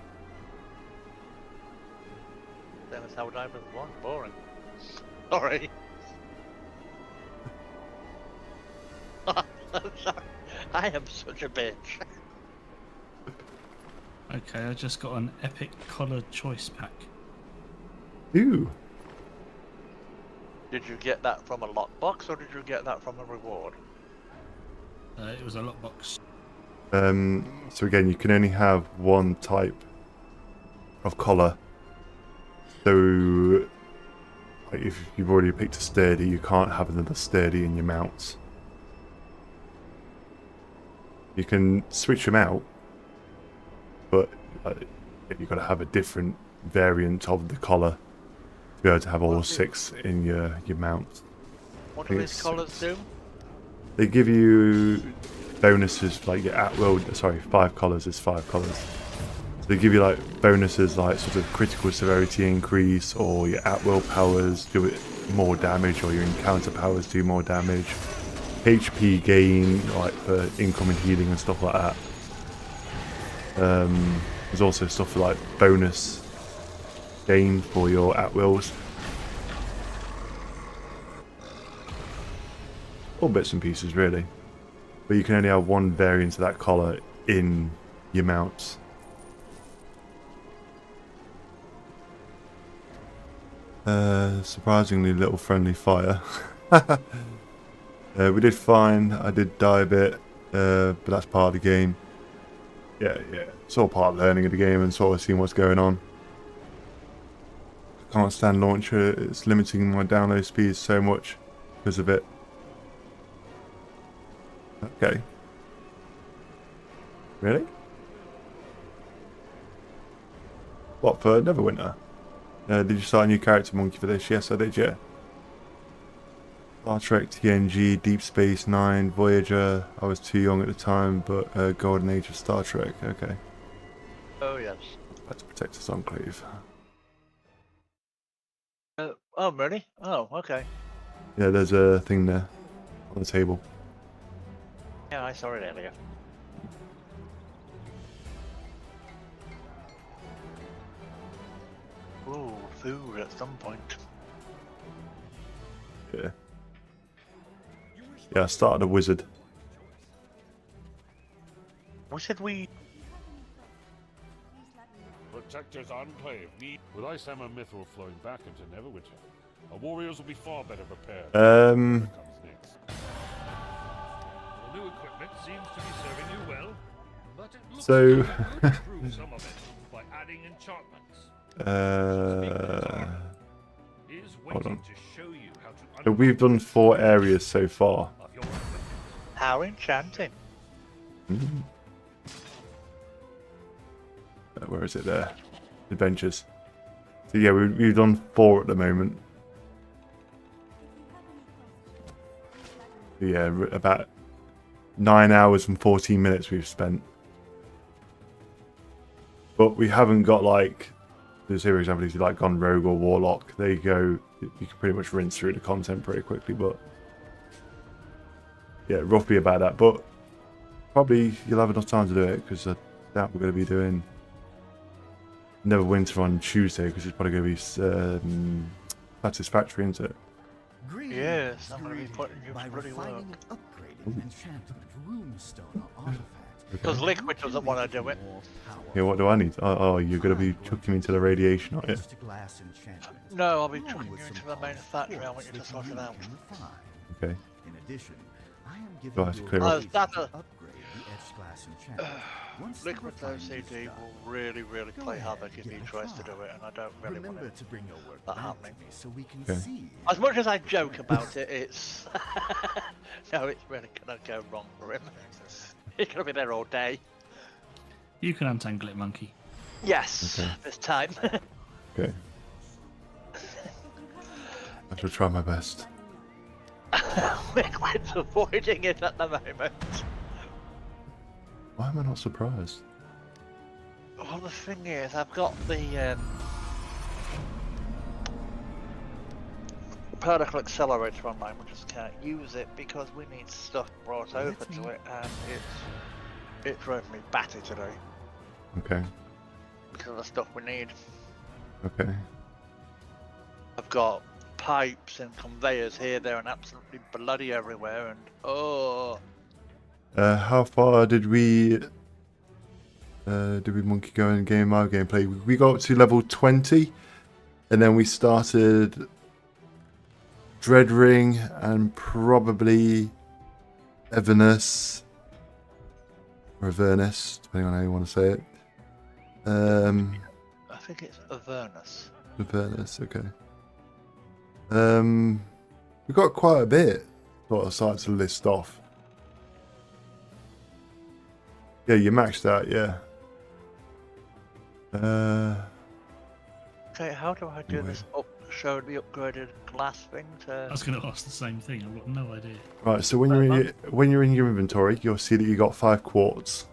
Same as Helldivers 1, boring. Sorry. Sorry. I am such a bitch. Okay, I just got an epic color choice pack. Ooh. Did you get that from a lockbox or did you get that from a reward? It was a lockbox. So again, you can only have one type of collar. So like if you've already picked a sturdy, you can't have another sturdy in your mounts. You can switch them out, but you've got to have a different variant of the collar to be able to have all 6 in your mount. What do these collars do? They give you bonuses like your at-will. Sorry, 5 collars is 5 collars. So they give you like bonuses like sort of critical severity increase, or your at-will powers do it more damage, or your encounter powers do more damage. HP gain like for incoming healing and stuff like that. There's also stuff for like bonus gain for your at-wills. All bits and pieces really. But you can only have one variant of that collar in your mounts. Surprisingly little friendly fire. We did fine. I did die a bit, but that's part of the game. Yeah, it's all part of learning of the game and sort of seeing what's going on. I can't stand launcher. It's limiting my download speed so much because of it. Okay. Really? What, for Neverwinter? Did you start a new character monkey for this? Yes, I did, yeah. Star Trek, TNG, Deep Space Nine, Voyager. I was too young at the time, but Golden Age of Star Trek. Okay. Oh, yes. Let's protect this enclave. Oh, really? Oh, okay. Yeah, there's a thing there on the table. Yeah, I saw it earlier. Ooh, food at some point. Yeah. Yeah, I started a wizard. Wizard we? Protector's Enclave need with Ice Hammer Mithril flowing back into Neverwinter. Our warriors will be far better prepared. The new equipment seems to be serving you well, but it looks So like you could improve some of it by adding enchantments. Is hold on. waiting to show you how to So we've done 4 areas so far. How enchanting. Mm. Where is it there? Adventures. So yeah, we've done 4 at the moment. Yeah, about 9 hours and 14 minutes we've spent. But we haven't got like, say for example, if you like gone rogue or warlock, there you go. You can pretty much rinse through the content pretty quickly, but yeah, roughly about that. But probably you'll have enough time to do it, because I doubt we're going to be doing Neverwinter on Tuesday, because it's probably going to be satisfactory, isn't it? Yes, I'm going to be putting you to bloody work. Because Liquid doesn't want to do it. Yeah, what do I need? Oh, you're going to be chucking me into the radiation, aren't you? No, I'll be chucking you into the main factory. I want you to sort it out. Okay. In addition, I am giving Do I have to clear up? That's a... upgrade the edge glass enchantment. Liquid OCD will really play havoc if he tries to do it, and I don't really want Remember to bring your work that back happening. to me so we can Okay. see. As much as I joke about it, it's no, it's really gonna go wrong for him. He's gonna be there all day. You can untangle it, monkey. Yes, Okay. this time. Okay. I shall try my best. Liquid's avoiding it at the moment. Why am I not surprised? Well, the thing is, I've got the particle accelerator online. We just can't use it because we need stuff brought over to it, and it drove me batty today Okay. because of the stuff we need. Okay. I've got pipes and conveyors here, there, and absolutely bloody everywhere, and oh. How far did we monkey go in game our gameplay? We got up to level 20, and then we started Dreadring and probably Everness or Avernus, depending on how you want to say it. I think it's Avernus. Avernus, okay. We've got quite a bit sort of started to list off. Yeah, you maxed out, yeah. Okay, how do I do this show the upgraded glass thing to... I was going to ask the same thing. I've got no idea. Right, so when you're in your inventory, you'll see that you got 5 quartz.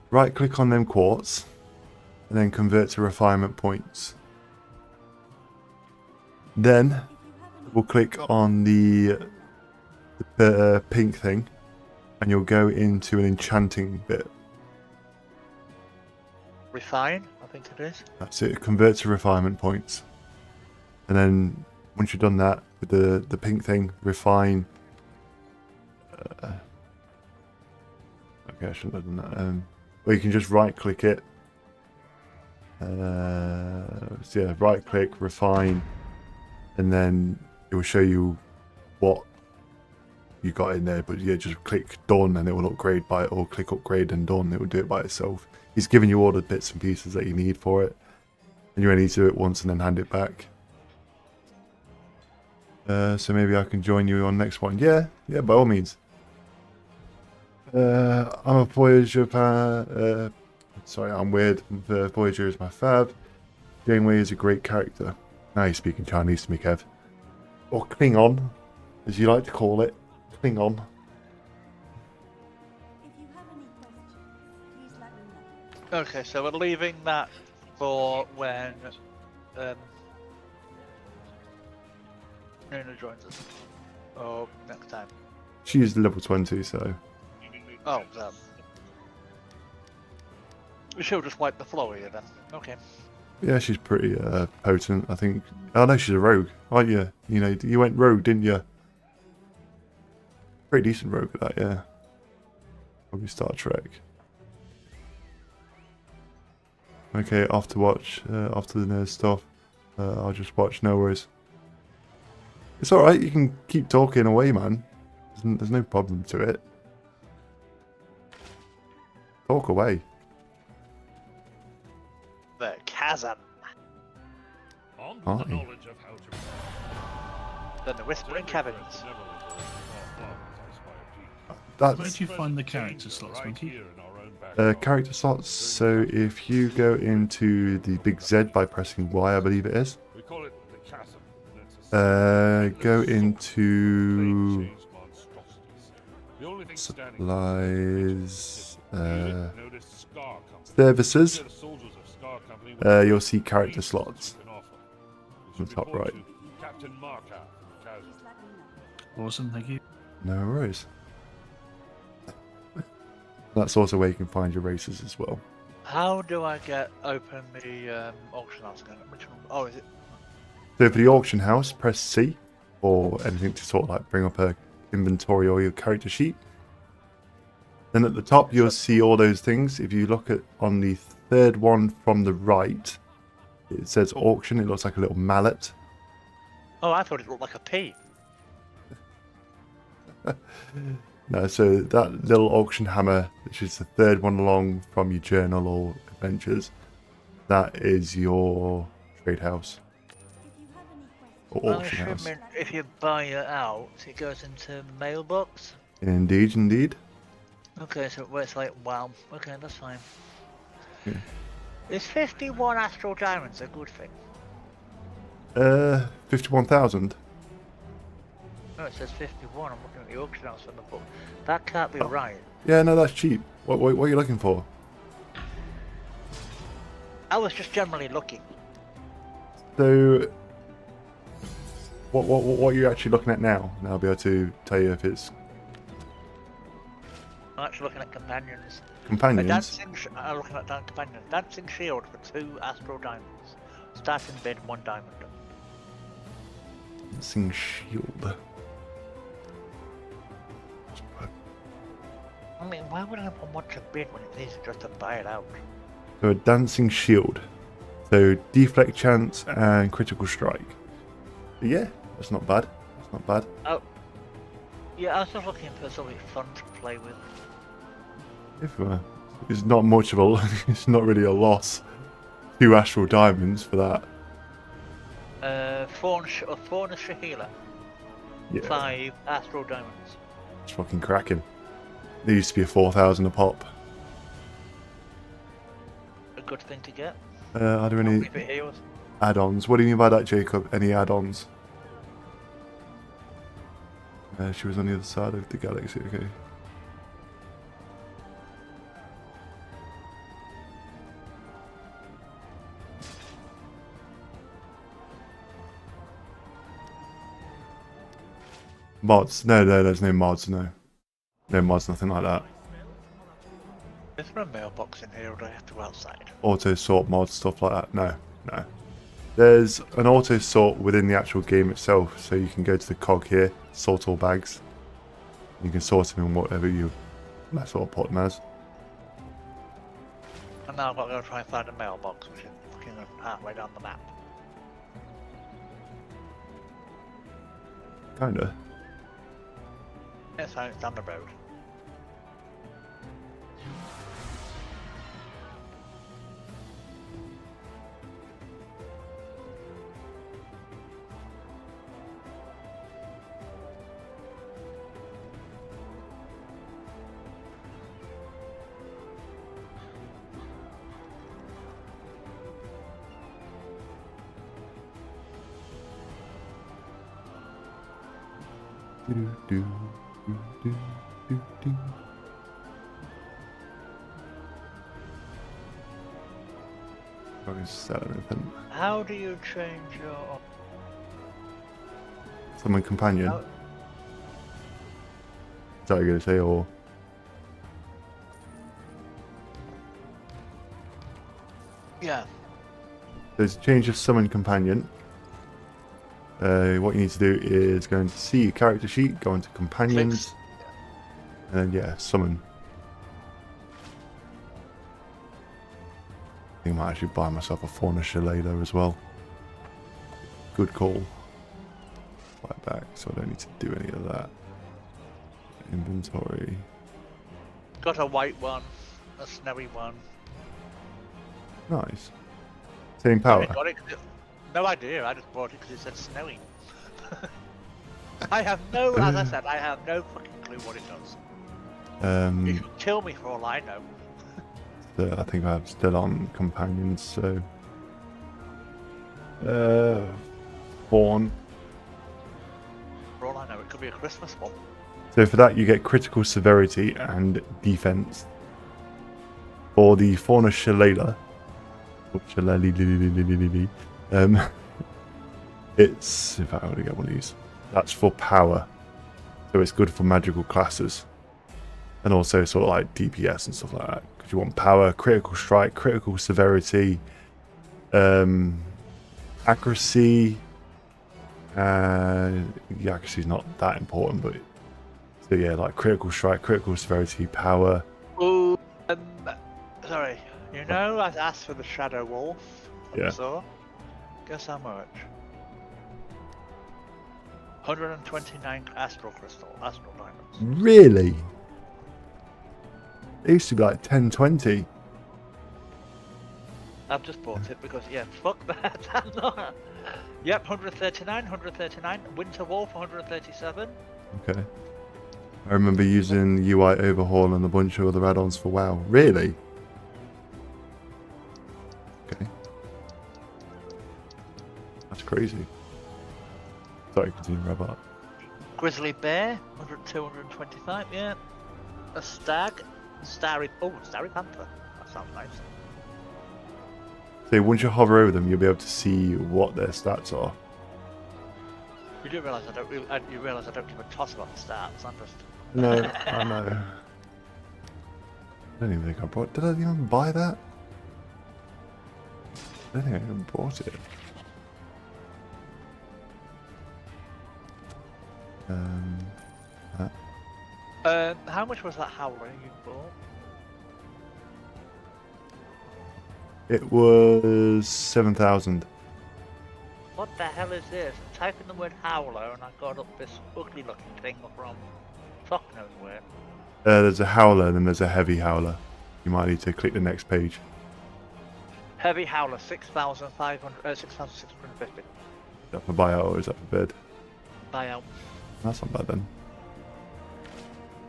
Right click on them quartz and then convert to refinement points. Then we'll click on the pink thing and you'll go into an enchanting bit. Refine, I think it is. That's it, convert to refinement points. And then once you've done that with the pink thing, refine. Okay, I shouldn't have done that. Or you can just right click it. So yeah, right click, refine, and then it will show you what you got in there. But yeah, just click done and it will upgrade by it, or click upgrade and done, it will do it by itself. He's giving you all the bits and pieces that you need for it, and you only need to do it once and then hand it back. So maybe I can join you on next one. Yeah, by all means. I'm a Voyager sorry, I'm weird. Voyager is my fave. Janeway is a great character. Now you're speaking Chinese to me, Kev. Or Klingon, as you like to call it. Klingon. Okay, so we're leaving that for when Nuna joins us. Or next time. She's level 20, so... Oh, she'll just wipe the floor here then. Okay. Yeah, she's pretty potent, I think. Oh no, she's a rogue, aren't you? You know, you went rogue, didn't you? Pretty decent rogue at that, yeah. Probably Star Trek. Okay, off to watch, after the nerd stuff. I'll just watch, no worries. It's alright, you can keep talking away, man. There's no problem to it. Talk away. The chasm. On to Aye. the knowledge of how to... Then the whispering caverns. That's... Where do you find the character slots, Monkey? Character slots, so if you go into the big Z by pressing Y, I believe it is. We call it the chasm. Go into supplies, services. You'll see character slots on the top right. Awesome, thank you. No worries. That's also where you can find your races as well. How do I open the auction house again? Which one? Oh, is it? So for the auction house, press C, or anything to sort of like bring up a inventory or your character sheet. Then at the top you'll see all those things. If you look at on the third one from the right, it says auction. It looks like a little mallet. Oh, I thought it looked like a P. No, so that little auction hammer, which is the third one along from your journal or adventures, that is your trade house. Or auction house. If you buy it out, it goes into the mailbox. Indeed. Okay, so it works like wow. Okay, that's fine. Yeah. Is 51 astral diamonds a good thing? 51,000. No, it says 51. I'm looking at the auction house on the book. That can't be Oh. right. Yeah, no, that's cheap. What are you looking for? I was just generally looking. So, what are you actually looking at now? And I'll be able to tell you if it's I'm actually looking at companions. companions. I'm looking at companions. Dancing shield for 2 astral diamonds. Starting bid 1 diamond. Dancing shield. I mean, why would I want to bid when it's easy just to buy it out? So a dancing shield. So deflect chance and critical strike. Yeah, that's not bad. That's not bad. Oh. Yeah, I was just looking for something fun to play with. If it's not much of a, it's not really a loss. 2 astral diamonds for that. Fauna Shahila. Yeah. 5 astral diamonds. It's fucking cracking. There used to be a 4,000 a pop. A good thing to get. Are there any If it heals. add-ons? What do you mean by that, Jacob? Any add-ons? She was on the other side of the galaxy, okay. Mods? No, there's no mods, no. No mods, nothing like that. Is there a mailbox in here or do I have to go outside? Auto sort mods, stuff like that. No. There's an auto sort within the actual game itself, so you can go to the cog here, sort all bags. You can sort them in whatever you sort of put them as. And now I've got to go try and find a mailbox, which is fucking halfway down the map. Kinda. Yes, it's down the road. Probably sell anything. How do you change your... Summon companion. How... Is that what you're gonna say, or? Yeah. There's a change of summon companion. What you need to do is go into see your character sheet, go into companions, and yeah, summon. I think I might actually buy myself a Fauna Shillelagh as well. Good call. Buy back, so I don't need to do any of that. Inventory. Got a white one, a snowy one. Nice. Same power. I got it no idea, I just bought it because it said snowy. I have no, as I said, I have no fucking clue what it does. It could kill me for all I know. So I think I'm still on companions, so... Fawn. For all I know, it could be a Christmas one. So for that you get critical severity and defense. For the Fauna Shillelagh, it's, in fact I want to get one of these. That's for power, so it's good for magical classes, and also sort of like DPS and stuff like that. Because you want power, critical strike, critical severity, accuracy. The accuracy is not that important, but so yeah, like critical strike, critical severity, power. Ooh, sorry. You know, I asked for the Shadow Wolf. Yeah. So, guess how much? 129 astral diamonds. Really? It used to be like 1020. I've just bought it because, yeah, fuck that. I'm not. Yep, 139. Winter Wolf, 137. Okay. I remember using UI Overhaul and a bunch of other add-ons for WoW. Really? crazy. Sorry, continue, Robert. Grizzly bear, 225, yeah. A stag, starry panther. That sounds nice. So once you hover over them, you'll be able to see what their stats are. You do realise I don't give a toss about the stats. I'm just. No, I know. I don't even think I bought. Did I even buy that? I don't think I even bought it. How much was that howler you bought? It was 7,000. What the hell is this? I typed in the word howler and I got up this ugly looking thing from fuck knows where. There's a howler and then there's a heavy howler. You might need to click the next page. Heavy howler, 6,650. Is that for buyout or is that for bid? Buyout. That's not bad then.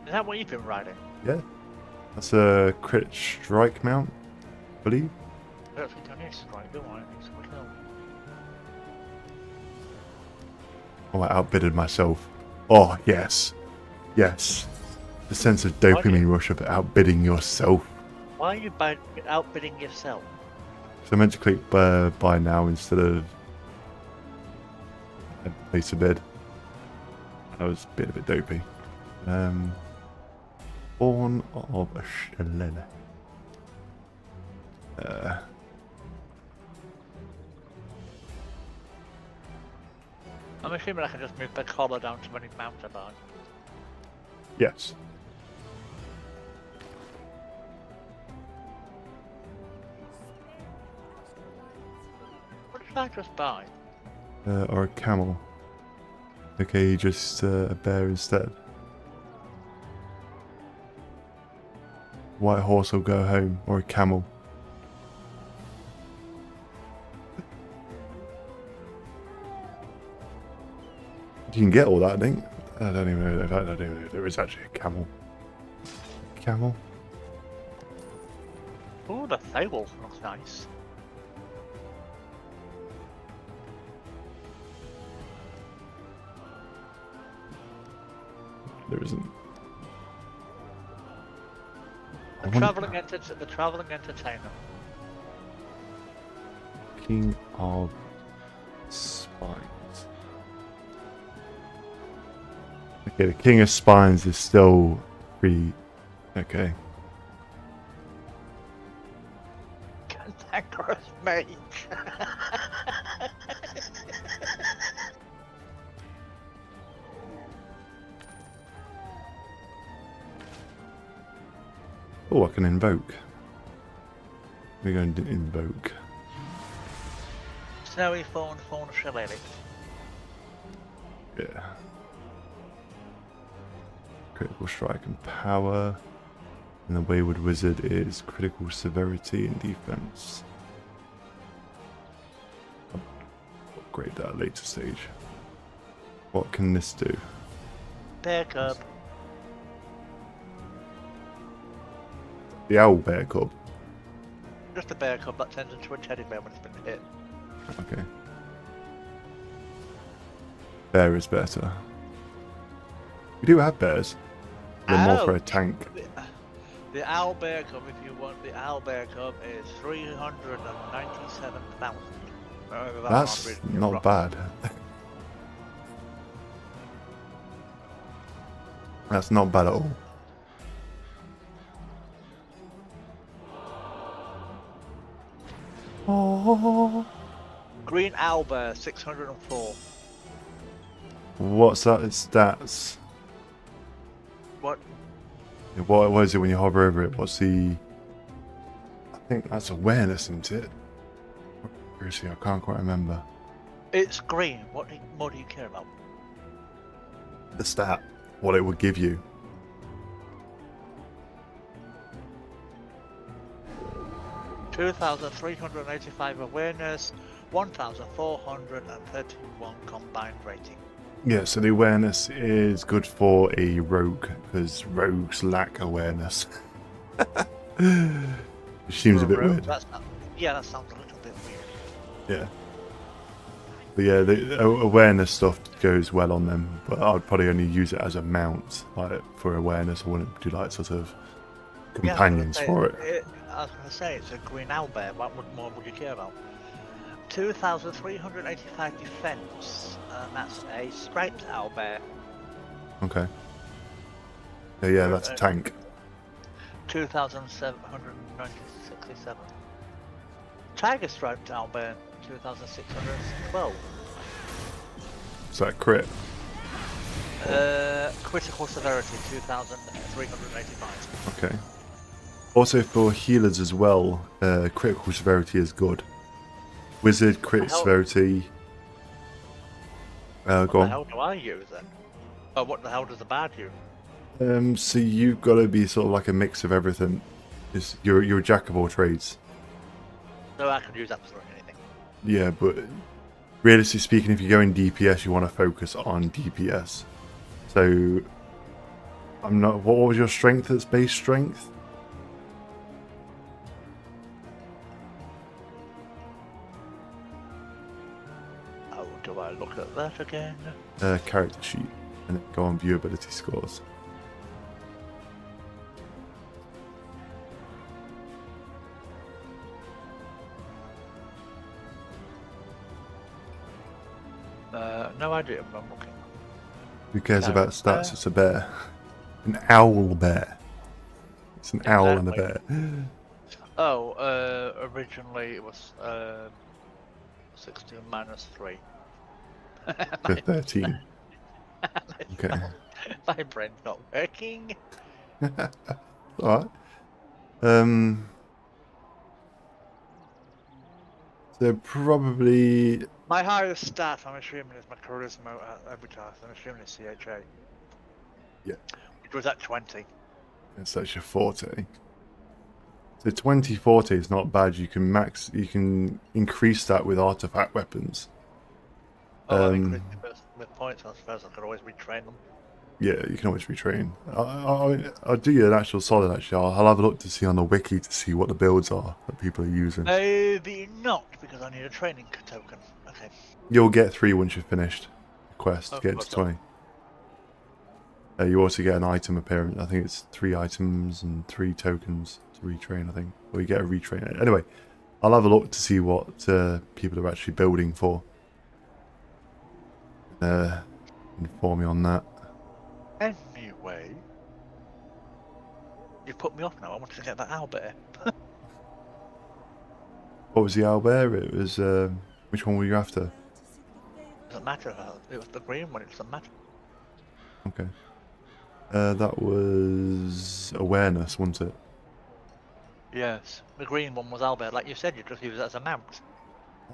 Is that what you've been riding? Yeah. That's a crit strike mount, I believe. I don't think I need to strike, do I? I need to kill. Oh, I outbidded myself. Oh, yes. Yes. The sense of dopamine rush of outbidding yourself. Why are you outbidding yourself? So I meant to click buy now instead of place a bid. That was a bit dopey. Born of a Shillelagh. I'm assuming I can just move the collar down to any mountain. Yes. What did I just buy? Or a camel. Okay, just a bear instead. White horse will go home, or a camel. You can get all that, I think. I don't even know if there is actually a camel. Camel? Oh, the fable looks nice. There isn't. The travelling entertainer. King of Spines. Okay, the King of Spines is still pretty okay. Cantankerous mage. Oh, I can invoke. We're going to invoke. Snowy fawn shillelagh. Yeah. Critical strike and power. And the Wayward Wizard is critical severity and defense. I'll upgrade that at a later stage. What can this do? Bear cub. The owl bear cub. Just a bear cub that turns into a teddy bear when it's been hit. Okay. Bear is better. We do have bears. They're more for a tank. The owl bear cub, if you want, the owl bear cub is 397,000. That's not bad. That's not bad at all. Oh. Green owl bear, 604. What's that in stats? What? What is it when you hover over it? What's the... I think that's awareness, isn't it? Seriously, I can't quite remember. It's green. What more do you care about? The stat. What it would give you. $2,385 awareness, 1,431 combined rating. Yeah, so the awareness is good for a rogue, because rogues lack awareness. Which seems a bit weird. Yeah, that sounds a little bit weird. Yeah. But yeah, the awareness stuff goes well on them, but I'd probably only use it as a mount, like for awareness. I wouldn't do like sort of companions for it. I was going to say, it's a green owlbear. What more would you care about? 2,385 defense, and that's a striped owlbear. Okay. Yeah, that's a tank. 2,767. Tiger striped owlbear, 2,612. Is that crit? Critical severity, 2,385. Okay. Also for healers as well, critical severity is good. Wizard crit severity. Go What the on. hell do I use then? Oh, what the hell does the bard use? So you've got to be sort of like a mix of everything. You're a jack of all trades. So I could use absolutely anything. Yeah, but realistically speaking, if you're going DPS, you want to focus on DPS. So I'm not. What was your strength? That's base strength. How do I look at that again? Character sheet, and then go on view ability scores. No idea. I'm looking. Who cares about stats? It's a bear. An owl bear. It's an owl and a bear. Oh, originally it was 16 minus 3. So 13. Okay. My brain's not working. Alright. So probably... My highest stat, I'm assuming, is my charisma every time. I'm assuming it's CHA. Yeah. Which was at 20. It's actually 40. So 2040 is not bad. You can increase that with artifact weapons. Oh, I increase with points. I suppose I could always retrain them. Yeah, you can always retrain. I'll do you an actual solid. Actually, I'll have a look to see on the wiki to see what the builds are that people are using. Maybe not, because I need a training token. Okay. You'll get 3 once you've finished the quest to get to 20. You also get an item appearance. I think it's 3 items and 3 tokens to retrain, I think. Or you get a retrain. Anyway, I'll have a look to see what people are actually building for. Inform me on that. Anyway, you've put me off now. I wanted to get that owlbear. What was the owlbear? It was which one were you after? Doesn't matter. It was the green one. It doesn't matter. Okay. That was awareness, wasn't it? Yes, the green one was owlbear. Like you said, you just use it as a mount.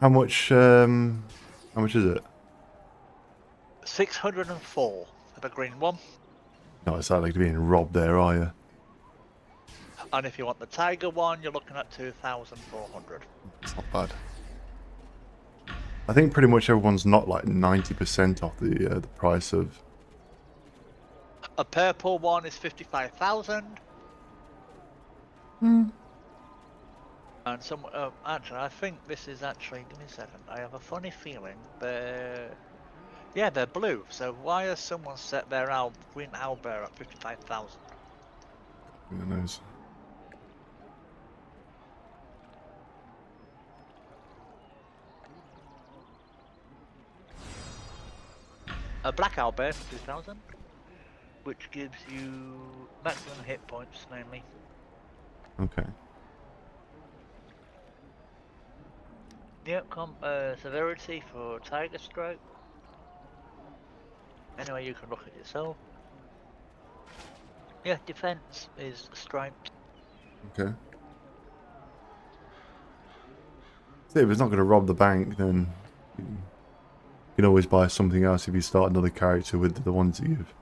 How much is it? 604 for the green one. No, it's not like being robbed there, are you? And if you want the tiger one, you're looking at 2,400. It's not bad. I think pretty much everyone's not like 90% off the price of. A purple one is 55,000. Hmm. And some, actually, I think this is actually. Give me a second. I have a funny feeling yeah, they're blue. So why has someone set their green owlbear at 55,000? Who knows? A black owlbear for 2,000, which gives you maximum hit points, mainly. Okay. Yep, severity for tiger stroke. Anyway, you can look at yourself. Yeah, defense is striped. Okay. See, if it's not going to rob the bank, then you can always buy something else if you start another character with the ones that you've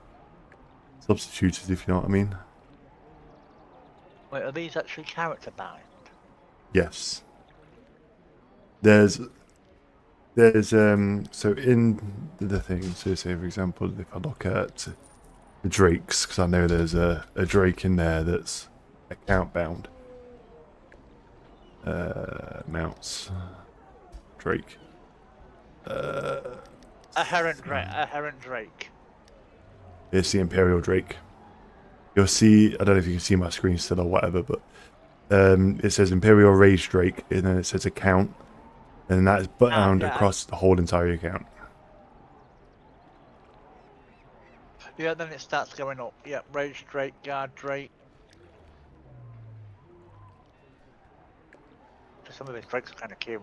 substituted, if you know what I mean. Wait, are these actually character bound? Yes. There's so in the thing, so say for example, if I look at the drakes, because I know there's a drake in there that's account bound. Mounts drake. A heron drake. It's the Imperial Drake. You'll see, I don't know if you can see my screen still or whatever, but it says Imperial Rage Drake, and then it says account, and that is bound across the whole entire account. Yeah, then it starts going up. Yeah, Rage Drake, Guard Drake. Some of these drakes are kind of cute.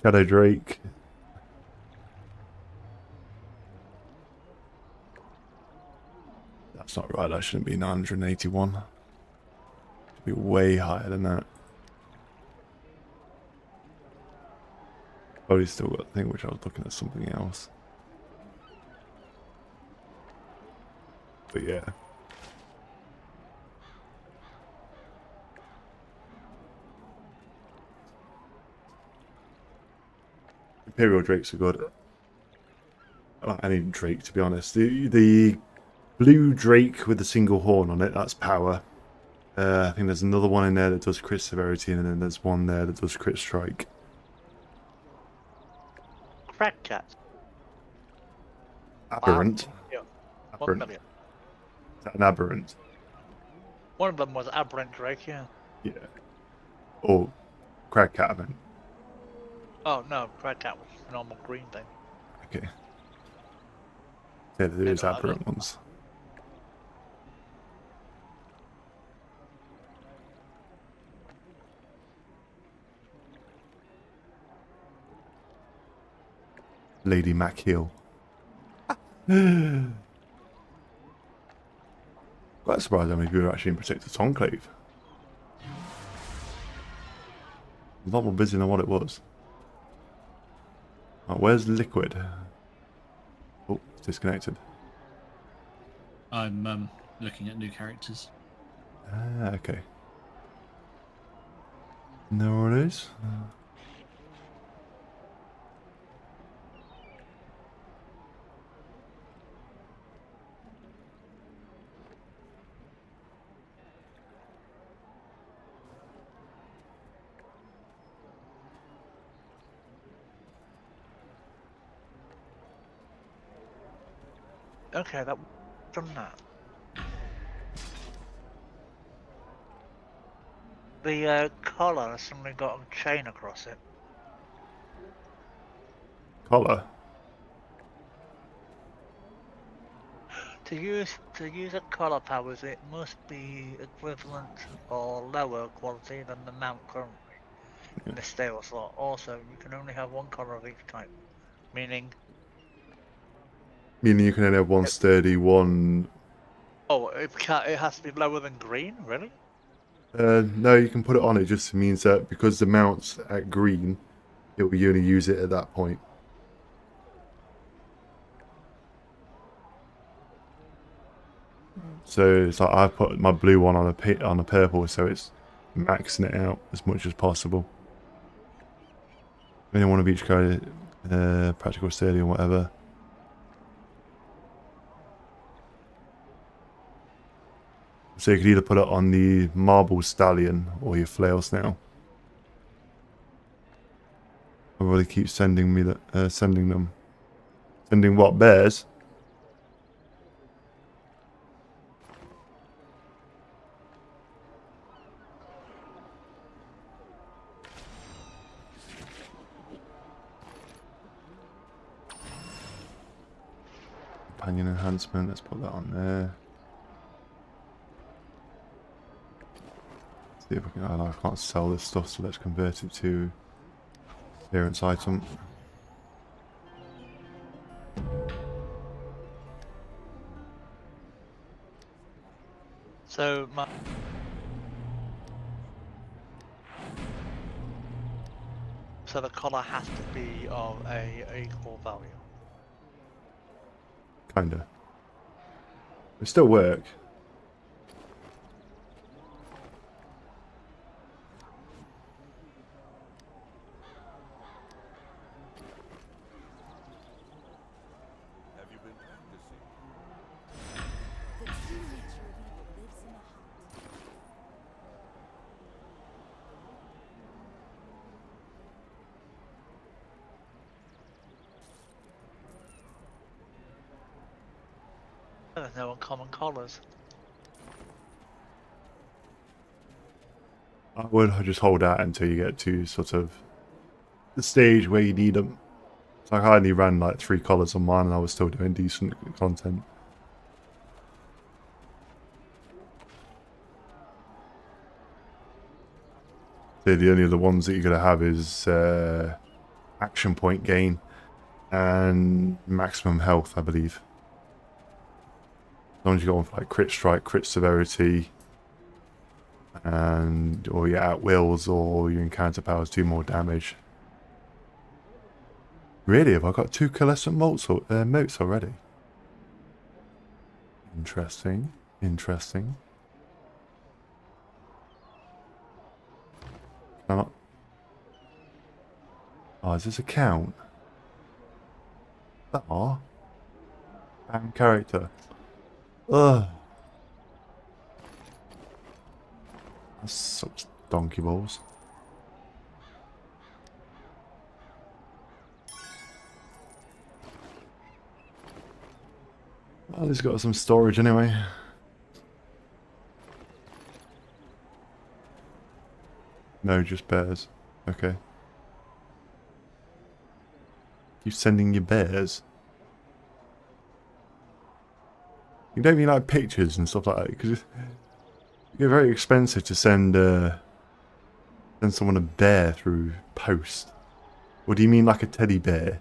Shadow Drake. That's not right, that shouldn't be 981. Should be way higher than that. Probably still got the thing which I was looking at something else. But yeah. Imperial Drakes are good. Any Drake, to be honest. The blue Drake with the single horn on it, that's power. I think there's another one in there that does crit severity, and then there's one there that does crit strike. Crack cat. Aberrant. Yeah. Aberrant. 1 million. Is that an aberrant? One of them was Aberrant Drake, yeah. Yeah. Or Crag Cat, I meant. Oh no, Crack cat was the normal green thing. Okay. Yeah, there is aberrant ones. Lady Mackill. Quite surprised how many people are actually in Protected Enclave. A lot more busy than what it was. Oh, where's Liquid? Oh, it's disconnected. I'm looking at new characters. Ah, okay. There it is. Okay, that done that. The collar has suddenly got a chain across it. Collar? To use a collar powers, it must be equivalent or lower quality than the mount currently in the stable slot. Also, you can only have one collar of each type, meaning. Meaning you can only have one sturdy, one. Oh, it has to be lower than green, really? No, you can put it on. It just means that because the mount's at green, you only use it at that point. So it's like I put my blue one on a purple, so it's maxing it out as much as possible. Any one of each kind, practical, sturdy, or whatever. So you could either put it on the marble stallion or your flail snail. Everybody keeps sending me sending them. Sending what? Bears? Companion enhancement, let's put that on there. See if I can, I can't sell this stuff, so let's convert it to clearance item. So the collar has to be of a equal value. Kinda. It still work. Have you been practicing? The true nature of evil lives in the heart. There's no uncommon collars. I would just hold out until you get to sort of the stage where you need them. So I only ran like 3 collars on mine and I was still doing decent content. So the only other ones that you're going to have is action point gain and maximum health, I believe. As long as you go on for like crit strike, crit severity, and or your at wills or your encounter powers do more damage. Really? Have I got 2 coalescent motes already? Interesting. Interesting. Can I not... Oh, is this a count? Oh. And character. Ugh. That's such donkey balls. Well, he's got some storage anyway. No, just bears. Okay. You sending your bears? You don't mean like pictures and stuff like that, because it's very expensive to send someone a bear through post. Or do you mean like a teddy bear?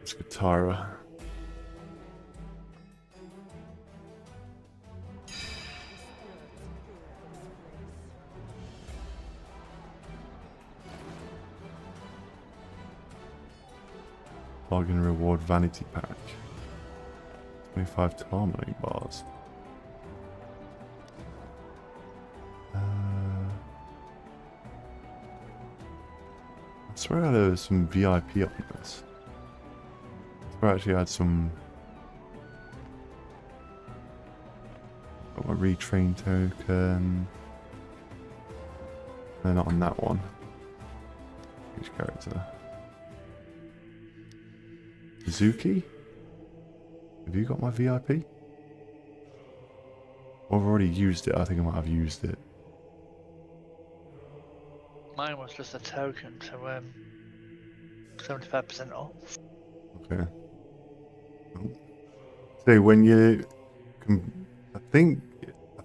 It's Katara. Bargain reward vanity pack. 25 tarmac bars. I swear there was some VIP on this. I swear I actually had some... Got my retrain token. No, not on that one. Which character? Zuki? Have you got my VIP? Or I've already used it. I think I might have used it. Mine was just a token to 75% off. Okay. So when you, I think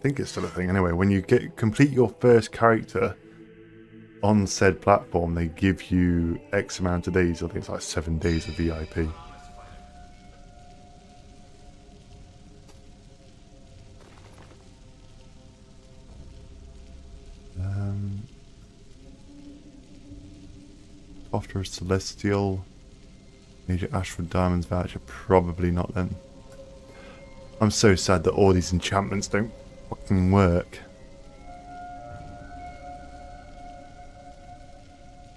it's still a thing anyway. When you complete your first character on said platform, they give you X amount of days. I think it's like 7 days of VIP. After a Celestial, Major Ashford Diamonds voucher, probably not then. I'm so sad that all these enchantments don't fucking work.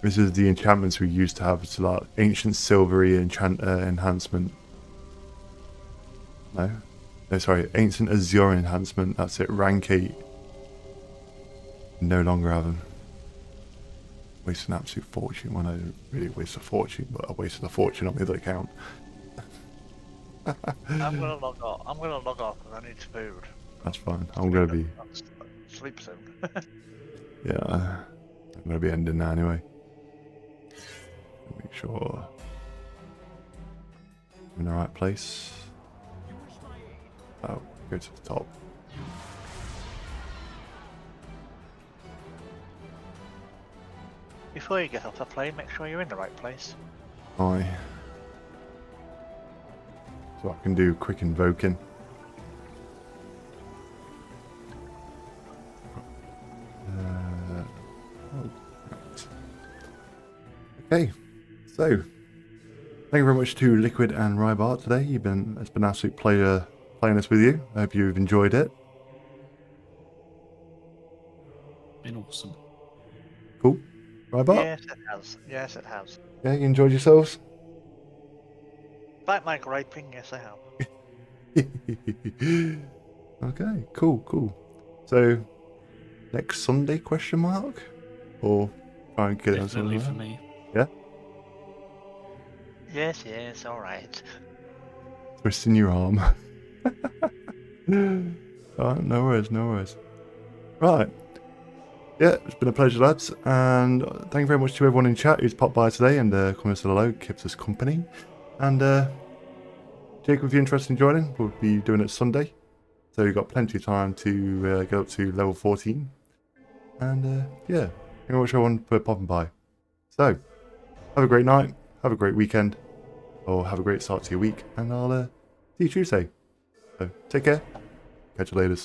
This is the enchantments we used to have to like Ancient Silvery enhancement. No, sorry, Ancient Azure enhancement. That's it, rank 8. No longer have them. Wasted an absolute fortune. Well, I didn't really waste a fortune, but I wasted a fortune on the other account. I'm gonna log off. I'm gonna log off because I need food. That's fine. I'm gonna be Sleep soon. yeah. I'm gonna be ending now anyway. Make sure I'm in the right place. Oh, go to the top. Before you get off the plane, make sure you're in the right place. Aye. So I can do quick invoking. Okay, so thank you very much to Liquid and Rybart today. It's been an absolute pleasure playing this with you. I hope you've enjoyed it. Been awesome. Cool. Rybart? Yes, it has. Yes, it has. Yeah, you enjoyed yourselves? Like my griping, yes, I have. Okay, cool. So, next Sunday, question mark? Or try and get it on Definitely something for like me. that? Yeah? Yes, alright. Twisting your arm. Alright, no worries, no worries. Right. Yeah, it's been a pleasure, lads, and thank you very much to everyone in chat who's popped by today and come and said hello, kept us company. And Jacob, if you're interested in joining, we'll be doing it Sunday, so you've got plenty of time to get up to level 14. And yeah, thank you very much everyone for popping by. So, have a great night, have a great weekend, or have a great start to your week, and I'll see you Tuesday. So, take care, catch you later.